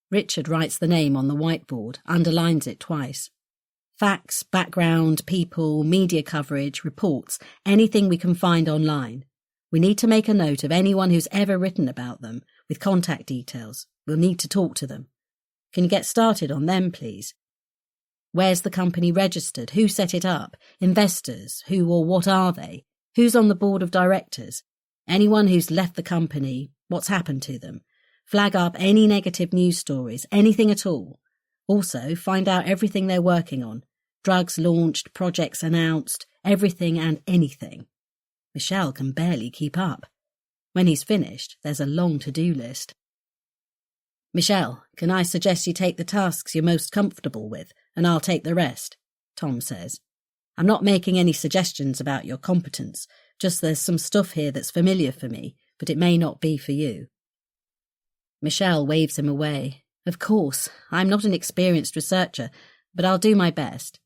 Richard writes the name on the whiteboard, underlines it twice. "Facts, background, people, media coverage, reports, anything we can find online. We need to make a note of anyone who's ever written about them, with contact details. We'll need to talk to them. Can you get started on them, please? Where's the company registered? Who set it up? Investors? Who or what are they? Who's on the board of directors? Anyone who's left the company? What's happened to them? Flag up any negative news stories, anything at all. Also, find out everything they're working on. Drugs launched, projects announced, everything and anything." Michelle can barely keep up. When he's finished, there's a long to-do list. "Michelle, can I suggest you take the tasks you're most comfortable with, and I'll take the rest?" Tom says. "I'm not making any suggestions about your competence, just there's some stuff here that's familiar for me, but it may not be for you." Michelle waves him away. "Of course, I'm not an experienced researcher, but I'll do my best.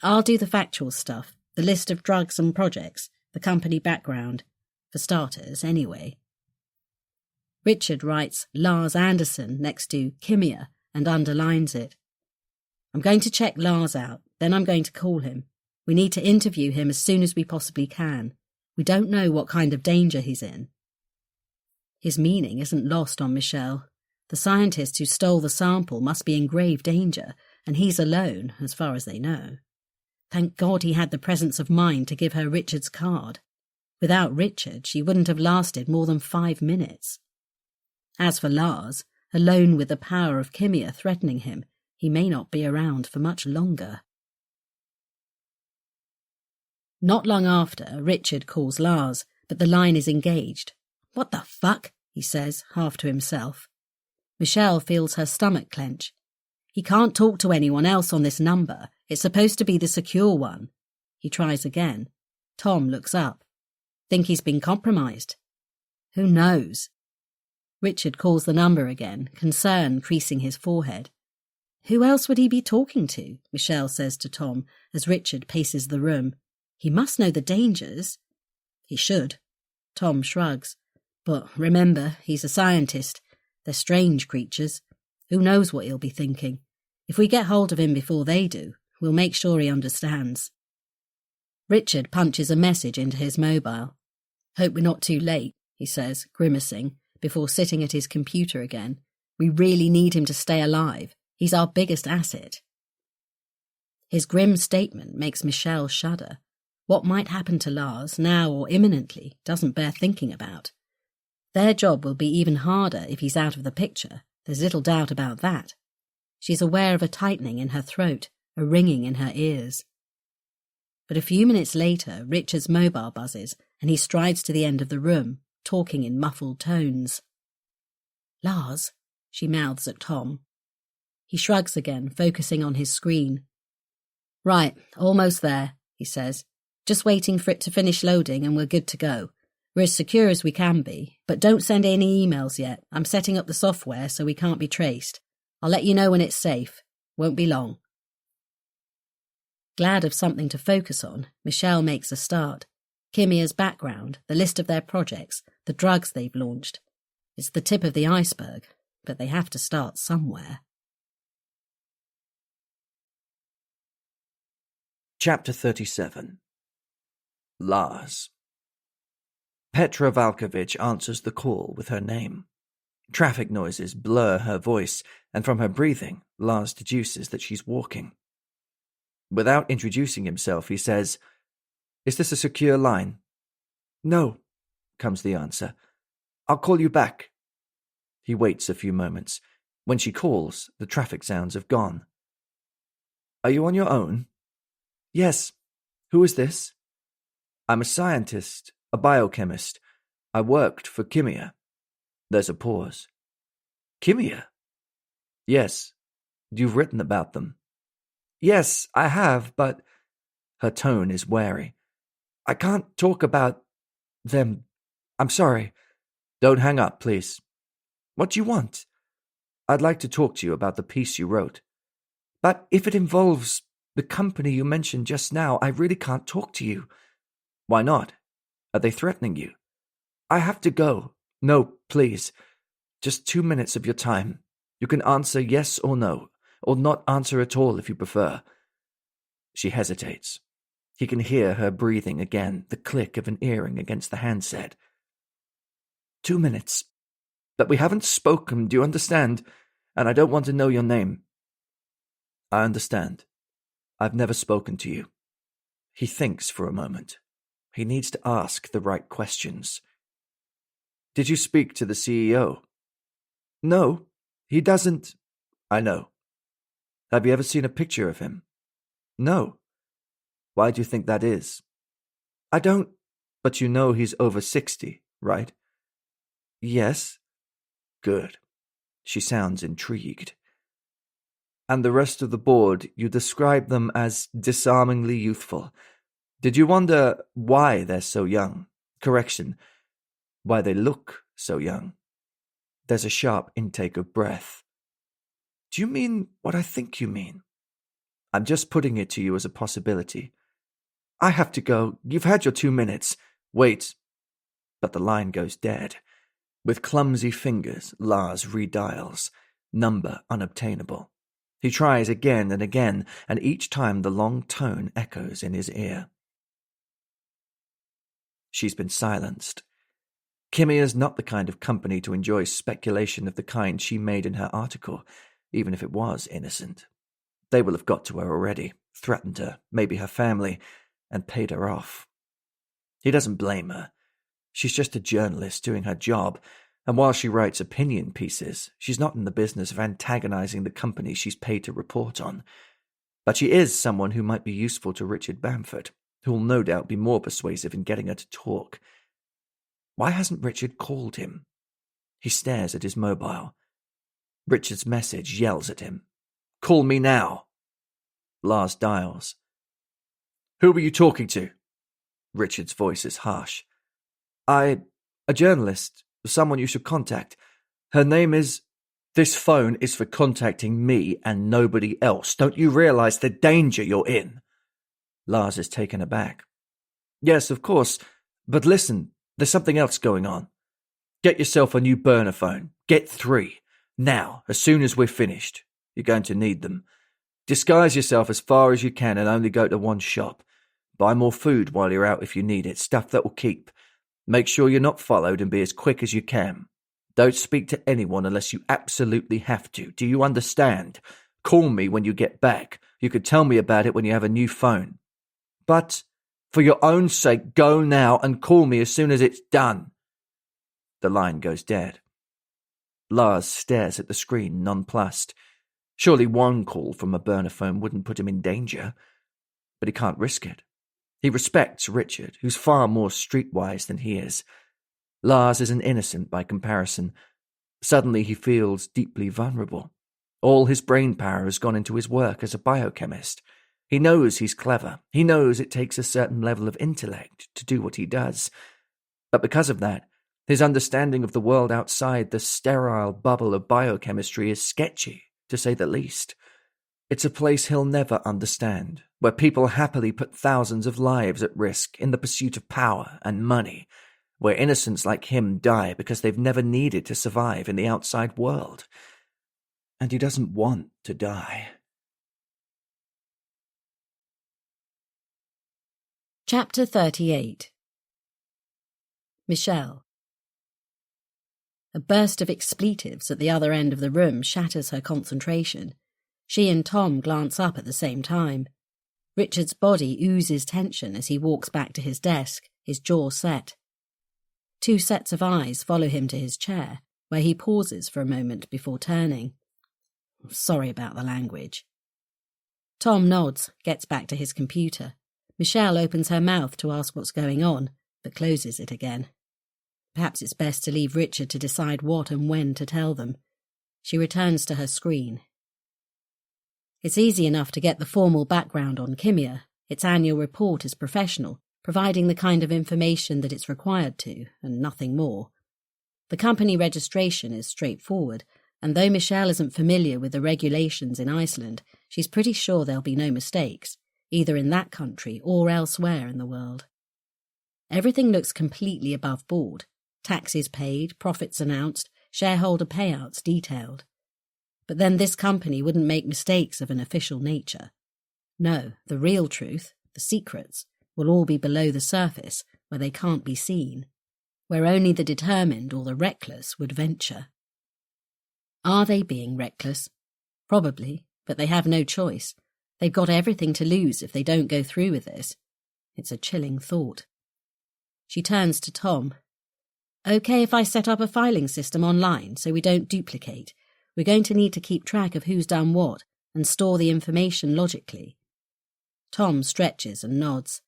I'll do the factual stuff, the list of drugs and projects, the company background. For starters, anyway." Richard writes Lars Anderson next to Kimia and underlines it. "I'm going to check Lars out, then I'm going to call him. We need to interview him as soon as we possibly can. We don't know what kind of danger he's in." His meaning isn't lost on Michelle. The scientist who stole the sample must be in grave danger, and he's alone, as far as they know. Thank God he had the presence of mind to give her Richard's card. Without Richard, she wouldn't have lasted more than 5 minutes. As for Lars, alone with the power of Kimia threatening him, he may not be around for much longer. Not long after, Richard calls Lars, but the line is engaged. "What the fuck?" he says, half to himself. Michelle feels her stomach clench. "He can't talk to anyone else on this number. It's supposed to be the secure one." He tries again. Tom looks up. "Think he's been compromised?" "Who knows?" Richard calls the number again, concern creasing his forehead. "Who else would he be talking to?" Michelle says to Tom as Richard paces the room. "He must know the dangers." "He should." Tom shrugs. "But remember, he's a scientist. They're strange creatures. Who knows what he'll be thinking? If we get hold of him before they do, we'll make sure he understands." Richard punches a message into his mobile. "Hope we're not too late," he says, grimacing, before sitting at his computer again. "We really need him to stay alive. He's our biggest asset." His grim statement makes Michelle shudder. What might happen to Lars, now or imminently, doesn't bear thinking about. Their job will be even harder if he's out of the picture. There's little doubt about that. She's aware of a tightening in her throat, a ringing in her ears. But a few minutes later, Richard's mobile buzzes, and he strides to the end of the room, talking in muffled tones. "Lars," she mouths at Tom. He shrugs again, focusing on his screen. Right, almost there, he says. Just waiting for it to finish loading and we're good to go. We're as secure as we can be, but don't send any emails yet. I'm setting up the software so we can't be traced. I'll let you know when it's safe. Won't be long. Glad of something to focus on, Michelle makes a start. Kimia's background, the list of their projects, the drugs they've launched. It's the tip of the iceberg, but they have to start somewhere. Chapter 37. Lars. Petra Valkovich answers the call with her name. Traffic noises blur her voice, and from her breathing, Lars deduces that she's walking. Without introducing himself, he says, "Is this a secure line?" "No," comes the answer. "I'll call you back." He waits a few moments. When she calls, the traffic sounds have gone. "Are you on your own?" "Yes. Who is this?" "I'm a scientist, a biochemist. I worked for Kimia." There's a pause. "Kimia?" "Yes. You've written about them." "Yes, I have, but—" Her tone is wary. "I can't talk about them. I'm sorry." "Don't hang up, please." "What do you want?" "I'd like to talk to you about the piece you wrote." "But if it involves the company you mentioned just now, I really can't talk to you." "Why not? Are they threatening you?" "I have to go. No, please. Just 2 minutes of your time. You can answer yes or no, or not answer at all if you prefer." She hesitates. He can hear her breathing again, the click of an earring against the handset. 2 minutes. But we haven't spoken, do you understand? And I don't want to know your name." "I understand. I've never spoken to you." He thinks for a moment. He needs to ask the right questions. "Did you speak to the CEO?" "No, he doesn't—" "I know. Have you ever seen a picture of him?" "No." "Why do you think that is?" "I don't—" "But you know he's over 60, right?" "Yes." "Good." She sounds intrigued. "And the rest of the board, you describe them as disarmingly youthful. Did you wonder why they're so young? Correction, why they look so young?" There's a sharp intake of breath. "Do you mean what I think you mean?" "I'm just putting it to you as a possibility." "I have to go. You've had your 2 minutes." "Wait." But the line goes dead. With clumsy fingers, Lars redials. Number unobtainable. He tries again and again, and each time the long tone echoes in his ear. She's been silenced. Kimia's not the kind of company to enjoy speculation of the kind she made in her article, even if it was innocent. They will have got to her already, threatened her, maybe her family, and paid her off. He doesn't blame her. She's just a journalist doing her job, and while she writes opinion pieces, she's not in the business of antagonizing the company she's paid to report on. But she is someone who might be useful to Richard Bamford, who will no doubt be more persuasive in getting her to talk. Why hasn't Richard called him? He stares at his mobile. Richard's message yells at him. "Call me now." Lars dials. "Who were you talking to?" Richard's voice is harsh. A journalist, someone you should contact. Her name is—" "This phone is for contacting me and nobody else. Don't you realize the danger you're in?" Lars is taken aback. "Yes, of course. But listen, there's something else going on. Get yourself a new burner phone. Get 3. Now, as soon as we're finished. You're going to need them. Disguise yourself as far as you can and only go to one shop. Buy more food while you're out if you need it, stuff that will keep. Make sure you're not followed and be as quick as you can. Don't speak to anyone unless you absolutely have to. Do you understand? Call me when you get back. You could tell me about it when you have a new phone. But, for your own sake, go now and call me as soon as it's done." The line goes dead. Lars stares at the screen, nonplussed. Surely one call from a burner phone wouldn't put him in danger. But he can't risk it. He respects Richard, who's far more streetwise than he is. Lars is an innocent by comparison. Suddenly he feels deeply vulnerable. All his brain power has gone into his work as a biochemist. He knows he's clever. He knows it takes a certain level of intellect to do what he does. But because of that, his understanding of the world outside the sterile bubble of biochemistry is sketchy, to say the least. It's a place he'll never understand, where people happily put thousands of lives at risk in the pursuit of power and money, where innocents like him die because they've never needed to survive in the outside world. And he doesn't want to die. Chapter 38. Michelle. A burst of expletives at the other end of the room shatters her concentration. She and Tom glance up at the same time. Richard's body oozes tension as he walks back to his desk, his jaw set. Two sets of eyes follow him to his chair, where he pauses for a moment before turning. Sorry about the language. Tom nods, gets back to his computer. Michelle opens her mouth to ask what's going on, but closes it again. Perhaps it's best to leave Richard to decide what and when to tell them. She returns to her screen. It's easy enough to get the formal background on Kimia. Its annual report is professional, providing the kind of information that it's required to, and nothing more. The company registration is straightforward, and though Michelle isn't familiar with the regulations in Iceland, she's pretty sure there'll be no mistakes, either in that country or elsewhere in the world. Everything looks completely above board. Taxes paid, profits announced, shareholder payouts detailed. But then this company wouldn't make mistakes of an official nature. No, the real truth, the secrets, will all be below the surface, where they can't be seen, where only the determined or the reckless would venture. Are they being reckless? Probably, but they have no choice. They've got everything to lose if they don't go through with this. It's a chilling thought. She turns to Tom. Okay if I set up a filing system online so we don't duplicate? We're going to need to keep track of who's done what and store the information logically. Tom stretches and nods.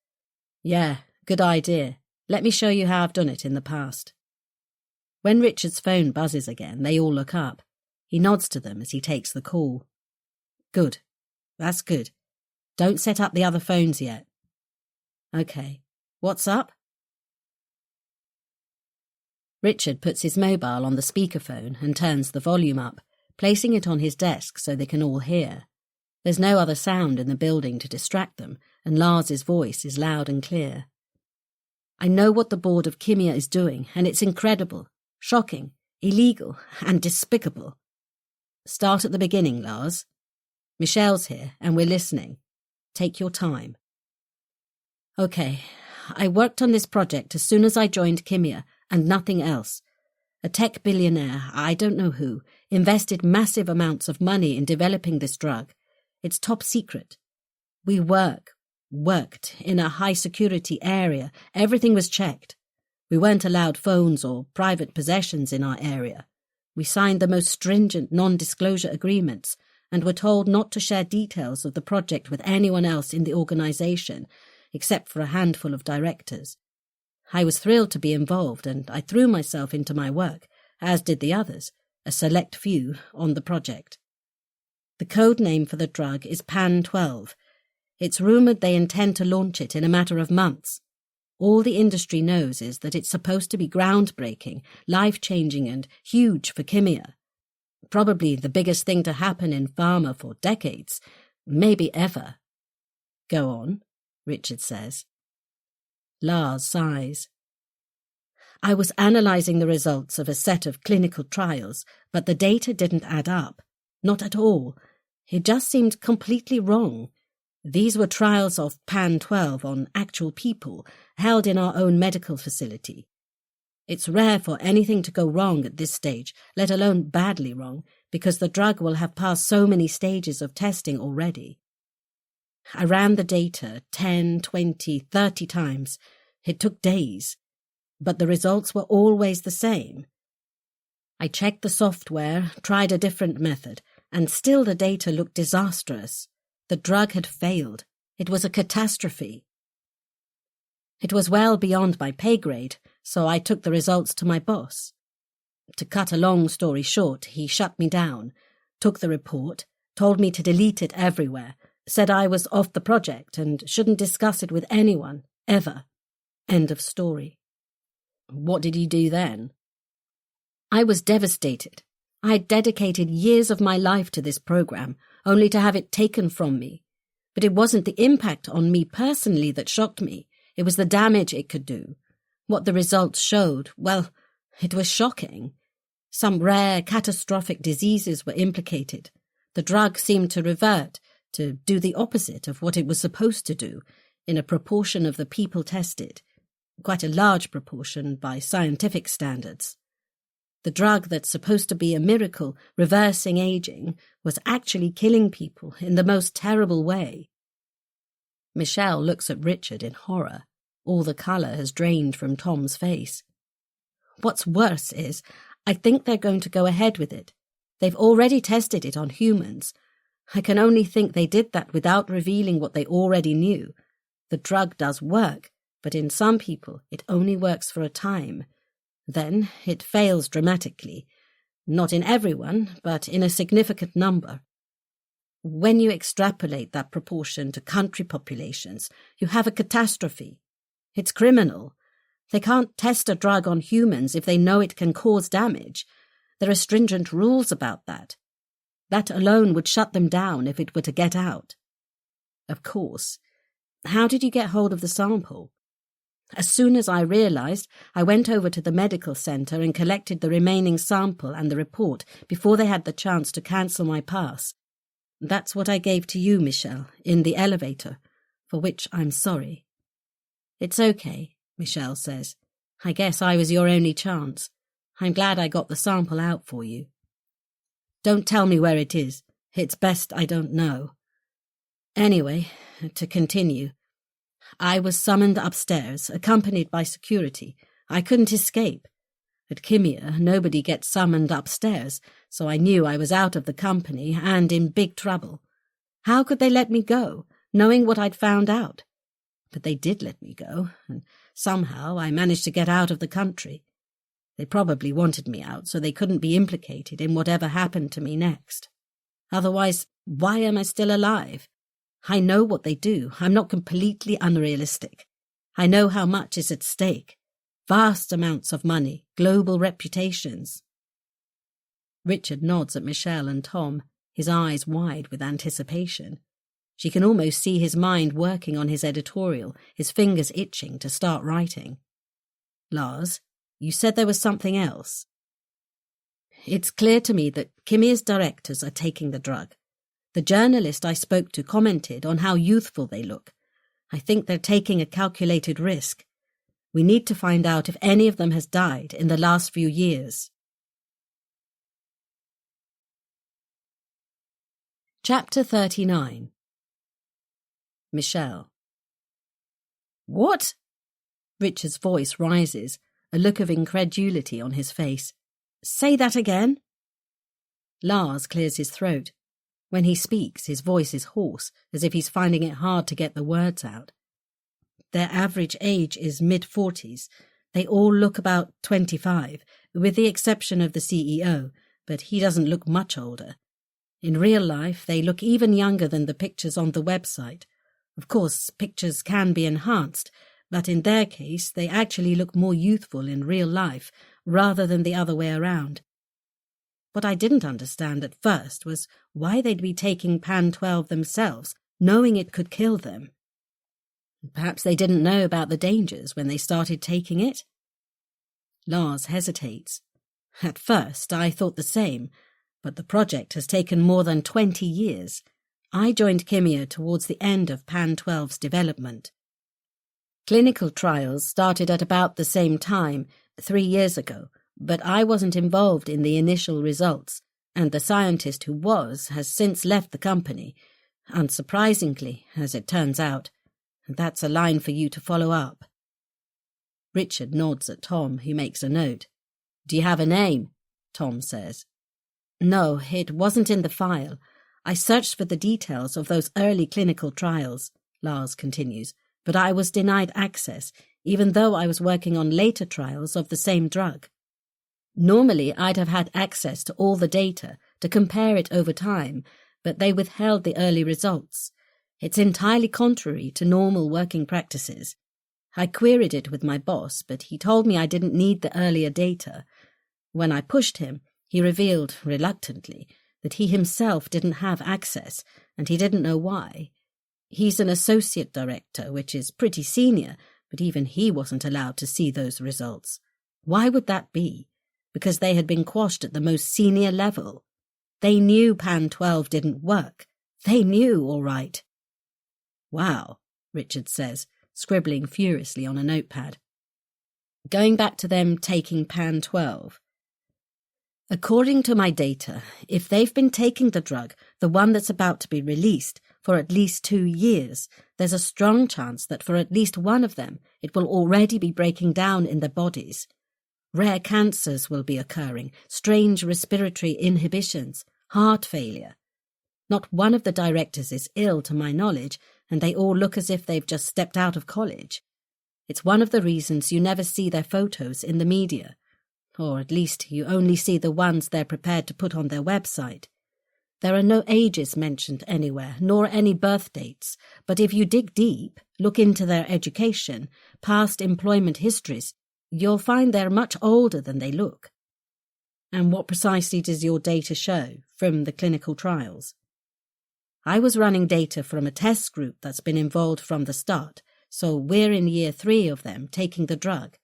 Yeah, good idea. Let me show you how I've done it in the past. When Richard's phone buzzes again, they all look up. He nods to them as he takes the call. Good. That's good. Don't set up the other phones yet. Okay. What's up? Richard puts his mobile on the speakerphone and turns the volume up, placing it on his desk so they can all hear. There's no other sound in the building to distract them, and Lars's voice is loud and clear. I know what the board of Kimia is doing, and it's incredible, shocking, illegal, and despicable. Start at the beginning, Lars. Michelle's here, and we're listening. Take your time. Okay, I worked on this project as soon as I joined Kimia, and nothing else. A tech billionaire, I don't know who, invested massive amounts of money in developing this drug. It's top secret. We worked in a high-security area. Everything was checked. We weren't allowed phones or private possessions in our area. We signed the most stringent non-disclosure agreements and were told not to share details of the project with anyone else in the organization, except for a handful of directors. I was thrilled to be involved, and I threw myself into my work, as did the others, a select few, on the project. The code name for the drug is Pan-12. It's rumoured they intend to launch it in a matter of months. All the industry knows is that it's supposed to be groundbreaking, life-changing and huge for Kimia. Probably the biggest thing to happen in pharma for decades, maybe ever. Go on, Richard says. Lars sighs. I was analysing the results of a set of clinical trials, but the data didn't add up. Not at all. It just seemed completely wrong. These were trials of Pan-12 on actual people, held in our own medical facility. It's rare for anything to go wrong at this stage, let alone badly wrong, because the drug will have passed so many stages of testing already. I ran the data 10, 20, 30 times. It took days, but the results were always the same. I checked the software, tried a different method, and still the data looked disastrous. The drug had failed. It was a catastrophe. It was well beyond my pay grade, so I took the results to my boss. To cut a long story short, he shut me down. took the report, told me to delete it everywhere, said I was off the project and shouldn't discuss it with anyone, ever. End of story. What did you do then? I was devastated. I had dedicated years of my life to this program, only to have it taken from me. But it wasn't the impact on me personally that shocked me. It was the damage it could do. What the results showed, well, it was shocking. Some rare, catastrophic diseases were implicated. The drug seemed to revert, to do the opposite of what it was supposed to do, in a proportion of the people tested. Quite a large proportion by scientific standards. The drug that's supposed to be a miracle, reversing aging, was actually killing people in the most terrible way. Michelle looks at Richard in horror. All the colour has drained from Tom's face. What's worse is, I think they're going to go ahead with it. They've already tested it on humans. I can only think they did that without revealing what they already knew. The drug does work, but in some people it only works for a time. Then it fails dramatically. Not in everyone, but in a significant number. When you extrapolate that proportion to country populations, you have a catastrophe. It's criminal. They can't test a drug on humans if they know it can cause damage. There are stringent rules about that. That alone would shut them down if it were to get out. Of course. How did you get hold of the sample? As soon as I realized, I went over to the medical center and collected the remaining sample and the report before they had the chance to cancel my pass. That's what I gave to you, Michelle, in the elevator, for which I'm sorry. It's okay, Michelle says. I guess I was your only chance. I'm glad I got the sample out for you. Don't tell me where it is. It's best I don't know. Anyway, to continue. I was summoned upstairs, accompanied by security. I couldn't escape. At Kimia, nobody gets summoned upstairs, so I knew I was out of the company and in big trouble. How could they let me go, knowing what I'd found out? But they did let me go, and somehow I managed to get out of the country. They probably wanted me out so they couldn't be implicated in whatever happened to me next. Otherwise, why am I still alive? I know what they do. I'm not completely unrealistic. I know how much is at stake. Vast amounts of money, global reputations. Richard nods at Michelle and Tom, his eyes wide with anticipation. She can almost see his mind working on his editorial, his fingers itching to start writing. Lars, you said there was something else. It's clear to me that Kimia's directors are taking the drug. The journalist I spoke to commented on how youthful they look. I think they're taking a calculated risk. We need to find out if any of them has died in the last few years. Chapter 39. Michelle. What? Richard's voice rises, a look of incredulity on his face. Say that again? Lars clears his throat. When he speaks, his voice is hoarse, as if he's finding it hard to get the words out. Their average age is mid-40s. They all look about 25, with the exception of the CEO, but he doesn't look much older. In real life, they look even younger than the pictures on the website. Of course, pictures can be enhanced, but in their case, they actually look more youthful in real life, rather than the other way around. What I didn't understand at first was why they'd be taking Pan 12 themselves, knowing it could kill them. Perhaps they didn't know about the dangers when they started taking it? Lars hesitates. At first, I thought the same, but the project has taken more than 20 years. I joined Kimia towards the end of Pan 12's development. Clinical trials started at about the same time, 3 years ago, but I wasn't involved in the initial results, and the scientist who was has since left the company. Unsurprisingly, as it turns out. That's a line for you to follow up. Richard nods at Tom, who makes a note. Do you have a name? Tom says. No, it wasn't in the file. I searched for the details of those early clinical trials, Lars continues, but I was denied access, even though I was working on later trials of the same drug. Normally, I'd have had access to all the data, to compare it over time, but they withheld the early results. It's entirely contrary to normal working practices. I queried it with my boss, but he told me I didn't need the earlier data. When I pushed him, he revealed, reluctantly, that he himself didn't have access, and he didn't know why. He's an associate director, which is pretty senior, but even he wasn't allowed to see those results. Why would that be? Because they had been quashed at the most senior level. They knew Pan 12 didn't work. They knew, all right. Wow, Richard says, scribbling furiously on a notepad. Going back to them taking Pan 12. According to my data, if they've been taking the drug, the one that's about to be released, for at least 2 years, there's a strong chance that for at least one of them, it will already be breaking down in their bodies. Rare cancers will be occurring, strange respiratory inhibitions, heart failure. Not one of the directors is ill to my knowledge, and they all look as if they've just stepped out of college. It's one of the reasons you never see their photos in the media. Or at least you only see the ones they're prepared to put on their website. There are no ages mentioned anywhere, nor any birth dates, but if you dig deep, look into their education, past employment histories, you'll find they're much older than they look. And what precisely does your data show from the clinical trials? I was running data from a test group that's been involved from the start, so we're in year 3 of them taking the drug.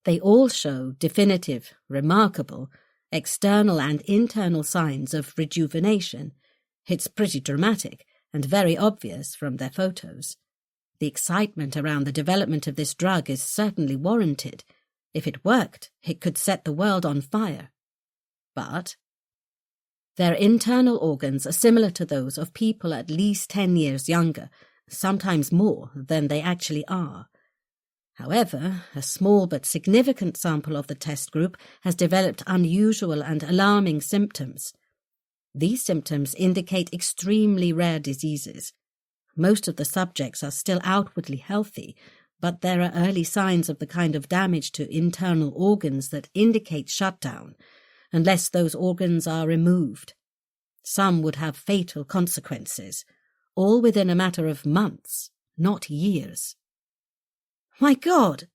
They all show definitive, remarkable, external and internal signs of rejuvenation. It's pretty dramatic and very obvious from their photos. The excitement around the development of this drug is certainly warranted. If it worked, it could set the world on fire. But their internal organs are similar to those of people at least 10 years younger, sometimes more than they actually are. However, a small but significant sample of the test group has developed unusual and alarming symptoms. These symptoms indicate extremely rare diseases. Most of the subjects are still outwardly healthy, but there are early signs of the kind of damage to internal organs that indicate shutdown, unless those organs are removed. Some would have fatal consequences, all within a matter of months, not years. My God!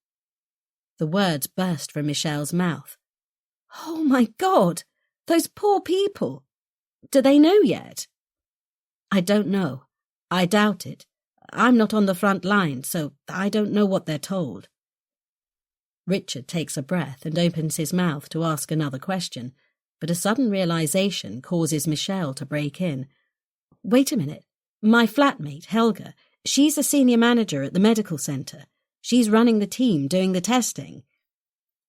The words burst from Michelle's mouth. Oh my God! Those poor people! Do they know yet? I don't know. I doubt it. I'm not on the front line, so I don't know what they're told. Richard takes a breath and opens his mouth to ask another question, but a sudden realization causes Michelle to break in. Wait a minute. My flatmate, Helga, she's a senior manager at the medical centre. She's running the team, doing the testing.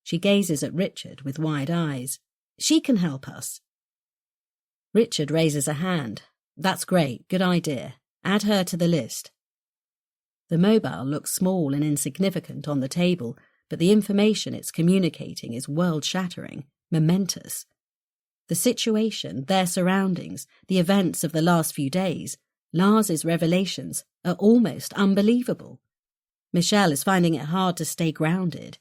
She gazes at Richard with wide eyes. She can help us. Richard raises a hand. That's great, good idea. Add her to the list. The mobile looks small and insignificant on the table, but the information it's communicating is world-shattering, momentous. The situation, their surroundings, the events of the last few days, Lars's revelations are almost unbelievable. Michelle is finding it hard to stay grounded.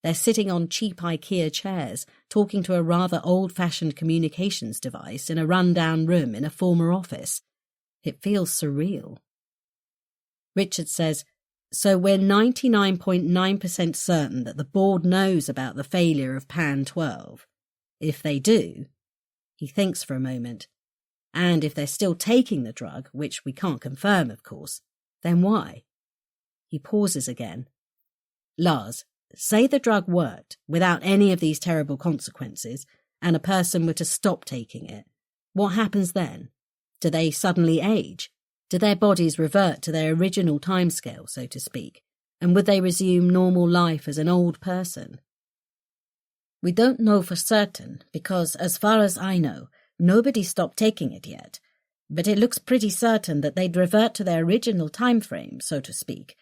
They're sitting on cheap IKEA chairs, talking to a rather old-fashioned communications device in a run-down room in a former office. It feels surreal. Richard says, so we're 99.9% certain that the board knows about the failure of Pan 12. If they do, he thinks for a moment, and if they're still taking the drug, which we can't confirm, of course, then why? He pauses again. Lars, say the drug worked without any of these terrible consequences and a person were to stop taking it. What happens then? Do they suddenly age? Do their bodies revert to their original timescale, so to speak? And would they resume normal life as an old person? We don't know for certain because, as far as I know, nobody stopped taking it yet. But it looks pretty certain that they'd revert to their original time frame, so to speak.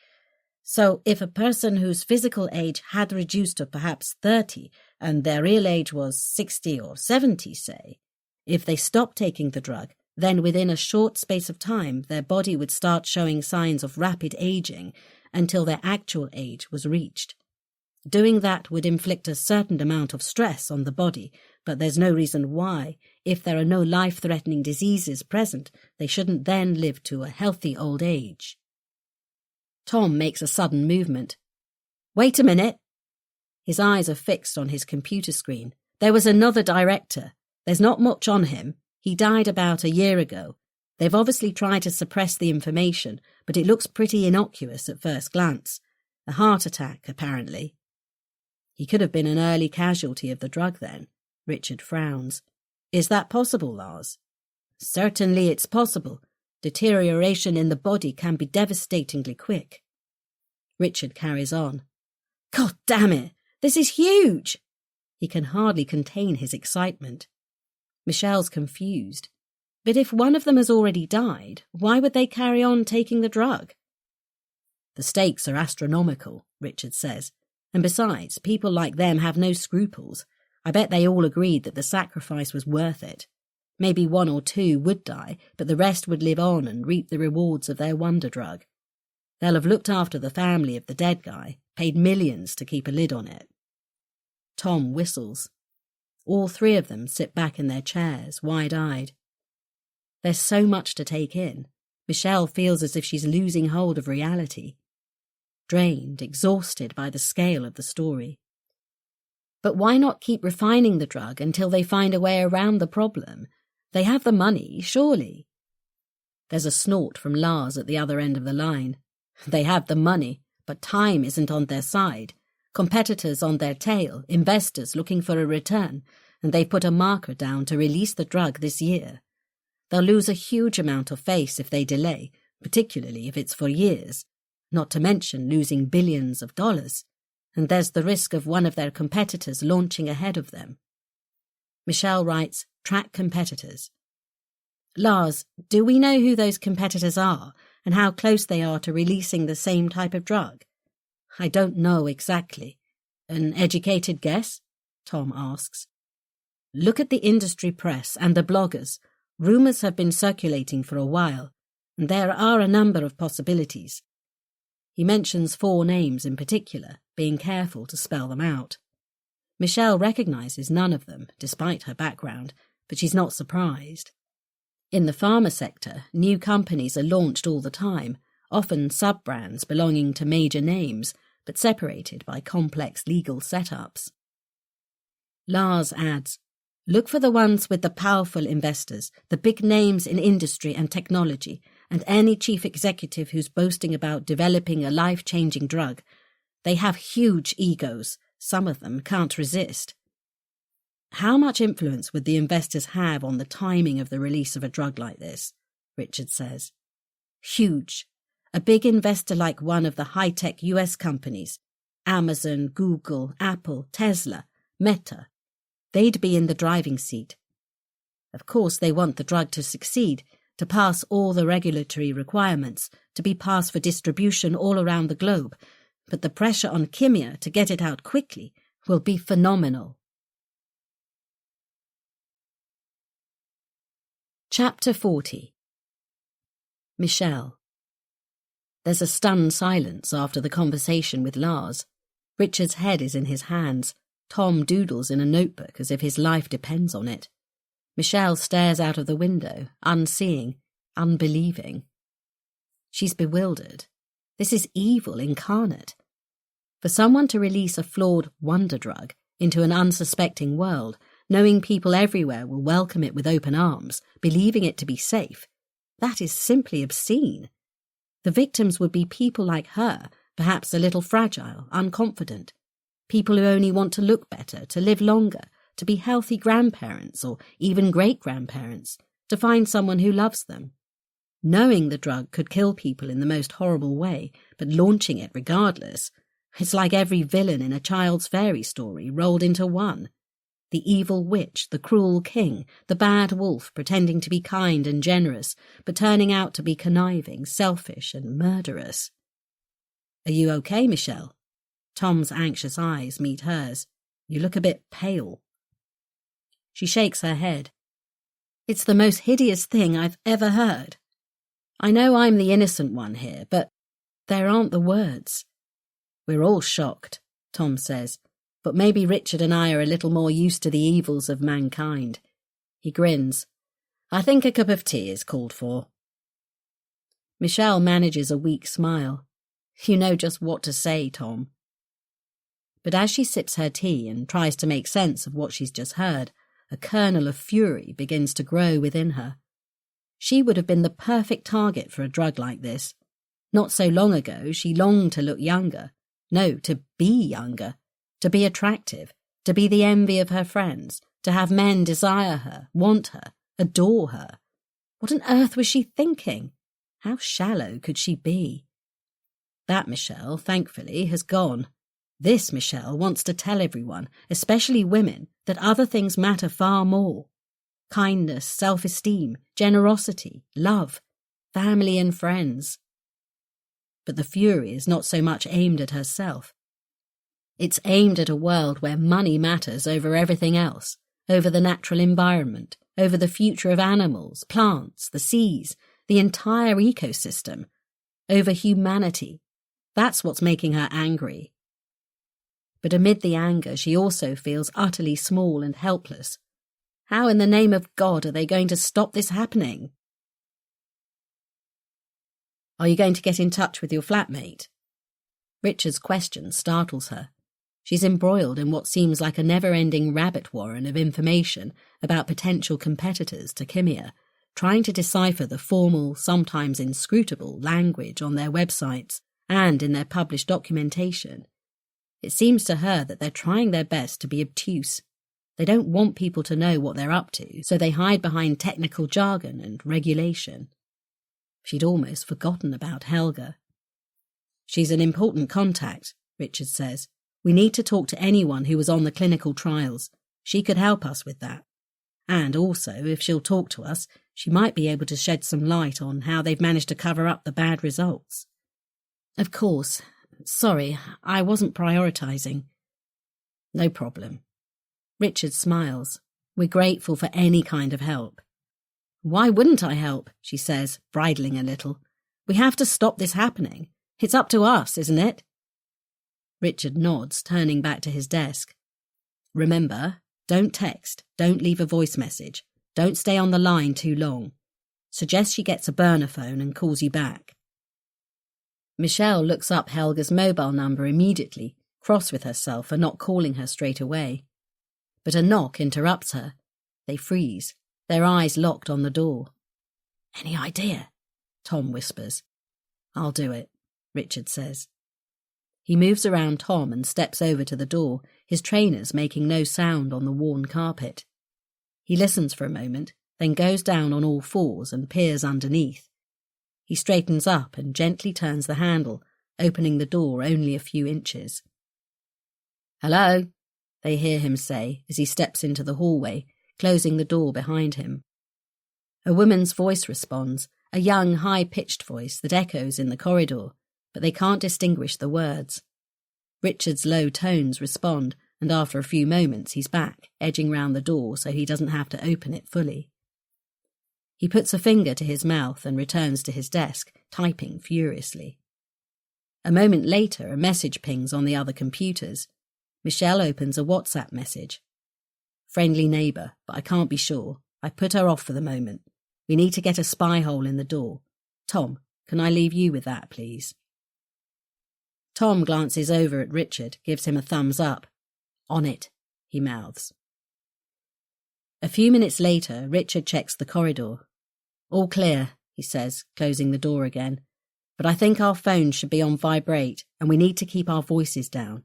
So if a person whose physical age had reduced to perhaps 30 and their real age was 60 or 70, say, if they stopped taking the drug, then within a short space of time their body would start showing signs of rapid aging until their actual age was reached. Doing that would inflict a certain amount of stress on the body, but there's no reason why, if there are no life-threatening diseases present, they shouldn't then live to a healthy old age. Tom makes a sudden movement. Wait a minute. His eyes are fixed on his computer screen. There was another director. There's not much on him. He died about a year ago. They've obviously tried to suppress the information, but it looks pretty innocuous at first glance. A heart attack, apparently. He could have been an early casualty of the drug then. Richard frowns. Is that possible, Lars? Certainly it's possible. Deterioration in the body can be devastatingly quick. Richard carries on. God damn it! This is huge! He can hardly contain his excitement. Michelle's confused. But if one of them has already died, why would they carry on taking the drug? The stakes are astronomical, Richard says. And besides, people like them have no scruples. I bet they all agreed that the sacrifice was worth it. Maybe 1 or 2 would die, but the rest would live on and reap the rewards of their wonder drug. They'll have looked after the family of the dead guy, paid millions to keep a lid on it. Tom whistles. All 3 of them sit back in their chairs, wide-eyed. There's so much to take in. Michelle feels as if she's losing hold of reality. Drained, exhausted by the scale of the story. But why not keep refining the drug until they find a way around the problem? They have the money, surely. There's a snort from Lars at the other end of the line. They have the money, but time isn't on their side. Competitors on their tail, investors looking for a return, and they've put a marker down to release the drug this year. They'll lose a huge amount of face if they delay, particularly if it's for years, not to mention losing billions of dollars. And there's the risk of one of their competitors launching ahead of them. Michelle writes, track competitors. Lars, do we know who those competitors are and how close they are to releasing the same type of drug? I don't know exactly. An educated guess? Tom asks. Look at the industry press and the bloggers. Rumours have been circulating for a while, and there are a number of possibilities. He mentions 4 names in particular, being careful to spell them out. Michelle recognises none of them, despite her background, but she's not surprised. In the pharma sector, new companies are launched all the time, often sub-brands belonging to major names, but separated by complex legal setups. Lars adds, look for the ones with the powerful investors, the big names in industry and technology, and any chief executive who's boasting about developing a life-changing drug. They have huge egos. Some of them can't resist. How much influence would the investors have on the timing of the release of a drug like this? Richard says. Huge. A big investor like one of the high-tech US companies, Amazon, Google, Apple, Tesla, Meta. They'd be in the driving seat. Of course, they want the drug to succeed, to pass all the regulatory requirements, to be passed for distribution all around the globe, but the pressure on Kimia to get it out quickly will be phenomenal. Chapter 40. Michelle. There's a stunned silence after the conversation with Lars. Richard's head is in his hands. Tom doodles in a notebook as if his life depends on it. Michelle stares out of the window, unseeing, unbelieving. She's bewildered. This is evil incarnate. For someone to release a flawed wonder drug into an unsuspecting world, knowing people everywhere will welcome it with open arms, believing it to be safe, that is simply obscene. The victims would be people like her, perhaps a little fragile, unconfident. People who only want to look better, to live longer, to be healthy grandparents or even great-grandparents, to find someone who loves them. Knowing the drug could kill people in the most horrible way, but launching it regardless, it's like every villain in a child's fairy story rolled into one. The evil witch, the cruel king, the bad wolf pretending to be kind and generous, but turning out to be conniving, selfish and murderous. Are you okay, Michelle? Tom's anxious eyes meet hers. You look a bit pale. She shakes her head. It's the most hideous thing I've ever heard. I know I'm the innocent one here, but there aren't the words. We're all shocked, Tom says. but maybe Richard and I are a little more used to the evils of mankind. He grins. I think a cup of tea is called for. Michelle manages a weak smile. You know just what to say, Tom. But as she sips her tea and tries to make sense of what she's just heard, a kernel of fury begins to grow within her. She would have been the perfect target for a drug like this. Not so long ago, she longed to look younger. No, to be younger. To be attractive. To be the envy of her friends. To have men desire her, want her, adore her. What on earth was she thinking? How shallow could she be? That Michelle, thankfully, has gone. This Michelle wants to tell everyone, especially women, that other things matter far more. Kindness, self-esteem, generosity, love, family and friends. But the fury is not so much aimed at herself. It's aimed at a world where money matters over everything else, over the natural environment, over the future of animals, plants, the seas, the entire ecosystem, over humanity. That's what's making her angry. But amid the anger, she also feels utterly small and helpless. How in the name of God are they going to stop this happening? Are you going to get in touch with your flatmate? Richard's question startles her. She's embroiled in what seems like a never-ending rabbit warren of information about potential competitors to Kimia, trying to decipher the formal, sometimes inscrutable, language on their websites and in their published documentation. It seems to her that they're trying their best to be obtuse. They don't want people to know what they're up to, so they hide behind technical jargon and regulation. She'd almost forgotten about Helga. She's an important contact, Richard says. We need to talk to anyone who was on the clinical trials. She could help us with that. And also, if she'll talk to us, she might be able to shed some light on how they've managed to cover up the bad results. Of course. Sorry, I wasn't prioritising. No problem. Richard smiles. We're grateful for any kind of help. Why wouldn't I help? She says, bridling a little. We have to stop this happening. It's up to us, isn't it? Richard nods, turning back to his desk. Remember, don't text, don't leave a voice message, don't stay on the line too long. Suggest she gets a burner phone and calls you back. Michelle looks up Helga's mobile number immediately, cross with herself for not calling her straight away. But a knock interrupts her. They freeze, their eyes locked on the door. Any idea? Tom whispers. I'll do it, Richard says. He moves around Tom and steps over to the door, his trainers making no sound on the worn carpet. He listens for a moment, then goes down on all fours and peers underneath. He straightens up and gently turns the handle, opening the door only a few inches. Hello, they hear him say as he steps into the hallway, closing the door behind him. A woman's voice responds, a young, high-pitched voice that echoes in the corridor, but they can't distinguish the words. Richard's low tones respond, and after a few moments he's back, edging round the door so he doesn't have to open it fully. He puts a finger to his mouth and returns to his desk, typing furiously. A moment later, a message pings on the other computers. Michelle opens a WhatsApp message. Friendly neighbour, but I can't be sure. I put her off for the moment. We need to get a spy hole in the door. Tom, can I leave you with that, please? Tom glances over at Richard, gives him a thumbs up. On it, he mouths. A few minutes later, Richard checks the corridor. All clear, he says, closing the door again. But I think our phones should be on vibrate, and we need to keep our voices down.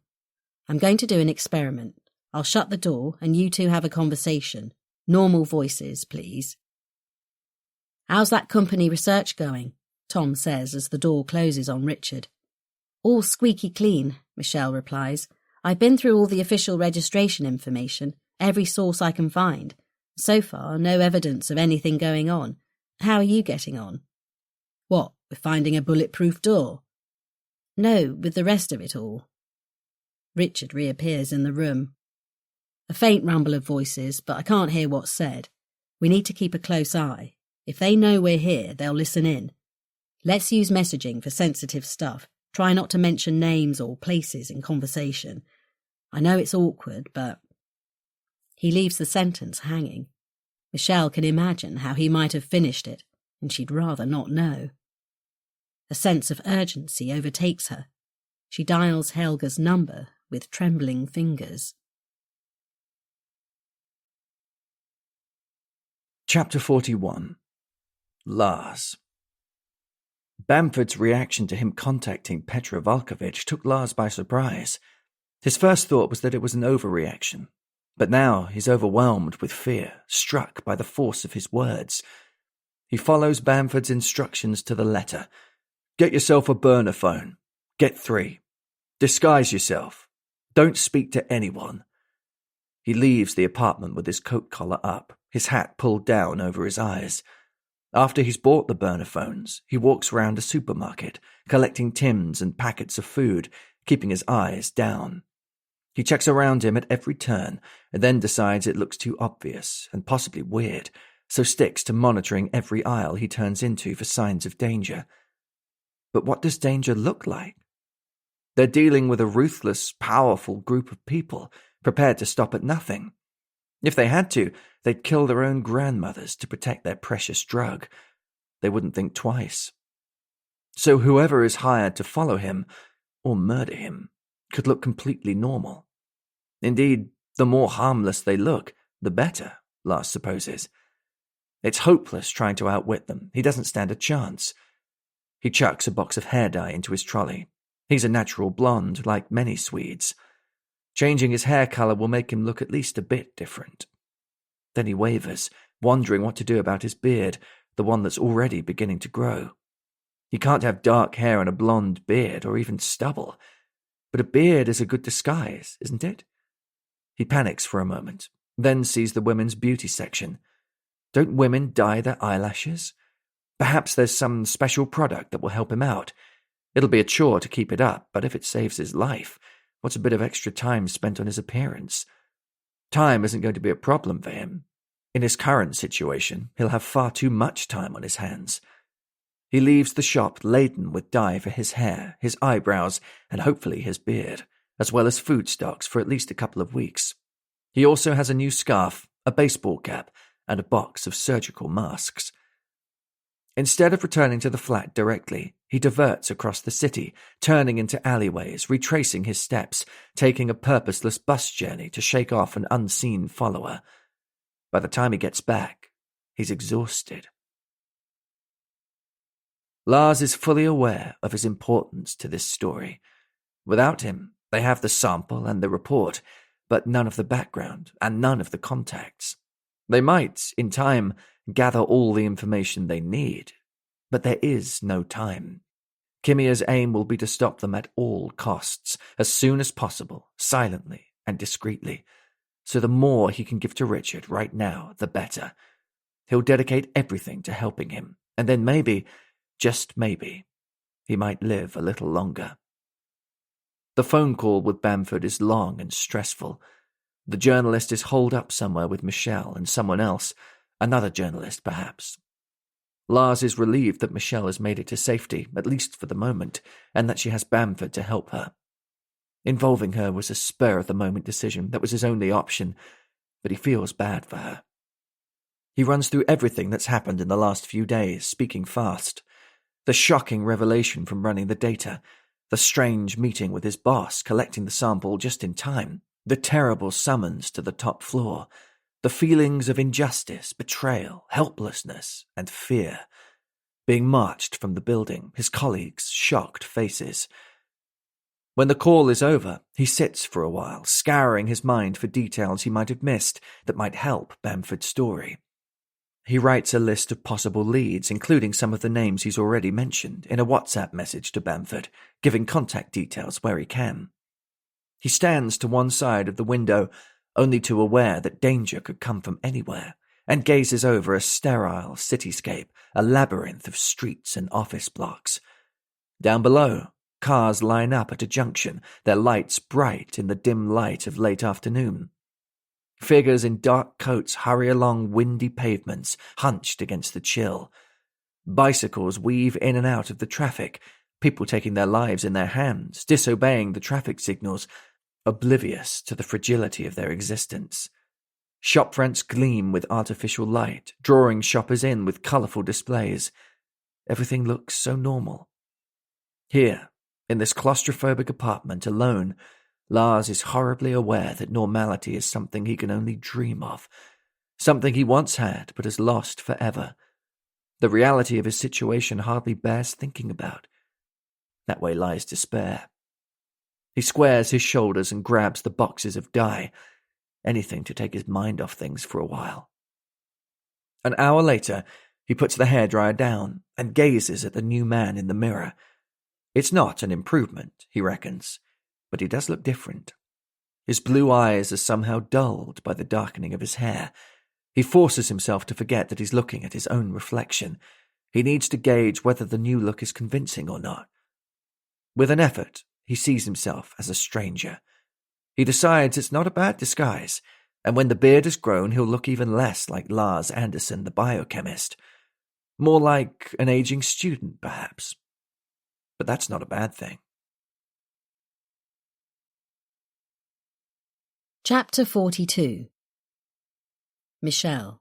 I'm going to do an experiment. I'll shut the door, and you two have a conversation. Normal voices, please. How's that company research going? Tom says as the door closes on Richard. All squeaky clean, Michelle replies. I've been through all the official registration information, every source I can find. So far, no evidence of anything going on. How are you getting on? What, with finding a bulletproof door? No, with the rest of it all. Richard reappears in the room. A faint rumble of voices, but I can't hear what's said. We need to keep a close eye. If they know we're here, they'll listen in. Let's use messaging for sensitive stuff. Try not to mention names or places in conversation. I know it's awkward, but... He leaves the sentence hanging. Michelle can imagine how he might have finished it, and she'd rather not know. A sense of urgency overtakes her. She dials Helga's number with trembling fingers. Chapter 41. Lars. Bamford's reaction to him contacting Petra Valkovich took Lars by surprise. His first thought was that it was an overreaction, but now he's overwhelmed with fear, struck by the force of his words. He follows Bamford's instructions to the letter. Get yourself a burner phone. Get 3. Disguise yourself. Don't speak to anyone. He leaves the apartment with his coat collar up, his hat pulled down over his eyes. After he's bought the burner phones, he walks around a supermarket, collecting tins and packets of food, keeping his eyes down. He checks around him at every turn, and then decides it looks too obvious and possibly weird, so sticks to monitoring every aisle he turns into for signs of danger. But what does danger look like? They're dealing with a ruthless, powerful group of people, prepared to stop at nothing. If they had to, they'd kill their own grandmothers to protect their precious drug. They wouldn't think twice. So whoever is hired to follow him, or murder him, could look completely normal. Indeed, the more harmless they look, the better, Lars supposes. It's hopeless trying to outwit them. He doesn't stand a chance. He chucks a box of hair dye into his trolley. He's a natural blonde, like many Swedes. Changing his hair colour will make him look at least a bit different. Then he wavers, wondering what to do about his beard, the one that's already beginning to grow. He can't have dark hair and a blonde beard, or even stubble. But a beard is a good disguise, isn't it? He panics for a moment, then sees the women's beauty section. Don't women dye their eyelashes? Perhaps there's some special product that will help him out. It'll be a chore to keep it up, but if it saves his life, what's a bit of extra time spent on his appearance? Time isn't going to be a problem for him. In his current situation, he'll have far too much time on his hands. He leaves the shop laden with dye for his hair, his eyebrows, and hopefully his beard, as well as food stocks for at least a couple of weeks. He also has a new scarf, a baseball cap, and a box of surgical masks. Instead of returning to the flat directly, he diverts across the city, turning into alleyways, retracing his steps, taking a purposeless bus journey to shake off an unseen follower. By the time he gets back, he's exhausted. Lars is fully aware of his importance to this story. Without him, they have the sample and the report, but none of the background and none of the contacts. They might, in time, gather all the information they need, but there is no time. Kimia's aim will be to stop them at all costs, as soon as possible, silently and discreetly. So the more he can give to Richard right now, the better. He'll dedicate everything to helping him, and then maybe, just maybe, he might live a little longer. The phone call with Bamford is long and stressful. The journalist is holed up somewhere with Michelle and someone else, another journalist perhaps. Lars is relieved that Michelle has made it to safety, at least for the moment, and that she has Bamford to help her. Involving her was a spur-of-the-moment decision that was his only option, but he feels bad for her. He runs through everything that's happened in the last few days, speaking fast. The shocking revelation from running the data, the strange meeting with his boss collecting the sample just in time, the terrible summons to the top floor, the feelings of injustice, betrayal, helplessness, and fear. Being marched from the building, his colleagues' shocked faces. When the call is over, he sits for a while, scouring his mind for details he might have missed that might help Bamford's story. He writes a list of possible leads, including some of the names he's already mentioned, in a WhatsApp message to Bamford, giving contact details where he can. He stands to one side of the window, only too aware that danger could come from anywhere, and gazes over a sterile cityscape, a labyrinth of streets and office blocks. Down below, cars line up at a junction, their lights bright in the dim light of late afternoon. Figures in dark coats hurry along windy pavements, hunched against the chill. Bicycles weave in and out of the traffic, people taking their lives in their hands, disobeying the traffic signals, oblivious to the fragility of their existence. Shop fronts gleam with artificial light, drawing shoppers in with colourful displays. Everything looks so normal. Here, in this claustrophobic apartment alone, Lars is horribly aware that normality is something he can only dream of, something he once had but has lost forever. The reality of his situation hardly bears thinking about. That way lies despair. He squares his shoulders and grabs the boxes of dye, anything to take his mind off things for a while. An hour later, he puts the hairdryer down and gazes at the new man in the mirror. It's not an improvement, he reckons, but he does look different. His blue eyes are somehow dulled by the darkening of his hair. He forces himself to forget that he's looking at his own reflection. He needs to gauge whether the new look is convincing or not. With an effort, he sees himself as a stranger. He decides it's not a bad disguise, and when the beard has grown, he'll look even less like Lars Anderson, the biochemist. More like an aging student, perhaps. But that's not a bad thing. Chapter 42. Michelle.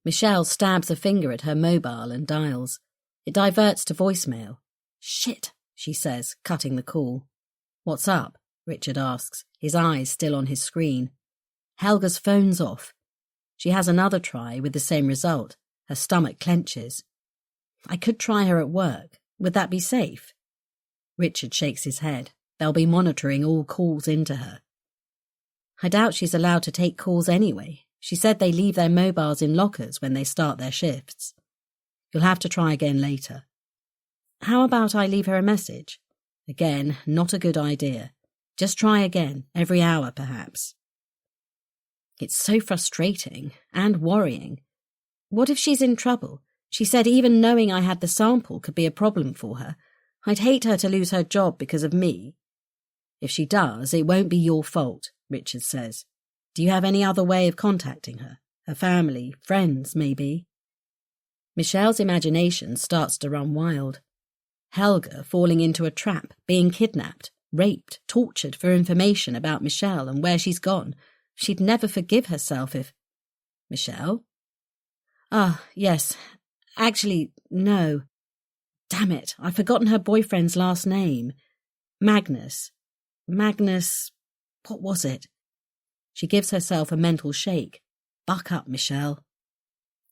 Michelle stabs a finger at her mobile and dials. It diverts to voicemail. Shit, she says, cutting the call. What's up? Richard asks, his eyes still on his screen. Helga's phone's off. She has another try with the same result. Her stomach clenches. I could try her at work. Would that be safe? Richard shakes his head. They'll be monitoring all calls into her. I doubt she's allowed to take calls anyway. She said they leave their mobiles in lockers when they start their shifts. You'll have to try again later. How about I leave her a message? Again, not a good idea. Just try again, every hour perhaps. It's so frustrating and worrying. What if she's in trouble? She said even knowing I had the sample could be a problem for her. I'd hate her to lose her job because of me. If she does, it won't be your fault, Richard says. Do you have any other way of contacting her? Her family, friends, maybe? Michelle's imagination starts to run wild. Helga falling into a trap, being kidnapped, raped, tortured for information about Michelle and where she's gone. She'd never forgive herself if... Michelle? Ah, yes. Actually, no. Damn it, I've forgotten her boyfriend's last name. Magnus. What was it? She gives herself a mental shake. Buck up, Michelle.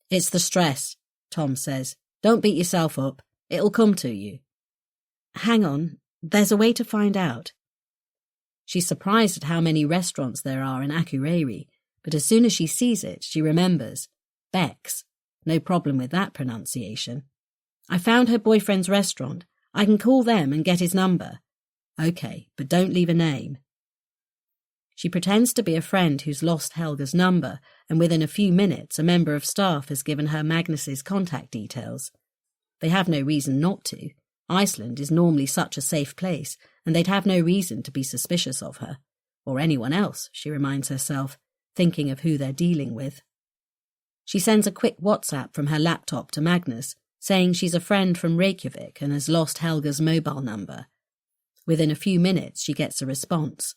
It's the stress, Tom says. Don't beat yourself up. It'll come to you. Hang on, there's a way to find out. She's surprised at how many restaurants there are in Akureyri, but as soon as she sees it, she remembers. Beck's. No problem with that pronunciation. I found her boyfriend's restaurant. I can call them and get his number. Okay, but don't leave a name. She pretends to be a friend who's lost Helga's number, and within a few minutes a member of staff has given her Magnus's contact details. They have no reason not to. Iceland is normally such a safe place, and they'd have no reason to be suspicious of her. Or anyone else, she reminds herself, thinking of who they're dealing with. She sends a quick WhatsApp from her laptop to Magnus, saying she's a friend from Reykjavik and has lost Helga's mobile number. Within a few minutes she gets a response.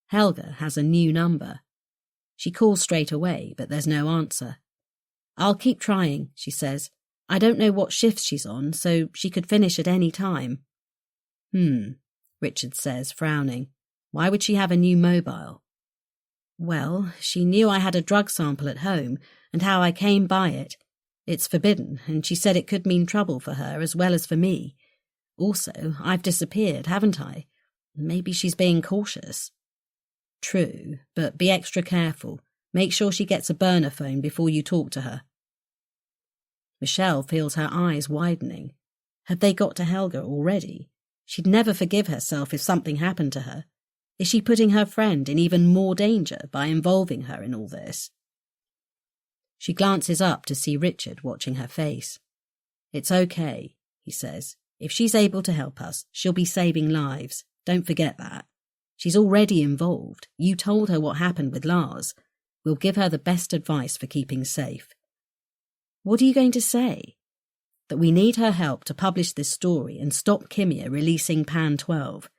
Helga has a new number. She calls straight away, but there's no answer. I'll keep trying, she says. I don't know what shifts she's on, so she could finish at any time. Richard says, frowning. Why would she have a new mobile? Well, she knew I had a drug sample at home and how I came by it. It's forbidden, and she said it could mean trouble for her as well as for me. Also, I've disappeared, haven't I? Maybe she's being cautious. True, but be extra careful. Make sure she gets a burner phone before you talk to her. Michelle feels her eyes widening. Have they got to Helga already? She'd never forgive herself if something happened to her. Is she putting her friend in even more danger by involving her in all this? She glances up to see Richard watching her face. It's okay, he says. If she's able to help us, she'll be saving lives. Don't forget that. She's already involved. You told her what happened with Lars. We'll give her the best advice for keeping safe. What are you going to say? That we need her help to publish this story and stop Kimia releasing Pan 12.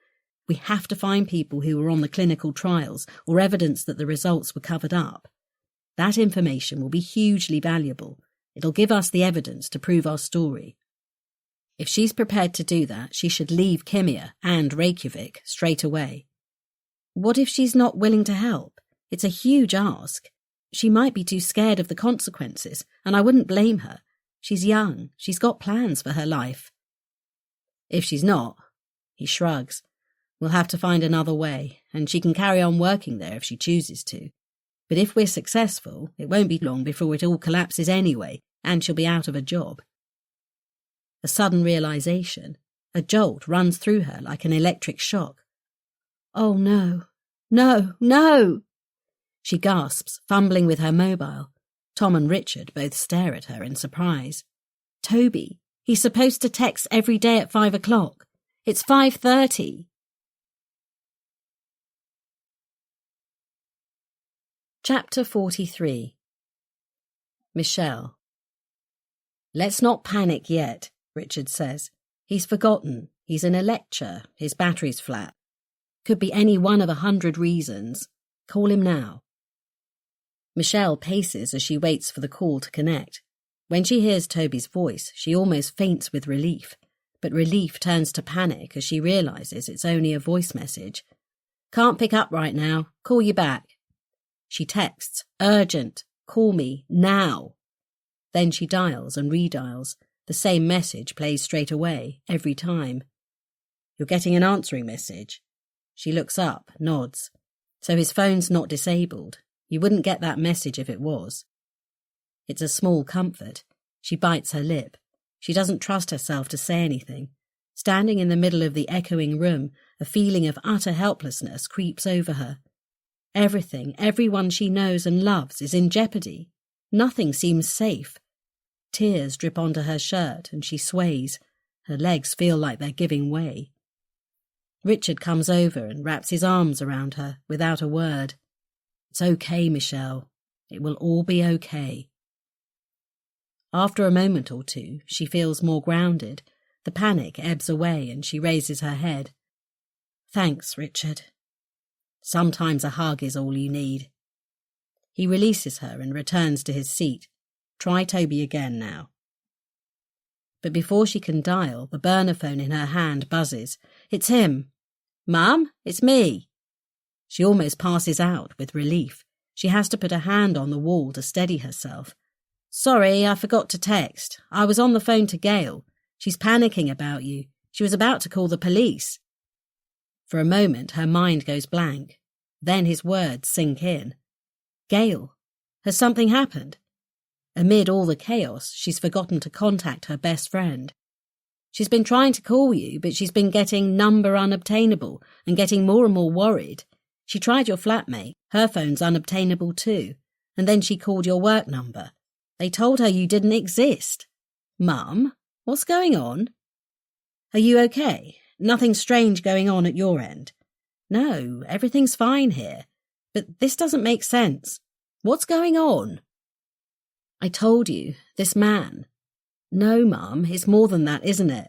We have to find people who were on the clinical trials or evidence that the results were covered up. That information will be hugely valuable. It'll give us the evidence to prove our story. If she's prepared to do that, she should leave Kimia and Reykjavik straight away. What if she's not willing to help? It's a huge ask. She might be too scared of the consequences, and I wouldn't blame her. She's young. She's got plans for her life. If she's not, he shrugs, we'll have to find another way, and she can carry on working there if she chooses to. But if we're successful, it won't be long before it all collapses anyway, and she'll be out of a job. A sudden realization, a jolt runs through her like an electric shock. Oh no, no, no! She gasps, fumbling with her mobile. Tom and Richard both stare at her in surprise. Toby, he's supposed to text every day at 5 o'clock. It's 5:30. Chapter 43. Michelle. Let's not panic yet, Richard says. He's forgotten. He's in a lecture. His battery's flat. Could be any one of 100 reasons. Call him now. Michelle paces as she waits for the call to connect. When she hears Toby's voice, she almost faints with relief. But relief turns to panic as she realizes it's only a voice message. Can't pick up right now. Call you back. She texts, urgent, call me, now. Then she dials and redials. The same message plays straight away, every time. You're getting an answering message. She looks up, nods. So his phone's not disabled. You wouldn't get that message if it was. It's a small comfort. She bites her lip. She doesn't trust herself to say anything. Standing in the middle of the echoing room, a feeling of utter helplessness creeps over her. Everything, everyone she knows and loves is in jeopardy. Nothing seems safe. Tears drip onto her shirt and she sways. Her legs feel like they're giving way. Richard comes over and wraps his arms around her without a word. It's okay, Michelle. It will all be okay. After a moment or two, she feels more grounded. The panic ebbs away and she raises her head. Thanks, Richard. Sometimes a hug is all you need. He releases her and returns to his seat. Try Toby again now. But before she can dial, the burner phone in her hand buzzes. It's him. Mum, it's me. She almost passes out with relief. She has to put a hand on the wall to steady herself. Sorry, I forgot to text. I was on the phone to Gail. She's panicking about you. She was about to call the police. For a moment, her mind goes blank. Then his words sink in. Gail, has something happened? Amid all the chaos, she's forgotten to contact her best friend. She's been trying to call you, but she's been getting number unobtainable and getting more and more worried. She tried your flatmate. Her phone's unobtainable too. And then she called your work number. They told her you didn't exist. Mum, what's going on? Are you okay? Nothing strange going on at your end? No, everything's fine here. But this doesn't make sense. What's going on? I told you, this man. No, Mum, it's more than that, isn't it?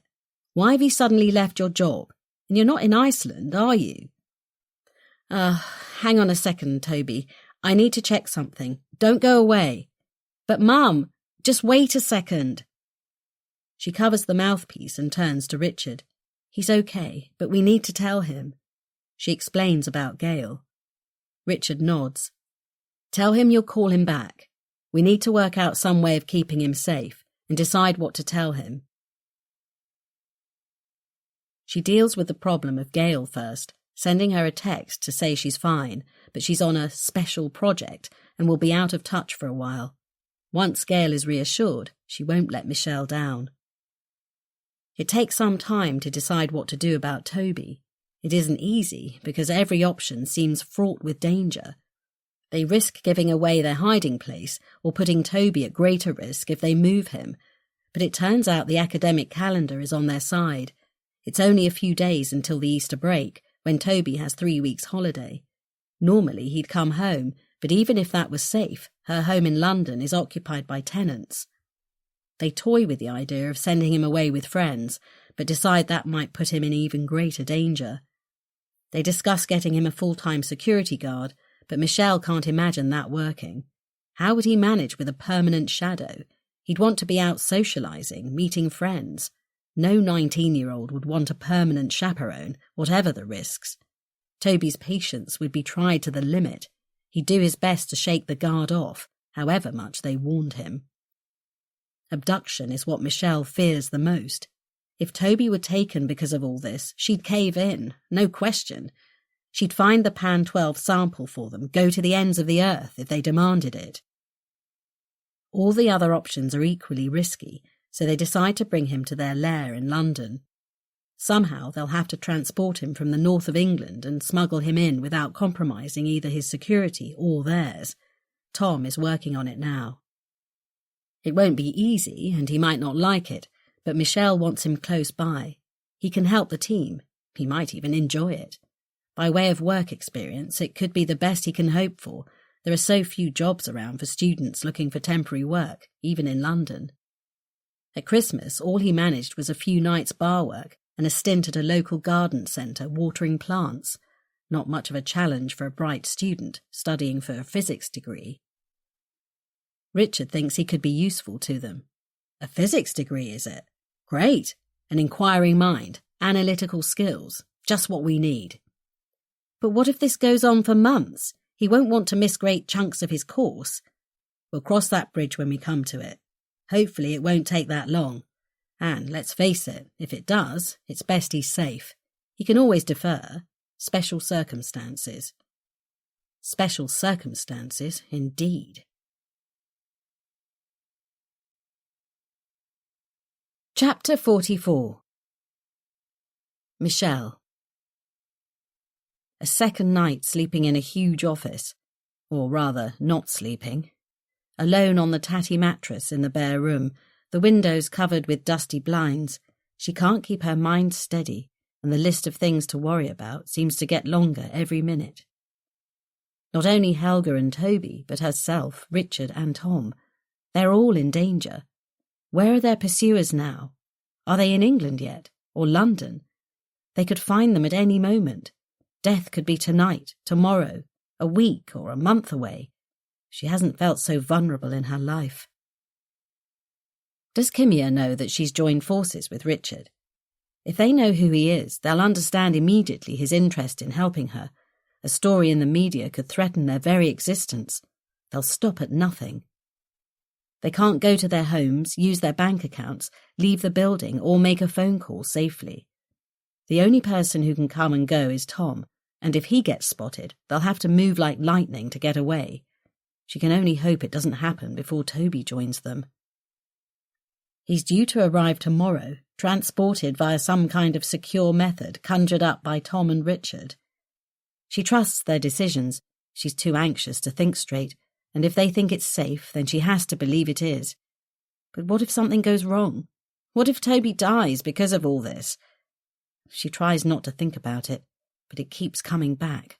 Why have you suddenly left your job? And you're not in Iceland, are you? Hang on a second, Toby. I need to check something. Don't go away. But Mum, just wait a second. She covers the mouthpiece and turns to Richard. He's okay, but we need to tell him. She explains about Gail. Richard nods. Tell him you'll call him back. We need to work out some way of keeping him safe and decide what to tell him. She deals with the problem of Gail first, sending her a text to say she's fine, but she's on a special project and will be out of touch for a while. Once Gail is reassured, she won't let Michelle down. It takes some time to decide what to do about Toby. It isn't easy because every option seems fraught with danger. They risk giving away their hiding place or putting Toby at greater risk if they move him. But it turns out the academic calendar is on their side. It's only a few days until the Easter break, when Toby has 3 weeks holiday. Normally he'd come home, but even if that was safe, her home in London is occupied by tenants. They toy with the idea of sending him away with friends, but decide that might put him in even greater danger. They discuss getting him a full-time security guard, but Michelle can't imagine that working. How would he manage with a permanent shadow? He'd want to be out socialising, meeting friends. No 19-year-old would want a permanent chaperone, whatever the risks. Toby's patience would be tried to the limit. He'd do his best to shake the guard off, however much they warned him. Abduction is what Michelle fears the most. If Toby were taken because of all this, she'd cave in, no question. She'd find the Pan-12 sample for them, go to the ends of the earth if they demanded it. All the other options are equally risky, so they decide to bring him to their lair in London. Somehow they'll have to transport him from the north of England and smuggle him in without compromising either his security or theirs. Tom is working on it now. It won't be easy, and he might not like it, but Michelle wants him close by. He can help the team. He might even enjoy it. By way of work experience, it could be the best he can hope for. There are so few jobs around for students looking for temporary work, even in London. At Christmas, all he managed was a few nights bar work and a stint at a local garden centre watering plants. Not much of a challenge for a bright student studying for a physics degree. Richard thinks he could be useful to them. A physics degree, is it? Great. An inquiring mind, analytical skills, just what we need. But what if this goes on for months? He won't want to miss great chunks of his course. We'll cross that bridge when we come to it. Hopefully it won't take that long. And let's face it, if it does, it's best he's safe. He can always defer. Special circumstances. Special circumstances, indeed. Chapter 44. Michelle. A second night sleeping in a huge office, or rather not sleeping. Alone on the tatty mattress in the bare room, the windows covered with dusty blinds, she can't keep her mind steady, and the list of things to worry about seems to get longer every minute. Not only Helga and Toby, but herself, Richard and Tom. They're all in danger. Where are their pursuers now? Are they in England yet? Or London? They could find them at any moment. Death could be tonight, tomorrow, a week or a month away. She hasn't felt so vulnerable in her life. Does Kimia know that she's joined forces with Richard? If they know who he is, they'll understand immediately his interest in helping her. A story in the media could threaten their very existence. They'll stop at nothing. They can't go to their homes, use their bank accounts, leave the building, or make a phone call safely. The only person who can come and go is Tom, and if he gets spotted, they'll have to move like lightning to get away. She can only hope it doesn't happen before Toby joins them. He's due to arrive tomorrow, transported via some kind of secure method conjured up by Tom and Richard. She trusts their decisions. She's too anxious to think straight, and if they think it's safe, then she has to believe it is. But what if something goes wrong? What if Toby dies because of all this? She tries not to think about it, but it keeps coming back.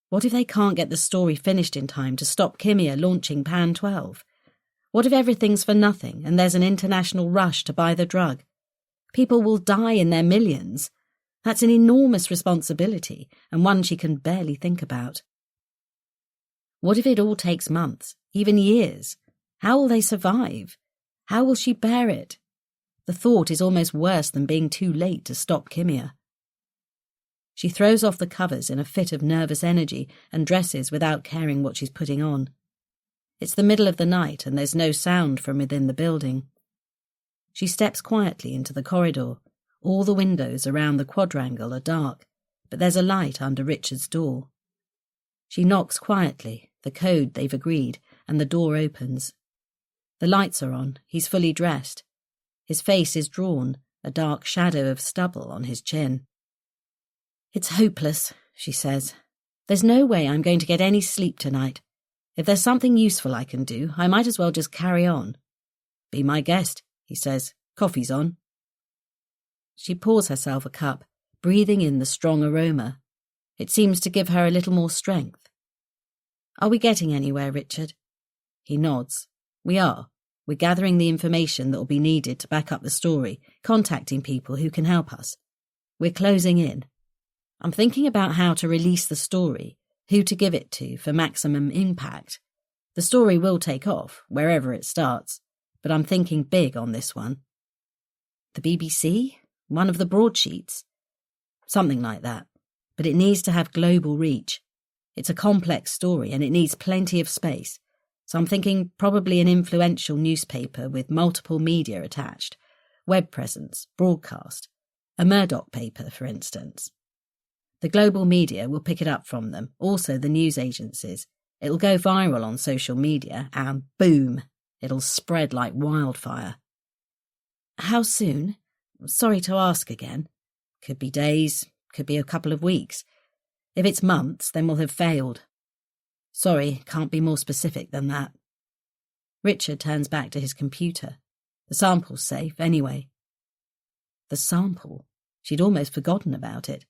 What if they can't get the story finished in time to stop Kimia launching Pan-12? What if everything's for nothing and there's an international rush to buy the drug? People will die in their millions. That's an enormous responsibility, and one she can barely think about. What if it all takes months, even years? How will they survive? How will she bear it? The thought is almost worse than being too late to stop Kimia. She throws off the covers in a fit of nervous energy and dresses without caring what she's putting on. It's the middle of the night and there's no sound from within the building. She steps quietly into the corridor. All the windows around the quadrangle are dark, but there's a light under Richard's door. She knocks quietly, the code they've agreed, and the door opens. The lights are on, he's fully dressed. His face is drawn, a dark shadow of stubble on his chin. "It's hopeless," she says. "There's no way I'm going to get any sleep tonight. If there's something useful I can do, I might as well just carry on." "Be my guest," he says. "Coffee's on." She pours herself a cup, breathing in the strong aroma. It seems to give her a little more strength. "Are we getting anywhere, Richard?" He nods. "We are. We're gathering the information that will be needed to back up the story, contacting people who can help us. We're closing in." I'm thinking about how to release the story, who to give it to for maximum impact. The story will take off, wherever it starts, but I'm thinking big on this one. The BBC? One of the broadsheets? Something like that. But it needs to have global reach. It's a complex story and it needs plenty of space. So I'm thinking probably an influential newspaper with multiple media attached. Web presence, broadcast. A Murdoch paper, for instance. The global media will pick it up from them, also the news agencies. It'll go viral on social media and boom, it'll spread like wildfire. How soon? Sorry to ask again. Could be days, could be a couple of weeks. If it's months, then we'll have failed. Sorry, can't be more specific than that. Richard turns back to his computer. The sample's safe, anyway. The sample? She'd almost forgotten about it.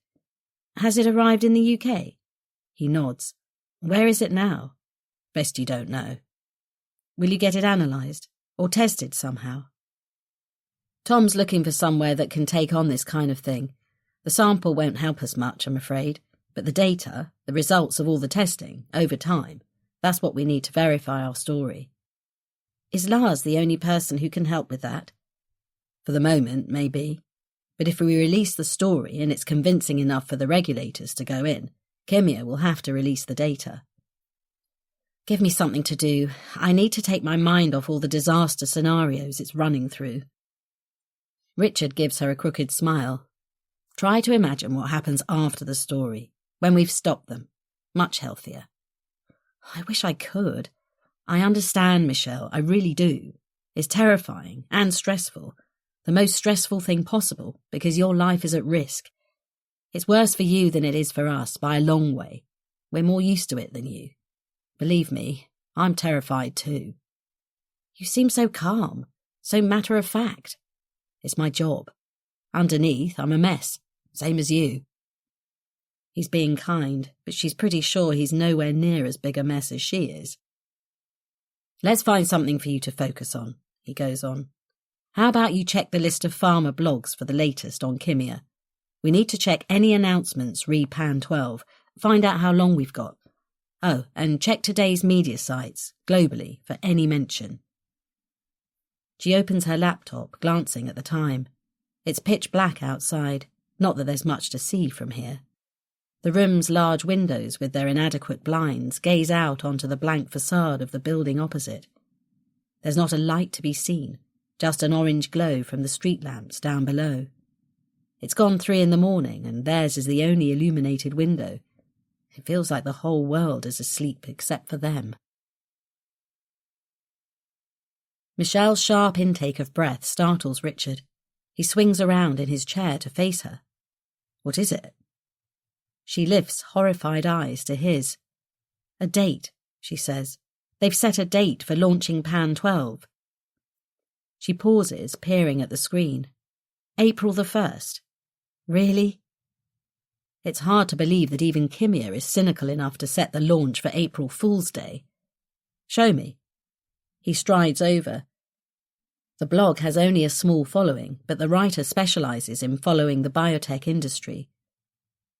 Has it arrived in the UK? He nods. Where is it now? Best you don't know. Will you get it analysed? Or tested somehow? Tom's looking for somewhere that can take on this kind of thing. The sample won't help us much, I'm afraid. But the data, the results of all the testing, over time, that's what we need to verify our story. Is Lars the only person who can help with that? For the moment, maybe. But if we release the story and it's convincing enough for the regulators to go in, Kimia will have to release the data. Give me something to do. I need to take my mind off all the disaster scenarios it's running through. Richard gives her a crooked smile. Try to imagine what happens after the story, when we've stopped them. Much healthier. I wish I could. I understand, Michelle, I really do. It's terrifying and stressful. The most stressful thing possible, because your life is at risk. It's worse for you than it is for us, by a long way. We're more used to it than you. Believe me, I'm terrified too. You seem so calm, so matter-of-fact. It's my job. Underneath, I'm a mess, same as you. He's being kind, but she's pretty sure he's nowhere near as big a mess as she is. Let's find something for you to focus on, he goes on. How about you check the list of farmer blogs for the latest on Kimia? We need to check any announcements re Pan 12, find out how long we've got. Oh, and check today's media sites, globally, for any mention. She opens her laptop, glancing at the time. It's pitch black outside, not that there's much to see from here. The room's large windows with their inadequate blinds gaze out onto the blank facade of the building opposite. There's not a light to be seen, just an orange glow from the street lamps down below. It's gone 3 a.m, and theirs is the only illuminated window. It feels like the whole world is asleep except for them. Michelle's sharp intake of breath startles Richard. He swings around in his chair to face her. What is it? She lifts horrified eyes to his. A date, she says. They've set a date for launching Pan 12. She pauses, peering at the screen. April the 1st. Really? It's hard to believe that even Kimia is cynical enough to set the launch for April Fool's Day. Show me. He strides over. The blog has only a small following, but the writer specialises in following the biotech industry.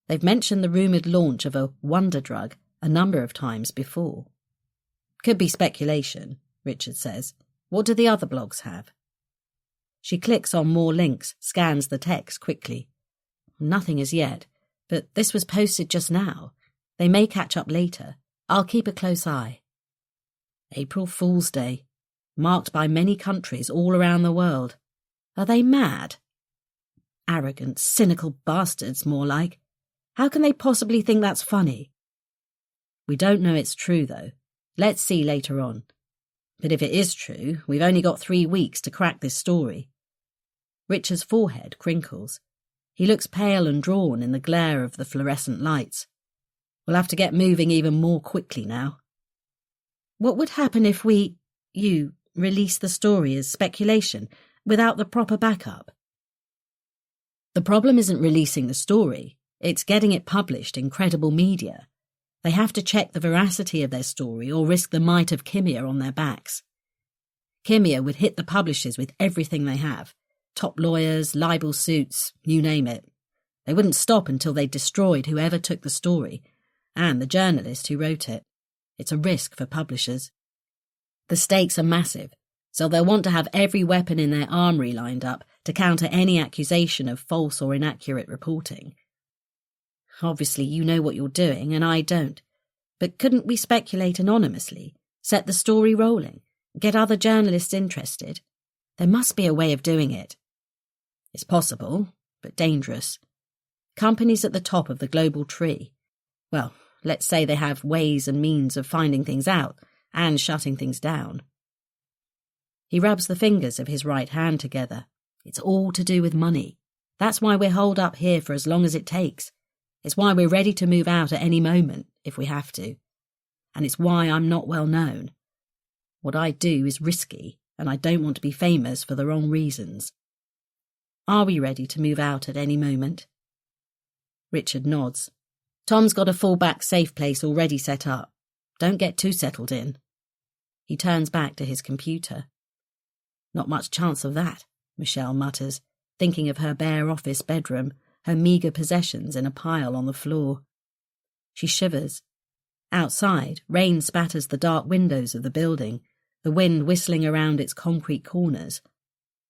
They've mentioned the rumoured launch of a wonder drug a number of times before. Could be speculation, Richard says. What do the other blogs have? She clicks on more links, scans the text quickly. Nothing as yet, but this was posted just now. They may catch up later. I'll keep a close eye. April Fool's Day, marked by many countries all around the world. Are they mad? Arrogant, cynical bastards, more like. How can they possibly think that's funny? We don't know it's true, though. Let's see later on. But if it is true, we've only got 3 weeks to crack this story. Richard's forehead crinkles. He looks pale and drawn in the glare of the fluorescent lights. We'll have to get moving even more quickly now. What would happen if you release the story as speculation, without the proper backup? The problem isn't releasing the story, it's getting it published in credible media. They have to check the veracity of their story or risk the might of Kimia on their backs. Kimia would hit the publishers with everything they have. Top lawyers, libel suits, you name it. They wouldn't stop until they'd destroyed whoever took the story and the journalist who wrote it. It's a risk for publishers. The stakes are massive, so they'll want to have every weapon in their armoury lined up to counter any accusation of false or inaccurate reporting. Obviously, you know what you're doing, and I don't. But couldn't we speculate anonymously, set the story rolling, get other journalists interested? There must be a way of doing it. It's possible, but dangerous. Companies at the top of the global tree. Well, let's say they have ways and means of finding things out and shutting things down. He rubs the fingers of his right hand together. It's all to do with money. That's why we're holed up here for as long as it takes. It's why we're ready to move out at any moment, if we have to. And it's why I'm not well known. What I do is risky, and I don't want to be famous for the wrong reasons. Are we ready to move out at any moment? Richard nods. Tom's got a fallback safe place already set up. Don't get too settled in. He turns back to his computer. Not much chance of that, Michelle mutters, thinking of her bare office bedroom, her meagre possessions in a pile on the floor. She shivers. Outside, rain spatters the dark windows of the building, the wind whistling around its concrete corners.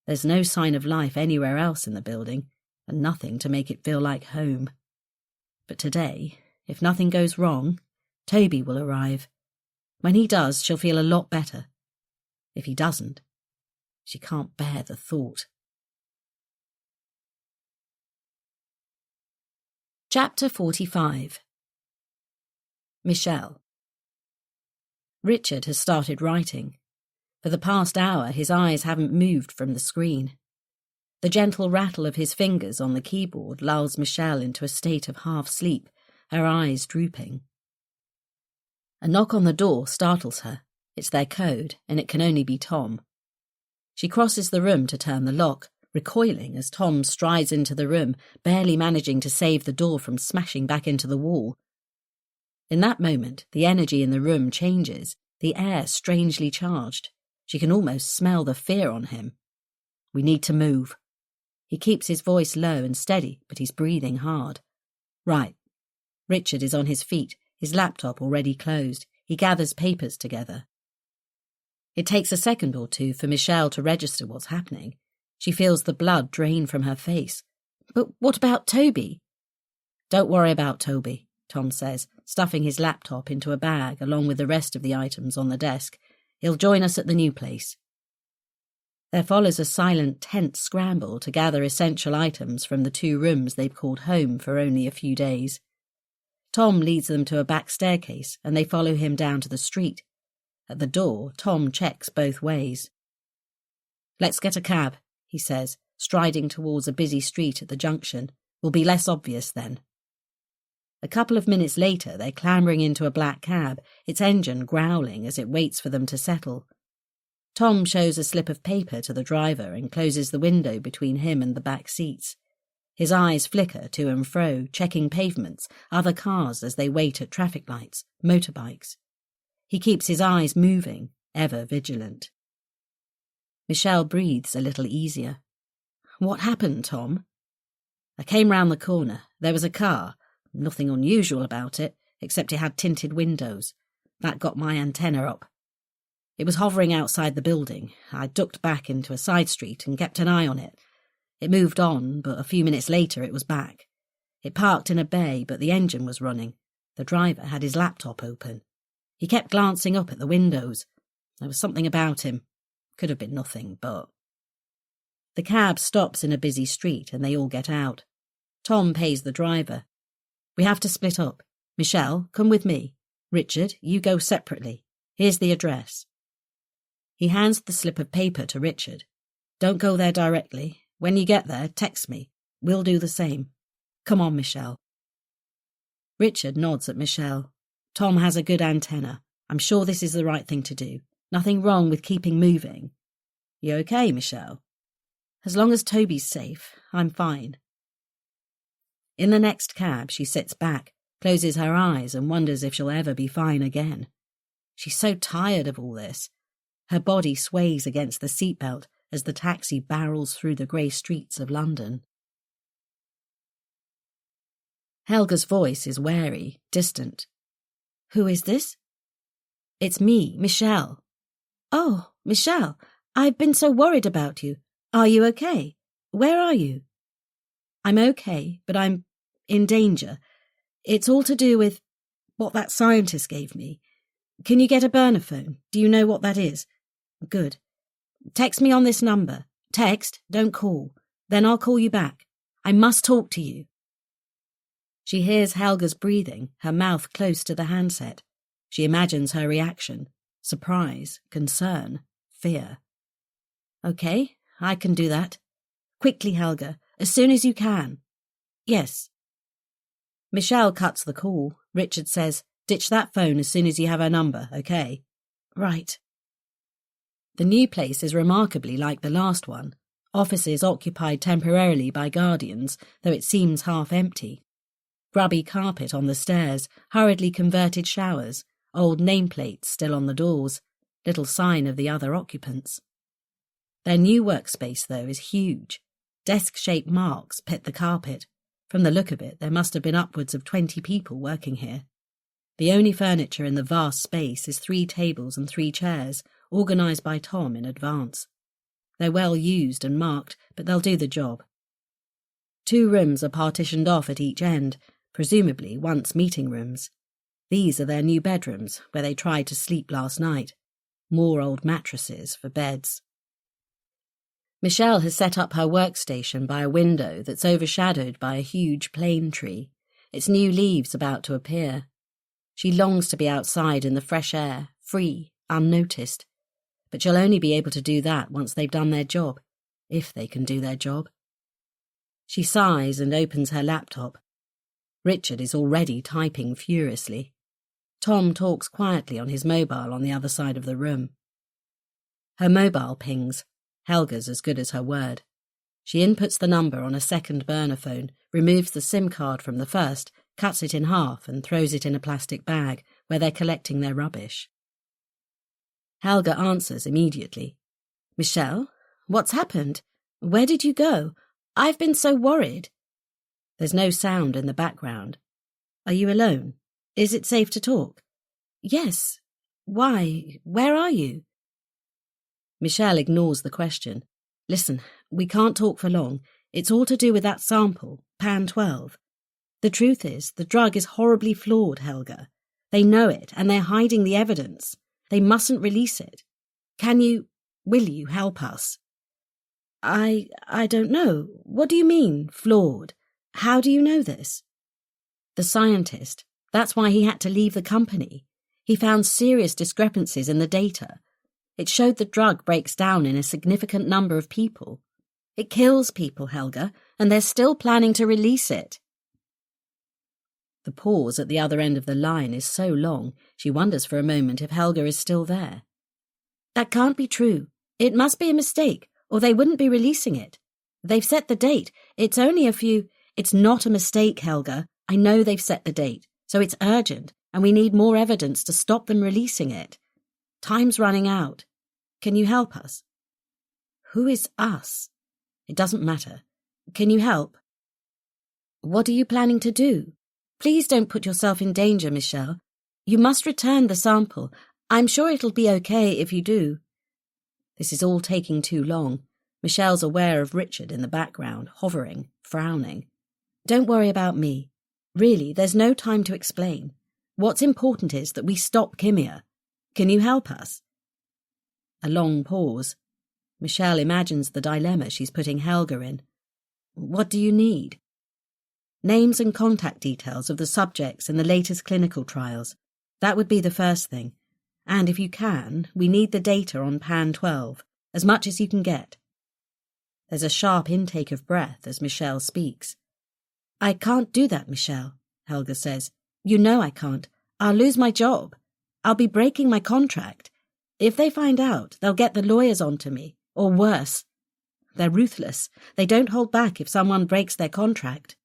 There's no sign of life anywhere else in the building, and nothing to make it feel like home. But today, if nothing goes wrong, Toby will arrive. When he does, she'll feel a lot better. If he doesn't, she can't bear the thought. Chapter 45. Michelle. Richard has started writing. For the past hour, his eyes haven't moved from the screen. The gentle rattle of his fingers on the keyboard lulls Michelle into a state of half-sleep, her eyes drooping. A knock on the door startles her. It's their code, and it can only be Tom. She crosses the room to turn the lock, recoiling as Tom strides into the room, barely managing to save the door from smashing back into the wall. In that moment, the energy in the room changes, the air strangely charged. She can almost smell the fear on him. We need to move. He keeps his voice low and steady, but he's breathing hard. Right. Richard is on his feet, his laptop already closed. He gathers papers together. It takes a second or two for Michelle to register what's happening. She feels the blood drain from her face. But what about Toby? Don't worry about Toby, Tom says, stuffing his laptop into a bag along with the rest of the items on the desk. He'll join us at the new place. There follows a silent, tense scramble to gather essential items from the 2 rooms they've called home for only a few days. Tom leads them to a back staircase, and they follow him down to the street. At the door, Tom checks both ways. Let's get a cab, he says, striding towards a busy street at the junction. Will be less obvious then. A couple of minutes later, they're clambering into a black cab, its engine growling as it waits for them to settle. Tom shows a slip of paper to the driver and closes the window between him and the back seats. His eyes flicker to and fro, checking pavements, other cars as they wait at traffic lights, motorbikes. He keeps his eyes moving, ever vigilant. Michelle breathes a little easier. What happened, Tom? I came round the corner. There was a car. Nothing unusual about it, except it had tinted windows. That got my antenna up. It was hovering outside the building. I ducked back into a side street and kept an eye on it. It moved on, but a few minutes later it was back. It parked in a bay, but the engine was running. The driver had his laptop open. He kept glancing up at the windows. There was something about him. Could have been nothing, but... The cab stops in a busy street and they all get out. Tom pays the driver. We have to split up. Michelle, come with me. Richard, you go separately. Here's the address. He hands the slip of paper to Richard. Don't go there directly. When you get there, text me. We'll do the same. Come on, Michelle. Richard nods at Michelle. Tom has a good antenna. I'm sure this is the right thing to do. Nothing wrong with keeping moving. You okay, Michelle? As long as Toby's safe, I'm fine. In the next cab, she sits back, closes her eyes and wonders if she'll ever be fine again. She's so tired of all this. Her body sways against the seatbelt as the taxi barrels through the grey streets of London. Helga's voice is wary, distant. Who is this? It's me, Michelle. Oh, Michelle, I've been so worried about you. Are you okay? Where are you? I'm okay, but I'm in danger. It's all to do with what that scientist gave me. Can you get a burner phone? Do you know what that is? Good. Text me on this number. Text, don't call. Then I'll call you back. I must talk to you. She hears Helga's breathing, her mouth close to the handset. She imagines her reaction. Surprise, concern, fear. Okay, I can do that. Quickly, Helga, as soon as you can. Yes. Michelle cuts the call. Richard says, ditch that phone as soon as you have her number, okay? Right. The new place is remarkably like the last one. Offices occupied temporarily by guardians, though it seems half empty. Grubby carpet on the stairs, hurriedly converted showers, old nameplates still on the doors, little sign of the other occupants. Their new workspace, though, is huge. Desk-shaped marks pit the carpet. From the look of it, there must have been upwards of 20 people working here. The only furniture in the vast space is 3 tables and 3 chairs, organised by Tom in advance. They're well used and marked, but they'll do the job. 2 rooms are partitioned off at each end, presumably once meeting rooms. These are their new bedrooms, where they tried to sleep last night. More old mattresses for beds. Michelle has set up her workstation by a window that's overshadowed by a huge plane tree, its new leaves about to appear. She longs to be outside in the fresh air, free, unnoticed. But she'll only be able to do that once they've done their job, if they can do their job. She sighs and opens her laptop. Richard is already typing furiously. Tom talks quietly on his mobile on the other side of the room. Her mobile pings. Helga's as good as her word. She inputs the number on a second burner phone, removes the SIM card from the first, cuts it in half and throws it in a plastic bag where they're collecting their rubbish. Helga answers immediately. Michelle, what's happened? Where did you go? I've been so worried. There's no sound in the background. Are you alone? Is it safe to talk? Yes. Why? Where are you? Michelle ignores the question. Listen, we can't talk for long. It's all to do with that sample, Pan 12. The truth is, the drug is horribly flawed, Helga. They know it, and they're hiding the evidence. They mustn't release it. Will you help us? I don't know. What do you mean, flawed? How do you know this? The scientist. That's why he had to leave the company. He found serious discrepancies in the data. It showed the drug breaks down in a significant number of people. It kills people, Helga, and they're still planning to release it. The pause at the other end of the line is so long, she wonders for a moment if Helga is still there. That can't be true. It must be a mistake, or they wouldn't be releasing it. They've set the date. It's only a few... It's not a mistake, Helga. I know they've set the date, so it's urgent, and we need more evidence to stop them releasing it. Time's running out. Can you help us? Who is us? It doesn't matter. Can you help? What are you planning to do? Please don't put yourself in danger, Michelle. You must return the sample. I'm sure it'll be okay if you do. This is all taking too long. Michelle's aware of Richard in the background, hovering, frowning. Don't worry about me. Really, there's no time to explain. What's important is that we stop Kimia. Can you help us? A long pause. Michelle imagines the dilemma she's putting Helga in. What do you need? Names and contact details of the subjects in the latest clinical trials. That would be the first thing. And if you can, we need the data on Pan 12, as much as you can get. There's a sharp intake of breath as Michelle speaks. I can't do that, Michelle, Helga says. You know I can't. I'll lose my job. I'll be breaking my contract. If they find out, they'll get the lawyers onto me, or worse. They're ruthless. They don't hold back if someone breaks their contract.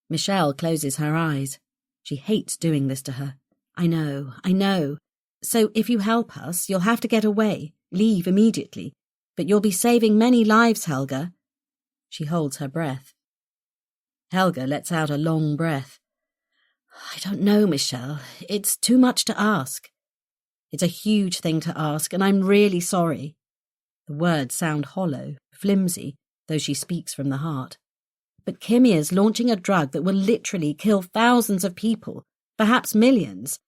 Michelle closes her eyes. She hates doing this to her. I know. So if you help us, you'll have to get away, leave immediately. But you'll be saving many lives, Helga. She holds her breath. Helga lets out a long breath. I don't know, Michelle. It's too much to ask. It's a huge thing to ask, and I'm really sorry. The words sound hollow, flimsy, though she speaks from the heart. But Kimia's launching a drug that will literally kill thousands of people, perhaps millions.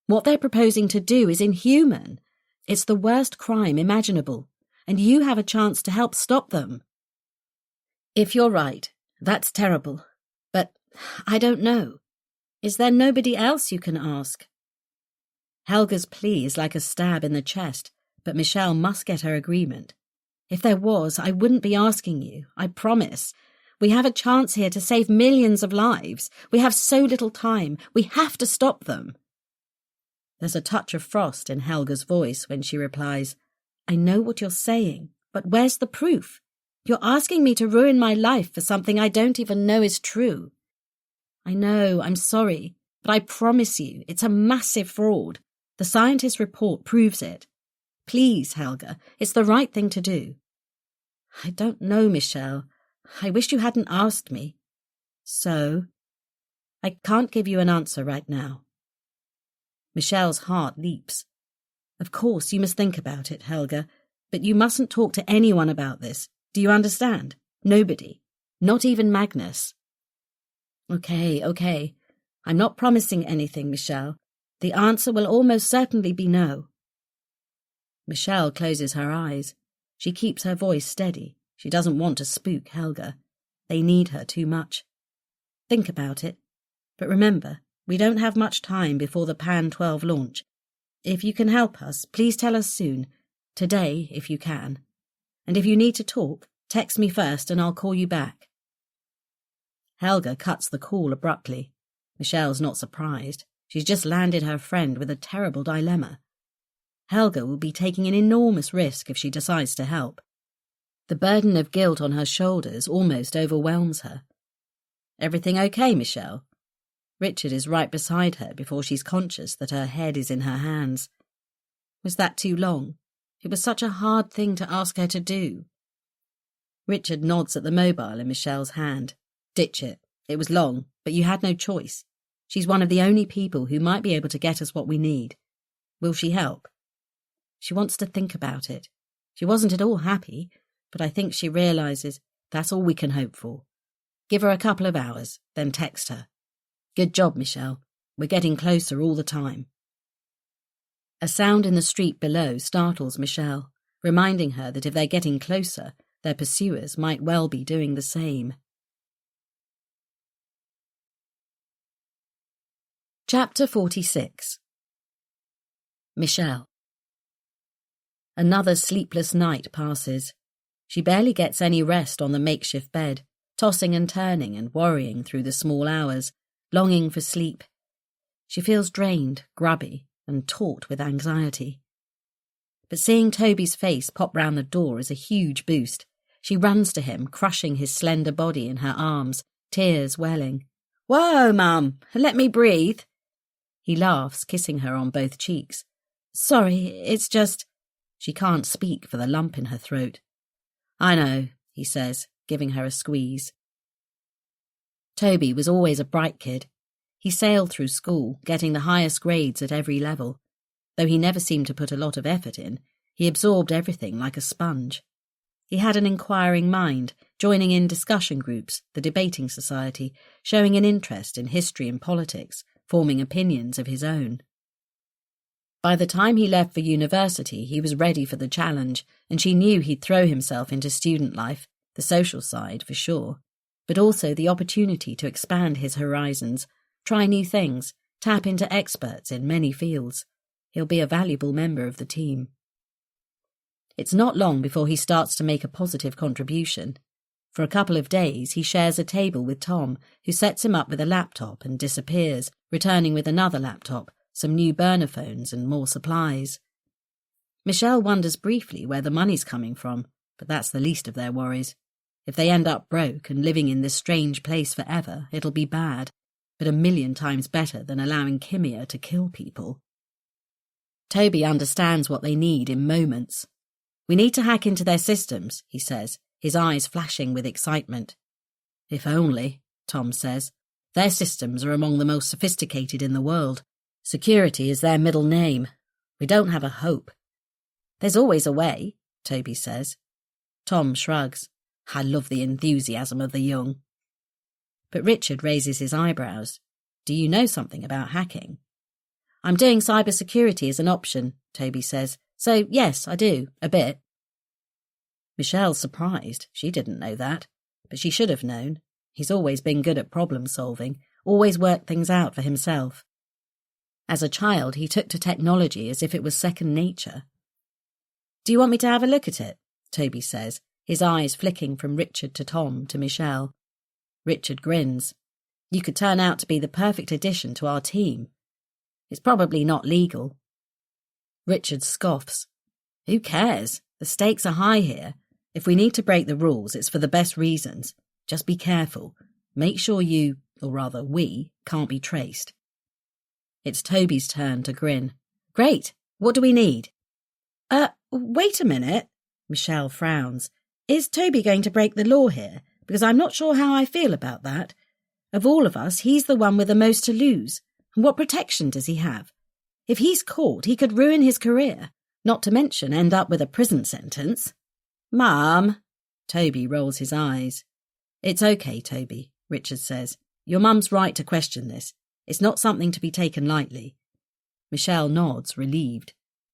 What they're proposing to do is inhuman. It's the worst crime imaginable, and you have a chance to help stop them. If you're right, that's terrible. But I don't know. Is there nobody else you can ask? Helga's plea is like a stab in the chest, but Michelle must get her agreement. If there was, I wouldn't be asking you, I promise. We have a chance here to save millions of lives. We have so little time. We have to stop them. There's a touch of frost in Helga's voice when she replies, I know what you're saying, but where's the proof? You're asking me to ruin my life for something I don't even know is true. I know, I'm sorry, but I promise you, it's a massive fraud. The scientist's report proves it. Please, Helga, it's the right thing to do. I don't know, Michelle. I wish you hadn't asked me. So? I can't give you an answer right now. Michelle's heart leaps. Of course, you must think about it, Helga, but you mustn't talk to anyone about this. Do you understand? Nobody. Not even Magnus. Okay. I'm not promising anything, Michelle. The answer will almost certainly be no. Michelle closes her eyes. She keeps her voice steady. She doesn't want to spook Helga. They need her too much. Think about it. But remember, we don't have much time before the Pan 12 launch. If you can help us, please tell us soon. Today, if you can. And if you need to talk, text me first and I'll call you back. Helga cuts the call abruptly. Michelle's not surprised. She's just landed her friend with a terrible dilemma. Helga will be taking an enormous risk if she decides to help. The burden of guilt on her shoulders almost overwhelms her. Everything okay, Michelle? Richard is right beside her before she's conscious that her head is in her hands. Was that too long? It was such a hard thing to ask her to do. Richard nods at the mobile in Michelle's hand. Ditch it. It was long, but you had no choice. She's one of the only people who might be able to get us what we need. Will she help? She wants to think about it. She wasn't at all happy, but I think she realises that's all we can hope for. Give her a couple of hours, then text her. Good job, Michelle. We're getting closer all the time. A sound in the street below startles Michelle, reminding her that if they're getting closer, their pursuers might well be doing the same. Chapter 46. Michelle. Another sleepless night passes. She barely gets any rest on the makeshift bed, tossing and turning and worrying through the small hours, longing for sleep. She feels drained, grubby, and taut with anxiety. But seeing Toby's face pop round the door is a huge boost. She runs to him, crushing his slender body in her arms, tears welling. Whoa, Mum, let me breathe. He laughs, kissing her on both cheeks. Sorry, it's just... She can't speak for the lump in her throat. I know, he says, giving her a squeeze. Toby was always a bright kid. He sailed through school, getting the highest grades at every level. Though he never seemed to put a lot of effort in, he absorbed everything like a sponge. He had an inquiring mind, joining in discussion groups, the debating society, showing an interest in history and politics, forming opinions of his own. By the time he left for university, he was ready for the challenge, and she knew he'd throw himself into student life, the social side for sure, but also the opportunity to expand his horizons, try new things, tap into experts in many fields. He'll be a valuable member of the team. It's not long before he starts to make a positive contribution. For a couple of days, he shares a table with Tom, who sets him up with a laptop and disappears, returning with another laptop, some new burner phones and more supplies. Michelle wonders briefly where the money's coming from, but that's the least of their worries. If they end up broke and living in this strange place forever, it'll be bad, but 1,000,000 times better than allowing Kimia to kill people. Toby understands what they need in moments. We need to hack into their systems, he says, his eyes flashing with excitement. If only. Tom says. Their systems are among the most sophisticated in the world. Security is their middle name. We don't have a hope. There's always a way, Toby says. Tom shrugs. I love the enthusiasm of the young. But Richard raises his eyebrows. Do you know something about hacking? I'm doing cybersecurity as an option, Toby says. So, yes, I do, a bit. Michelle's surprised. She didn't know that. But she should have known. He's always been good at problem solving, always worked things out for himself. As a child, he took to technology as if it was second nature. Do you want me to have a look at it? Toby says, his eyes flicking from Richard to Tom to Michelle. Richard grins. You could turn out to be the perfect addition to our team. It's probably not legal. Richard scoffs. Who cares? The stakes are high here. If we need to break the rules, it's for the best reasons. Just be careful. Make sure you, or rather we, can't be traced. It's Toby's turn to grin. Great. What do we need? Wait a minute. Michelle frowns. Is Toby going to break the law here? Because I'm not sure how I feel about that. Of all of us, he's the one with the most to lose. And what protection does he have? If he's caught, he could ruin his career, not to mention end up with a prison sentence. Mum. Toby rolls his eyes. It's okay, Toby, Richard says. Your mum's right to question this. It's not something to be taken lightly. Michelle nods, relieved.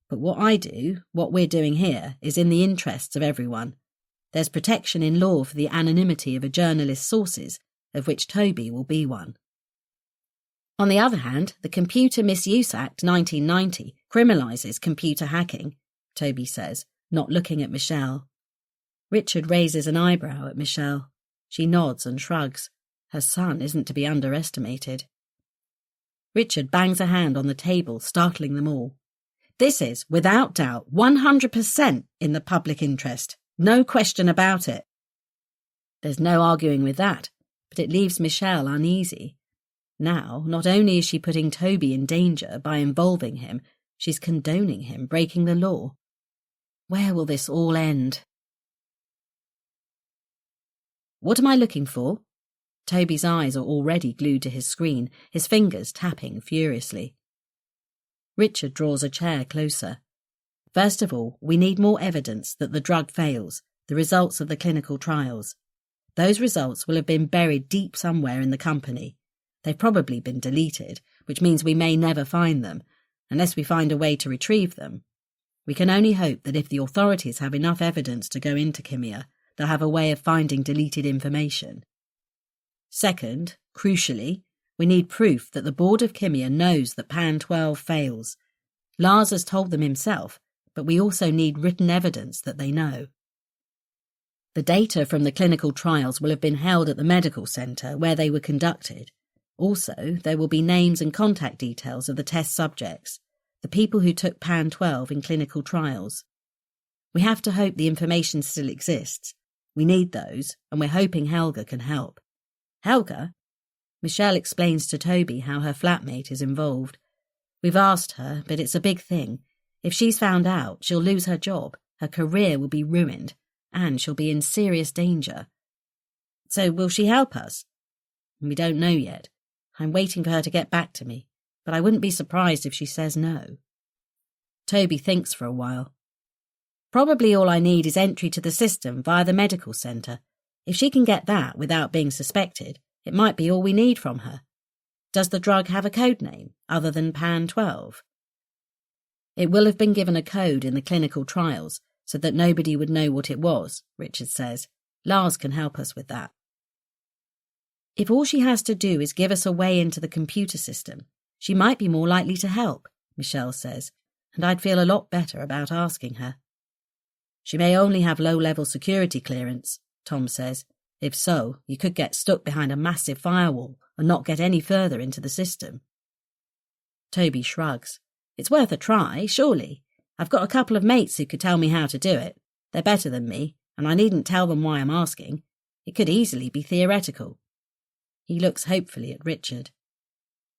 But what I do, what we're doing here, is in the interests of everyone. There's protection in law for the anonymity of a journalist's sources, of which Toby will be one. On the other hand, the Computer Misuse Act 1990 criminalises computer hacking, Toby says, not looking at Michelle. Richard raises an eyebrow at Michelle. She nods and shrugs. Her son isn't to be underestimated. Richard bangs a hand on the table, startling them all. This is, without doubt, 100% in the public interest. No question about it. There's no arguing with that, but it leaves Michelle uneasy. Now, not only is she putting Toby in danger by involving him, she's condoning him breaking the law. Where will this all end? What am I looking for? Toby's eyes are already glued to his screen, his fingers tapping furiously. Richard draws a chair closer. First of all, we need more evidence that the drug fails, the results of the clinical trials. Those results will have been buried deep somewhere in the company. They've probably been deleted, which means we may never find them, unless we find a way to retrieve them. We can only hope that if the authorities have enough evidence to go into Kimia, they'll have a way of finding deleted information. Second, crucially, we need proof that the board of Kimia knows that Pan 12 fails. Lars has told them himself, but we also need written evidence that they know. The data from the clinical trials will have been held at the medical centre where they were conducted. Also, there will be names and contact details of the test subjects, the people who took Pan 12 in clinical trials. We have to hope the information still exists. We need those, and we're hoping Helga can help. Helga? Michelle explains to Toby how her flatmate is involved. We've asked her, but it's a big thing. If she's found out, she'll lose her job, her career will be ruined, and she'll be in serious danger. So will she help us? We don't know yet. I'm waiting for her to get back to me, but I wouldn't be surprised if she says no. Toby thinks for a while. Probably all I need is entry to the system via the medical centre. If she can get that without being suspected, it might be all we need from her. Does the drug have a code name, other than Pan 12? It will have been given a code in the clinical trials, so that nobody would know what it was, Richard says. Lars can help us with that. If all she has to do is give us a way into the computer system, she might be more likely to help, Michelle says, and I'd feel a lot better about asking her. She may only have low-level security clearance, Tom says. If so, you could get stuck behind a massive firewall and not get any further into the system. Toby shrugs. It's worth a try, surely. I've got a couple of mates who could tell me how to do it. They're better than me, and I needn't tell them why I'm asking. It could easily be theoretical. He looks hopefully at Richard.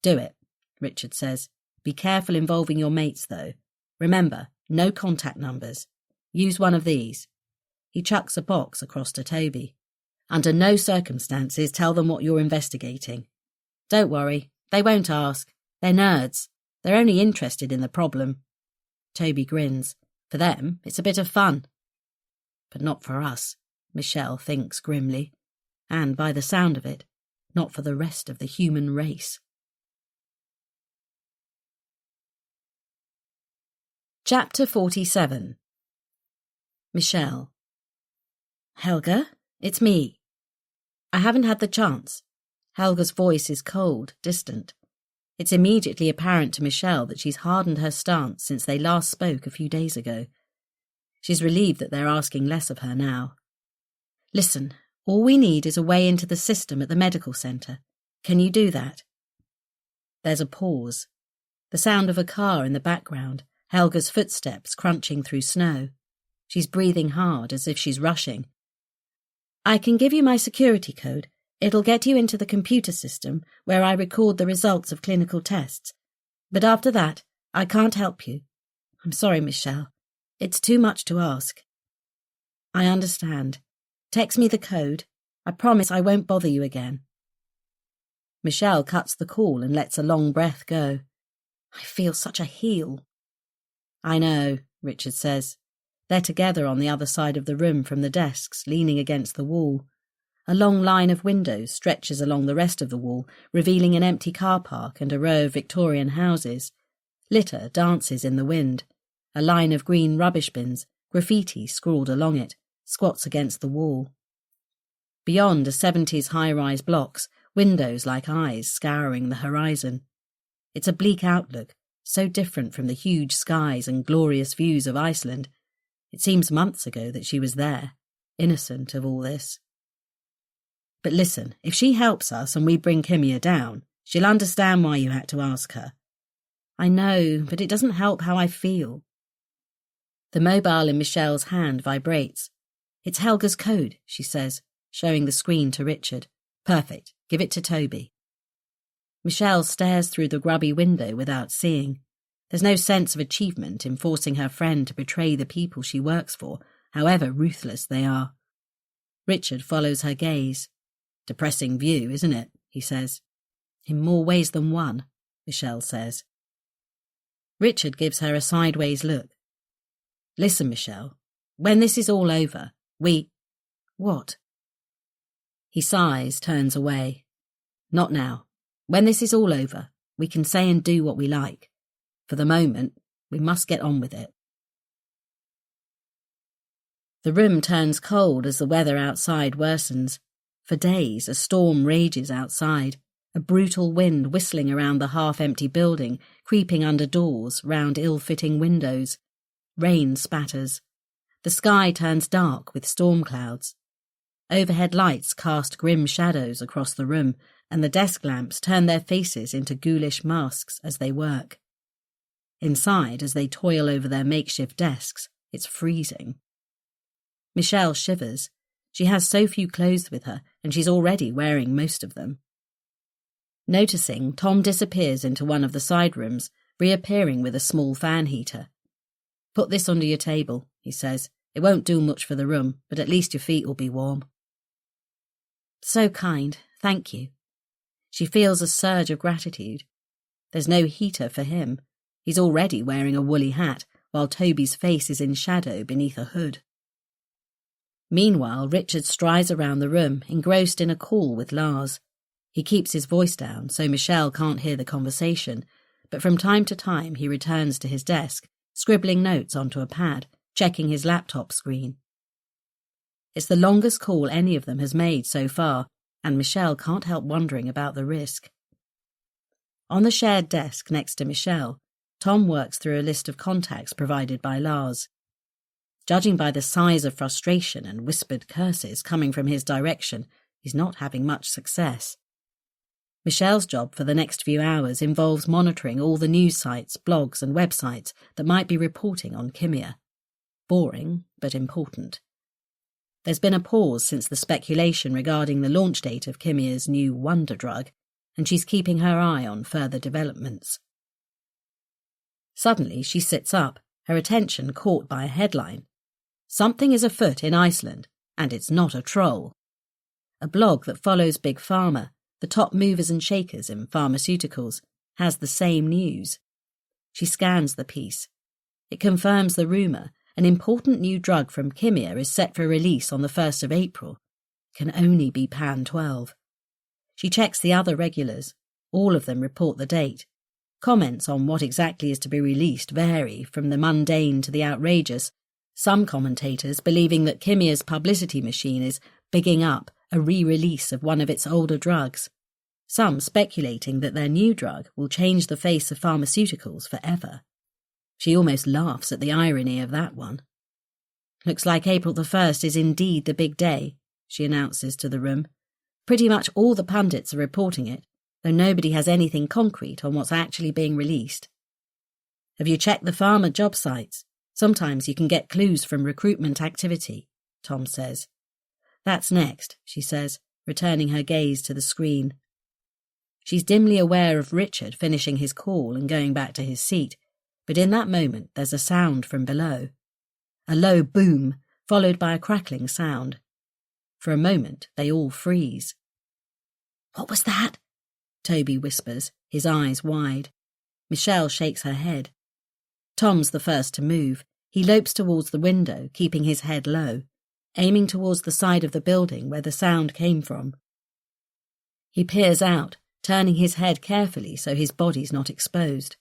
Do it, Richard says. Be careful involving your mates, though. Remember, no contact numbers. Use one of these. He chucks a box across to Toby. Under no circumstances tell them what you're investigating. Don't worry, they won't ask. They're nerds. They're only interested in the problem. Toby grins. For them, it's a bit of fun. But not for us, Michelle thinks grimly. And by the sound of it, not for the rest of the human race. Chapter 47. Michelle. Helga, it's me. I haven't had the chance. Helga's voice is cold, distant. It's immediately apparent to Michelle that she's hardened her stance since they last spoke a few days ago. She's relieved that they're asking less of her now. Listen, all we need is a way into the system at the medical centre. Can you do that? There's a pause. The sound of a car in the background, Helga's footsteps crunching through snow. She's breathing hard as if she's rushing. I can give you my security code. It'll get you into the computer system where I record the results of clinical tests. But after that, I can't help you. I'm sorry, Michelle. It's too much to ask. I understand. Text me the code. I promise I won't bother you again. Michelle cuts the call and lets a long breath go. I feel such a heel. I know, Richard says. They're together on the other side of the room from the desks, leaning against the wall. A long line of windows stretches along the rest of the wall, revealing an empty car park and a row of Victorian houses. Litter dances in the wind. A line of green rubbish bins, graffiti scrawled along it, squats against the wall. Beyond are 70s high-rise blocks, windows like eyes scouring the horizon. It's a bleak outlook, so different from the huge skies and glorious views of Iceland. It seems months ago that she was there, innocent of all this. But listen, if she helps us and we bring Kimia down, she'll understand why you had to ask her. I know, but it doesn't help how I feel. The mobile in Michelle's hand vibrates. It's Helga's code, she says, showing the screen to Richard. Perfect. Give it to Toby. Michelle stares through the grubby window without seeing. There's no sense of achievement in forcing her friend to betray the people she works for, however ruthless they are. Richard follows her gaze. Depressing view, isn't it? He says. In more ways than one, Michelle says. Richard gives her a sideways look. Listen, Michelle, when this is all over, What? He sighs, turns away. Not now. When this is all over, we can say and do what we like. For the moment, we must get on with it. The room turns cold as the weather outside worsens. For days, a storm rages outside, a brutal wind whistling around the half-empty building, creeping under doors, round ill-fitting windows. Rain spatters. The sky turns dark with storm clouds. Overhead lights cast grim shadows across the room, and the desk lamps turn their faces into ghoulish masks as they work. Inside, as they toil over their makeshift desks, it's freezing. Michelle shivers. She has so few clothes with her, and she's already wearing most of them. Noticing, Tom disappears into one of the side rooms, reappearing with a small fan heater. Put this under your table, he says. It won't do much for the room, but at least your feet will be warm. So kind, thank you. She feels a surge of gratitude. There's no heater for him. He's already wearing a woolly hat, while Toby's face is in shadow beneath a hood. Meanwhile, Richard strides around the room, engrossed in a call with Lars. He keeps his voice down so Michelle can't hear the conversation, but from time to time he returns to his desk, scribbling notes onto a pad, checking his laptop screen. It's the longest call any of them has made so far, and Michelle can't help wondering about the risk. On the shared desk next to Michelle, Tom works through a list of contacts provided by Lars. Judging by the size of frustration and whispered curses coming from his direction, he's not having much success. Michelle's job for the next few hours involves monitoring all the news sites, blogs and websites that might be reporting on Kimia. Boring, but important. There's been a pause since the speculation regarding the launch date of Kimia's new wonder drug, and she's keeping her eye on further developments. Suddenly she sits up, her attention caught by a headline. Something is afoot in Iceland, and it's not a troll. a blog that follows Big Pharma, the top movers and shakers in pharmaceuticals, has the same news. She scans the piece. It confirms the rumour an important new drug from Kimia is set for release on the 1st of April. It can only be Pan 12. She checks the other regulars. All of them report the date. Comments on what exactly is to be released vary from the mundane to the outrageous, some commentators believing that Kimia's publicity machine is bigging up a re-release of one of its older drugs, some speculating that their new drug will change the face of pharmaceuticals forever. She almost laughs at the irony of that one. Looks like April the 1st is indeed the big day, she announces to the room. Pretty much all the pundits are reporting it, though nobody has anything concrete on what's actually being released. Have you checked the pharma job sites? Sometimes you can get clues from recruitment activity, Tom says. That's next, she says, returning her gaze to the screen. She's dimly aware of Richard finishing his call and going back to his seat, but in that moment there's a sound from below. A low boom, followed by a crackling sound. For a moment they all freeze. What was that? Toby whispers, his eyes wide. Michelle shakes her head. Tom's the first to move. He lopes towards the window, keeping his head low, aiming towards the side of the building where the sound came from. He peers out, turning his head carefully so his body's not exposed.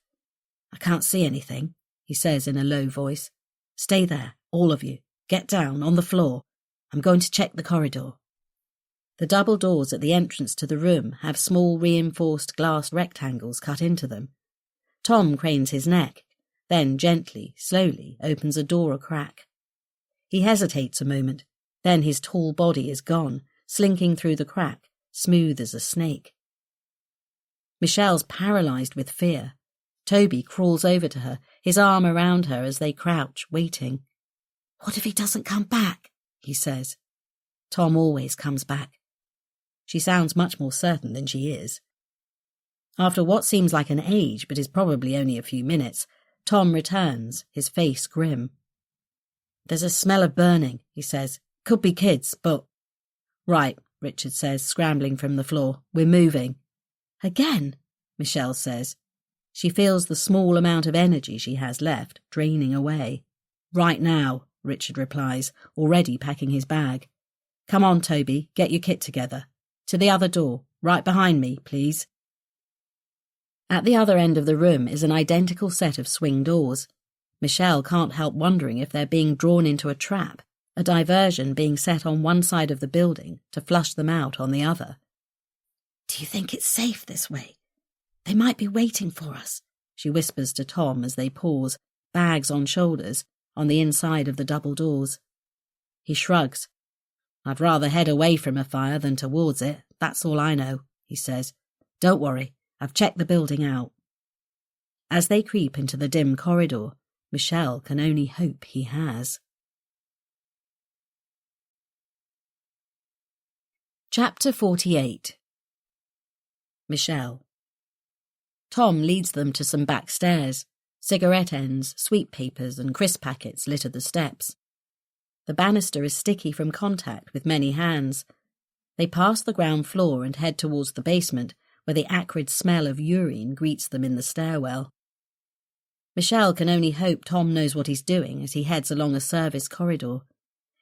I can't see anything, he says in a low voice. Stay there, all of you. Get down, on the floor. I'm going to check the corridor. The double doors at the entrance to the room have small reinforced glass rectangles cut into them. Tom cranes his neck, then gently, slowly opens a door a crack. He hesitates a moment, then his tall body is gone, slinking through the crack, smooth as a snake. Michelle's paralysed with fear. Toby crawls over to her, his arm around her as they crouch, waiting. What if he doesn't come back? He says. Tom always comes back. She sounds much more certain than she is. After what seems like an age, but is probably only a few minutes, Tom returns, his face grim. There's a smell of burning, he says. Could be kids, but... Right, Richard says, scrambling from the floor. We're moving. Again, Michelle says. She feels the small amount of energy she has left draining away. Right now, Richard replies, already packing his bag. Come on, Toby, get your kit together. To the other door, right behind me, please. At the other end of the room is an identical set of swing doors. Michelle can't help wondering if they're being drawn into a trap, a diversion being set on one side of the building to flush them out on the other. Do you think it's safe this way? They might be waiting for us, she whispers to Tom as they pause, bags on shoulders, on the inside of the double doors. He shrugs. I'd rather head away from a fire than towards it, that's all I know, he says. Don't worry, I've checked the building out. As they creep into the dim corridor, Michelle can only hope he has. Chapter 48. Michelle. Tom leads them to some back stairs. Cigarette ends, sweet papers and crisp packets litter the steps. The banister is sticky from contact with many hands. They pass the ground floor and head towards the basement, where the acrid smell of urine greets them in the stairwell. Michelle can only hope Tom knows what he's doing as he heads along a service corridor.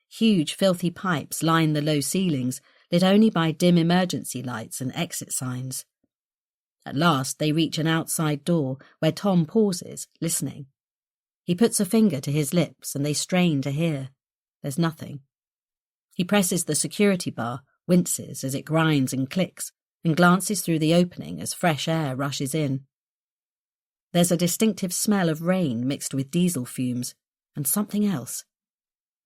Huge, filthy pipes line the low ceilings, lit only by dim emergency lights and exit signs. At last they reach an outside door where Tom pauses, listening. He puts a finger to his lips and they strain to hear. There's nothing. He presses the security bar, winces as it grinds and clicks, and glances through the opening as fresh air rushes in. There's a distinctive smell of rain mixed with diesel fumes, and something else.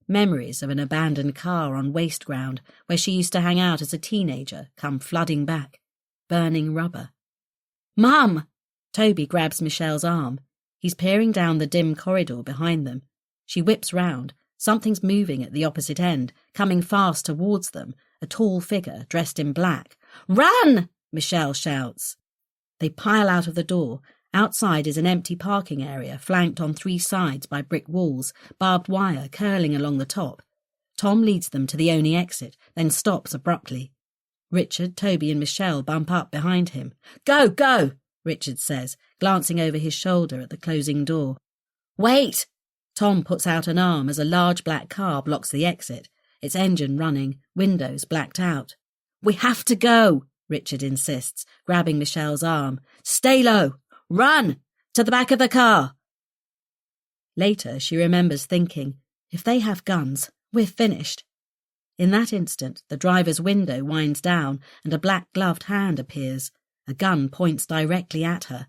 Memories of an abandoned car on waste ground where she used to hang out as a teenager come flooding back, burning rubber. Mum! Toby grabs Michelle's arm. He's peering down the dim corridor behind them. She whips round. Something's moving at the opposite end, coming fast towards them, a tall figure dressed in black. Run! Michelle shouts. They pile out of the door. Outside is an empty parking area flanked on three sides by brick walls, barbed wire curling along the top. Tom leads them to the only exit, then stops abruptly. Richard, Toby and Michelle bump up behind him. "Go, go," Richard says, glancing over his shoulder at the closing door. "Wait!" Tom puts out an arm as a large black car blocks the exit, its engine running, windows blacked out. "We have to go," Richard insists, grabbing Michelle's arm. "Stay low! Run! To the back of the car!" Later, she remembers thinking, if they have guns, we're finished. In that instant, the driver's window winds down and a black-gloved hand appears. A gun points directly at her.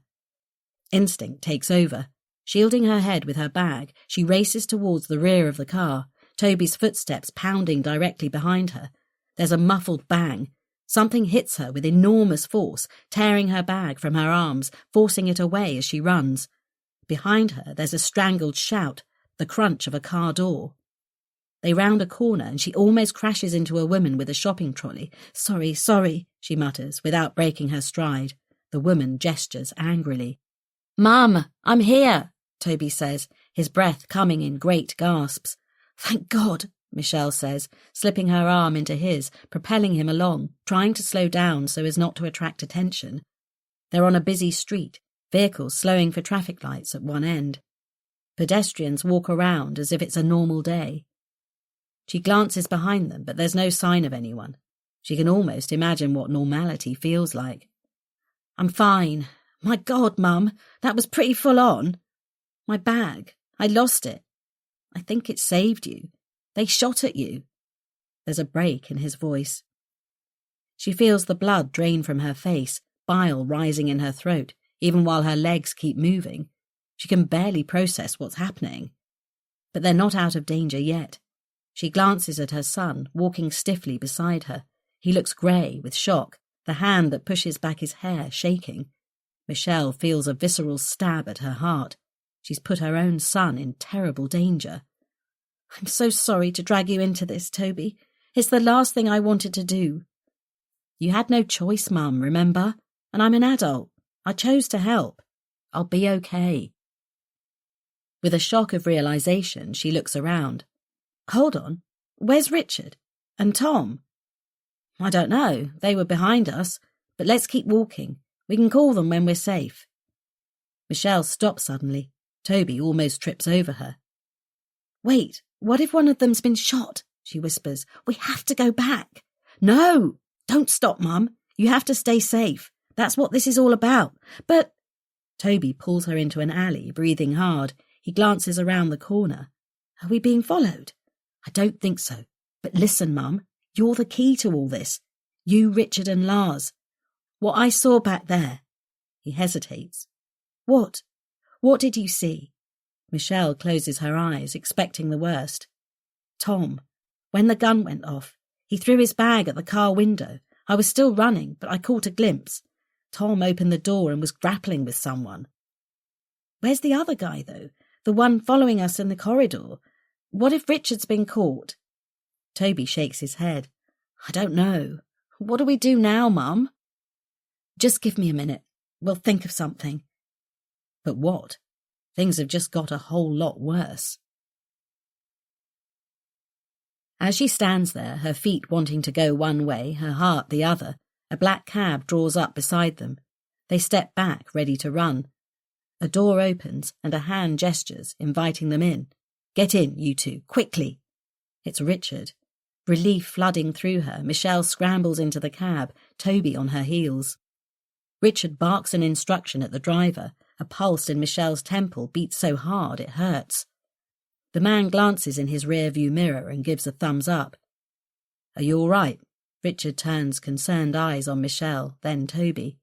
Instinct takes over. Shielding her head with her bag, she races towards the rear of the car, Toby's footsteps pounding directly behind her. There's a muffled bang. Something hits her with enormous force, tearing her bag from her arms, forcing it away as she runs. Behind her, there's a strangled shout, the crunch of a car door. They round a corner and she almost crashes into a woman with a shopping trolley. "Sorry, sorry," she mutters, without breaking her stride. The woman gestures angrily. "Mum, I'm here," Toby says, his breath coming in great gasps. "Thank God," Michelle says, slipping her arm into his, propelling him along, trying to slow down so as not to attract attention. They're on a busy street, vehicles slowing for traffic lights at one end. Pedestrians walk around as if it's a normal day. She glances behind them, but there's no sign of anyone. She can almost imagine what normality feels like. "I'm fine. My God, Mum, that was pretty full on. My bag, I lost it. I think it saved you. They shot at you." There's a break in his voice. She feels the blood drain from her face, bile rising in her throat, even while her legs keep moving. She can barely process what's happening. But they're not out of danger yet. She glances at her son, walking stiffly beside her. He looks grey with shock, the hand that pushes back his hair shaking. Michelle feels a visceral stab at her heart. She's put her own son in terrible danger. "I'm so sorry to drag you into this, Toby. It's the last thing I wanted to do." "You had no choice, Mum, remember? And I'm an adult. I chose to help. I'll be okay." With a shock of realisation, she looks around. "Hold on. Where's Richard? And Tom?" "I don't know. They were behind us. But let's keep walking. We can call them when we're safe." Michelle stops suddenly. Toby almost trips over her. "Wait, what if one of them's been shot?" she whispers. "We have to go back." "No! Don't stop, Mum. You have to stay safe. That's what this is all about." "But—" Toby pulls her into an alley, breathing hard. He glances around the corner. "Are we being followed?" "I don't think so. But listen, Mum, you're the key to all this. You, Richard and Lars. What I saw back there." He hesitates. "What? What did you see?" Michelle closes her eyes, expecting the worst. "Tom. When the gun went off, he threw his bag at the car window. I was still running, but I caught a glimpse. Tom opened the door and was grappling with someone." "Where's the other guy, though? The one following us in the corridor? What if Richard's been caught?" Toby shakes his head. "I don't know. What do we do now, Mum?" "Just give me a minute. We'll think of something." But what? Things have just got a whole lot worse. As she stands there, her feet wanting to go one way, her heart the other, a black cab draws up beside them. They step back, ready to run. A door opens and a hand gestures, inviting them in. "Get in, you two, quickly." It's Richard. Relief flooding through her, Michelle scrambles into the cab, Toby on her heels. Richard barks an instruction at the driver. A pulse in Michelle's temple beats so hard it hurts. The man glances in his rear-view mirror and gives a thumbs up. "Are you all right?" Richard turns concerned eyes on Michelle, then Toby.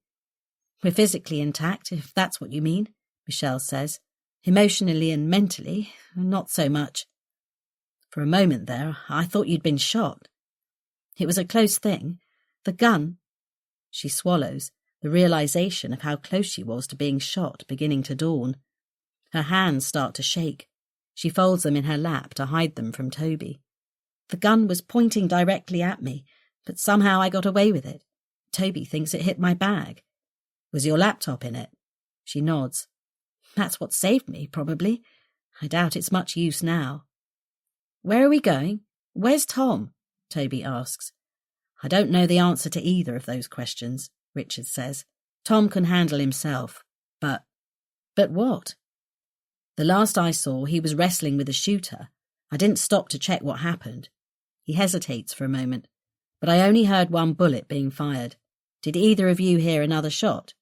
"We're physically intact, if that's what you mean," Michelle says. "Emotionally and mentally, not so much. For a moment there, I thought you'd been shot. It was a close thing. The gun—" She swallows, the realisation of how close she was to being shot beginning to dawn. Her hands start to shake. She folds them in her lap to hide them from Toby. "The gun was pointing directly at me, but somehow I got away with it. Toby thinks it hit my bag." "Was your laptop in it?" She nods. "That's what saved me, probably. I doubt it's much use now." "Where are we going? Where's Tom?" Toby asks. I don't know the answer to either of those questions, Richard says. Tom can handle himself, but... But what? The last I saw, he was wrestling with a shooter. I didn't stop to check what happened. He hesitates for a moment, but I only heard one bullet being fired. Did either of you hear another shot?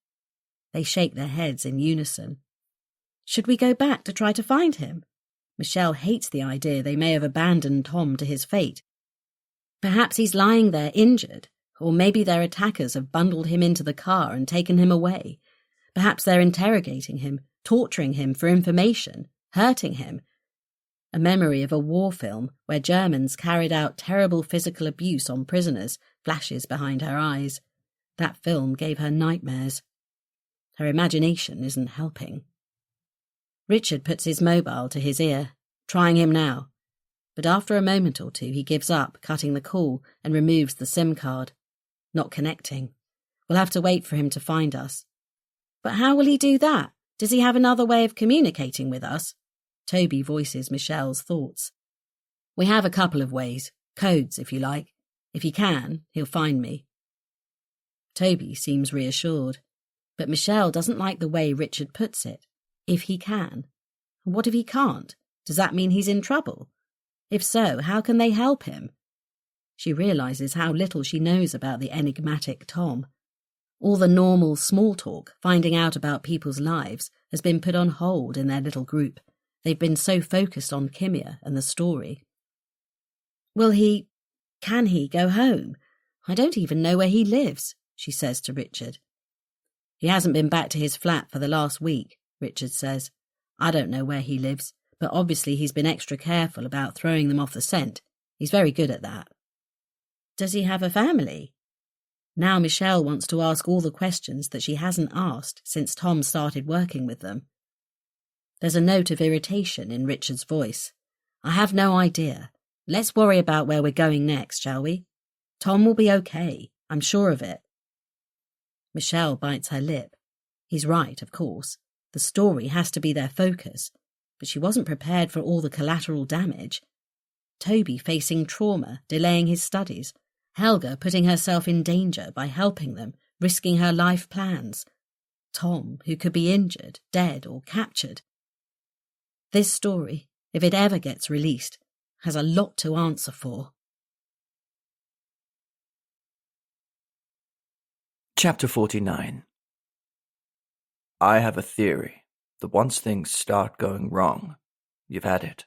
They shake their heads in unison. Should we go back to try to find him? Michelle hates the idea they may have abandoned Tom to his fate. Perhaps he's lying there injured, or maybe their attackers have bundled him into the car and taken him away. Perhaps they're interrogating him, torturing him for information, hurting him. A memory of a war film where Germans carried out terrible physical abuse on prisoners flashes behind her eyes. That film gave her nightmares. Her imagination isn't helping. Richard puts his mobile to his ear, trying him now. But after a moment or two he gives up, cutting the call, and removes the SIM card. Not connecting. We'll have to wait for him to find us. But how will he do that? Does he have another way of communicating with us? Toby voices Michelle's thoughts. We have a couple of ways. Codes, if you like. If he can, he'll find me. Toby seems reassured. But Michelle doesn't like the way Richard puts it. If he can. What if he can't? Does that mean he's in trouble? If so, how can they help him? She realises how little she knows about the enigmatic Tom. All the normal small talk, finding out about people's lives, has been put on hold in their little group. They've been so focused on Kimia and the story. Can he go home? I don't even know where he lives, she says to Richard. He hasn't been back to his flat for the last week, Richard says. I don't know where he lives, but obviously he's been extra careful about throwing them off the scent. He's very good at that. Does he have a family? Now Michelle wants to ask all the questions that she hasn't asked since Tom started working with them. There's a note of irritation in Richard's voice. I have no idea. Let's worry about where we're going next, shall we? Tom will be okay. I'm sure of it. Michelle bites her lip. He's right, of course. The story has to be their focus, but she wasn't prepared for all the collateral damage. Toby facing trauma, delaying his studies. Helga putting herself in danger by helping them, risking her life plans. Tom, who could be injured, dead, or captured. This story, if it ever gets released, has a lot to answer for. Chapter 49. I have a theory that once things start going wrong, you've had it.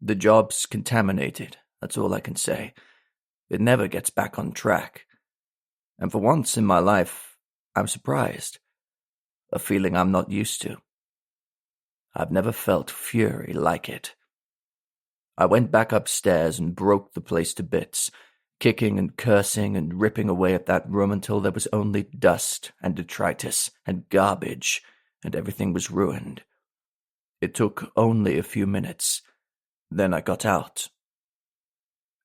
The job's contaminated, that's all I can say. It never gets back on track. And for once in my life, I'm surprised. A feeling I'm not used to. I've never felt fury like it. I went back upstairs and broke the place to bits, kicking and cursing and ripping away at that room until there was only dust and detritus and garbage, and everything was ruined. It took only a few minutes. Then I got out.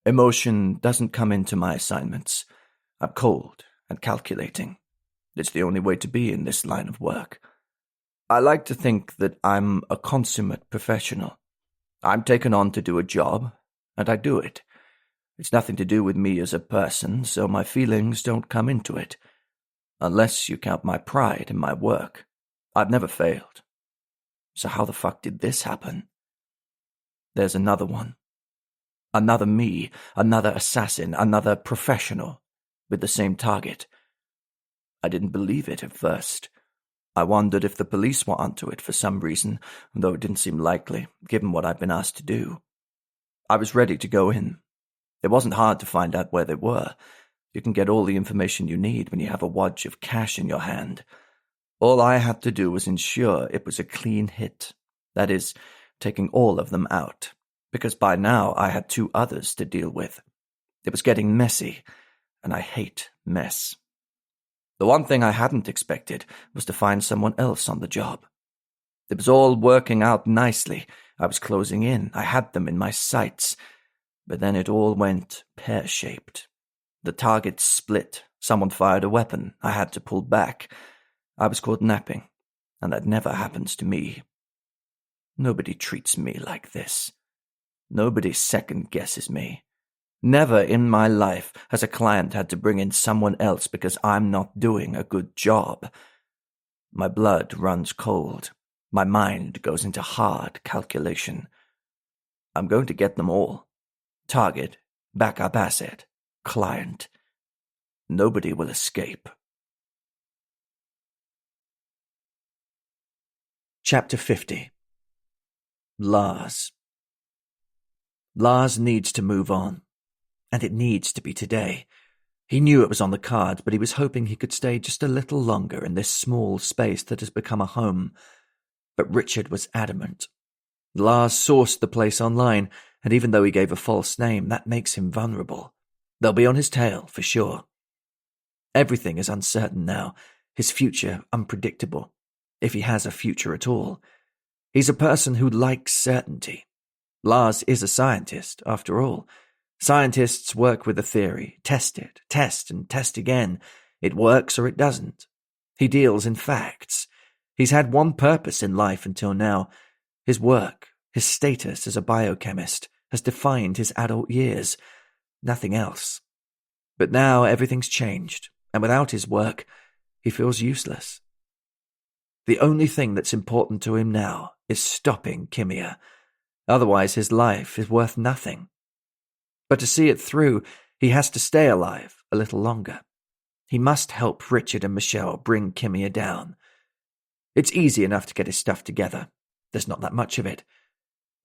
Emotion doesn't come into my assignments. I'm cold and calculating. It's the only way to be in this line of work. I like to think that I'm a consummate professional. I'm taken on to do a job, and I do it. It's nothing to do with me as a person, so my feelings don't come into it. Unless you count my pride in my work. I've never failed. So how the fuck did this happen? There's another one. Another me, another assassin, another professional, with the same target. I didn't believe it at first. I wondered if the police were onto it for some reason, though it didn't seem likely, given what I'd been asked to do. I was ready to go in. It wasn't hard to find out where they were. You can get all the information you need when you have a wad of cash in your hand. All I had to do was ensure it was a clean hit. That is, taking all of them out. Because by now I had 2 others to deal with. It was getting messy, and I hate mess. The one thing I hadn't expected was to find someone else on the job. It was all working out nicely. I was closing in. I had them in my sights. But then it all went pear-shaped. The target split. Someone fired a weapon. I had to pull back. I was caught napping, and that never happens to me. Nobody treats me like this. Nobody second-guesses me. Never in my life has a client had to bring in someone else because I'm not doing a good job. My blood runs cold. My mind goes into hard calculation. I'm going to get them all. Target, backup asset, client. Nobody will escape. Chapter 50. Lars. Lars needs to move on. And it needs to be today. He knew it was on the cards, but he was hoping he could stay just a little longer in this small space that has become a home. But Richard was adamant. Lars sourced the place online, and even though he gave a false name, that makes him vulnerable. They'll be on his tail, for sure. Everything is uncertain now, his future unpredictable, if he has a future at all. He's a person who likes certainty. Lars is a scientist, after all. Scientists work with a theory, test it, test and test again. It works or it doesn't. He deals in facts. He's had one purpose in life until now. His work, his status as a biochemist, has defined his adult years. Nothing else. But now everything's changed, and without his work, he feels useless. The only thing that's important to him now is stopping Kimia. Otherwise, his life is worth nothing. But to see it through, he has to stay alive a little longer. He must help Richard and Michelle bring Kimia down. It's easy enough to get his stuff together. There's not that much of it.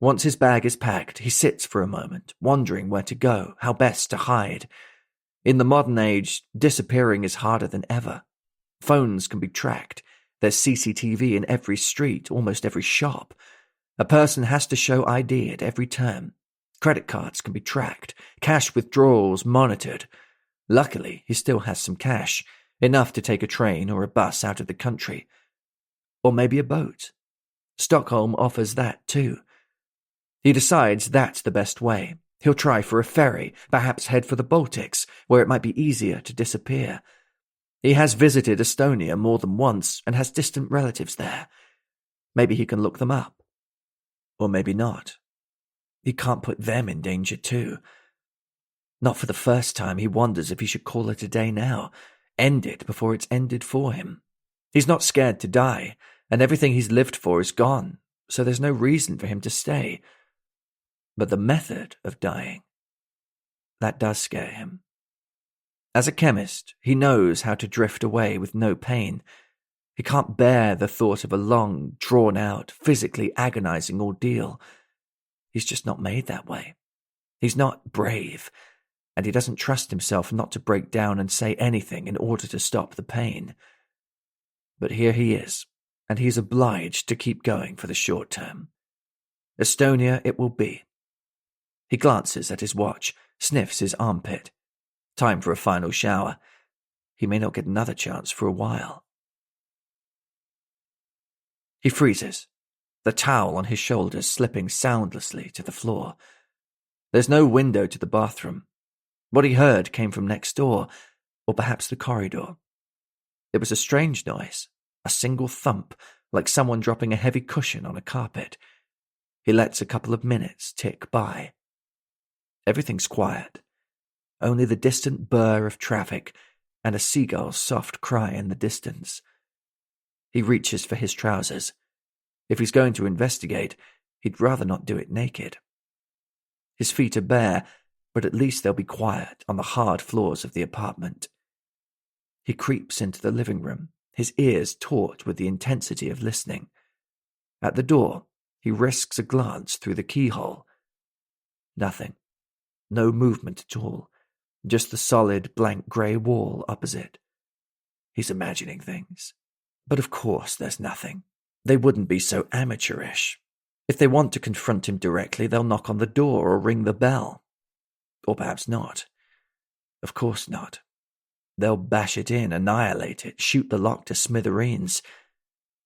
Once his bag is packed, he sits for a moment, wondering where to go, how best to hide. In the modern age, disappearing is harder than ever. Phones can be tracked. There's CCTV in every street, almost every shop. A person has to show ID at every turn. Credit cards can be tracked, cash withdrawals monitored. Luckily, he still has some cash, enough to take a train or a bus out of the country. Or maybe a boat. Stockholm offers that too. He decides that's the best way. He'll try for a ferry, perhaps head for the Baltics, where it might be easier to disappear. He has visited Estonia more than once and has distant relatives there. Maybe he can look them up. Or maybe not. He can't put them in danger too. Not for the first time, he wonders if he should call it a day now, end it before it's ended for him. He's not scared to die, and everything he's lived for is gone, so there's no reason for him to stay. But the method of dying, that does scare him. As a chemist, he knows how to drift away with no pain. He can't bear the thought of a long, drawn-out, physically agonizing ordeal. He's just not made that way. He's not brave, and he doesn't trust himself not to break down and say anything in order to stop the pain. But here he is, and he's obliged to keep going for the short term. Estonia it will be. He glances at his watch, sniffs his armpit. Time for a final shower. He may not get another chance for a while. He freezes, the towel on his shoulders slipping soundlessly to the floor. There's no window to the bathroom. What he heard came from next door, or perhaps the corridor. It was a strange noise, a single thump, like someone dropping a heavy cushion on a carpet. He lets a couple of minutes tick by. Everything's quiet. Only the distant burr of traffic and a seagull's soft cry in the distance. He reaches for his trousers. If he's going to investigate, he'd rather not do it naked. His feet are bare, but at least they'll be quiet on the hard floors of the apartment. He creeps into the living room, his ears taut with the intensity of listening. At the door, he risks a glance through the keyhole. Nothing. No movement at all. Just the solid, blank grey wall opposite. He's imagining things. But of course there's nothing. They wouldn't be so amateurish. If they want to confront him directly, they'll knock on the door or ring the bell. Or perhaps not. Of course not. They'll bash it in, annihilate it, shoot the lock to smithereens.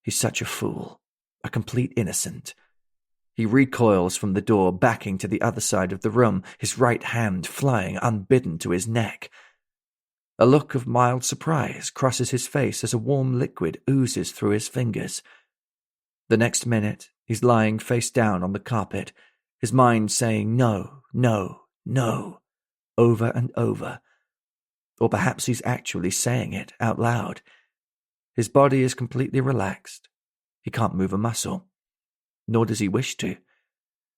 He's such a fool. A complete innocent. He recoils from the door, backing to the other side of the room, his right hand flying unbidden to his neck. A look of mild surprise crosses his face as a warm liquid oozes through his fingers. The next minute, he's lying face down on the carpet, his mind saying no, no, no. over and over. Or perhaps he's actually saying it out loud. His body is completely relaxed. He can't move a muscle, nor does he wish to.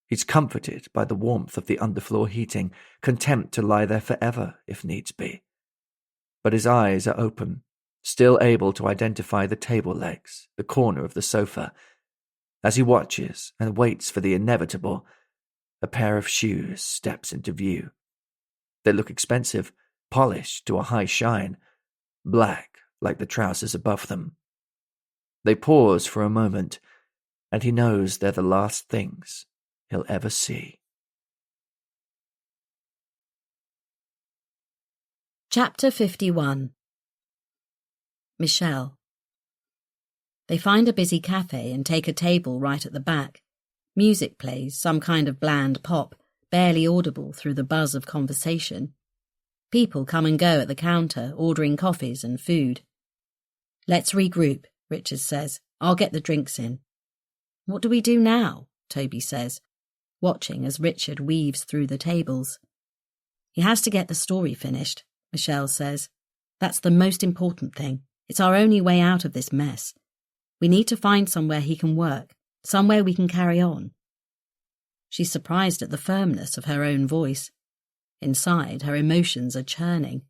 He's comforted by the warmth of the underfloor heating, content to lie there forever if needs be. But his eyes are open, still able to identify the table legs, the corner of the sofa. As he watches and waits for the inevitable, a pair of shoes steps into view. They look expensive, polished to a high shine, black like the trousers above them. They pause for a moment, and he knows they're the last things he'll ever see. Chapter 51. Michelle. They find a busy cafe and take a table right at the back. Music plays, some kind of bland pop, barely audible through the buzz of conversation. People come and go at the counter, ordering coffees and food. "Let's regroup," Richard says. "I'll get the drinks in." "What do we do now?" Toby says, watching as Richard weaves through the tables. "He has to get the story finished," Michelle says. "That's the most important thing. It's our only way out of this mess. We need to find somewhere he can work, somewhere we can carry on." She's surprised at the firmness of her own voice. Inside, her emotions are churning.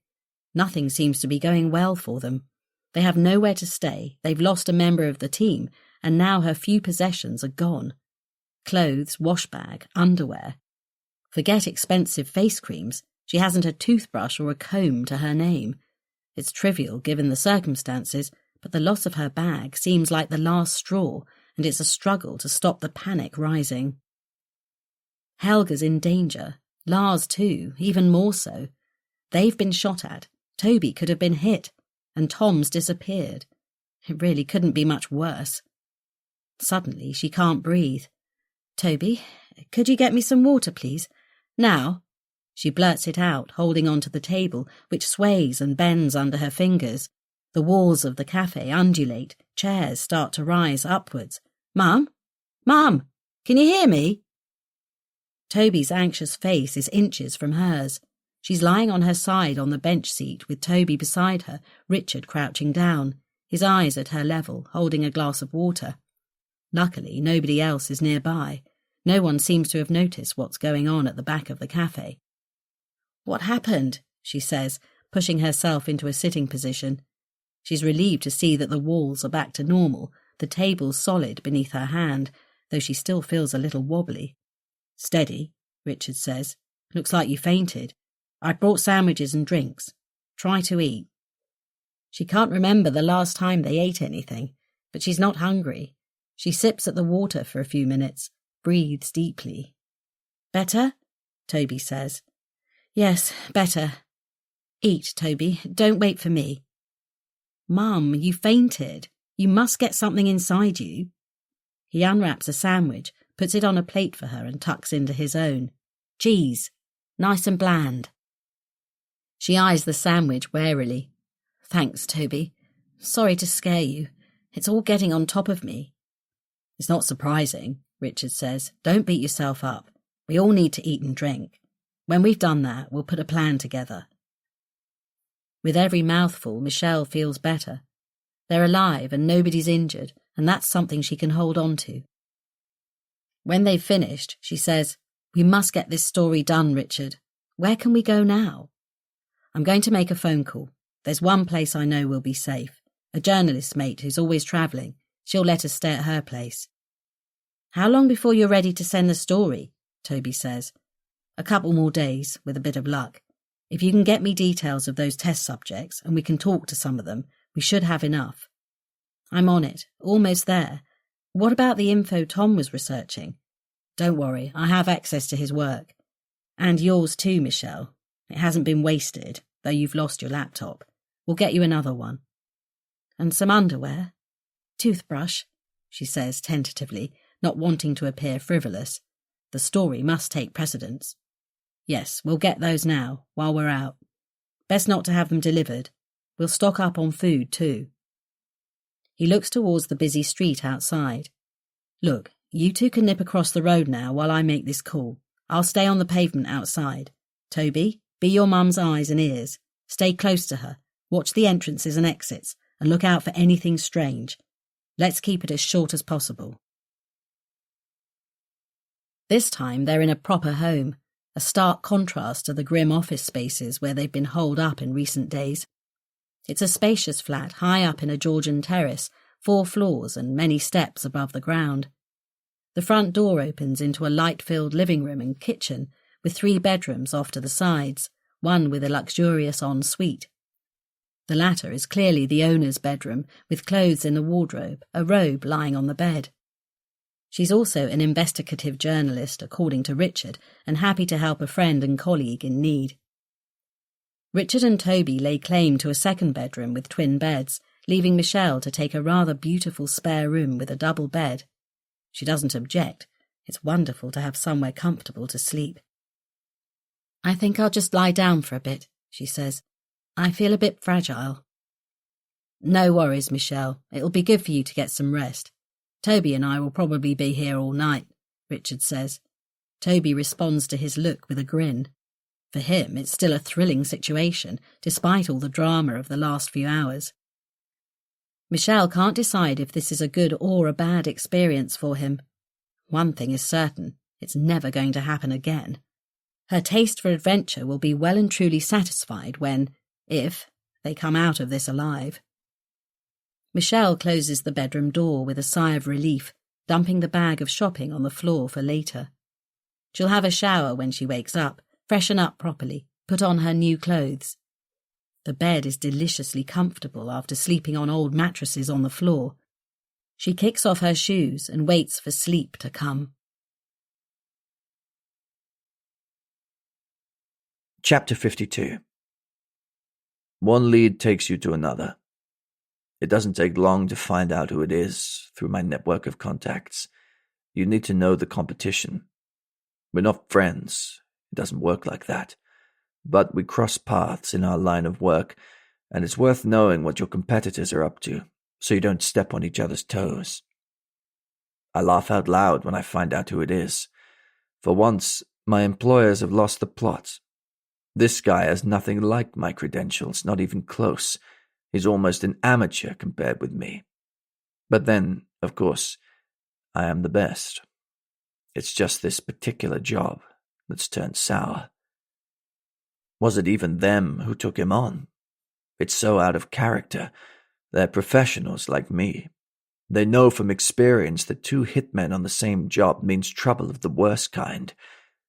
Nothing seems to be going well for them. They have nowhere to stay, they've lost a member of the team, and now her few possessions are gone. Clothes, wash bag, underwear. Forget expensive face creams, she hasn't a toothbrush or a comb to her name. It's trivial given the circumstances, but the loss of her bag seems like the last straw, and it's a struggle to stop the panic rising. Helga's in danger. Lars too, even more so. They've been shot at. Toby could have been hit. And Tom's disappeared. It really couldn't be much worse. Suddenly she can't breathe. "Toby, could you get me some water, please? Now?" She blurts it out, holding onto the table, which sways and bends under her fingers. The walls of the cafe undulate, chairs start to rise upwards. "Mum? Mum, can you hear me?" Toby's anxious face is inches from hers. She's lying on her side on the bench seat with Toby beside her, Richard crouching down, his eyes at her level, holding a glass of water. Luckily, nobody else is nearby. No one seems to have noticed what's going on at the back of the cafe. "What happened?" she says, pushing herself into a sitting position. She's relieved to see that the walls are back to normal, the table solid beneath her hand, though she still feels a little wobbly. "Steady," Richard says. "Looks like you fainted. I brought sandwiches and drinks. Try to eat." She can't remember the last time they ate anything, but she's not hungry. She sips at the water for a few minutes, breathes deeply. "Better?" Toby says. "Yes, better." "Eat, Toby. Don't wait for me." "Mum, you fainted. You must get something inside you." He unwraps a sandwich, puts it on a plate for her and tucks into his own. "Cheese. Nice and bland." She eyes the sandwich warily. "Thanks, Toby. Sorry to scare you. It's all getting on top of me." "It's not surprising," Richard says. "Don't beat yourself up. We all need to eat and drink. When we've done that, we'll put a plan together." With every mouthful, Michelle feels better. They're alive and nobody's injured, and that's something she can hold on to. When they've finished, she says, "We must get this story done, Richard. Where can we go now?" "I'm going to make a phone call. There's one place I know will be safe. A journalist's mate who's always travelling. She'll let us stay at her place." "How long before you're ready to send the story?" Toby says. "A couple more days, with a bit of luck. If you can get me details of those test subjects and we can talk to some of them, we should have enough." "I'm on it. Almost there. What about the info Tom was researching?" "Don't worry, I have access to his work. And yours too, Michelle. It hasn't been wasted, though you've lost your laptop. We'll get you another one." "And some underwear?" "Toothbrush," she says tentatively, not wanting to appear frivolous. The story must take precedence. "Yes, we'll get those now, while we're out. Best not to have them delivered. We'll stock up on food too." He looks towards the busy street outside. "Look, you two can nip across the road now while I make this call. I'll stay on the pavement outside. Toby, Be your mum's eyes and ears. Stay close to her. Watch the entrances and exits, and look out for anything strange. Let's keep it as short as possible. This time they're in a proper home, a stark contrast to the grim office spaces where they've been holed up in recent days. It's a spacious flat high up in a Georgian terrace, 4 floors and many steps above the ground. The front door opens into a light-filled living room and kitchen, with 3 bedrooms off to the sides, one with a luxurious ensuite. The latter is clearly the owner's bedroom, with clothes in the wardrobe, a robe lying on the bed. She's also an investigative journalist, according to Richard, and happy to help a friend and colleague in need. Richard and Toby lay claim to a second bedroom with twin beds, leaving Michelle to take a rather beautiful spare room with a double bed. She doesn't object. It's wonderful to have somewhere comfortable to sleep. "I think I'll just lie down for a bit," she says. "I feel a bit fragile." "No worries, Michelle. It'll be good for you to get some rest. Toby and I will probably be here all night," Richard says. Toby responds to his look with a grin. For him, it's still a thrilling situation, despite all the drama of the last few hours. Michelle can't decide if this is a good or a bad experience for him. One thing is certain, it's never going to happen again. Her taste for adventure will be well and truly satisfied when, if, they come out of this alive. Michelle closes the bedroom door with a sigh of relief, dumping the bag of shopping on the floor for later. She'll have a shower when she wakes up, freshen up properly, put on her new clothes. The bed is deliciously comfortable after sleeping on old mattresses on the floor. She kicks off her shoes and waits for sleep to come. Chapter 52. One lead takes you to another. It doesn't take long to find out who it is through my network of contacts. You need to know the competition. We're not friends. It doesn't work like that. But we cross paths in our line of work, and it's worth knowing what your competitors are up to, so you don't step on each other's toes. I laugh out loud when I find out who it is. For once, my employers have lost the plot. This guy has nothing like my credentials, not even close. He's almost an amateur compared with me. But then, of course, I am the best. It's just this particular job that's turned sour. Was it even them who took him on? It's so out of character. They're professionals like me. They know from experience that 2 hitmen on the same job means trouble of the worst kind,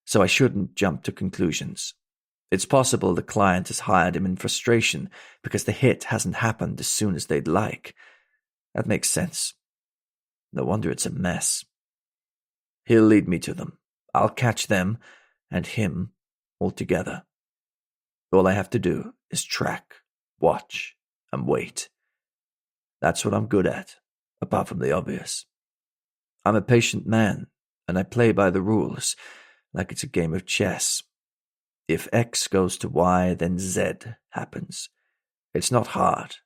so I shouldn't jump to conclusions. It's possible the client has hired him in frustration because the hit hasn't happened as soon as they'd like. That makes sense. No wonder it's a mess. He'll lead me to them. I'll catch them and him all together. All I have to do is track, watch, and wait. That's what I'm good at, apart from the obvious. I'm a patient man, and I play by the rules, like it's a game of chess. If X goes to Y, then Z happens. It's not hard,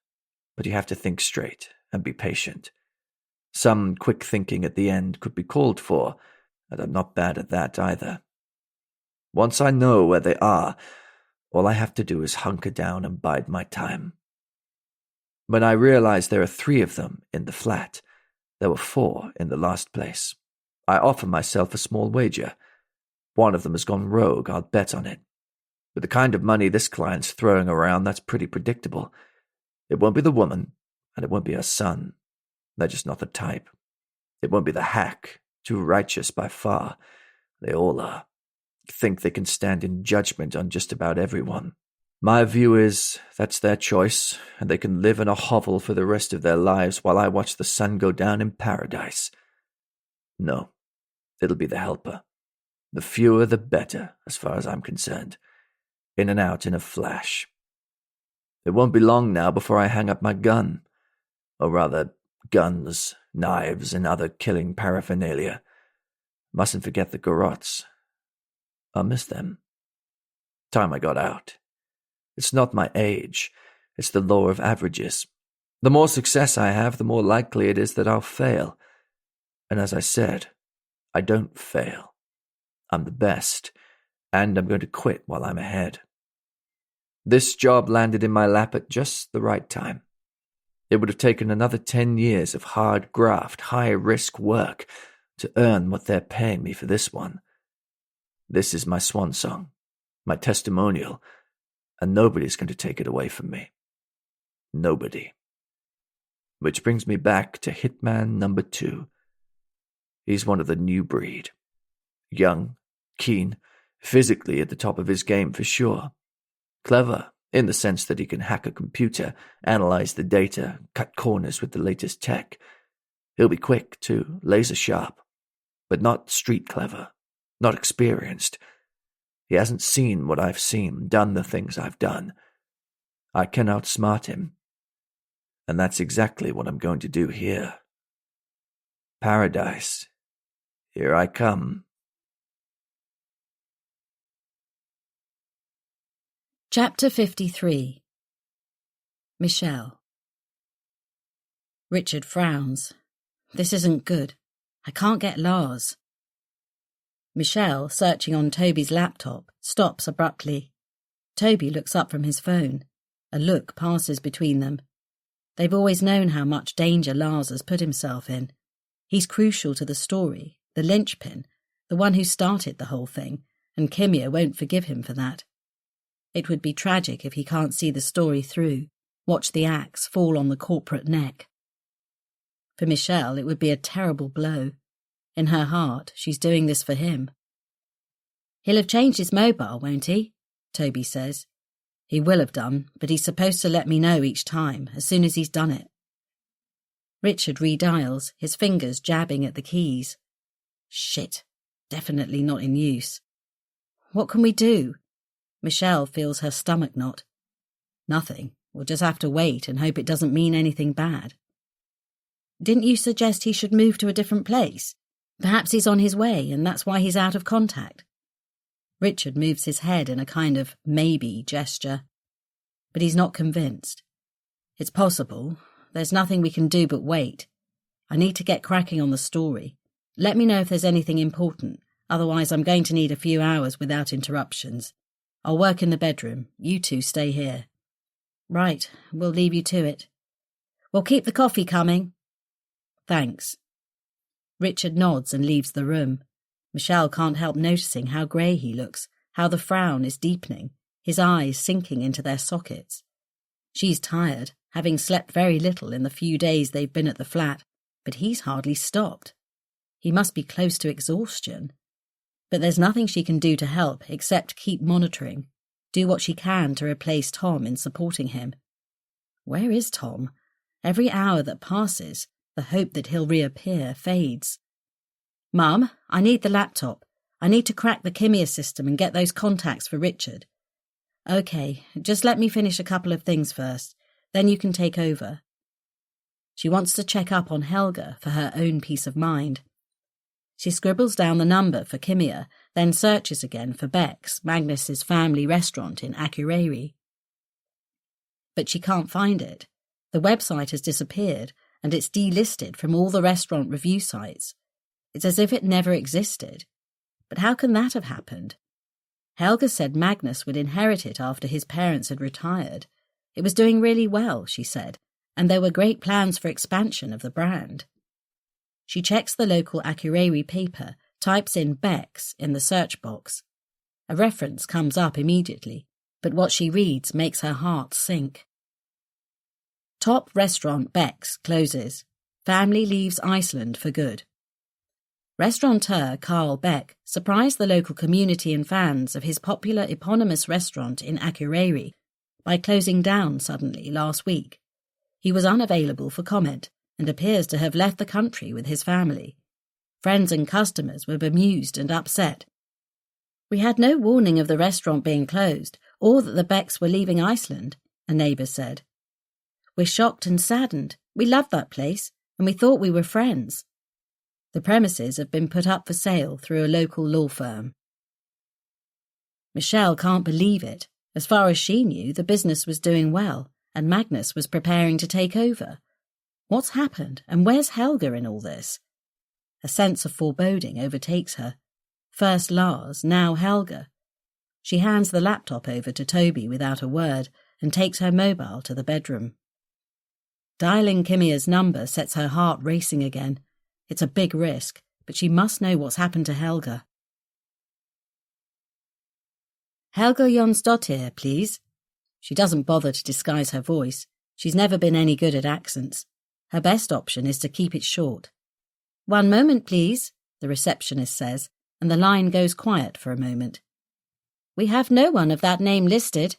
but you have to think straight and be patient. Some quick thinking at the end could be called for, and I'm not bad at that either. Once I know where they are, all I have to do is hunker down and bide my time. When I realize there are 3 of them in the flat, there were 4 in the last place, I offer myself a small wager. One of them has gone rogue, I'll bet on it. With the kind of money this client's throwing around, that's pretty predictable. It won't be the woman, and it won't be her son. They're just not the type. It won't be the hack, too righteous by far. They all are. Think they can stand in judgment on just about everyone. My view is that's their choice, and they can live in a hovel for the rest of their lives while I watch the sun go down in paradise. No, it'll be the helper. The fewer the better, as far as I'm concerned. In and out in a flash. It won't be long now before I hang up my gun. Or rather, guns, knives, and other killing paraphernalia. Mustn't forget the garrots. I'll miss them. Time I got out. It's not my age. It's the law of averages. The more success I have, the more likely it is that I'll fail. And as I said, I don't fail. I'm the best, and I'm going to quit while I'm ahead. This job landed in my lap at just the right time. It would have taken another 10 years of hard graft, high-risk work to earn what they're paying me for this one. This is my swan song, my testimonial, and nobody's going to take it away from me. Nobody. Which brings me back to Hitman number 2. He's one of the new breed. Young, keen, physically at the top of his game for sure. Clever, in the sense that he can hack a computer, analyze the data, cut corners with the latest tech. He'll be quick, too, laser sharp, but not street clever, not experienced. He hasn't seen what I've seen, done the things I've done. I can outsmart him. And that's exactly what I'm going to do here. Paradise. Here I come. Chapter 53. Michelle. Richard frowns. This isn't good. I can't get Lars. Michelle, searching on Toby's laptop, stops abruptly. Toby looks up from his phone. A look passes between them. They've always known how much danger Lars has put himself in. He's crucial to the story, the linchpin, the one who started the whole thing, and Kimia won't forgive him for that. It would be tragic if he can't see the story through, watch the axe fall on the corporate neck. For Michelle, it would be a terrible blow. In her heart, she's doing this for him. He'll have changed his mobile, won't he? Toby says. He will have done, but he's supposed to let me know each time, as soon as he's done it. Richard redials, his fingers jabbing at the keys. Shit, definitely not in use. What can we do? Michelle feels her stomach knot. Nothing. We'll just have to wait and hope it doesn't mean anything bad. Didn't you suggest he should move to a different place? Perhaps he's on his way and that's why he's out of contact. Richard moves his head in a kind of maybe gesture. But he's not convinced. It's possible. There's nothing we can do but wait. I need to get cracking on the story. Let me know if there's anything important. Otherwise I'm going to need a few hours without interruptions. I'll work in the bedroom. You two stay here. Right, we'll leave you to it. We'll keep the coffee coming. Thanks. Richard nods and leaves the room. Michelle can't help noticing how grey he looks, how the frown is deepening, his eyes sinking into their sockets. She's tired, having slept very little in the few days they've been at the flat, but he's hardly stopped. He must be close to exhaustion. But there's nothing she can do to help except keep monitoring, do what she can to replace Tom in supporting him. Where is Tom? Every hour that passes, the hope that he'll reappear fades. Mum, I need the laptop. I need to crack the Kimia system and get those contacts for Richard. Okay, just let me finish a couple of things first, then you can take over. She wants to check up on Helga for her own peace of mind. She scribbles down the number for Kimia, then searches again for Beck's, Magnus's family restaurant in Akureyri. But she can't find it. The website has disappeared, and it's delisted from all the restaurant review sites. It's as if it never existed. But how can that have happened? Helga said Magnus would inherit it after his parents had retired. It was doing really well, she said, and there were great plans for expansion of the brand. She checks the local Akureyri paper, types in Beck's in the search box. A reference comes up immediately, but what she reads makes her heart sink. Top restaurant Beck's closes. Family leaves Iceland for good. Restaurateur Carl Beck surprised the local community and fans of his popular eponymous restaurant in Akureyri by closing down suddenly last week. He was unavailable for comment and appears to have left the country with his family. Friends and customers were bemused and upset. We had no warning of the restaurant being closed, or that the Becks were leaving Iceland, a neighbour said. We're shocked and saddened. We loved that place, and we thought we were friends. The premises have been put up for sale through a local law firm. Michelle can't believe it. As far as she knew, the business was doing well, and Magnus was preparing to take over. What's happened, and where's Helga in all this? A sense of foreboding overtakes her. First Lars, now Helga. She hands the laptop over to Toby without a word and takes her mobile to the bedroom. Dialing Kimia's number sets her heart racing again. It's a big risk, but she must know what's happened to Helga. Helga Jonsdottir, please. She doesn't bother to disguise her voice. She's never been any good at accents. Her best option is to keep it short. 1 moment, please, the receptionist says, and the line goes quiet for a moment. We have no one of that name listed.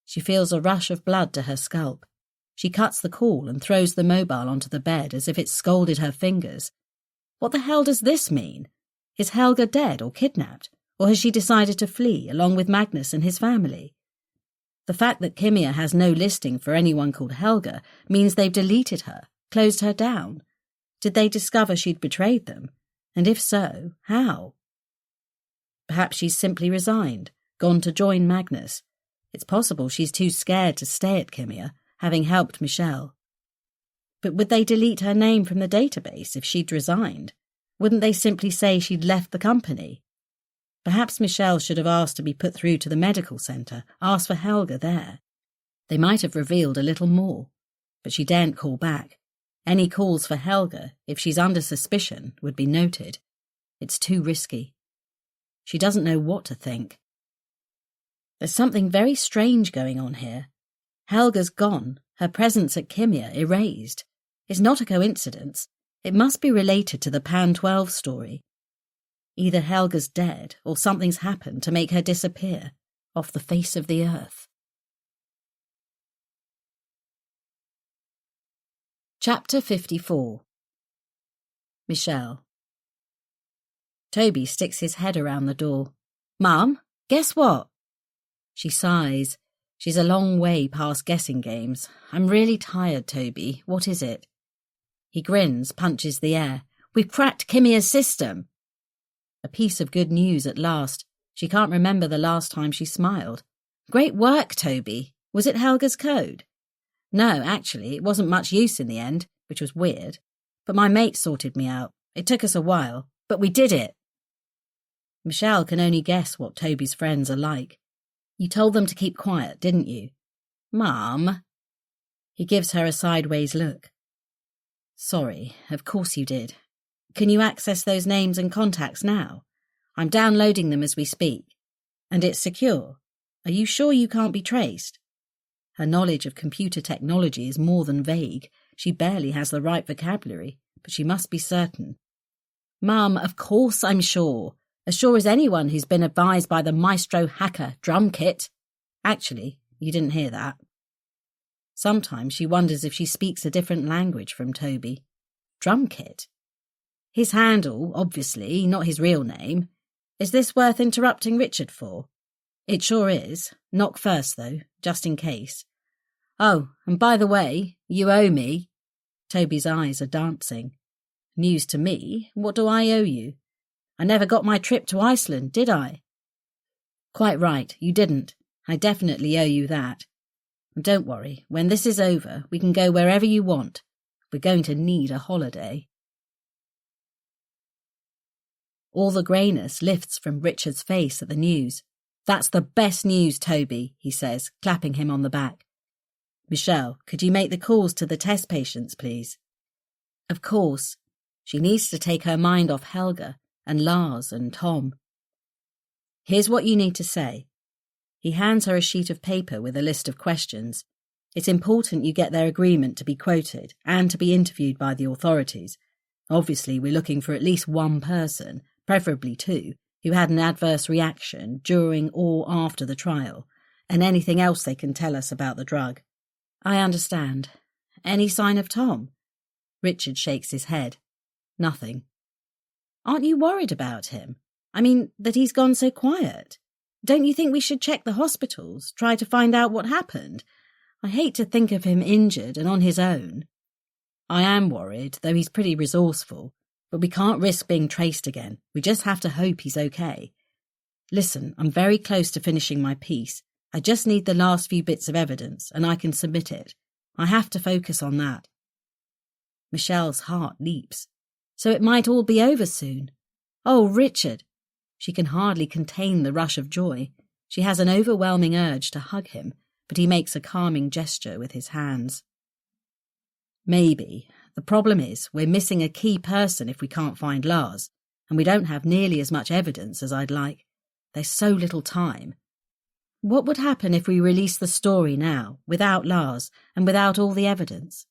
She feels a rush of blood to her scalp. She cuts the call and throws the mobile onto the bed as if it scalded her fingers. What the hell does this mean? Is Helga dead or kidnapped? Or has she decided to flee along with Magnus and his family? The fact that Kimia has no listing for anyone called Helga means they've deleted her, closed her down. Did they discover she'd betrayed them? And if so, how? Perhaps she's simply resigned, gone to join Magnus. It's possible she's too scared to stay at Kimia, having helped Michelle. But would they delete her name from the database if she'd resigned? Wouldn't they simply say she'd left the company? Perhaps Michelle should have asked to be put through to the medical centre, asked for Helga there. They might have revealed a little more, but she daren't call back. Any calls for Helga, if she's under suspicion, would be noted. It's too risky. She doesn't know what to think. There's something very strange going on here. Helga's gone, her presence at Kimia erased. It's not a coincidence. It must be related to the Pan 12 story. Either Helga's dead or something's happened to make her disappear off the face of the earth. Chapter 54. Michelle. Toby sticks his head around the door. Mum, guess what? She sighs. She's a long way past guessing games. I'm really tired, Toby. What is it? He grins, punches the air. We've cracked Kimia's system. A piece of good news at last. She can't remember the last time she smiled. Great work, Toby. Was it Helga's code? No, actually, it wasn't much use in the end, which was weird. But my mate sorted me out. It took us a while, but we did it. Michelle can only guess what Toby's friends are like. You told them to keep quiet, didn't you? Mum. He gives her a sideways look. Sorry, of course you did. Can you access those names and contacts now? I'm downloading them as we speak. And it's secure. Are you sure you can't be traced? Her knowledge of computer technology is more than vague. She barely has the right vocabulary, but she must be certain. Mum, of course I'm sure. As sure as anyone who's been advised by the Maestro hacker drum kit. Actually, you didn't hear that. Sometimes she wonders if she speaks a different language from Toby. Drum kit? His handle, obviously, not his real name. Is this worth interrupting Richard for? It sure is. Knock first, though, just in case. Oh, and by the way, you owe me. Toby's eyes are dancing. News to me? What do I owe you? I never got my trip to Iceland, did I? Quite right, you didn't. I definitely owe you that. Don't worry, when this is over, we can go wherever you want. We're going to need a holiday. All the greyness lifts from Richard's face at the news. That's the best news, Toby, he says, clapping him on the back. Michelle, could you make the calls to the test patients, please? Of course. She needs to take her mind off Helga and Lars and Tom. Here's what you need to say. He hands her a sheet of paper with a list of questions. It's important you get their agreement to be quoted and to be interviewed by the authorities. Obviously, we're looking for at least one person, preferably two, who had an adverse reaction during or after the trial, and anything else they can tell us about the drug. I understand. Any sign of Tom? Richard shakes his head. Nothing. Aren't you worried about him? I mean, that he's gone so quiet. Don't you think we should check the hospitals, try to find out what happened? I hate to think of him injured and on his own. I am worried, though he's pretty resourceful, but we can't risk being traced again. We just have to hope he's okay. Listen, I'm very close to finishing my piece. I just need the last few bits of evidence, and I can submit it. I have to focus on that. Michelle's heart leaps. So it might all be over soon. Oh, Richard. She can hardly contain the rush of joy. She has an overwhelming urge to hug him, but he makes a calming gesture with his hands. Maybe. The problem is, we're missing a key person if we can't find Lars, and we don't have nearly as much evidence as I'd like. There's so little time. What would happen if we release the story now, without Lars, and without all the evidence?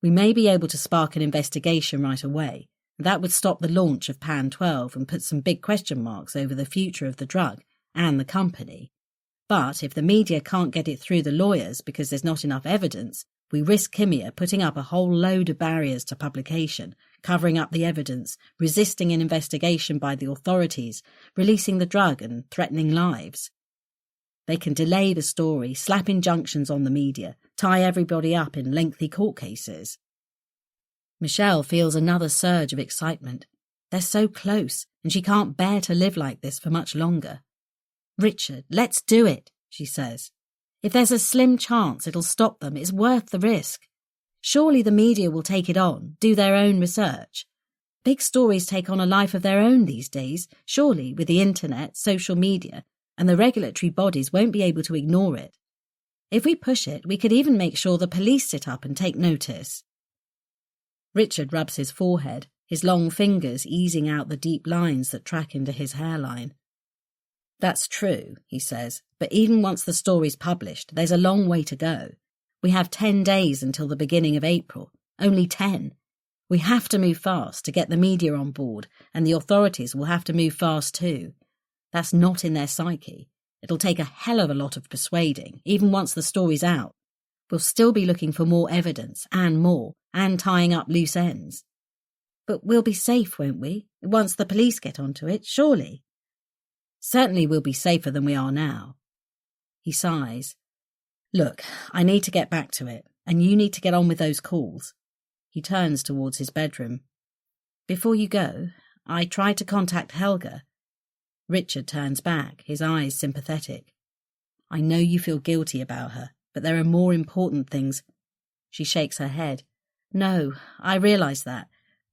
We may be able to spark an investigation right away. That would stop the launch of Pan 12 and put some big question marks over the future of the drug and the company. But if the media can't get it through the lawyers because there's not enough evidence, we risk Kimia putting up a whole load of barriers to publication, covering up the evidence, resisting an investigation by the authorities, releasing the drug and threatening lives. They can delay the story, slap injunctions on the media, tie everybody up in lengthy court cases. Michelle feels another surge of excitement. They're so close, and she can't bear to live like this for much longer. "Richard, let's do it," she says. "If there's a slim chance it'll stop them, it's worth the risk. Surely the media will take it on, do their own research. Big stories take on a life of their own these days, surely, with the internet, social media, and the regulatory bodies won't be able to ignore it. If we push it, we could even make sure the police sit up and take notice." Richard rubs his forehead, his long fingers easing out the deep lines that track into his hairline. "That's true," he says, "but even once the story's published, there's a long way to go. We have 10 days until the beginning of April. Only 10. We have to move fast to get the media on board, and the authorities will have to move fast too. That's not in their psyche. It'll take a hell of a lot of persuading, even once the story's out. We'll still be looking for more evidence, and tying up loose ends. But we'll be safe, won't we, once the police get onto it, surely?" "Certainly we'll be safer than we are now." He sighs. "Look, I need to get back to it, and you need to get on with those calls." He turns towards his bedroom. "Before you go, I tried to contact Helga." Richard turns back, his eyes sympathetic. "I know you feel guilty about her, but there are more important things." She shakes her head. "No, I realise that.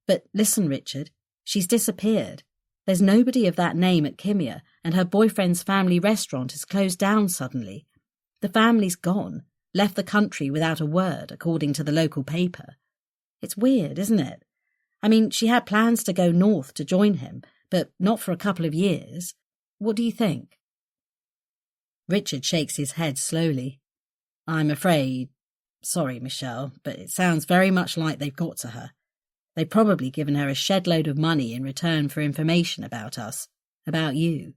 But listen, Richard, she's disappeared. There's nobody of that name at Kimia, and her boyfriend's family restaurant has closed down suddenly. The family's gone, left the country without a word, according to the local paper. It's weird, isn't it? I mean, she had plans to go north to join him, but not for a couple of years. What do you think?" Richard shakes his head slowly. "I'm afraid... Sorry, Michelle, but it sounds very much like they've got to her. They've probably given her a shed load of money in return for information about us, about you.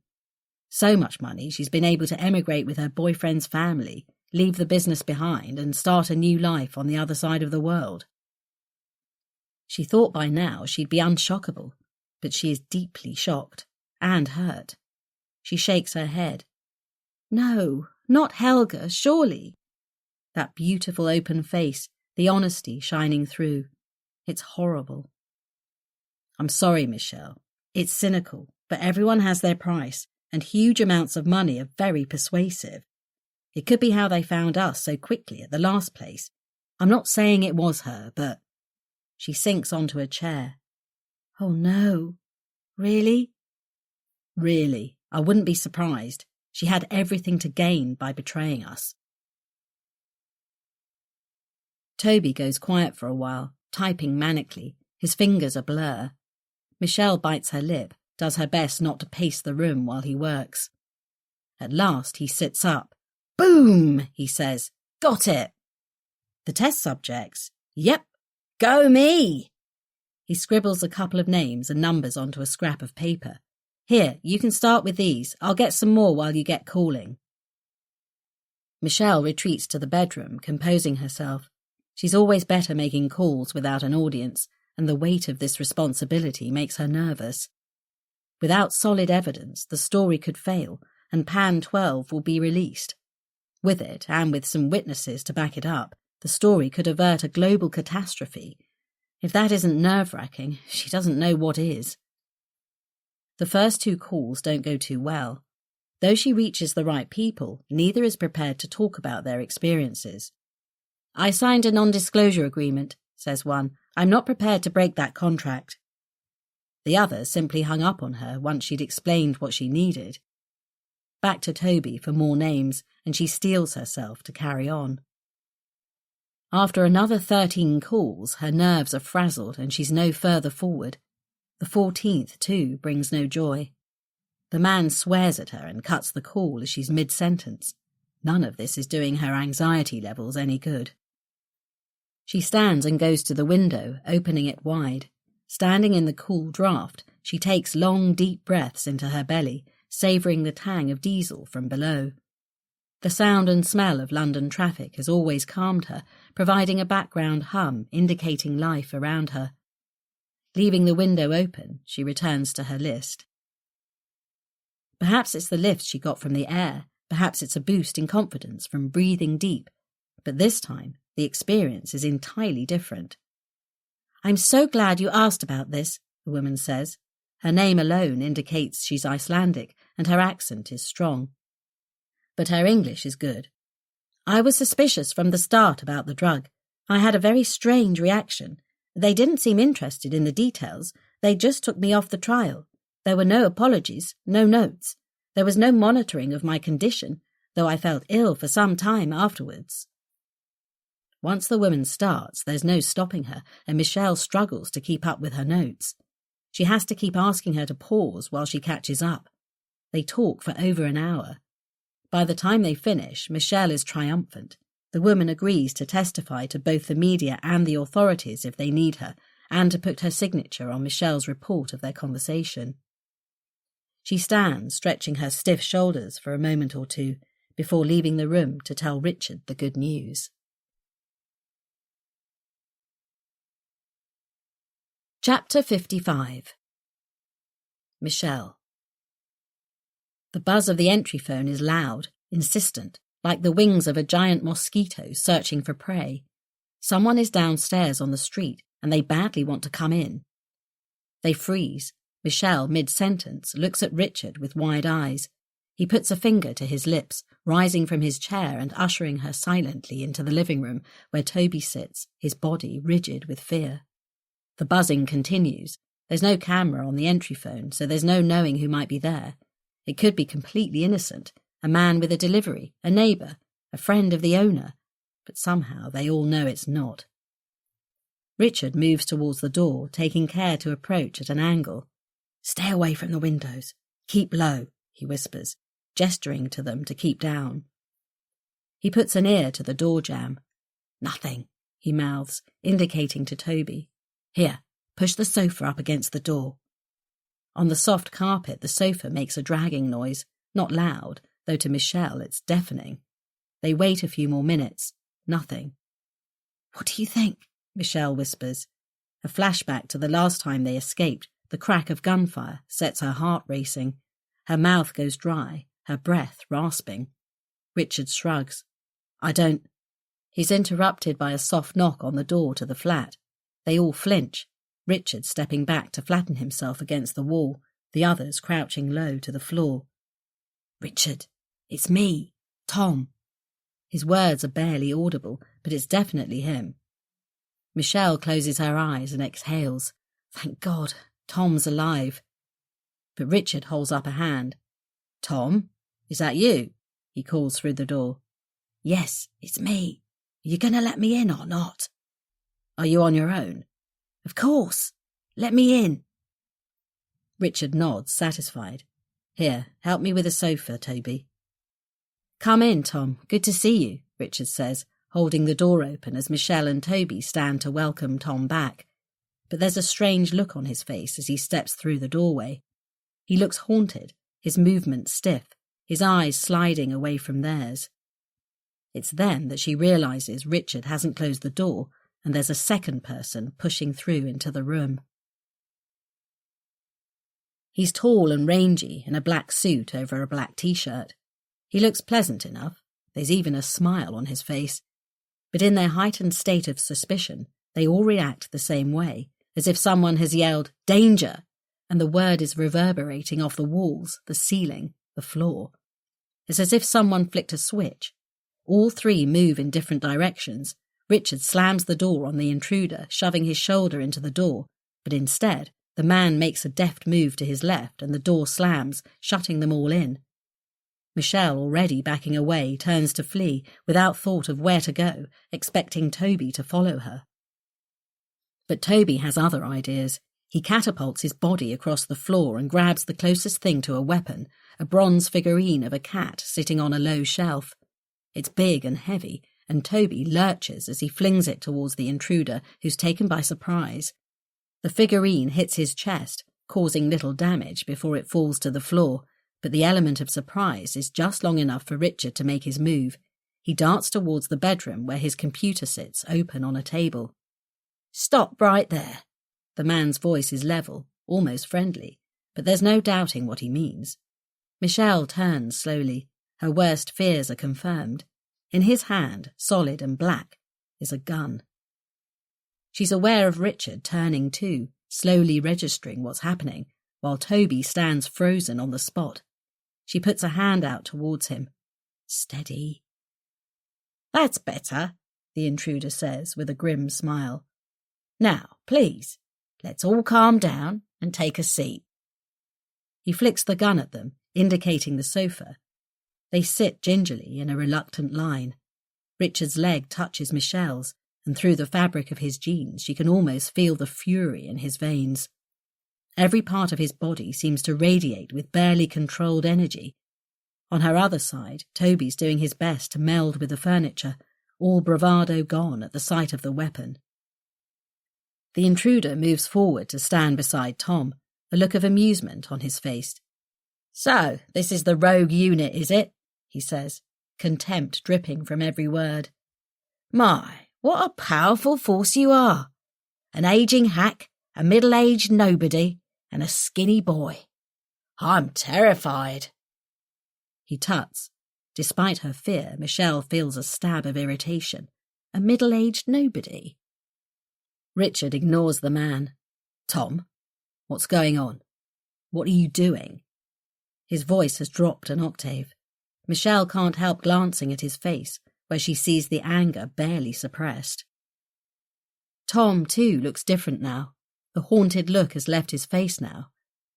So much money she's been able to emigrate with her boyfriend's family, leave the business behind, and start a new life on the other side of the world." She thought by now she'd be unshockable, but she is deeply shocked and hurt. She shakes her head. "No, not Helga, surely." That beautiful open face, the honesty shining through. It's horrible. "I'm sorry, Michelle. It's cynical, but everyone has their price, and huge amounts of money are very persuasive. It could be how they found us so quickly at the last place. I'm not saying it was her, but..." She sinks onto a chair. "Oh no. Really?" "Really. I wouldn't be surprised. She had everything to gain by betraying us." Toby goes quiet for a while, typing manically. His fingers a blur. Michelle bites her lip, does her best not to pace the room while he works. At last he sits up. "Boom," he says. "Got it." "The test subjects?" "Yep. Go me." He scribbles a couple of names and numbers onto a scrap of paper. "Here, you can start with these. I'll get some more while you get cooling." Michelle retreats to the bedroom, composing herself. She's always better making calls without an audience, and the weight of this responsibility makes her nervous. Without solid evidence, the story could fail, and Pan 12 will be released. With it, and with some witnesses to back it up, the story could avert a global catastrophe. If that isn't nerve-wracking, she doesn't know what is. The first 2 calls don't go too well. Though she reaches the right people, neither is prepared to talk about their experiences. "I signed a non-disclosure agreement," says one. "I'm not prepared to break that contract." The other simply hung up on her once she'd explained what she needed. Back to Toby for more names, and she steels herself to carry on. After another 13 calls, her nerves are frazzled and she's no further forward. The 14th, too, brings no joy. The man swears at her and cuts the call as she's mid-sentence. None of this is doing her anxiety levels any good. She stands and goes to the window, opening it wide. Standing in the cool draught, she takes long, deep breaths into her belly, savouring the tang of diesel from below. The sound and smell of London traffic has always calmed her, providing a background hum indicating life around her. Leaving the window open, she returns to her list. Perhaps it's the lift she got from the air, perhaps it's a boost in confidence from breathing deep, but this time the experience is entirely different. "I'm so glad you asked about this," the woman says. Her name alone indicates she's Icelandic, and her accent is strong. But her English is good. "I was suspicious from the start about the drug. I had a very strange reaction. They didn't seem interested in the details. They just took me off the trial. There were no apologies, no notes. There was no monitoring of my condition, though I felt ill for some time afterwards." Once the woman starts, there's no stopping her, and Michelle struggles to keep up with her notes. She has to keep asking her to pause while she catches up. They talk for over an hour. By the time they finish, Michelle is triumphant. The woman agrees to testify to both the media and the authorities if they need her, and to put her signature on Michelle's report of their conversation. She stands, stretching her stiff shoulders for a moment or two, before leaving the room to tell Richard the good news. Chapter 55. Michelle. The buzz of the entry phone is loud, insistent, like the wings of a giant mosquito searching for prey. Someone is downstairs on the street, and they badly want to come in. They freeze. Michelle, mid-sentence, looks at Richard with wide eyes. He puts a finger to his lips, rising from his chair and ushering her silently into the living room where Toby sits, his body rigid with fear. The buzzing continues. There's no camera on the entry phone, so there's no knowing who might be there. It could be completely innocent, a man with a delivery, a neighbour, a friend of the owner, but somehow they all know it's not. Richard moves towards the door, taking care to approach at an angle. "Stay away from the windows. Keep low," he whispers, gesturing to them to keep down. He puts an ear to the door jamb. "Nothing," he mouths, indicating to Toby. "Here, push the sofa up against the door." On the soft carpet, the sofa makes a dragging noise, not loud, though to Michelle it's deafening. They wait a few more minutes. Nothing. "What do you think?" Michelle whispers. A flashback to the last time they escaped, the crack of gunfire, sets her heart racing. Her mouth goes dry, her breath rasping. Richard shrugs. "I don't—" He's interrupted by a soft knock on the door to the flat. They all flinch, Richard stepping back to flatten himself against the wall, the others crouching low to the floor. "Richard, it's me, Tom." His words are barely audible, but it's definitely him. Michelle closes her eyes and exhales. Thank God, Tom's alive. But Richard holds up a hand. "Tom, is that you?" he calls through the door. "Yes, it's me. Are you going to let me in or not?" "Are you on your own?" "Of course. Let me in." Richard nods, satisfied. "Here, help me with the sofa, Toby." "Come in, Tom. Good to see you," Richard says, holding the door open as Michelle and Toby stand to welcome Tom back. But there's a strange look on his face as he steps through the doorway. He looks haunted, his movements stiff, his eyes sliding away from theirs. It's then that she realises Richard hasn't closed the door, and there's a second person pushing through into the room. He's tall and rangy in a black suit over a black t-shirt. He looks pleasant enough. There's even a smile on his face. But in their heightened state of suspicion, they all react the same way, as if someone has yelled, "Danger!" and the word is reverberating off the walls, the ceiling, the floor. It's as if someone flicked a switch. All three move in different directions. Richard slams the door on the intruder, shoving his shoulder into the door, but instead, The man makes a deft move to his left and the door slams, shutting them all in. Michelle, already backing away, turns to flee without thought of where to go, expecting Toby to follow her. But Toby has other ideas. He catapults his body across the floor and grabs the closest thing to a weapon, a bronze figurine of a cat sitting on a low shelf. It's big and heavy, and Toby lurches as he flings it towards the intruder, who's taken by surprise. The figurine hits his chest, causing little damage before it falls to the floor, but the element of surprise is just long enough for Richard to make his move. He darts towards the bedroom where his computer sits, open on a table. "Stop right there." The man's voice is level, almost friendly, but there's no doubting what he means. Michelle turns slowly. Her worst fears are confirmed. In his hand, solid and black, is a gun. She's aware of Richard turning too, slowly registering what's happening, while Toby stands frozen on the spot. She puts a hand out towards him. "Steady." "That's better," the intruder says with a grim smile. "Now, please, let's all calm down and take a seat." He flicks the gun at them, indicating the sofa. They sit gingerly in a reluctant line. Richard's leg touches Michelle's, and through the fabric of his jeans she can almost feel the fury in his veins. Every part of his body seems to radiate with barely controlled energy. On her other side, Toby's doing his best to meld with the furniture, all bravado gone at the sight of the weapon. The intruder moves forward to stand beside Tom, a look of amusement on his face. "So, this is the rogue unit, is it?" he says, contempt dripping from every word. "My, what a powerful force you are. An ageing hack, a middle-aged nobody, and a skinny boy. I'm terrified." He tuts. Despite her fear, Michelle feels a stab of irritation. A middle-aged nobody. Richard ignores the man. "Tom, what's going on? What are you doing?" His voice has dropped an octave. Michelle can't help glancing at his face, where she sees the anger barely suppressed. Tom, too, looks different now. The haunted look has left his face now.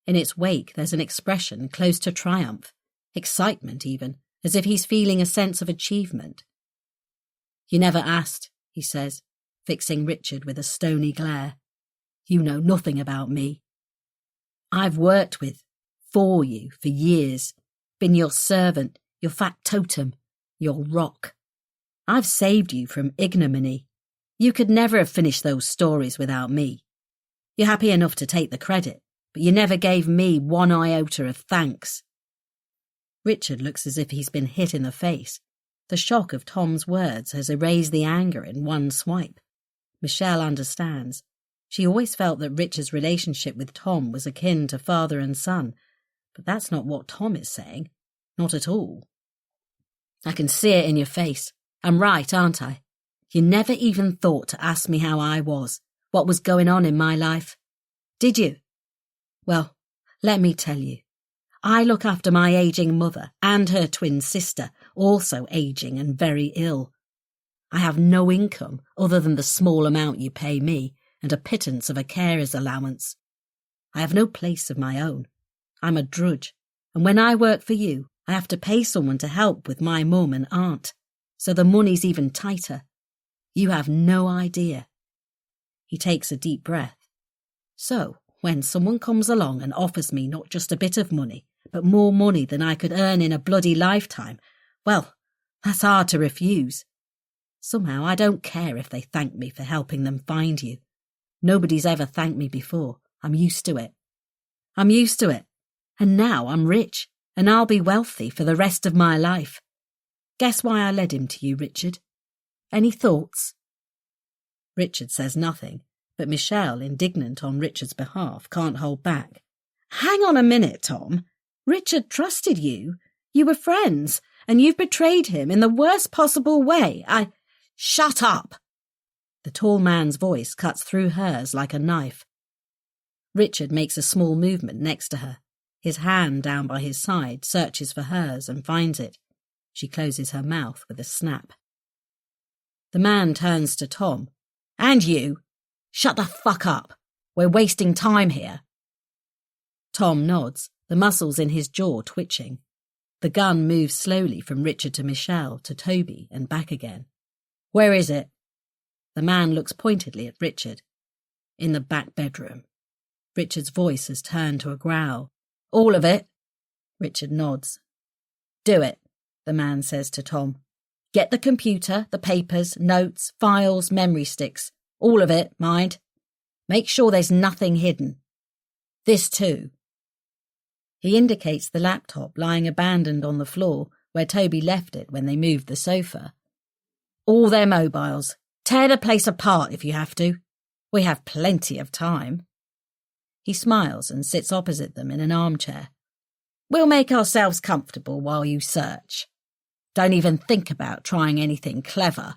In its wake, there's an expression close to triumph, excitement even, as if he's feeling a sense of achievement. "You never asked," he says, fixing Richard with a stony glare. "You know nothing about me. I've worked for you for years, been your servant, your factotum, your rock. I've saved you from ignominy. You could never have finished those stories without me. You're happy enough to take the credit, but you never gave me one iota of thanks." Richard looks as if he's been hit in the face. The shock of Tom's words has erased the anger in one swipe. Michelle understands. She always felt that Richard's relationship with Tom was akin to father and son, but that's not what Tom is saying. Not at all. "I can see it in your face. I'm right, aren't I? You never even thought to ask me how I was, what was going on in my life. Did you? Well, let me tell you. I look after my ageing mother and her twin sister, also ageing and very ill. I have no income other than the small amount you pay me and a pittance of a carer's allowance. I have no place of my own. I'm a drudge, and when I work for you, I have to pay someone to help with my mum and aunt, so the money's even tighter. You have no idea." He takes a deep breath. "So, when someone comes along and offers me not just a bit of money, but more money than I could earn in a bloody lifetime, well, that's hard to refuse. Somehow I don't care if they thank me for helping them find you. Nobody's ever thanked me before. I'm used to it. And now I'm rich, and I'll be wealthy for the rest of my life. Guess why I led him to you, Richard? Any thoughts?" Richard says nothing, but Michelle, indignant on Richard's behalf, can't hold back. "Hang on a minute, Tom. Richard trusted you. You were friends, and you've betrayed him in the worst possible way. Shut up!" The tall man's voice cuts through hers like a knife. Richard makes a small movement next to her. His hand down by his side searches for hers and finds it. She closes her mouth with a snap. The man turns to Tom. "And you, shut the fuck up. We're wasting time here." Tom nods, the muscles in his jaw twitching. The gun moves slowly from Richard to Michelle to Toby and back again. Where is it? The man looks pointedly at Richard. In the back bedroom. Richard's voice has turned to a growl. All of it? Richard nods. Do it, the man says to Tom. Get the computer, the papers, notes, files, memory sticks. All of it, mind. Make sure there's nothing hidden. This too. He indicates the laptop lying abandoned on the floor where Toby left it when they moved the sofa. All their mobiles. Tear the place apart if you have to. We have plenty of time. He smiles and sits opposite them in an armchair. We'll make ourselves comfortable while you search. Don't even think about trying anything clever.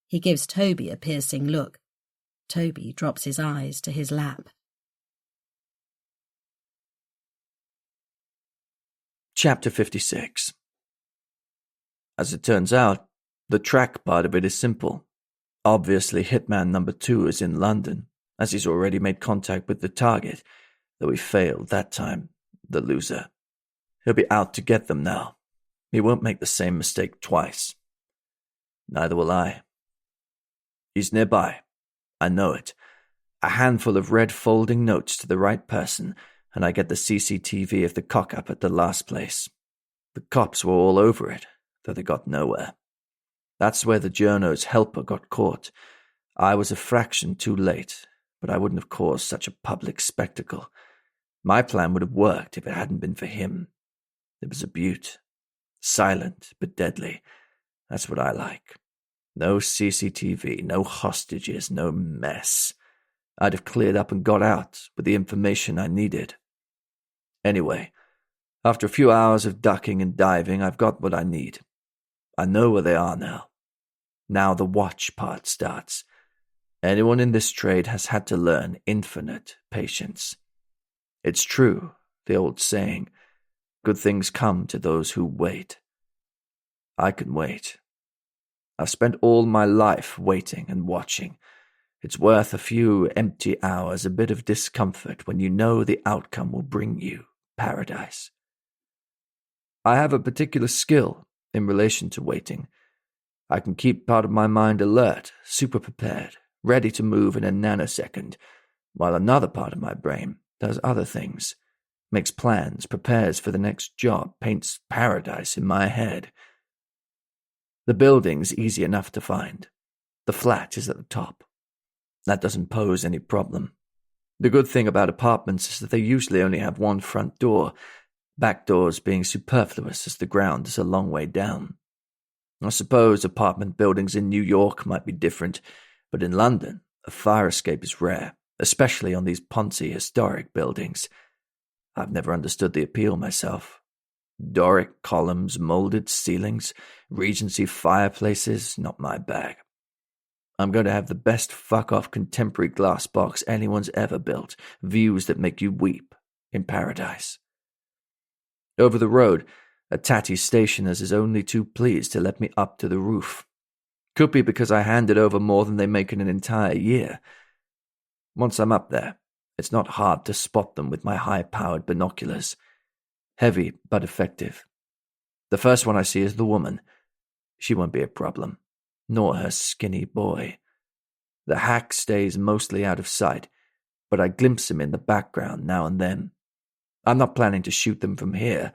He gives Toby a piercing look. Toby drops his eyes to his lap. Chapter 56. As it turns out, the track part of it is simple. Obviously, Hitman number 2 is in London, as he's already made contact with the target, though he failed that time, the loser. He'll be out to get them now. He won't make the same mistake twice. Neither will I. He's nearby. I know it. A handful of red folding notes to the right person, and I get the CCTV of the cock-up at the last place. The cops were all over it, though they got nowhere. That's where the journo's helper got caught. I was a fraction too late, but I wouldn't have caused such a public spectacle. My plan would have worked if it hadn't been for him. It was a beaut. Silent, but deadly. That's what I like. No CCTV, no hostages, no mess. I'd have cleared up and got out with the information I needed. Anyway, after a few hours of ducking and diving, I've got what I need. I know where they are now. Now the watch part starts. Anyone in this trade has had to learn infinite patience. It's true, the old saying, good things come to those who wait. I can wait. I've spent all my life waiting and watching. It's worth a few empty hours, a bit of discomfort when you know the outcome will bring you paradise. I have a particular skill in relation to waiting. I can keep part of my mind alert, super prepared, ready to move in a nanosecond, while another part of my brain does other things, makes plans, prepares for the next job, paints paradise in my head. The building's easy enough to find. The flat is at the top. That doesn't pose any problem. The good thing about apartments is that they usually only have one front door, back doors being superfluous as the ground is a long way down. I suppose apartment buildings in New York might be different, but in London, a fire escape is rare, especially on these poncy historic buildings. I've never understood the appeal myself. Doric columns, molded ceilings, Regency fireplaces, not my bag. I'm going to have the best fuck-off contemporary glass box anyone's ever built, views that make you weep, in paradise. Over the road, a tatty stationer's is only too pleased to let me up to the roof. Could be because I handed over more than they make in an entire year. Once I'm up there, it's not hard to spot them with my high-powered binoculars. Heavy, but effective. The first one I see is the woman. She won't be a problem, nor her skinny boy. The hack stays mostly out of sight, but I glimpse him in the background now and then. I'm not planning to shoot them from here,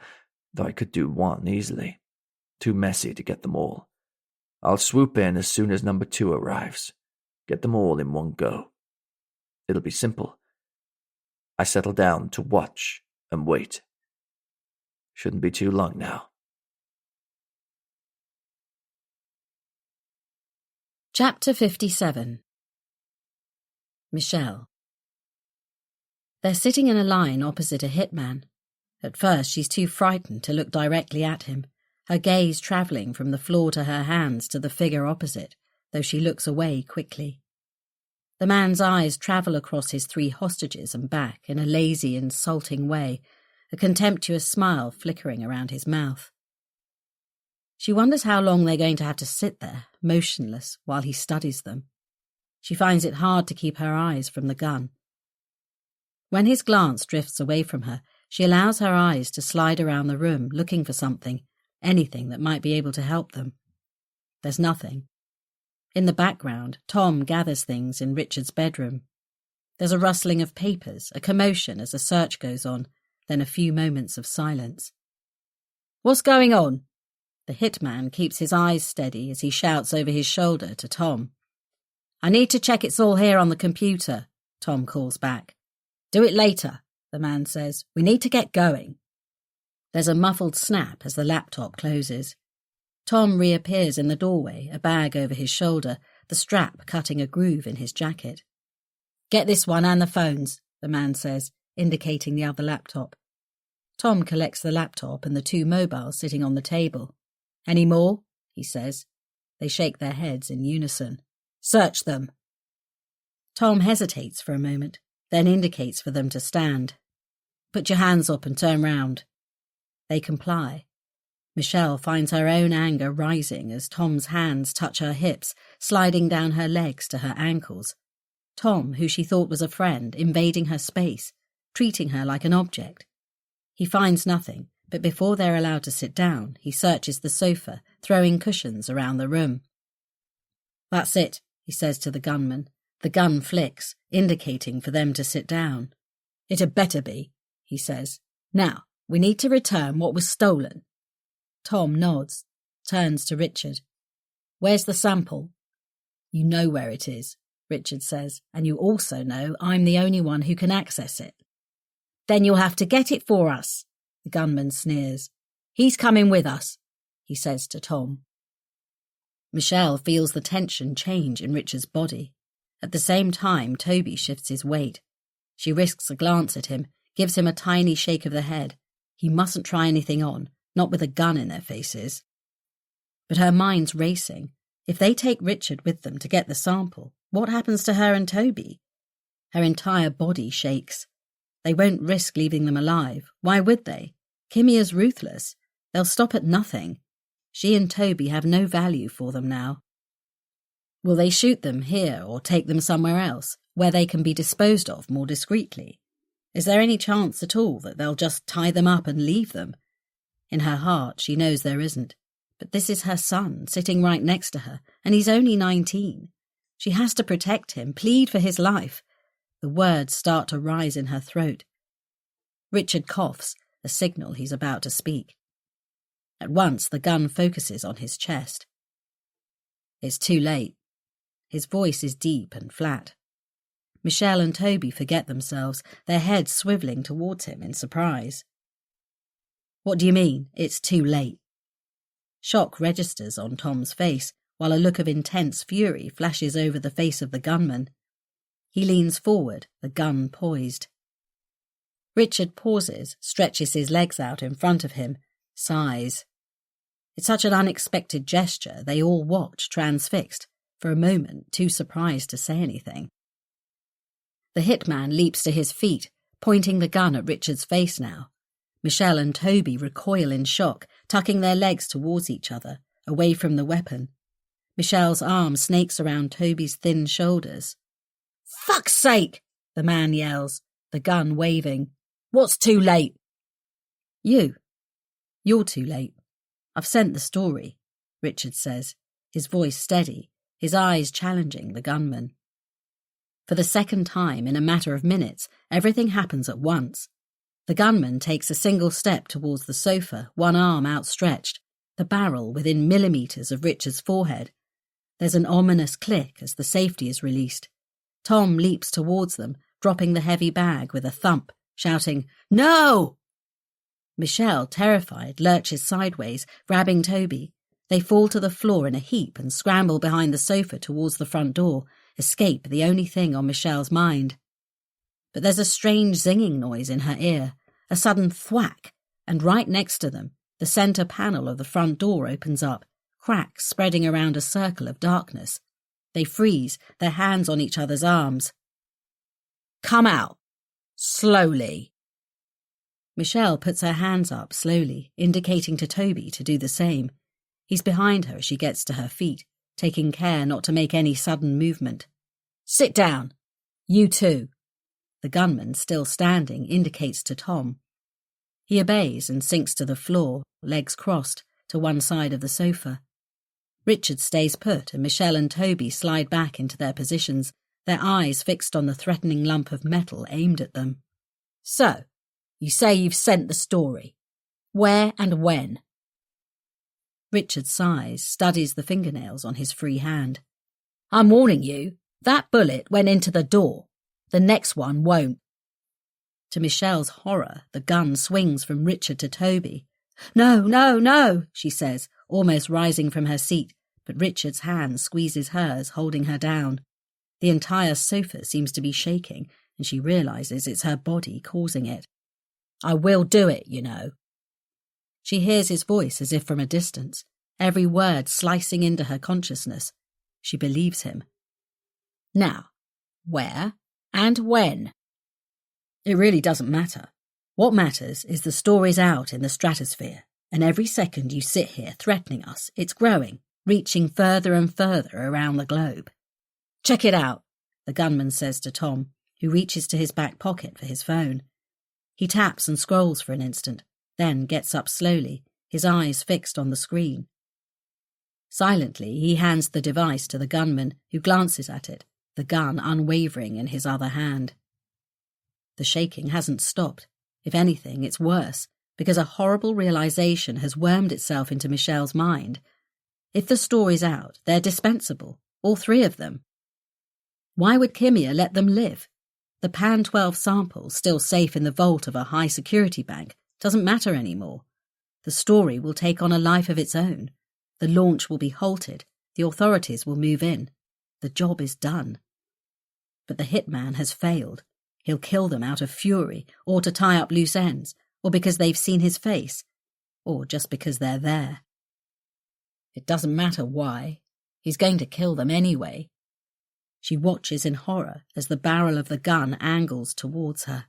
though I could do one easily. Too messy to get them all. I'll swoop in as soon as number 2 arrives. Get them all in one go. It'll be simple. I settle down to watch and wait. Shouldn't be too long now. Chapter 57. Michelle. They're sitting in a line opposite a hitman. At first she's too frightened to look directly at him, her gaze travelling from the floor to her hands to the figure opposite, though she looks away quickly. The man's eyes travel across his 3 hostages and back in a lazy, insulting way, a contemptuous smile flickering around his mouth. She wonders how long they're going to have to sit there, motionless, while he studies them. She finds it hard to keep her eyes from the gun. When his glance drifts away from her, she allows her eyes to slide around the room, looking for something, anything that might be able to help them. There's nothing. In the background, Tom gathers things in Richard's bedroom. There's a rustling of papers, a commotion as a search goes on, then a few moments of silence. "What's going on?" The hitman keeps his eyes steady as he shouts over his shoulder to Tom. "I need to check it's all here on the computer," Tom calls back. "Do it later," the man says. "We need to get going." There's a muffled snap as the laptop closes. Tom reappears in the doorway, a bag over his shoulder, the strap cutting a groove in his jacket. "Get this one and the phones," the man says, indicating the other laptop. Tom collects the laptop and the two mobiles sitting on the table. "Any more?" he says. They shake their heads in unison. "Search them." Tom hesitates for a moment, then indicates for them to stand. "Put your hands up and turn round." They comply. Michelle finds her own anger rising as Tom's hands touch her hips, sliding down her legs to her ankles. Tom, who she thought was a friend, invading her space, treating her like an object. He finds nothing, but before they're allowed to sit down, he searches the sofa, throwing cushions around the room. "That's it," he says to the gunman. The gun flicks, indicating for them to sit down. "It had better be," he says. "Now, we need to return what was stolen." Tom nods, turns to Richard. "Where's the sample?" "You know where it is," Richard says, "and you also know I'm the only one who can access it." "Then you'll have to get it for us," the gunman sneers. "He's coming with us," he says to Tom. Michelle feels the tension change in Richard's body. At the same time, Toby shifts his weight. She risks a glance at him, gives him a tiny shake of the head. He mustn't try anything on, not with a gun in their faces. But her mind's racing. If they take Richard with them to get the sample, what happens to her and Toby? Her entire body shakes. They won't risk leaving them alive. Why would they? Kimmy is ruthless. They'll stop at nothing. She and Toby have no value for them now. Will they shoot them here or take them somewhere else, where they can be disposed of more discreetly? Is there any chance at all that they'll just tie them up and leave them? In her heart, she knows there isn't. But this is her son, sitting right next to her, and he's only 19. She has to protect him, plead for his life. The words start to rise in her throat. Richard coughs, a signal he's about to speak. At once, the gun focuses on his chest. It's too late. His voice is deep and flat. Michelle and Toby forget themselves, their heads swivelling towards him in surprise. "What do you mean, it's too late?" Shock registers on Tom's face, while a look of intense fury flashes over the face of the gunman. He leans forward, the gun poised. Richard pauses, stretches his legs out in front of him, sighs. It's such an unexpected gesture, they all watch, transfixed, for a moment too surprised to say anything. The hitman leaps to his feet, pointing the gun at Richard's face now. Michelle and Toby recoil in shock, tucking their legs towards each other, away from the weapon. Michelle's arm snakes around Toby's thin shoulders. "Fuck's sake!" the man yells, the gun waving. "What's too late?" You're too late. I've sent the story," Richard says, his voice steady, his eyes challenging the gunman. For the second time in a matter of minutes, everything happens at once. The gunman takes a single step towards the sofa, one arm outstretched, the barrel within millimetres of Richard's forehead. There's an ominous click as the safety is released. Tom leaps towards them, dropping the heavy bag with a thump, shouting, "No!" Michelle, terrified, lurches sideways, grabbing Toby. They fall to the floor in a heap and scramble behind the sofa towards the front door, escape the only thing on Michelle's mind. But there's a strange zinging noise in her ear, a sudden thwack, and right next to them, the centre panel of the front door opens up, cracks spreading around a circle of darkness. They freeze, their hands on each other's arms. "Come out! Slowly!" Michelle puts her hands up slowly, indicating to Toby to do the same. He's behind her as she gets to her feet, taking care not to make any sudden movement. "Sit down. You too." The gunman, still standing, indicates to Tom. He obeys and sinks to the floor, legs crossed, to one side of the sofa. Richard stays put and Michelle and Toby slide back into their positions, their eyes fixed on the threatening lump of metal aimed at them. So, you say you've sent the story. Where and when? Richard sighs, studies the fingernails on his free hand. I'm warning you, that bullet went into the door. The next one won't. To Michelle's horror, the gun swings from Richard to Toby. No, no, no, she says, almost rising from her seat, but Richard's hand squeezes hers, holding her down. The entire sofa seems to be shaking, and she realises it's her body causing it. I will do it, you know. She hears his voice as if from a distance, every word slicing into her consciousness. She believes him. Now, where and when? It really doesn't matter. What matters is the story's out in the stratosphere, and every second you sit here threatening us, it's growing, reaching further and further around the globe. Check it out, the gunman says to Tom, who reaches to his back pocket for his phone. He taps and scrolls for an instant, then gets up slowly, his eyes fixed on the screen. Silently, he hands the device to the gunman, who glances at it, the gun unwavering in his other hand. The shaking hasn't stopped. If anything, it's worse, because a horrible realization has wormed itself into Michelle's mind. If the story's out, they're dispensable, all three of them. Why would Kimia let them live? The Pan-12 sample, still safe in the vault of a high-security bank, doesn't matter anymore. The story will take on a life of its own. The launch will be halted. The authorities will move in. The job is done. But the hitman has failed. He'll kill them out of fury, or to tie up loose ends, or because they've seen his face, or just because they're there. It doesn't matter why. He's going to kill them anyway. She watches in horror as the barrel of the gun angles towards her.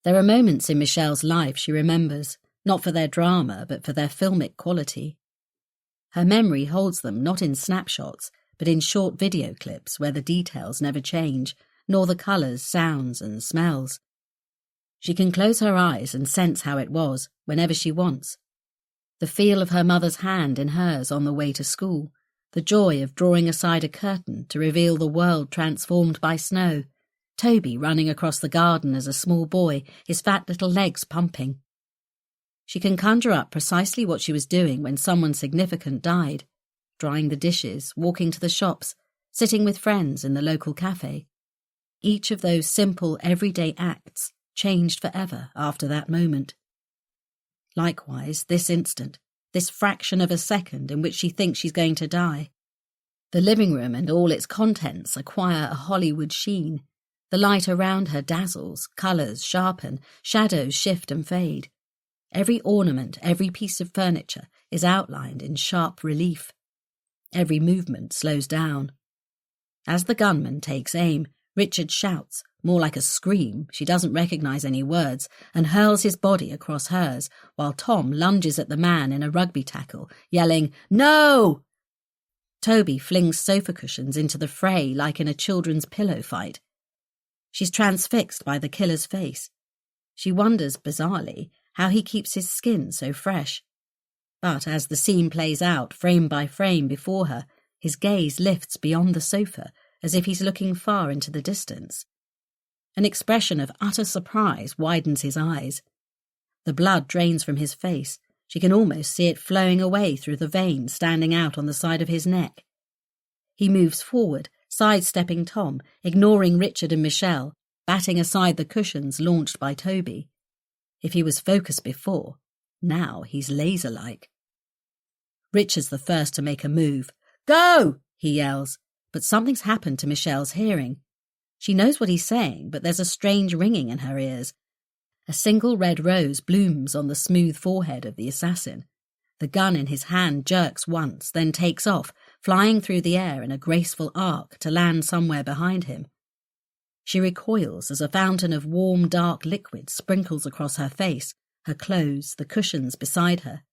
There are moments in Michelle's life she remembers, not for their drama, but for their filmic quality. Her memory holds them not in snapshots, but in short video clips where the details never change, nor the colours, sounds and smells. She can close her eyes and sense how it was, whenever she wants. The feel of her mother's hand in hers on the way to school, the joy of drawing aside a curtain to reveal the world transformed by snow, Toby running across the garden as a small boy, his fat little legs pumping. She can conjure up precisely what she was doing when someone significant died, drying the dishes, walking to the shops, sitting with friends in the local cafe. Each of those simple, everyday acts changed forever after that moment. Likewise, this instant, this fraction of a second in which she thinks she's going to die. The living room and all its contents acquire a Hollywood sheen. The light around her dazzles, colours sharpen, shadows shift and fade. Every ornament, every piece of furniture is outlined in sharp relief. Every movement slows down. As the gunman takes aim, Richard shouts, more like a scream, she doesn't recognise any words, and hurls his body across hers, while Tom lunges at the man in a rugby tackle, yelling, "No!" Toby flings sofa cushions into the fray like in a children's pillow fight. She's transfixed by the killer's face. She wonders, bizarrely, how he keeps his skin so fresh. But as the scene plays out, frame by frame before her, his gaze lifts beyond the sofa, as if he's looking far into the distance. An expression of utter surprise widens his eyes. The blood drains from his face. She can almost see it flowing away through the vein standing out on the side of his neck. He moves forward, sidestepping Tom, ignoring Richard and Michelle, batting aside the cushions launched by Toby. If he was focused before, now he's laser-like. Richard's the first to make a move. "Go!" he yells, but something's happened to Michelle's hearing. She knows what he's saying, but there's a strange ringing in her ears. A single red rose blooms on the smooth forehead of the assassin. The gun in his hand jerks once, then takes off, flying through the air in a graceful arc to land somewhere behind him. She recoils as a fountain of warm, dark liquid sprinkles across her face, her clothes, the cushions beside her.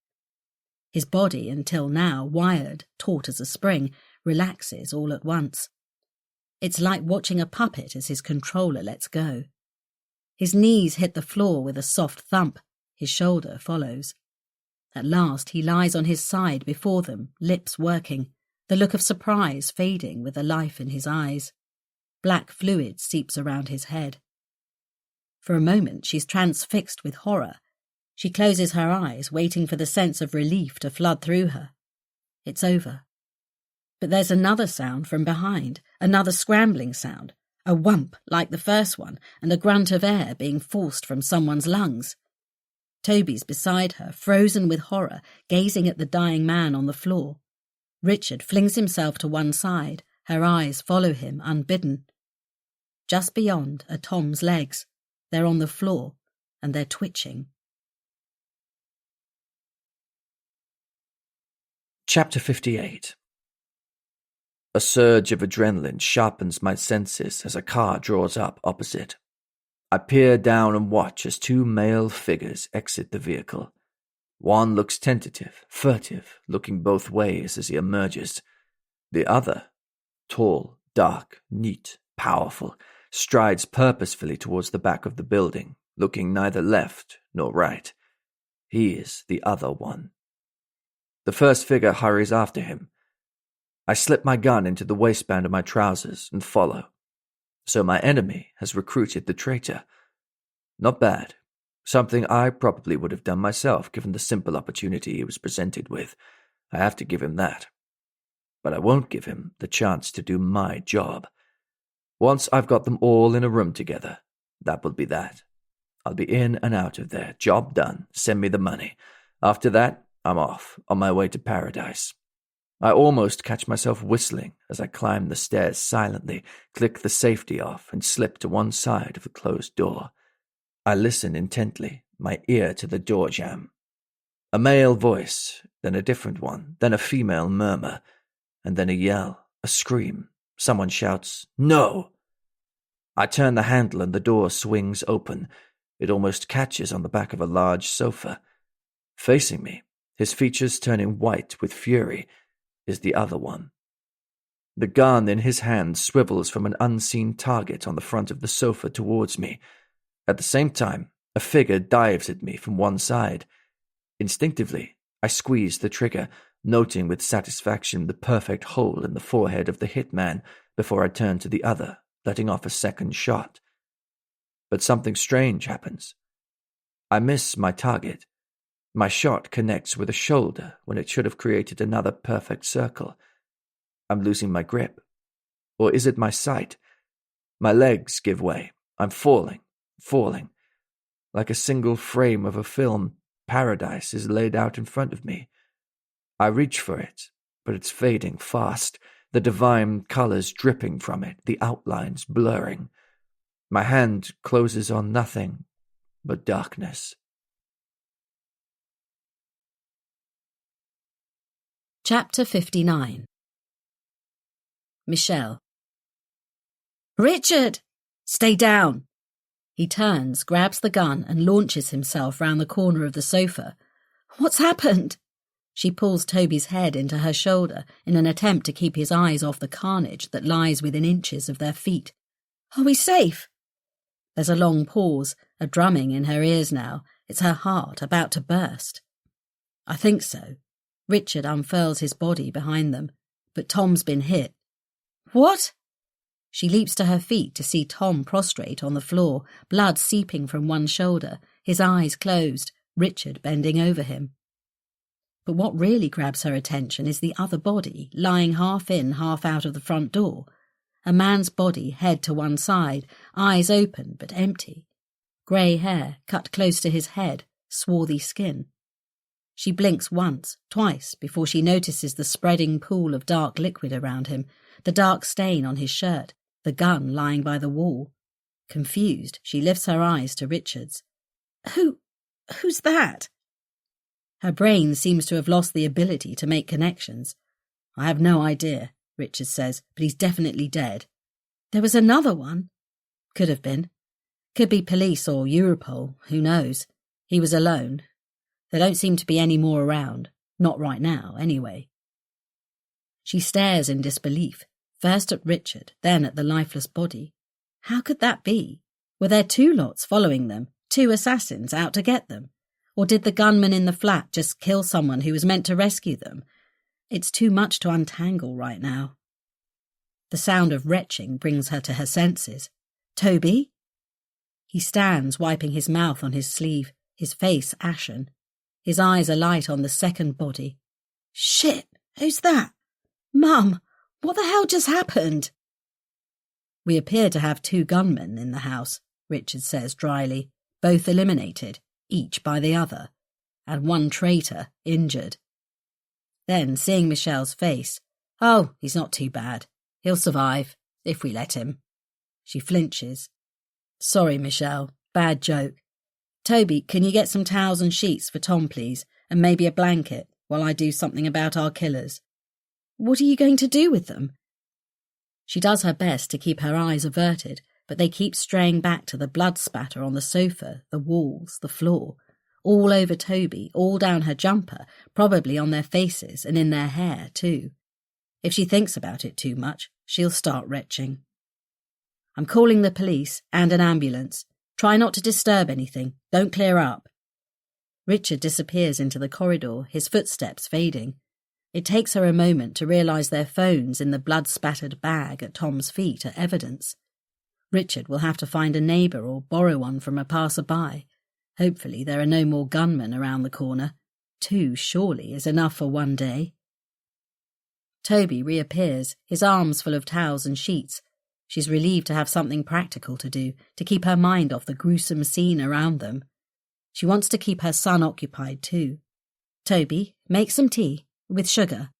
His body, until now wired, taut as a spring, relaxes all at once. It's like watching a puppet as his controller lets go. His knees hit the floor with a soft thump. His shoulder follows. At last he lies on his side before them, lips working, the look of surprise fading with the life in his eyes. Black fluid seeps around his head. For a moment she's transfixed with horror. She closes her eyes, waiting for the sense of relief to flood through her. It's over. But there's another sound from behind, another scrambling sound, a whump like the first one, and a grunt of air being forced from someone's lungs. Toby's beside her, frozen with horror, gazing at the dying man on the floor. Richard flings himself to one side, her eyes follow him unbidden. Just beyond are Tom's legs. They're on the floor, and they're twitching. Chapter 58. A surge of adrenaline sharpens my senses as a car draws up opposite. I peer down and watch as two male figures exit the vehicle. One looks tentative, furtive, looking both ways as he emerges. The other, tall, dark, neat, powerful, strides purposefully towards the back of the building, looking neither left nor right. He is the other one. The first figure hurries after him. I slip my gun into the waistband of my trousers and follow. So my enemy has recruited the traitor. Not bad. Something I probably would have done myself given the simple opportunity he was presented with. I have to give him that. But I won't give him the chance to do my job. Once I've got them all in a room together, that will be that. I'll be in and out of there. Job done. Send me the money. After that, I'm off, on my way to paradise. I almost catch myself whistling as I climb the stairs silently, click the safety off, and slip to one side of the closed door. I listen intently, my ear to the door jamb. A male voice, then a different one, then a female murmur, and then a yell, a scream. Someone shouts, "No!" I turn the handle and the door swings open. It almost catches on the back of a large sofa. Facing me, his features turning white with fury, is the other one. The gun in his hand swivels from an unseen target on the front of the sofa towards me. At the same time, a figure dives at me from one side. Instinctively, I squeeze the trigger, noting with satisfaction the perfect hole in the forehead of the hitman before I turn to the other, letting off a second shot. But something strange happens. I miss my target. My shot connects with a shoulder when it should have created another perfect circle. I'm losing my grip. Or is it my sight? My legs give way. I'm falling. Like a single frame of a film, paradise is laid out in front of me. I reach for it, but it's fading fast, the divine colors dripping from it, the outlines blurring. My hand closes on nothing but darkness. Chapter 59. Michelle. "Richard! Stay down!" He turns, grabs the gun, and launches himself round the corner of the sofa. "What's happened?" She pulls Toby's head into her shoulder in an attempt to keep his eyes off the carnage that lies within inches of their feet. "Are we safe?" There's a long pause, a drumming in her ears now. It's her heart about to burst. "I think so." Richard unfurls his body behind them, but Tom's been hit. "What?" She leaps to her feet to see Tom prostrate on the floor, blood seeping from one shoulder, his eyes closed, Richard bending over him. But what really grabs her attention is the other body, lying half in, half out of the front door. A man's body, head to one side, eyes open but empty. Grey hair, cut close to his head, swarthy skin. She blinks once, twice, before she notices the spreading pool of dark liquid around him, the dark stain on his shirt, the gun lying by the wall. Confused, she lifts her eyes to Richard's. Who's that?" Her brain seems to have lost the ability to make connections. "I have no idea," Richard says, "but he's definitely dead." "There was another one." "Could have been. Could be police or Europol, who knows. He was alone. There don't seem to be any more around. Not right now, anyway." She stares in disbelief, First at Richard, then at the lifeless body. How could that be? Were there two lots following them, two assassins out to get them? Or did the gunman in the flat just kill someone who was meant to rescue them? It's too much to untangle right now. The sound of retching brings her to her senses. Toby? He stands, wiping his mouth on his sleeve, his face ashen. His eyes alight on the second body. Shit! Who's that? Mum! What the hell just happened? We appear to have two gunmen in the house, Richard says dryly, both eliminated, each by the other, and one traitor injured. Then, seeing Michelle's face, oh, he's not too bad. He'll survive, if we let him. She flinches. Sorry, Michelle, bad joke. Toby, can you get some towels and sheets for Tom, please, and maybe a blanket, while I do something about our killers? What are you going to do with them? She does her best to keep her eyes averted, but they keep straying back to the blood spatter on the sofa, the walls, the floor, all over Toby, all down her jumper, probably on their faces and in their hair too. If she thinks about it too much, she'll start retching. I'm calling the police and an ambulance. Try not to disturb anything. Don't clear up. Richard disappears into the corridor, his footsteps fading. It takes her a moment to realise their phones in the blood-spattered bag at Tom's feet are evidence. Richard will have to find a neighbour or borrow one from a passer-by. Hopefully there are no more gunmen around the corner. 2, surely, is enough for one day. Toby reappears, his arms full of towels and sheets. She's relieved to have something practical to do, to keep her mind off the gruesome scene around them. She wants to keep her son occupied too. Toby, make some tea. With sugar.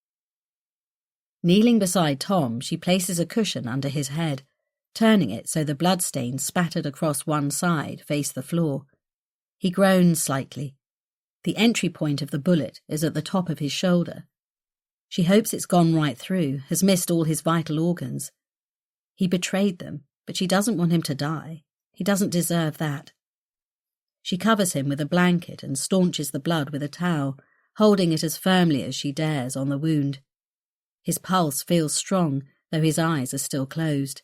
Kneeling beside Tom, she places a cushion under his head, turning it so the bloodstains spattered across one side face the floor. He groans slightly. The entry point of the bullet is at the top of his shoulder. She hopes it's gone right through, has missed all his vital organs. He betrayed them, but she doesn't want him to die. He doesn't deserve that. She covers him with a blanket and staunches the blood with a towel, holding it as firmly as she dares on the wound. His pulse feels strong, though his eyes are still closed.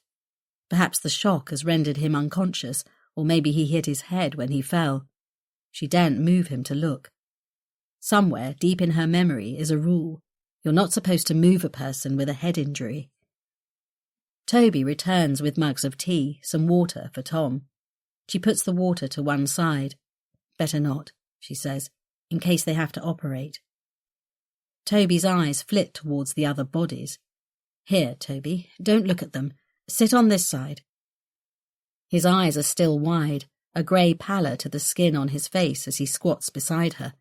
Perhaps the shock has rendered him unconscious, or maybe he hit his head when he fell. She daren't move him to look. Somewhere, deep in her memory, is a rule. You're not supposed to move a person with a head injury. Toby returns with mugs of tea, some water for Tom. She puts the water to one side. Better not, she says, in case they have to operate. Toby's eyes flit towards the other bodies. Here, Toby, don't look at them. Sit on this side. His eyes are still wide, a grey pallor to the skin on his face as he squats beside her.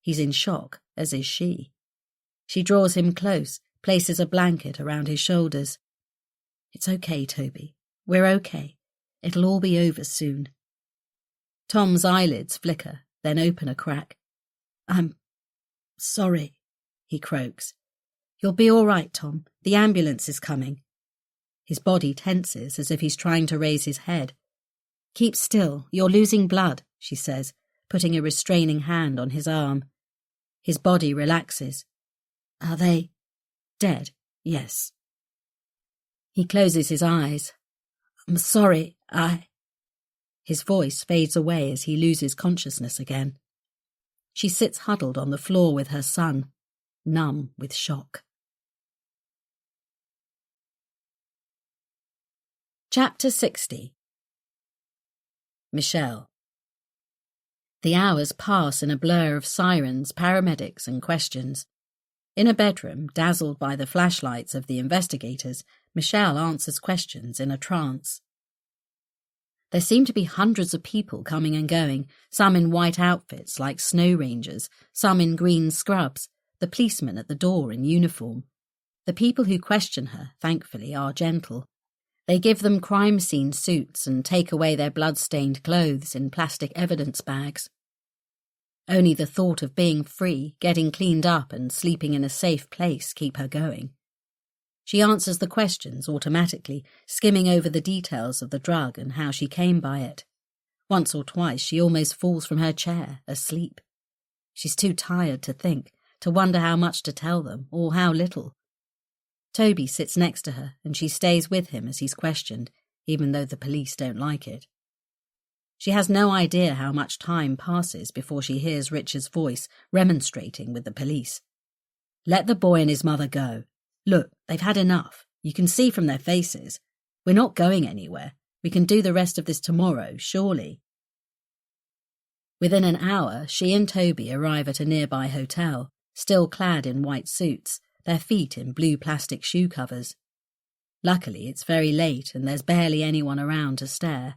He's in shock, as is she. She draws him close, places a blanket around his shoulders. It's okay, Toby. We're okay. It'll all be over soon. Tom's eyelids flicker, then open a crack. I'm sorry, he croaks. You'll be all right, Tom. The ambulance is coming. His body tenses as if he's trying to raise his head. Keep still. You're losing blood, she says, putting a restraining hand on his arm. His body relaxes. Are they dead? Yes. He closes his eyes. I'm sorry, His voice fades away as he loses consciousness again. She sits huddled on the floor with her son, numb with shock. Chapter 60. Michelle. The hours pass in a blur of sirens, paramedics, and questions. In a bedroom, dazzled by the flashlights of the investigators, Michelle answers questions in a trance. There seem to be hundreds of people coming and going, some in white outfits like snow rangers, some in green scrubs, the policeman at the door in uniform. The people who question her, thankfully, are gentle. They give them crime scene suits and take away their blood-stained clothes in plastic evidence bags. Only the thought of being free, getting cleaned up and sleeping in a safe place keep her going. She answers the questions automatically, skimming over the details of the drug and how she came by it. Once or twice she almost falls from her chair, asleep. She's too tired to think, to wonder how much to tell them, or how little. Toby sits next to her and she stays with him as he's questioned, even though the police don't like it. She has no idea how much time passes before she hears Richard's voice remonstrating with the police. Let the boy and his mother go. Look, they've had enough. You can see from their faces. We're not going anywhere. We can do the rest of this tomorrow, surely. Within an hour, she and Toby arrive at a nearby hotel, still clad in white suits, their feet in blue plastic shoe covers. Luckily, it's very late and there's barely anyone around to stare.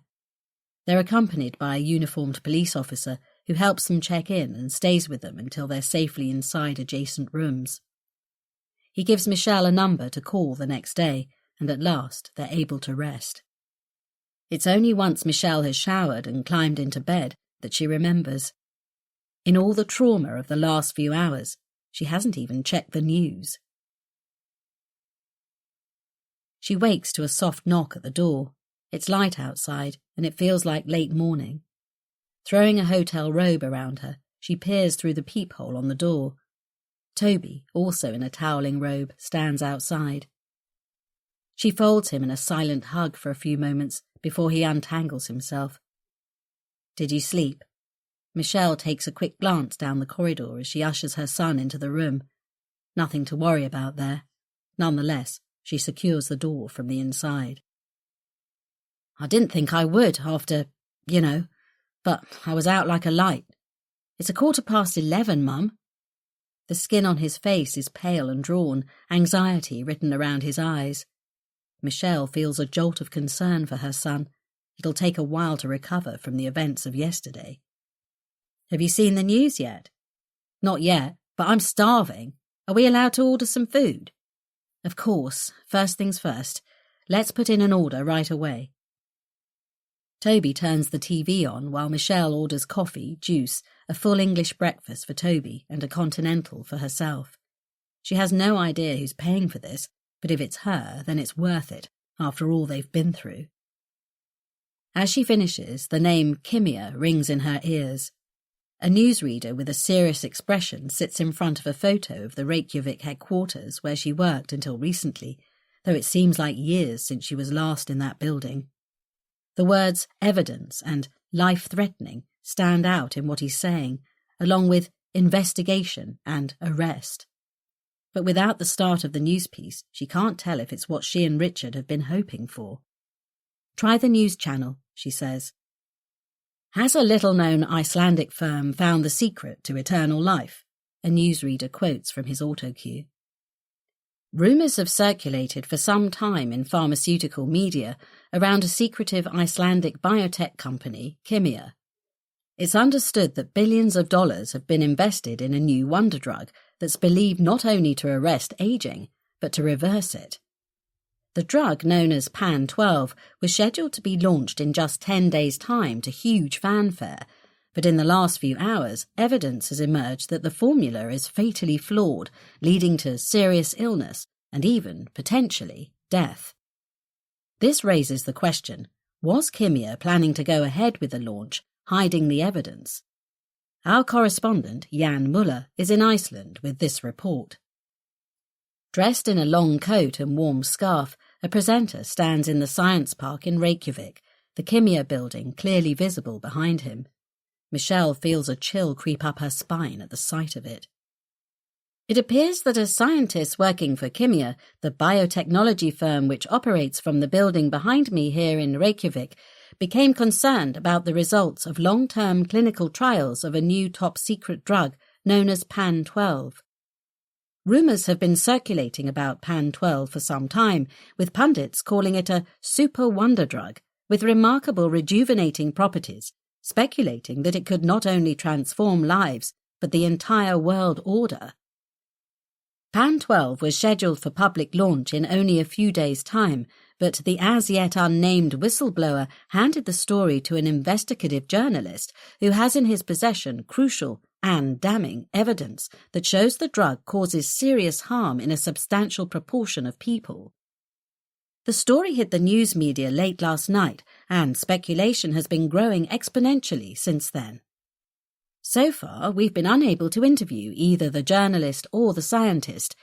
They're accompanied by a uniformed police officer who helps them check in and stays with them until they're safely inside adjacent rooms. He gives Michelle a number to call the next day, and at last they're able to rest. It's only once Michelle has showered and climbed into bed that she remembers. In all the trauma of the last few hours, she hasn't even checked the news. She wakes to a soft knock at the door. It's light outside, and it feels like late morning. Throwing a hotel robe around her, she peers through the peephole on the door. Toby, also in a toweling robe, stands outside. She folds him in a silent hug for a few moments before he untangles himself. Did you sleep? Michelle takes a quick glance down the corridor as she ushers her son into the room. Nothing to worry about there. Nonetheless, she secures the door from the inside. I didn't think I would after, but I was out like a light. It's 11:15, Mum. The skin on his face is pale and drawn, anxiety written around his eyes. Michelle feels a jolt of concern for her son. It'll take a while to recover from the events of yesterday. Have you seen the news yet? Not yet, but I'm starving. Are we allowed to order some food? Of course, first things first. Let's put in an order right away. Toby turns the TV on while Michelle orders coffee, juice, a full English breakfast for Toby and a continental for herself. She has no idea who's paying for this, but if it's her, then it's worth it, after all they've been through. As she finishes, the name Kimia rings in her ears. A newsreader with a serious expression sits in front of a photo of the Reykjavik headquarters where she worked until recently, though it seems like years since she was last in that building. The words evidence and life-threatening stand out in what he's saying, along with investigation and arrest. But without the start of the news piece, she can't tell if it's what she and Richard have been hoping for. Try the news channel, she says. Has a little-known Icelandic firm found the secret to eternal life? A newsreader quotes from his autocue. Rumours have circulated for some time in pharmaceutical media around a secretive Icelandic biotech company, Kimia. It's understood that billions of dollars have been invested in a new wonder drug that's believed not only to arrest aging, but to reverse it. The drug, known as Pan-12, was scheduled to be launched in just 10 days' time to huge fanfare, but in the last few hours, evidence has emerged that the formula is fatally flawed, leading to serious illness and even, potentially, death. This raises the question, was Kimia planning to go ahead with the launch, hiding the evidence? Our correspondent, Jan Muller, is in Iceland with this report. Dressed in a long coat and warm scarf, a presenter stands in the science park in Reykjavik, the Kimia building clearly visible behind him. Michelle feels a chill creep up her spine at the sight of it. It appears that a scientist working for Kimia, the biotechnology firm which operates from the building behind me here in Reykjavik, became concerned about the results of long-term clinical trials of a new top-secret drug known as Pan-12. Rumours have been circulating about Pan-12 for some time, with pundits calling it a super wonder drug with remarkable rejuvenating properties, speculating that it could not only transform lives, but the entire world order. Pan-12 was scheduled for public launch in only a few days' time, but the as-yet unnamed whistleblower handed the story to an investigative journalist who has in his possession crucial and damning evidence that shows the drug causes serious harm in a substantial proportion of people. The story hit the news media late last night, and speculation has been growing exponentially since then. So far, we've been unable to interview either the journalist or the scientist,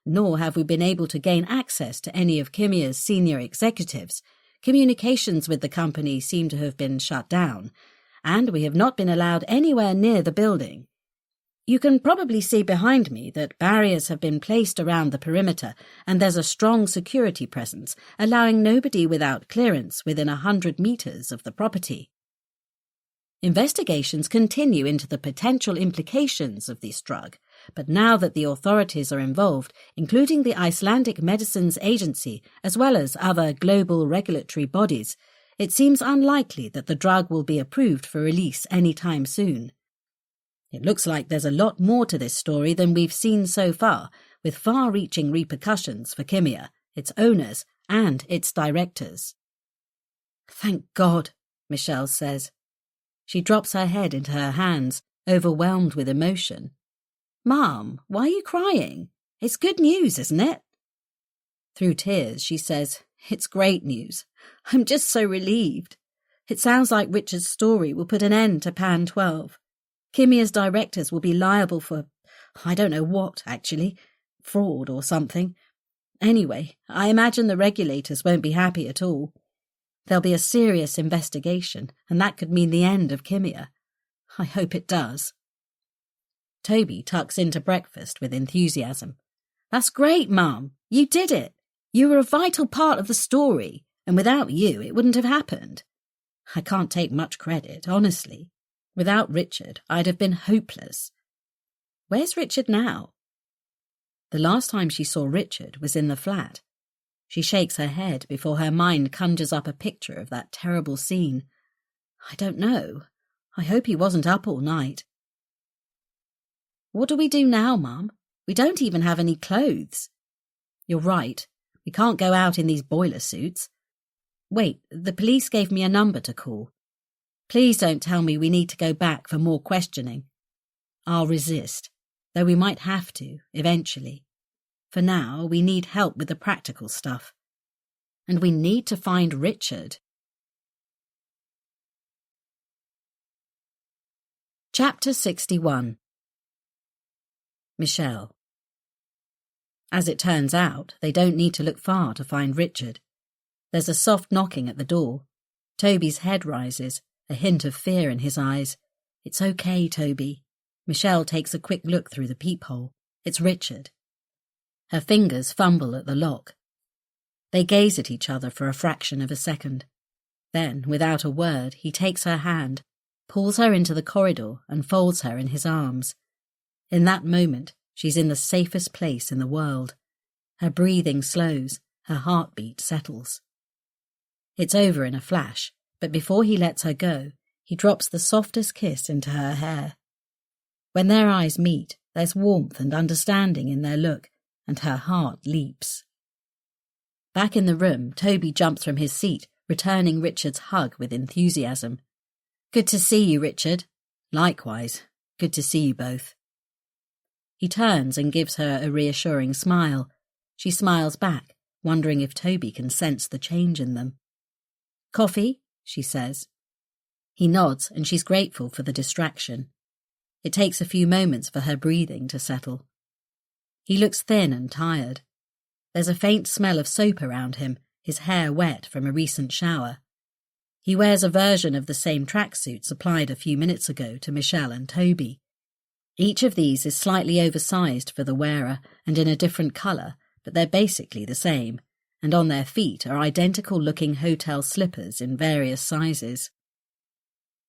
nor have we been able to gain access to any of Kimia's senior executives. Communications with the company seem to have been shut down, and we have not been allowed anywhere near the building. You can probably see behind me that barriers have been placed around the perimeter, and there's a strong security presence, allowing nobody without clearance within 100 meters of the property. Investigations continue into the potential implications of this drug, but now that the authorities are involved, including the Icelandic Medicines Agency as well as other global regulatory bodies, it seems unlikely that the drug will be approved for release anytime soon. It looks like there's a lot more to this story than we've seen so far, with far-reaching repercussions for Kimia, its owners, and its directors. Thank God, Michelle says. She drops her head into her hands, overwhelmed with emotion. Mom, why are you crying? It's good news, isn't it? Through tears, she says, It's great news. I'm just so relieved. It sounds like Richard's story will put an end to Pan 12. Kimia's directors will be liable for, I don't know what, actually, fraud or something. Anyway, I imagine the regulators won't be happy at all. There'll be a serious investigation, and that could mean the end of Kimia. I hope it does. Toby tucks into breakfast with enthusiasm. That's great, Mum. You did it. You were a vital part of the story, and without you it wouldn't have happened. I can't take much credit, honestly. Without Richard, I'd have been hopeless. Where's Richard now? The last time she saw Richard was in the flat. She shakes her head before her mind conjures up a picture of that terrible scene. I don't know. I hope he wasn't up all night. What do we do now, Mum? We don't even have any clothes. You're right. We can't go out in these boiler suits. Wait, the police gave me a number to call. Please don't tell me we need to go back for more questioning. I'll resist, though we might have to, eventually. For now, we need help with the practical stuff. And we need to find Richard. Chapter 61. Michelle. As it turns out, they don't need to look far to find Richard. There's a soft knocking at the door. Toby's head rises, a hint of fear in his eyes. It's okay, Toby. Michelle takes a quick look through the peephole. It's Richard. Her fingers fumble at the lock. They gaze at each other for a fraction of a second. Then, without a word, he takes her hand, pulls her into the corridor and folds her in his arms. In that moment, she's in the safest place in the world. Her breathing slows, her heartbeat settles. It's over in a flash, but before he lets her go, he drops the softest kiss into her hair. When their eyes meet, there's warmth and understanding in their look, and her heart leaps. Back in the room, Toby jumps from his seat, returning Richard's hug with enthusiasm. Good to see you, Richard. Likewise, good to see you both. He turns and gives her a reassuring smile. She smiles back, wondering if Toby can sense the change in them. Coffee? She says. He nods, and she's grateful for the distraction. It takes a few moments for her breathing to settle. He looks thin and tired. There's a faint smell of soap around him, his hair wet from a recent shower. He wears a version of the same tracksuit supplied a few minutes ago to Michelle and Toby. Each of these is slightly oversized for the wearer and in a different colour, but they're basically the same, and on their feet are identical-looking hotel slippers in various sizes.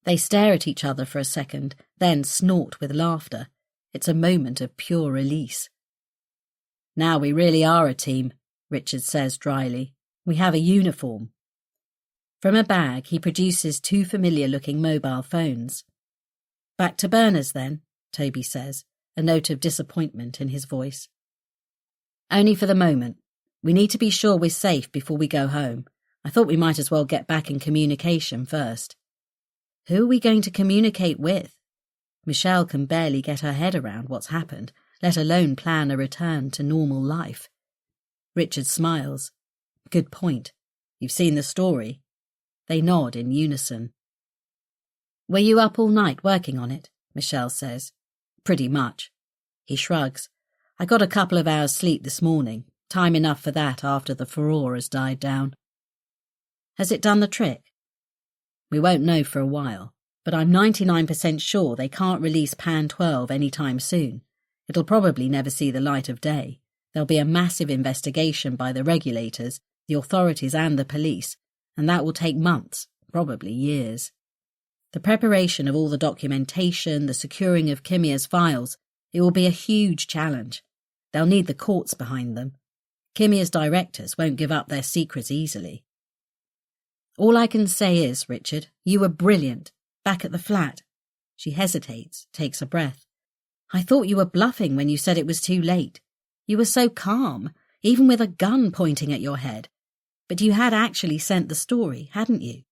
They stare at each other for a second, then snort with laughter. It's a moment of pure release. Now we really are a team, Richard says dryly. We have a uniform. From a bag, he produces two familiar-looking mobile phones. Back to burners, then, Toby says, a note of disappointment in his voice. Only for the moment. We need to be sure we're safe before we go home. I thought we might as well get back in communication first. Who are we going to communicate with? Michelle can barely get her head around what's happened, let alone plan a return to normal life. Richard smiles. Good point. You've seen the story. They nod in unison. Were you up all night working on it? Michelle says. Pretty much. He shrugs. I got a couple of hours sleep this morning, time enough for that after the furore has died down. Has it done the trick? We won't know for a while, but I'm 99% sure they can't release Pan 12 anytime soon. It'll probably never see the light of day. There'll be a massive investigation by the regulators, the authorities and the police, and that will take months, probably years. The preparation of all the documentation, the securing of Kimia's files, it will be a huge challenge. They'll need the courts behind them. Kimia's directors won't give up their secrets easily. All I can say is, Richard, you were brilliant, back at the flat. She hesitates, takes a breath. I thought you were bluffing when you said it was too late. You were so calm, even with a gun pointing at your head. But you had actually sent the story, hadn't you?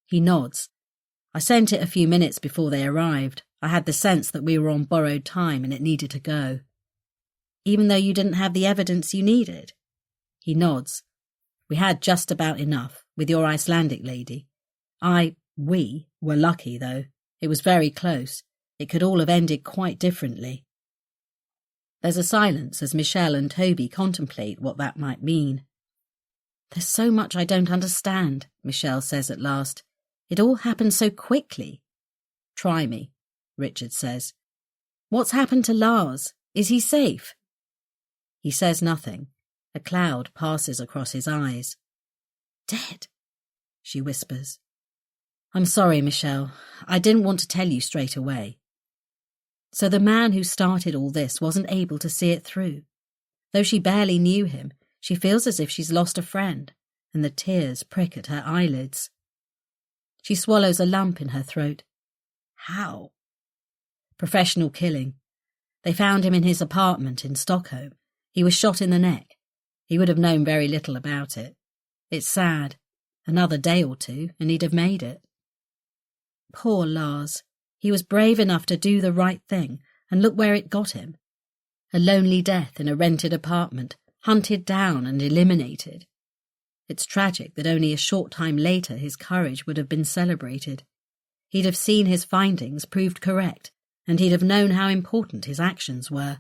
He nods. I sent it a few minutes before they arrived. I had the sense that we were on borrowed time and it needed to go. Even though you didn't have the evidence you needed? He nods. We had just about enough, with your Icelandic lady. We were lucky, though. It was very close. It could all have ended quite differently. There's a silence as Michelle and Toby contemplate what that might mean. There's so much I don't understand, Michelle says at last. It all happened so quickly. Try me, Richard says. What's happened to Lars? Is he safe? He says nothing. A cloud passes across his eyes. Dead, she whispers. I'm sorry, Michelle. I didn't want to tell you straight away. So the man who started all this wasn't able to see it through. Though she barely knew him, she feels as if she's lost a friend, and the tears prick at her eyelids. She swallows a lump in her throat. How? Professional killing. They found him in his apartment in Stockholm. He was shot in the neck. He would have known very little about it. It's sad. Another day or two, and he'd have made it. Poor Lars. He was brave enough to do the right thing, and look where it got him. A lonely death in a rented apartment, hunted down and eliminated. It's tragic that only a short time later his courage would have been celebrated. He'd have seen his findings proved correct, and he'd have known how important his actions were.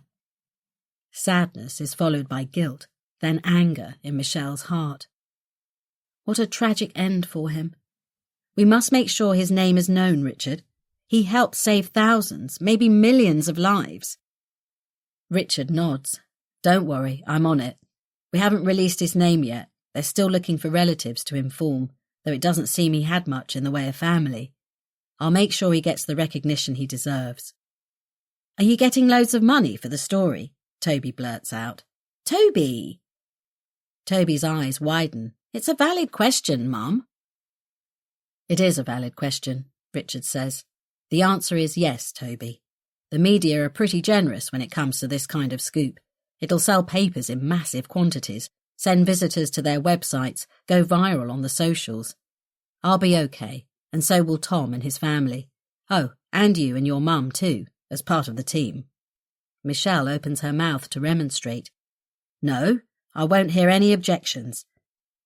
Sadness is followed by guilt, then anger in Michelle's heart. What a tragic end for him. We must make sure his name is known, Richard. He helped save thousands, maybe millions of lives. Richard nods. Don't worry, I'm on it. We haven't released his name yet. They're still looking for relatives to inform, though it doesn't seem he had much in the way of family. I'll make sure he gets the recognition he deserves. Are you getting loads of money for the story? Toby blurts out. Toby! Toby's eyes widen. It's a valid question, Mum. It is a valid question, Richard says. The answer is yes, Toby. The media are pretty generous when it comes to this kind of scoop. It'll sell papers in massive quantities, send visitors to their websites, go viral on the socials. I'll be okay, and so will Tom and his family. Oh, and you and your mum too, as part of the team. Michelle opens her mouth to remonstrate. No, I won't hear any objections.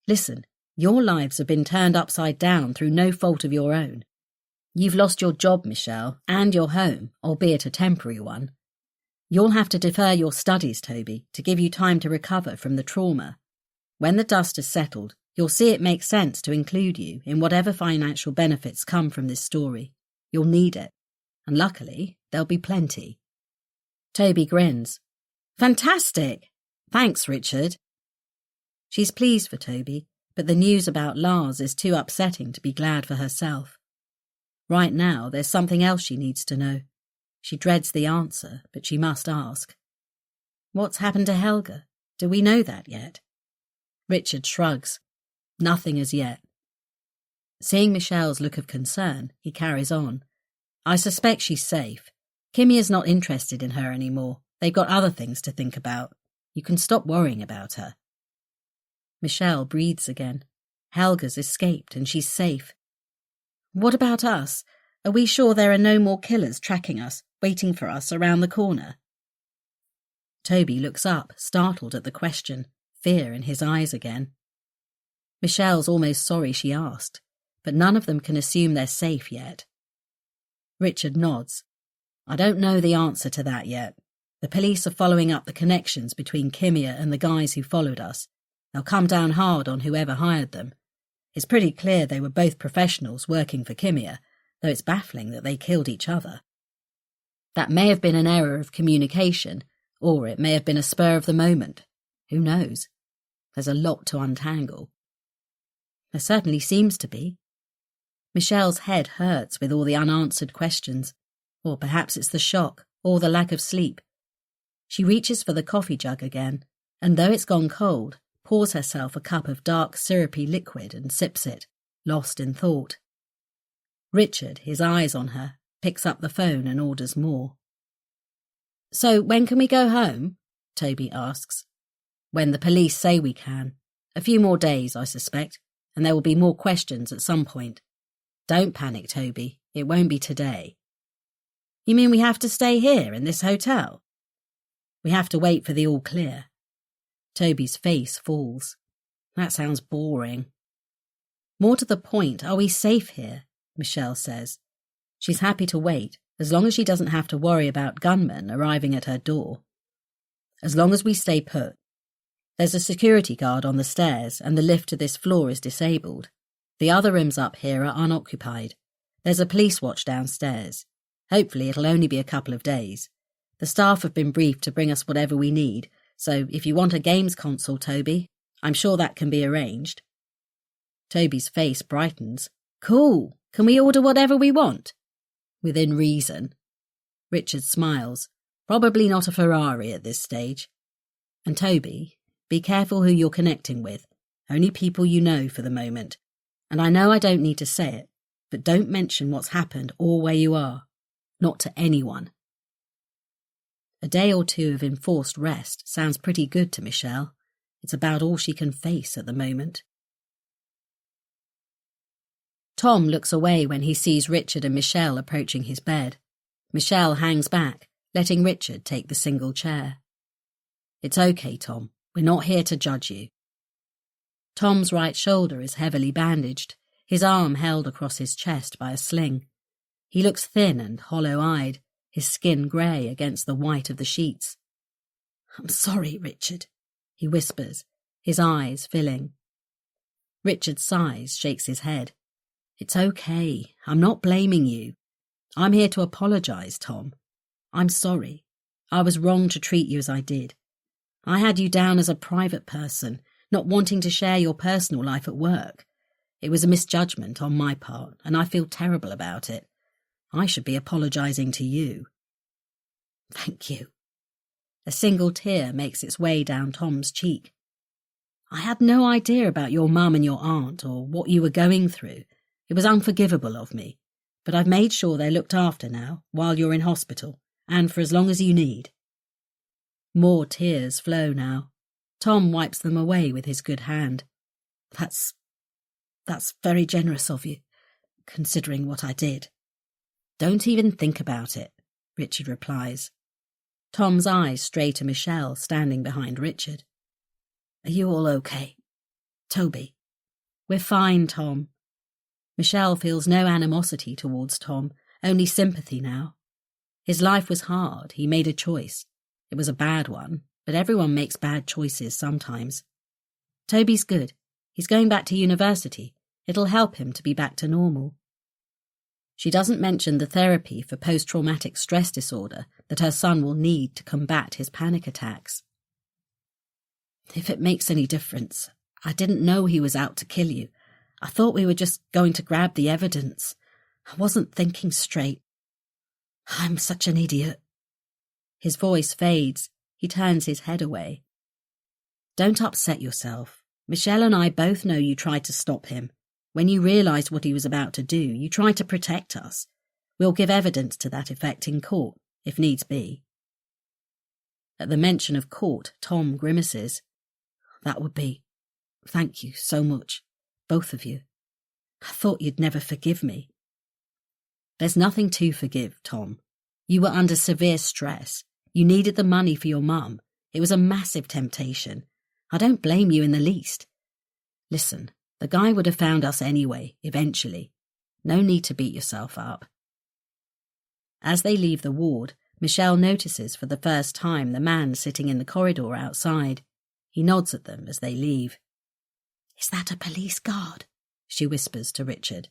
Listen, your lives have been turned upside down through no fault of your own. You've lost your job, Michelle, and your home, albeit a temporary one. You'll have to defer your studies, Toby, to give you time to recover from the trauma. When the dust has settled, you'll see it makes sense to include you in whatever financial benefits come from this story. You'll need it. And luckily, there'll be plenty. Toby grins. Fantastic! Thanks, Richard. She's pleased for Toby, but the news about Lars is too upsetting to be glad for herself. Right now, there's something else she needs to know. She dreads the answer, but she must ask. What's happened to Helga? Do we know that yet? Richard shrugs. Nothing as yet. Seeing Michelle's look of concern, he carries on. I suspect she's safe. Kimia's not interested in her anymore. They've got other things to think about. You can stop worrying about her. Michelle breathes again. Helga's escaped and she's safe. What about us? Are we sure there are no more killers tracking us, waiting for us around the corner? Toby looks up, startled at the question, fear in his eyes again. Michelle's almost sorry she asked, but none of them can assume they're safe yet. Richard nods. I don't know the answer to that yet. The The police are following up the connections between Kimia and the guys who followed us. They'll come down hard on whoever hired them. It's pretty clear they were both professionals working for Kimia, though it's baffling that they killed each other. That may have been an error of communication, or it may have been a spur of the moment. Who knows? There's a lot to untangle. There certainly seems to be. Michelle's head hurts with all the unanswered questions, or perhaps it's the shock, or the lack of sleep. She reaches for the coffee jug again, and though it's gone cold, pours herself a cup of dark syrupy liquid and sips it, lost in thought. Richard, his eyes on her, picks up the phone and orders more. "So when can we go home?" Toby asks. "When the police say we can. A few more days, I suspect, and there will be more questions at some point. Don't panic, Toby. It won't be today." "You mean we have to stay here in this hotel?" "We have to wait for the all clear." Toby's face falls. "That sounds boring." "More to the point, are we safe here?" Michelle says. She's happy to wait, as long as she doesn't have to worry about gunmen arriving at her door. "As long as we stay put. There's a security guard on the stairs, and the lift to this floor is disabled. The other rooms up here are unoccupied. There's a police watch downstairs. Hopefully it'll only be a couple of days. The staff have been briefed to bring us whatever we need, so if you want a games console, Toby, I'm sure that can be arranged." Toby's face brightens. "Cool. Can we order whatever we want?" "Within reason." Richard smiles. "Probably not a Ferrari at this stage. And Toby, be careful who you're connecting with. Only people you know for the moment. And I know I don't need to say it, but don't mention what's happened or where you are. Not to anyone." A day or two of enforced rest sounds pretty good to Michelle. It's about all she can face at the moment. Tom looks away when he sees Richard and Michelle approaching his bed. Michelle hangs back, letting Richard take the single chair. "It's okay, Tom. We're not here to judge you." Tom's right shoulder is heavily bandaged, his arm held across his chest by a sling. He looks thin and hollow-eyed, his skin grey against the white of the sheets. "I'm sorry, Richard," he whispers, his eyes filling. Richard sighs, shakes his head. "It's okay. I'm not blaming you. I'm here to apologise, Tom. I'm sorry. I was wrong to treat you as I did. I had you down as a private person, not wanting to share your personal life at work. It was a misjudgment on my part, and I feel terrible about it. I should be apologising to you." "Thank you." A single tear makes its way down Tom's cheek. "I had no idea about your mum and your aunt or what you were going through. It was unforgivable of me, but I've made sure they're looked after now while you're in hospital and for as long as you need." More tears flow now. Tom wipes them away with his good hand. That's very generous of you, considering what I did." "Don't even think about it," Richard replies. Tom's eyes stray to Michelle standing behind Richard. "Are you all okay? Toby?" "We're fine, Tom." Michelle feels no animosity towards Tom, only sympathy now. His life was hard, he made a choice. It was a bad one, but everyone makes bad choices sometimes. "Toby's good. He's going back to university. It'll help him to be back to normal." She doesn't mention the therapy for post-traumatic stress disorder that her son will need to combat his panic attacks. "If it makes any difference, I didn't know he was out to kill you. I thought we were just going to grab the evidence. I wasn't thinking straight. I'm such an idiot." His voice fades. He turns his head away. "Don't upset yourself. Michelle and I both know you tried to stop him. When you realised what he was about to do, you tried to protect us. We'll give evidence to that effect in court, if needs be." At the mention of court, Tom grimaces. "That would be. Thank you so much, both of you. I thought you'd never forgive me." "There's nothing to forgive, Tom. You were under severe stress. You needed the money for your mum. It was a massive temptation. I don't blame you in the least. Listen, the guy would have found us anyway, eventually. No need to beat yourself up." As they leave the ward, Michelle notices for the first time the man sitting in the corridor outside. He nods at them as they leave. "Is that a police guard?" she whispers to Richard.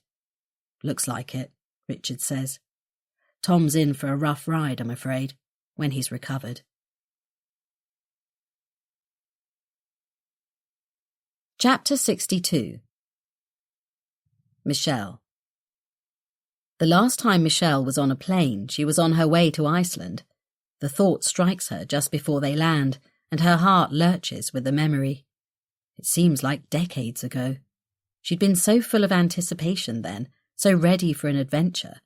"Looks like it," Richard says. "Tom's in for a rough ride, I'm afraid, when he's recovered." Chapter 62. Michelle. The last time Michelle was on a plane, she was on her way to Iceland. The thought strikes her just before they land, and her heart lurches with the memory. It seems like decades ago. She'd been so full of anticipation then, so ready for an adventure.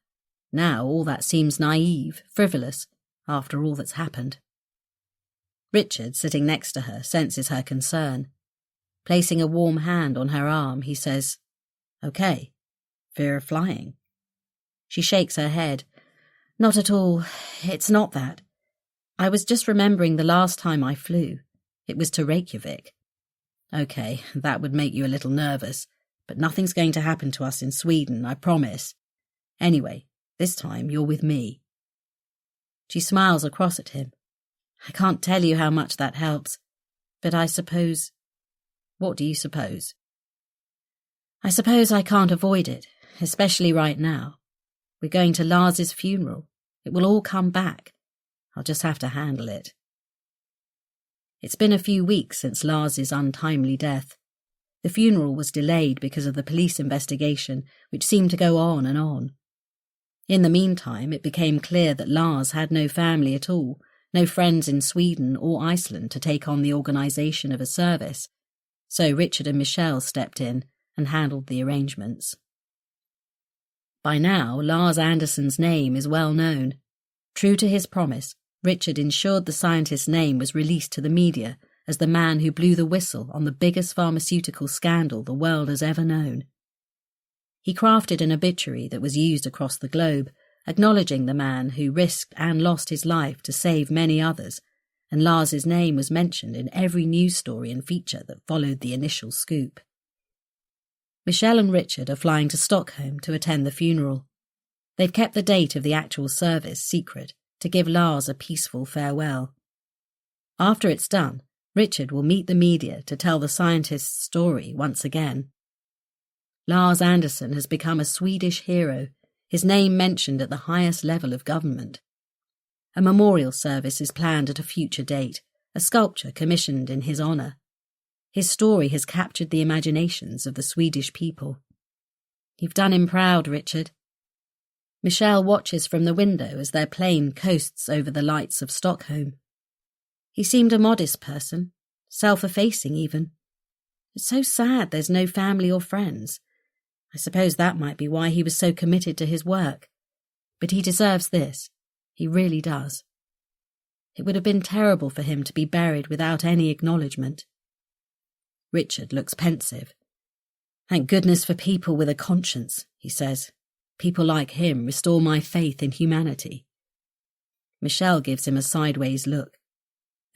Now all that seems naive, frivolous, after all that's happened. Richard, sitting next to her, senses her concern. Placing a warm hand on her arm, he says, "Okay, fear of flying?" She shakes her head. "Not at all. It's not that. I was just remembering the last time I flew. It was to Reykjavik." "Okay, that would make you a little nervous, but nothing's going to happen to us in Sweden, I promise. Anyway, this time you're with me." She smiles across at him. "I can't tell you how much that helps, but I suppose..." "What do you suppose?" "I suppose I can't avoid it, especially right now. We're going to Lars's funeral. It will all come back. I'll just have to handle it." It's been a few weeks since Lars's untimely death. The funeral was delayed because of the police investigation, which seemed to go on and on. In the meantime, it became clear that Lars had no family at all, no friends in Sweden or Iceland to take on the organisation of a service, so Richard and Michelle stepped in and handled the arrangements. By now, Lars Anderson's name is well known. True to his promise, Richard ensured the scientist's name was released to the media as the man who blew the whistle on the biggest pharmaceutical scandal the world has ever known. He crafted an obituary that was used across the globe, acknowledging the man who risked and lost his life to save many others, and Lars's name was mentioned in every news story and feature that followed the initial scoop. Michelle and Richard are flying to Stockholm to attend the funeral. They've kept the date of the actual service secret to give Lars a peaceful farewell. After it's done, Richard will meet the media to tell the scientist's story once again. Lars Anderson has become a Swedish hero, his name mentioned at the highest level of government. A memorial service is planned at a future date, a sculpture commissioned in his honour. His story has captured the imaginations of the Swedish people. You've done him proud, Richard. Michelle watches from the window as their plane coasts over the lights of Stockholm. He seemed a modest person, self-effacing even. It's so sad there's no family or friends. I suppose that might be why he was so committed to his work. But he deserves this. He really does. It would have been terrible for him to be buried without any acknowledgement. Richard looks pensive. "Thank goodness for people with a conscience," he says. "People like him restore my faith in humanity." Michelle gives him a sideways look.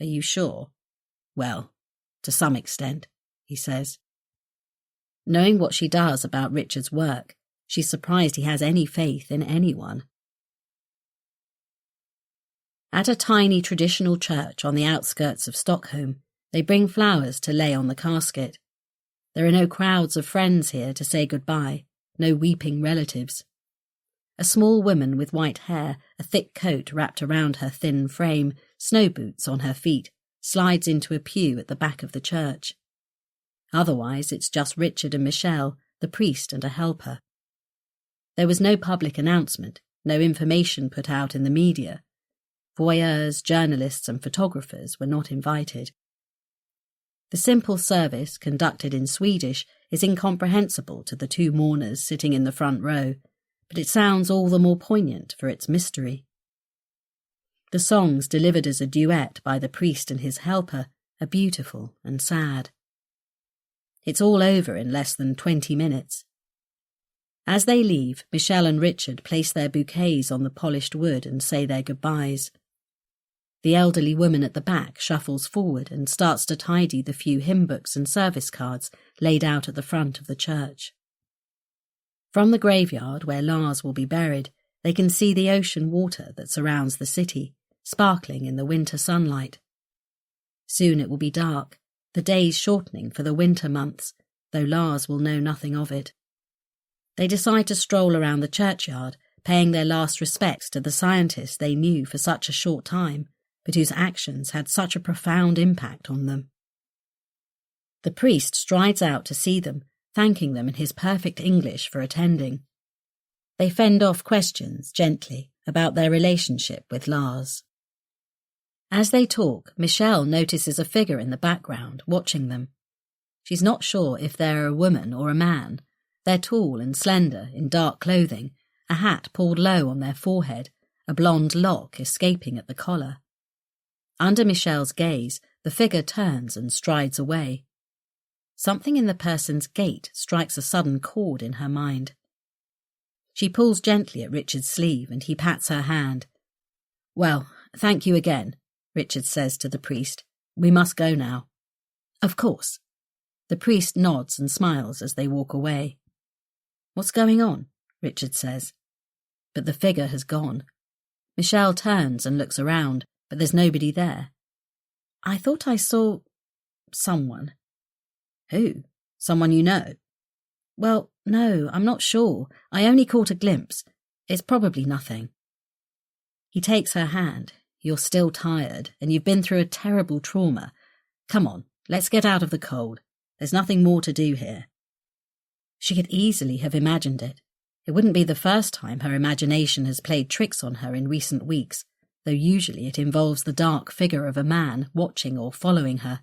"Are you sure?" "Well, to some extent," he says. Knowing what she does about Richard's work, she's surprised he has any faith in anyone. At a tiny traditional church on the outskirts of Stockholm, they bring flowers to lay on the casket. There are no crowds of friends here to say goodbye, no weeping relatives. A small woman with white hair, a thick coat wrapped around her thin frame, snow boots on her feet, slides into a pew at the back of the church. Otherwise, it's just Richard and Michelle, the priest and a helper. There was no public announcement, no information put out in the media. Voyeurs, journalists and photographers were not invited. The simple service, conducted in Swedish, is incomprehensible to the two mourners sitting in the front row, but it sounds all the more poignant for its mystery. The songs delivered as a duet by the priest and his helper are beautiful and sad. It's all over in less than 20 minutes. As they leave, Michelle and Richard place their bouquets on the polished wood and say their goodbyes. The elderly woman at the back shuffles forward and starts to tidy the few hymn books and service cards laid out at the front of the church. From the graveyard where Lars will be buried, They can see the ocean water that surrounds the city, sparkling in the winter sunlight. Soon it will be dark, the days shortening for the winter months, though Lars will know nothing of it. They decide to stroll around the churchyard, paying their last respects to the scientist they knew for such a short time, but whose actions had such a profound impact on them. The priest strides out to see them, thanking them in his perfect English for attending. They fend off questions gently about their relationship with Lars. As they talk, Michelle notices a figure in the background, watching them. She's not sure if they're a woman or a man. They're tall and slender, in dark clothing, a hat pulled low on their forehead, a blonde lock escaping at the collar. Under Michelle's gaze, the figure turns and strides away. Something in the person's gait strikes a sudden chord in her mind. She pulls gently at Richard's sleeve and he pats her hand. "Well, thank you again," Richard says to the priest. "We must go now." "Of course." The priest nods and smiles as they walk away. "What's going on?" Richard says. But the figure has gone. Michelle turns and looks around, but there's nobody there. "I thought I saw someone." "Who? Someone you know?" "Well, no, I'm not sure. I only caught a glimpse. It's probably nothing." He takes her hand. "You're still tired, and you've been through a terrible trauma. Come on, let's get out of the cold. There's nothing more to do here." She could easily have imagined it. It wouldn't be the first time her imagination has played tricks on her in recent weeks, though usually it involves the dark figure of a man watching or following her.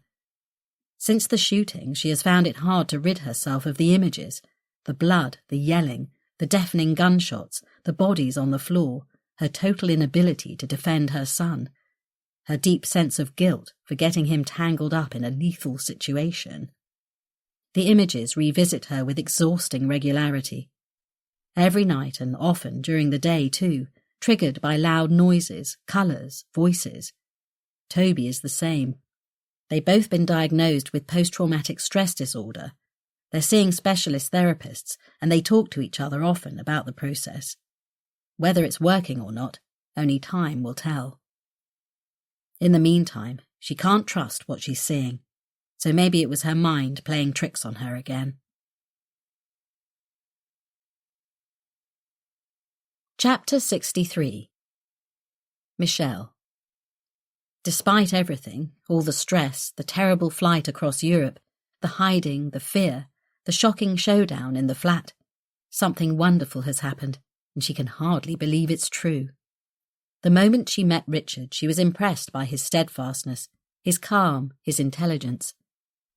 Since the shooting, she has found it hard to rid herself of the images, the blood, the yelling, the deafening gunshots, the bodies on the floor, her total inability to defend her son, her deep sense of guilt for getting him tangled up in a lethal situation. The images revisit her with exhausting regularity. Every night and often during the day too, triggered by loud noises, colours, voices. Toby is the same. They've both been diagnosed with post-traumatic stress disorder. They're seeing specialist therapists and they talk to each other often about the process. Whether it's working or not, only time will tell. In the meantime, she can't trust what she's seeing, so maybe it was her mind playing tricks on her again. Chapter 63. Michelle. Despite everything, all the stress, the terrible flight across Europe, the hiding, the fear, the shocking showdown in the flat, something wonderful has happened, and she can hardly believe it's true. The moment she met Richard, she was impressed by his steadfastness, his calm, his intelligence.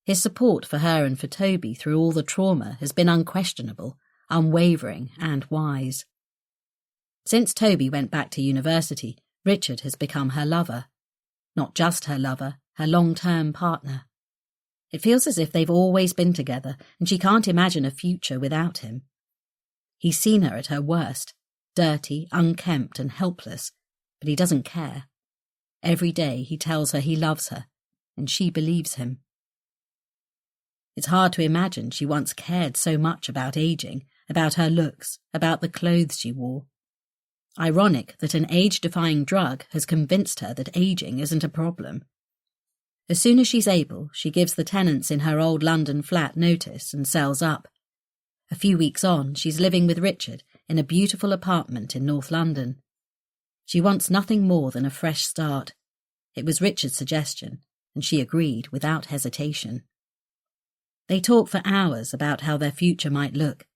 His support for her and for Toby through all the trauma has been unquestionable, unwavering, and wise. Since Toby went back to university, Richard has become her lover. Not just her lover, her long-term partner. It feels as if they've always been together, and she can't imagine a future without him. He's seen her at her worst, dirty, unkempt, and helpless, but he doesn't care. Every day he tells her he loves her, and she believes him. It's hard to imagine she once cared so much about aging, about her looks, about the clothes she wore. Ironic that an age-defying drug has convinced her that aging isn't a problem. As soon as she's able, she gives the tenants in her old London flat notice and sells up. A few weeks on, she's living with Richard in a beautiful apartment in North London. She wants nothing more than a fresh start. It was Richard's suggestion, and she agreed without hesitation. They talk for hours about how their future might look.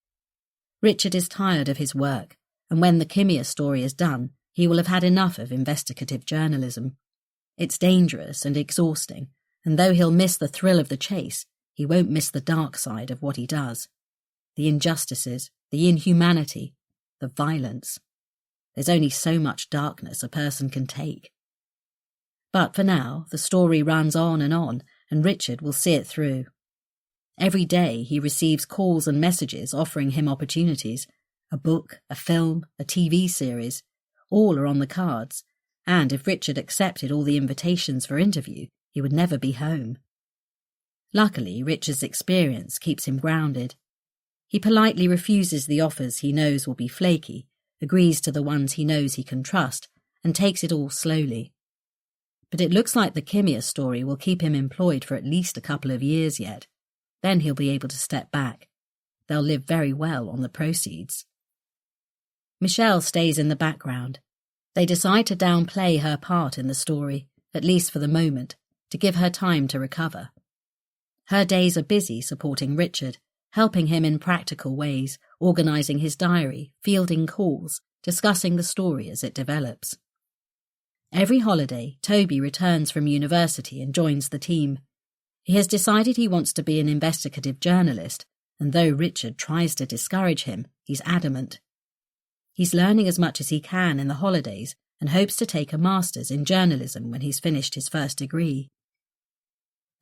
Richard is tired of his work, and when the Kimia story is done, he will have had enough of investigative journalism. It's dangerous and exhausting, and though he'll miss the thrill of the chase, he won't miss the dark side of what he does. The injustices, the inhumanity, the violence. There's only so much darkness a person can take. But for now, the story runs on, and Richard will see it through. Every day he receives calls and messages offering him opportunities. A book, a film, a TV series. All are on the cards, and if Richard accepted all the invitations for interview, he would never be home. Luckily, Richard's experience keeps him grounded. He politely refuses the offers he knows will be flaky, agrees to the ones he knows he can trust, and takes it all slowly. But it looks like the Kimia story will keep him employed for at least a couple of years yet. Then he'll be able to step back. They'll live very well on the proceeds. Michelle stays in the background. They decide to downplay her part in the story, at least for the moment, to give her time to recover. Her days are busy supporting Richard, helping him in practical ways, organising his diary, fielding calls, discussing the story as it develops. Every holiday, Toby returns from university and joins the team. He has decided he wants to be an investigative journalist, and though Richard tries to discourage him, he's adamant. He's learning as much as he can in the holidays and hopes to take a master's in journalism when he's finished his first degree.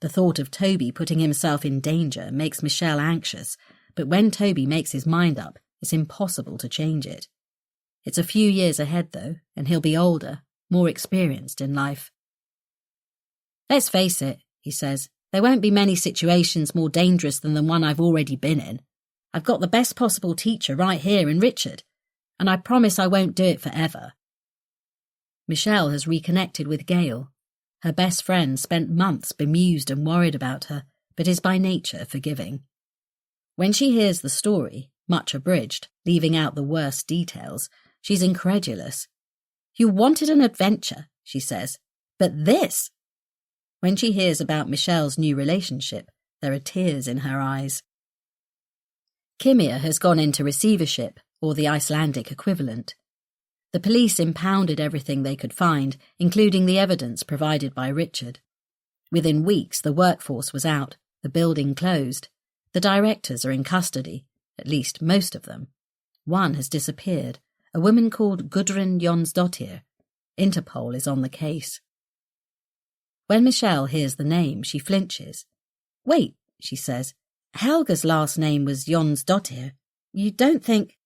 The thought of Toby putting himself in danger makes Michelle anxious, but when Toby makes his mind up, it's impossible to change it. It's a few years ahead, though, and he'll be older, more experienced in life. "Let's face it," he says, "there won't be many situations more dangerous than the one I've already been in. I've got the best possible teacher right here in Richard, and I promise I won't do it forever." Michelle has reconnected with Gail. Her best friend spent months bemused and worried about her, but is by nature forgiving. When she hears the story, much abridged, leaving out the worst details, she's incredulous. "You wanted an adventure," she says, "but this?" When she hears about Michelle's new relationship, there are tears in her eyes. Kimia has gone into receivership, or the Icelandic equivalent. The police impounded everything they could find, including the evidence provided by Richard. Within weeks, the workforce was out, the building closed. The directors are in custody, at least most of them. One has disappeared, a woman called Gudrun Jonsdottir. Interpol is on the case. When Michelle hears the name, she flinches. "Wait," she says, "Helga's last name was Jonsdottir. You don't think—"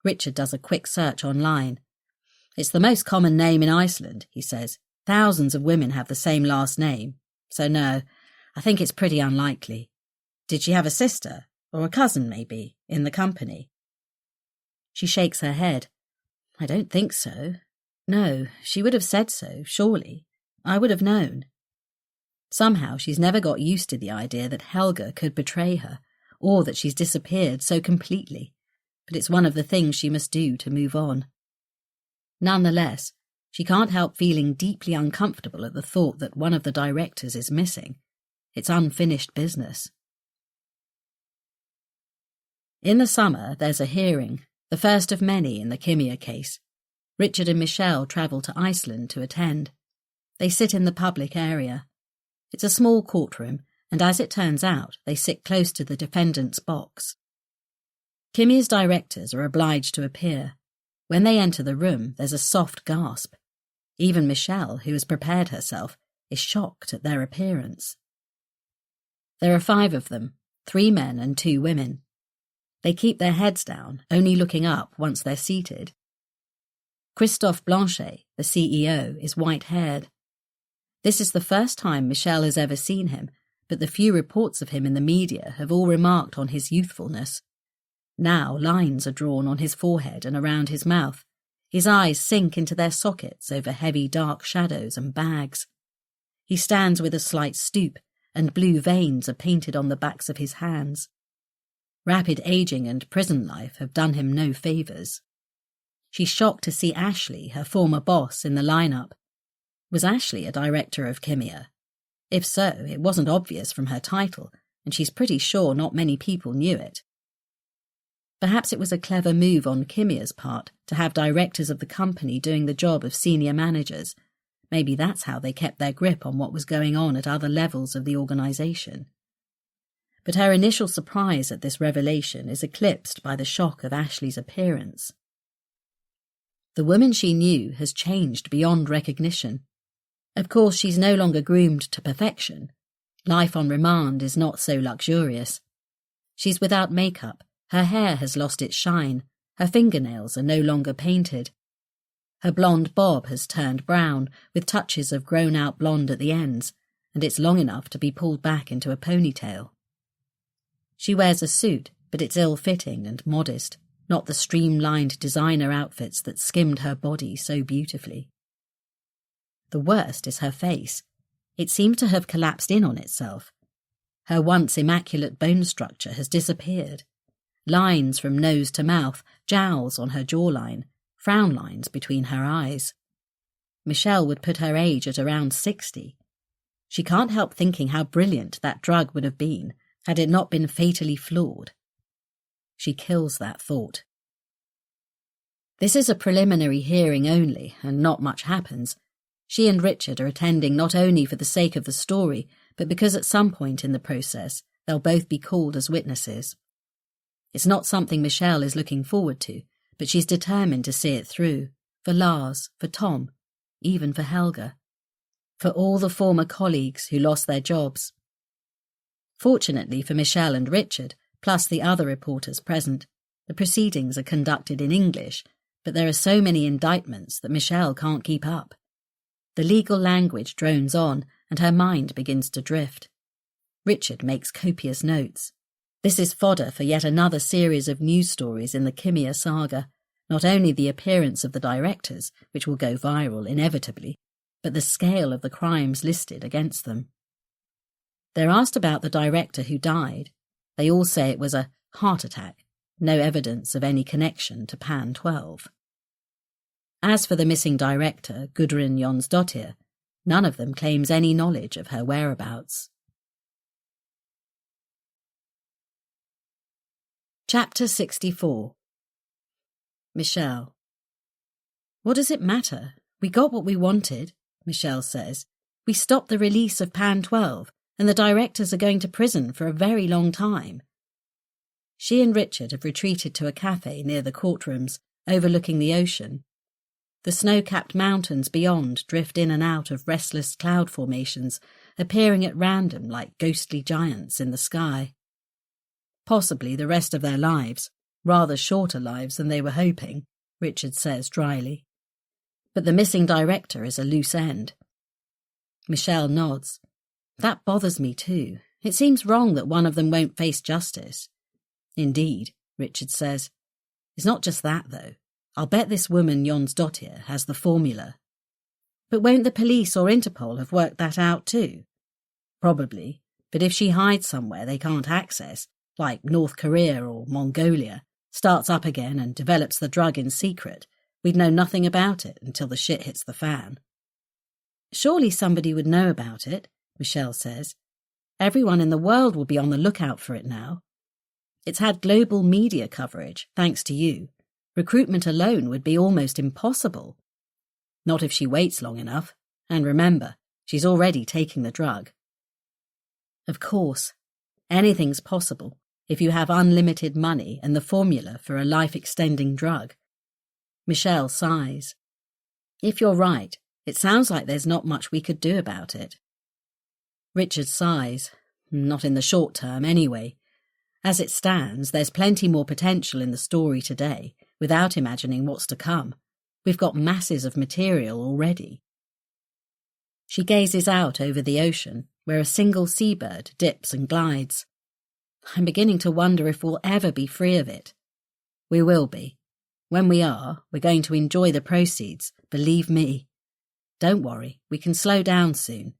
Richard does a quick search online. "It's the most common name in Iceland," he says. "Thousands of women have the same last name. So no, I think it's pretty unlikely. Did she have a sister, or a cousin maybe, in the company?" She shakes her head. "I don't think so. No, she would have said so, surely. I would have known." Somehow she's never got used to the idea that Helga could betray her, or that she's disappeared so completely. But it's one of the things she must do to move on. Nonetheless, she can't help feeling deeply uncomfortable at the thought that one of the directors is missing. It's unfinished business. In the summer, there's a hearing, the first of many in the Kimia case. Richard and Michelle travel to Iceland to attend. They sit in the public area. It's a small courtroom, and as it turns out, they sit close to the defendant's box. Kimia's directors are obliged to appear. When they enter the room, there's a soft gasp. Even Michelle, who has prepared herself, is shocked at their appearance. There are 5 of them, 3 men and 2 women. They keep their heads down, only looking up once they're seated. Christophe Blanchet, the CEO, is white-haired. This is the first time Michelle has ever seen him, but the few reports of him in the media have all remarked on his youthfulness. Now lines are drawn on his forehead and around his mouth. His eyes sink into their sockets over heavy dark shadows and bags. He stands with a slight stoop, and blue veins are painted on the backs of his hands. Rapid aging and prison life have done him no favours. She's shocked to see Ashley, her former boss, in the lineup. Was Ashley a director of Kimia? If so, it wasn't obvious from her title, and she's pretty sure not many people knew it. Perhaps it was a clever move on Kimia's part to have directors of the company doing the job of senior managers. Maybe that's how they kept their grip on what was going on at other levels of the organisation. But her initial surprise at this revelation is eclipsed by the shock of Ashley's appearance. The woman she knew has changed beyond recognition. Of course, she's no longer groomed to perfection. Life on remand is not so luxurious. She's without makeup. Her hair has lost its shine, her fingernails are no longer painted. Her blonde bob has turned brown, with touches of grown-out blonde at the ends, and it's long enough to be pulled back into a ponytail. She wears a suit, but it's ill-fitting and modest. not the streamlined designer outfits that skimmed her body so beautifully. The worst is her face. It seemed to have collapsed in on itself. Her once immaculate bone structure has disappeared. Lines from nose to mouth, jowls on her jawline, frown lines between her eyes. Michelle would put her age at around 60. She can't help thinking how brilliant that drug would have been had it not been fatally flawed. She kills that thought. This is a preliminary hearing only, and not much happens. She and Richard are attending not only for the sake of the story, but because at some point in the process they'll both be called as witnesses. It's not something Michelle is looking forward to, but she's determined to see it through, for Lars, for Tom, even for Helga, for all the former colleagues who lost their jobs. Fortunately for Michelle and Richard, plus the other reporters present, the proceedings are conducted in English, but there are so many indictments that Michelle can't keep up. The legal language drones on, and her mind begins to drift. Richard makes copious notes. This is fodder for yet another series of news stories in the Kimia saga, not only the appearance of the directors, which will go viral inevitably, but the scale of the crimes listed against them. They're asked about the director who died. They all say it was a heart attack, no evidence of any connection to Pan 12. As for the missing director, Gudrun Jonsdottir, none of them claims any knowledge of her whereabouts. Chapter 64. Michelle. What does it matter? We got what we wanted, Michelle says. We stopped the release of Pan 12, and the directors are going to prison for a very long time. She and Richard have retreated to a cafe near the courtrooms, overlooking the ocean. The snow-capped mountains beyond drift in and out of restless cloud formations, appearing at random like ghostly giants in the sky. Possibly the rest of their lives, rather shorter lives than they were hoping, Richard says dryly. But the missing director is a loose end. Michelle nods. That bothers me too. It seems wrong that one of them won't face justice. Indeed, Richard says. It's not just that, though. I'll bet this woman Jonsdottir has the formula. But won't the police or Interpol have worked that out too? Probably, but if she hides somewhere they can't access, like North Korea or Mongolia, starts up again and develops the drug in secret, we'd know nothing about it until the shit hits the fan. Surely somebody would know about it, Michelle says. Everyone in the world will be on the lookout for it now. It's had global media coverage, thanks to you. Recruitment alone would be almost impossible. Not if she waits long enough. And remember, she's already taking the drug. Of course, anything's possible if you have unlimited money and the formula for a life-extending drug. Michelle sighs. If you're right, it sounds like there's not much we could do about it. Richard sighs. Not in the short term, anyway. As it stands, there's plenty more potential in the story today, without imagining what's to come. We've got masses of material already. She gazes out over the ocean, where a single seabird dips and glides. I'm beginning to wonder if we'll ever be free of it. We will be. When we are, we're going to enjoy the proceeds, believe me. Don't worry, we can slow down soon.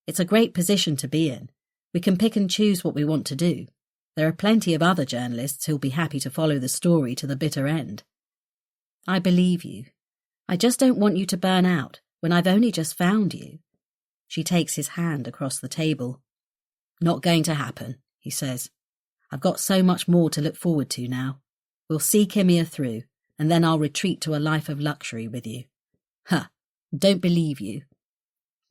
It's a great position to be in. We can pick and choose what we want to do. There are plenty of other journalists who'll be happy to follow the story to the bitter end. I believe you. I just don't want you to burn out when I've only just found you. She takes his hand across the table. Not going to happen, he says. I've got so much more to look forward to now. We'll see Kimia through, and then I'll retreat to a life of luxury with you. Don't believe you.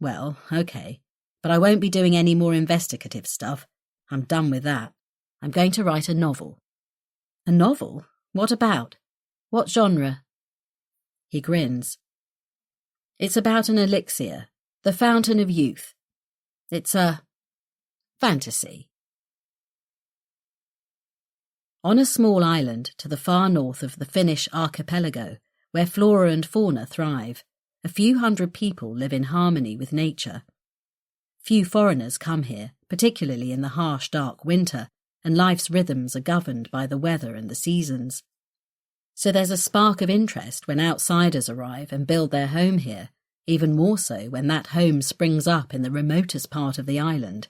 Well, okay, but I won't be doing any more investigative stuff. I'm done with that. I'm going to write a novel. A novel? What about? What genre? He grins. It's about an elixir, the fountain of youth. It's a fantasy. On a small island to the far north of the Finnish archipelago, where flora and fauna thrive, a few hundred people live in harmony with nature. Few foreigners come here, particularly in the harsh, dark winter, and life's rhythms are governed by the weather and the seasons. So there's a spark of interest when outsiders arrive and build their home here, even more so when that home springs up in the remotest part of the island.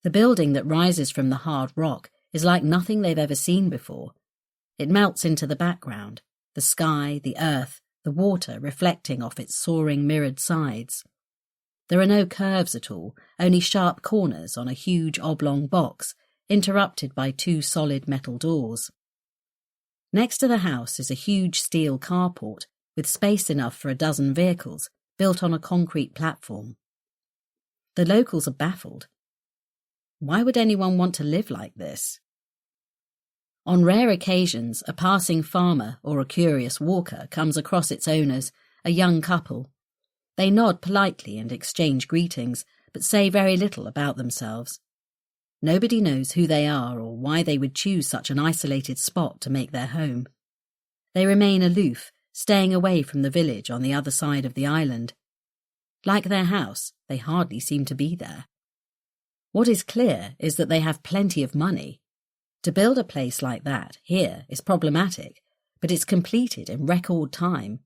The building that rises from the hard rock is like nothing they've ever seen before. It melts into the background, the sky, the earth, the water reflecting off its soaring mirrored sides. There are no curves at all, only sharp corners on a huge oblong box, interrupted by two solid metal doors. Next to the house is a huge steel carport with space enough for a dozen vehicles, built on a concrete platform. The locals are baffled. Why would anyone want to live like this? On rare occasions, a passing farmer or a curious walker comes across its owners, a young couple. They nod politely and exchange greetings, but say very little about themselves. Nobody knows who they are or why they would choose such an isolated spot to make their home. They remain aloof, staying away from the village on the other side of the island. Like their house, they hardly seem to be there. What is clear is that they have plenty of money. To build a place like that here is problematic, but it's completed in record time.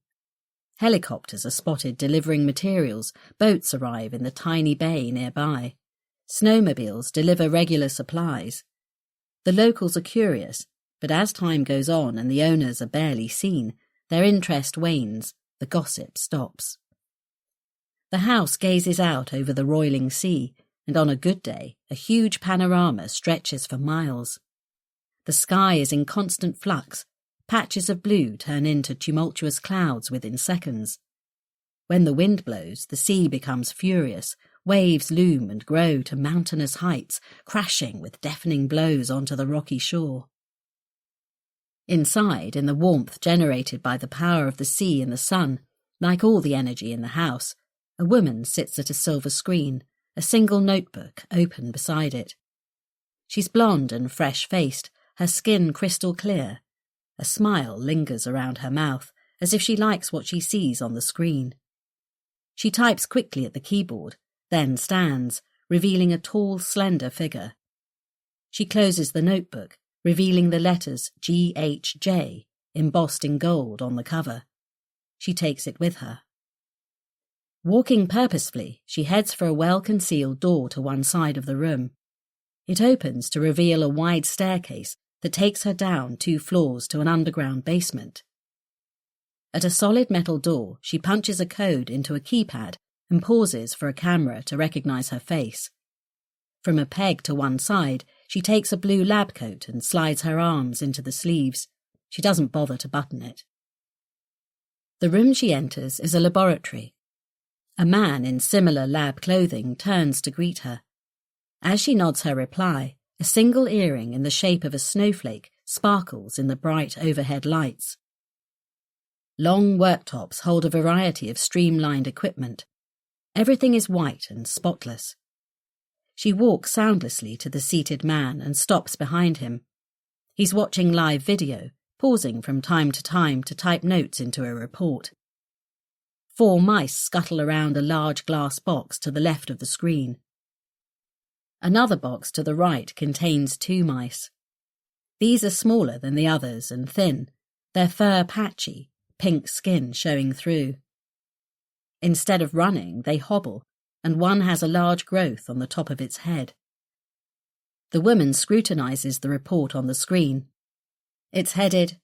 Helicopters are spotted delivering materials, boats arrive in the tiny bay nearby. Snowmobiles deliver regular supplies. The locals are curious, but as time goes on and the owners are barely seen, their interest wanes, the gossip stops. The house gazes out over the roiling sea, and on a good day, a huge panorama stretches for miles. The sky is in constant flux. Patches of blue turn into tumultuous clouds within seconds. When the wind blows, the sea becomes furious. Waves loom and grow to mountainous heights, crashing with deafening blows onto the rocky shore. Inside, in the warmth generated by the power of the sea and the sun, like all the energy in the house, a woman sits at a silver screen, a single notebook open beside it. She's blonde and fresh-faced, her skin crystal clear. A smile lingers around her mouth, as if she likes what she sees on the screen. She types quickly at the keyboard, then stands, revealing a tall, slender figure. She closes the notebook, revealing the letters GHJ, embossed in gold on the cover. She takes it with her. Walking purposefully, she heads for a well-concealed door to one side of the room. It opens to reveal a wide staircase that takes her down 2 floors to an underground basement. At a solid metal door, she punches a code into a keypad and pauses for a camera to recognize her face. From a peg to one side, she takes a blue lab coat and slides her arms into the sleeves. She doesn't bother to button it. The room she enters is a laboratory. A man in similar lab clothing turns to greet her. As she nods her reply, a single earring in the shape of a snowflake sparkles in the bright overhead lights. Long worktops hold a variety of streamlined equipment. Everything is white and spotless. She walks soundlessly to the seated man and stops behind him. He's watching live video, pausing from time to time to type notes into a report. 4 mice scuttle around a large glass box to the left of the screen. Another box to the right contains 2 mice. These are smaller than the others and thin, their fur patchy, pink skin showing through. Instead of running, they hobble, and one has a large growth on the top of its head. The woman scrutinizes the report on the screen. It's headed,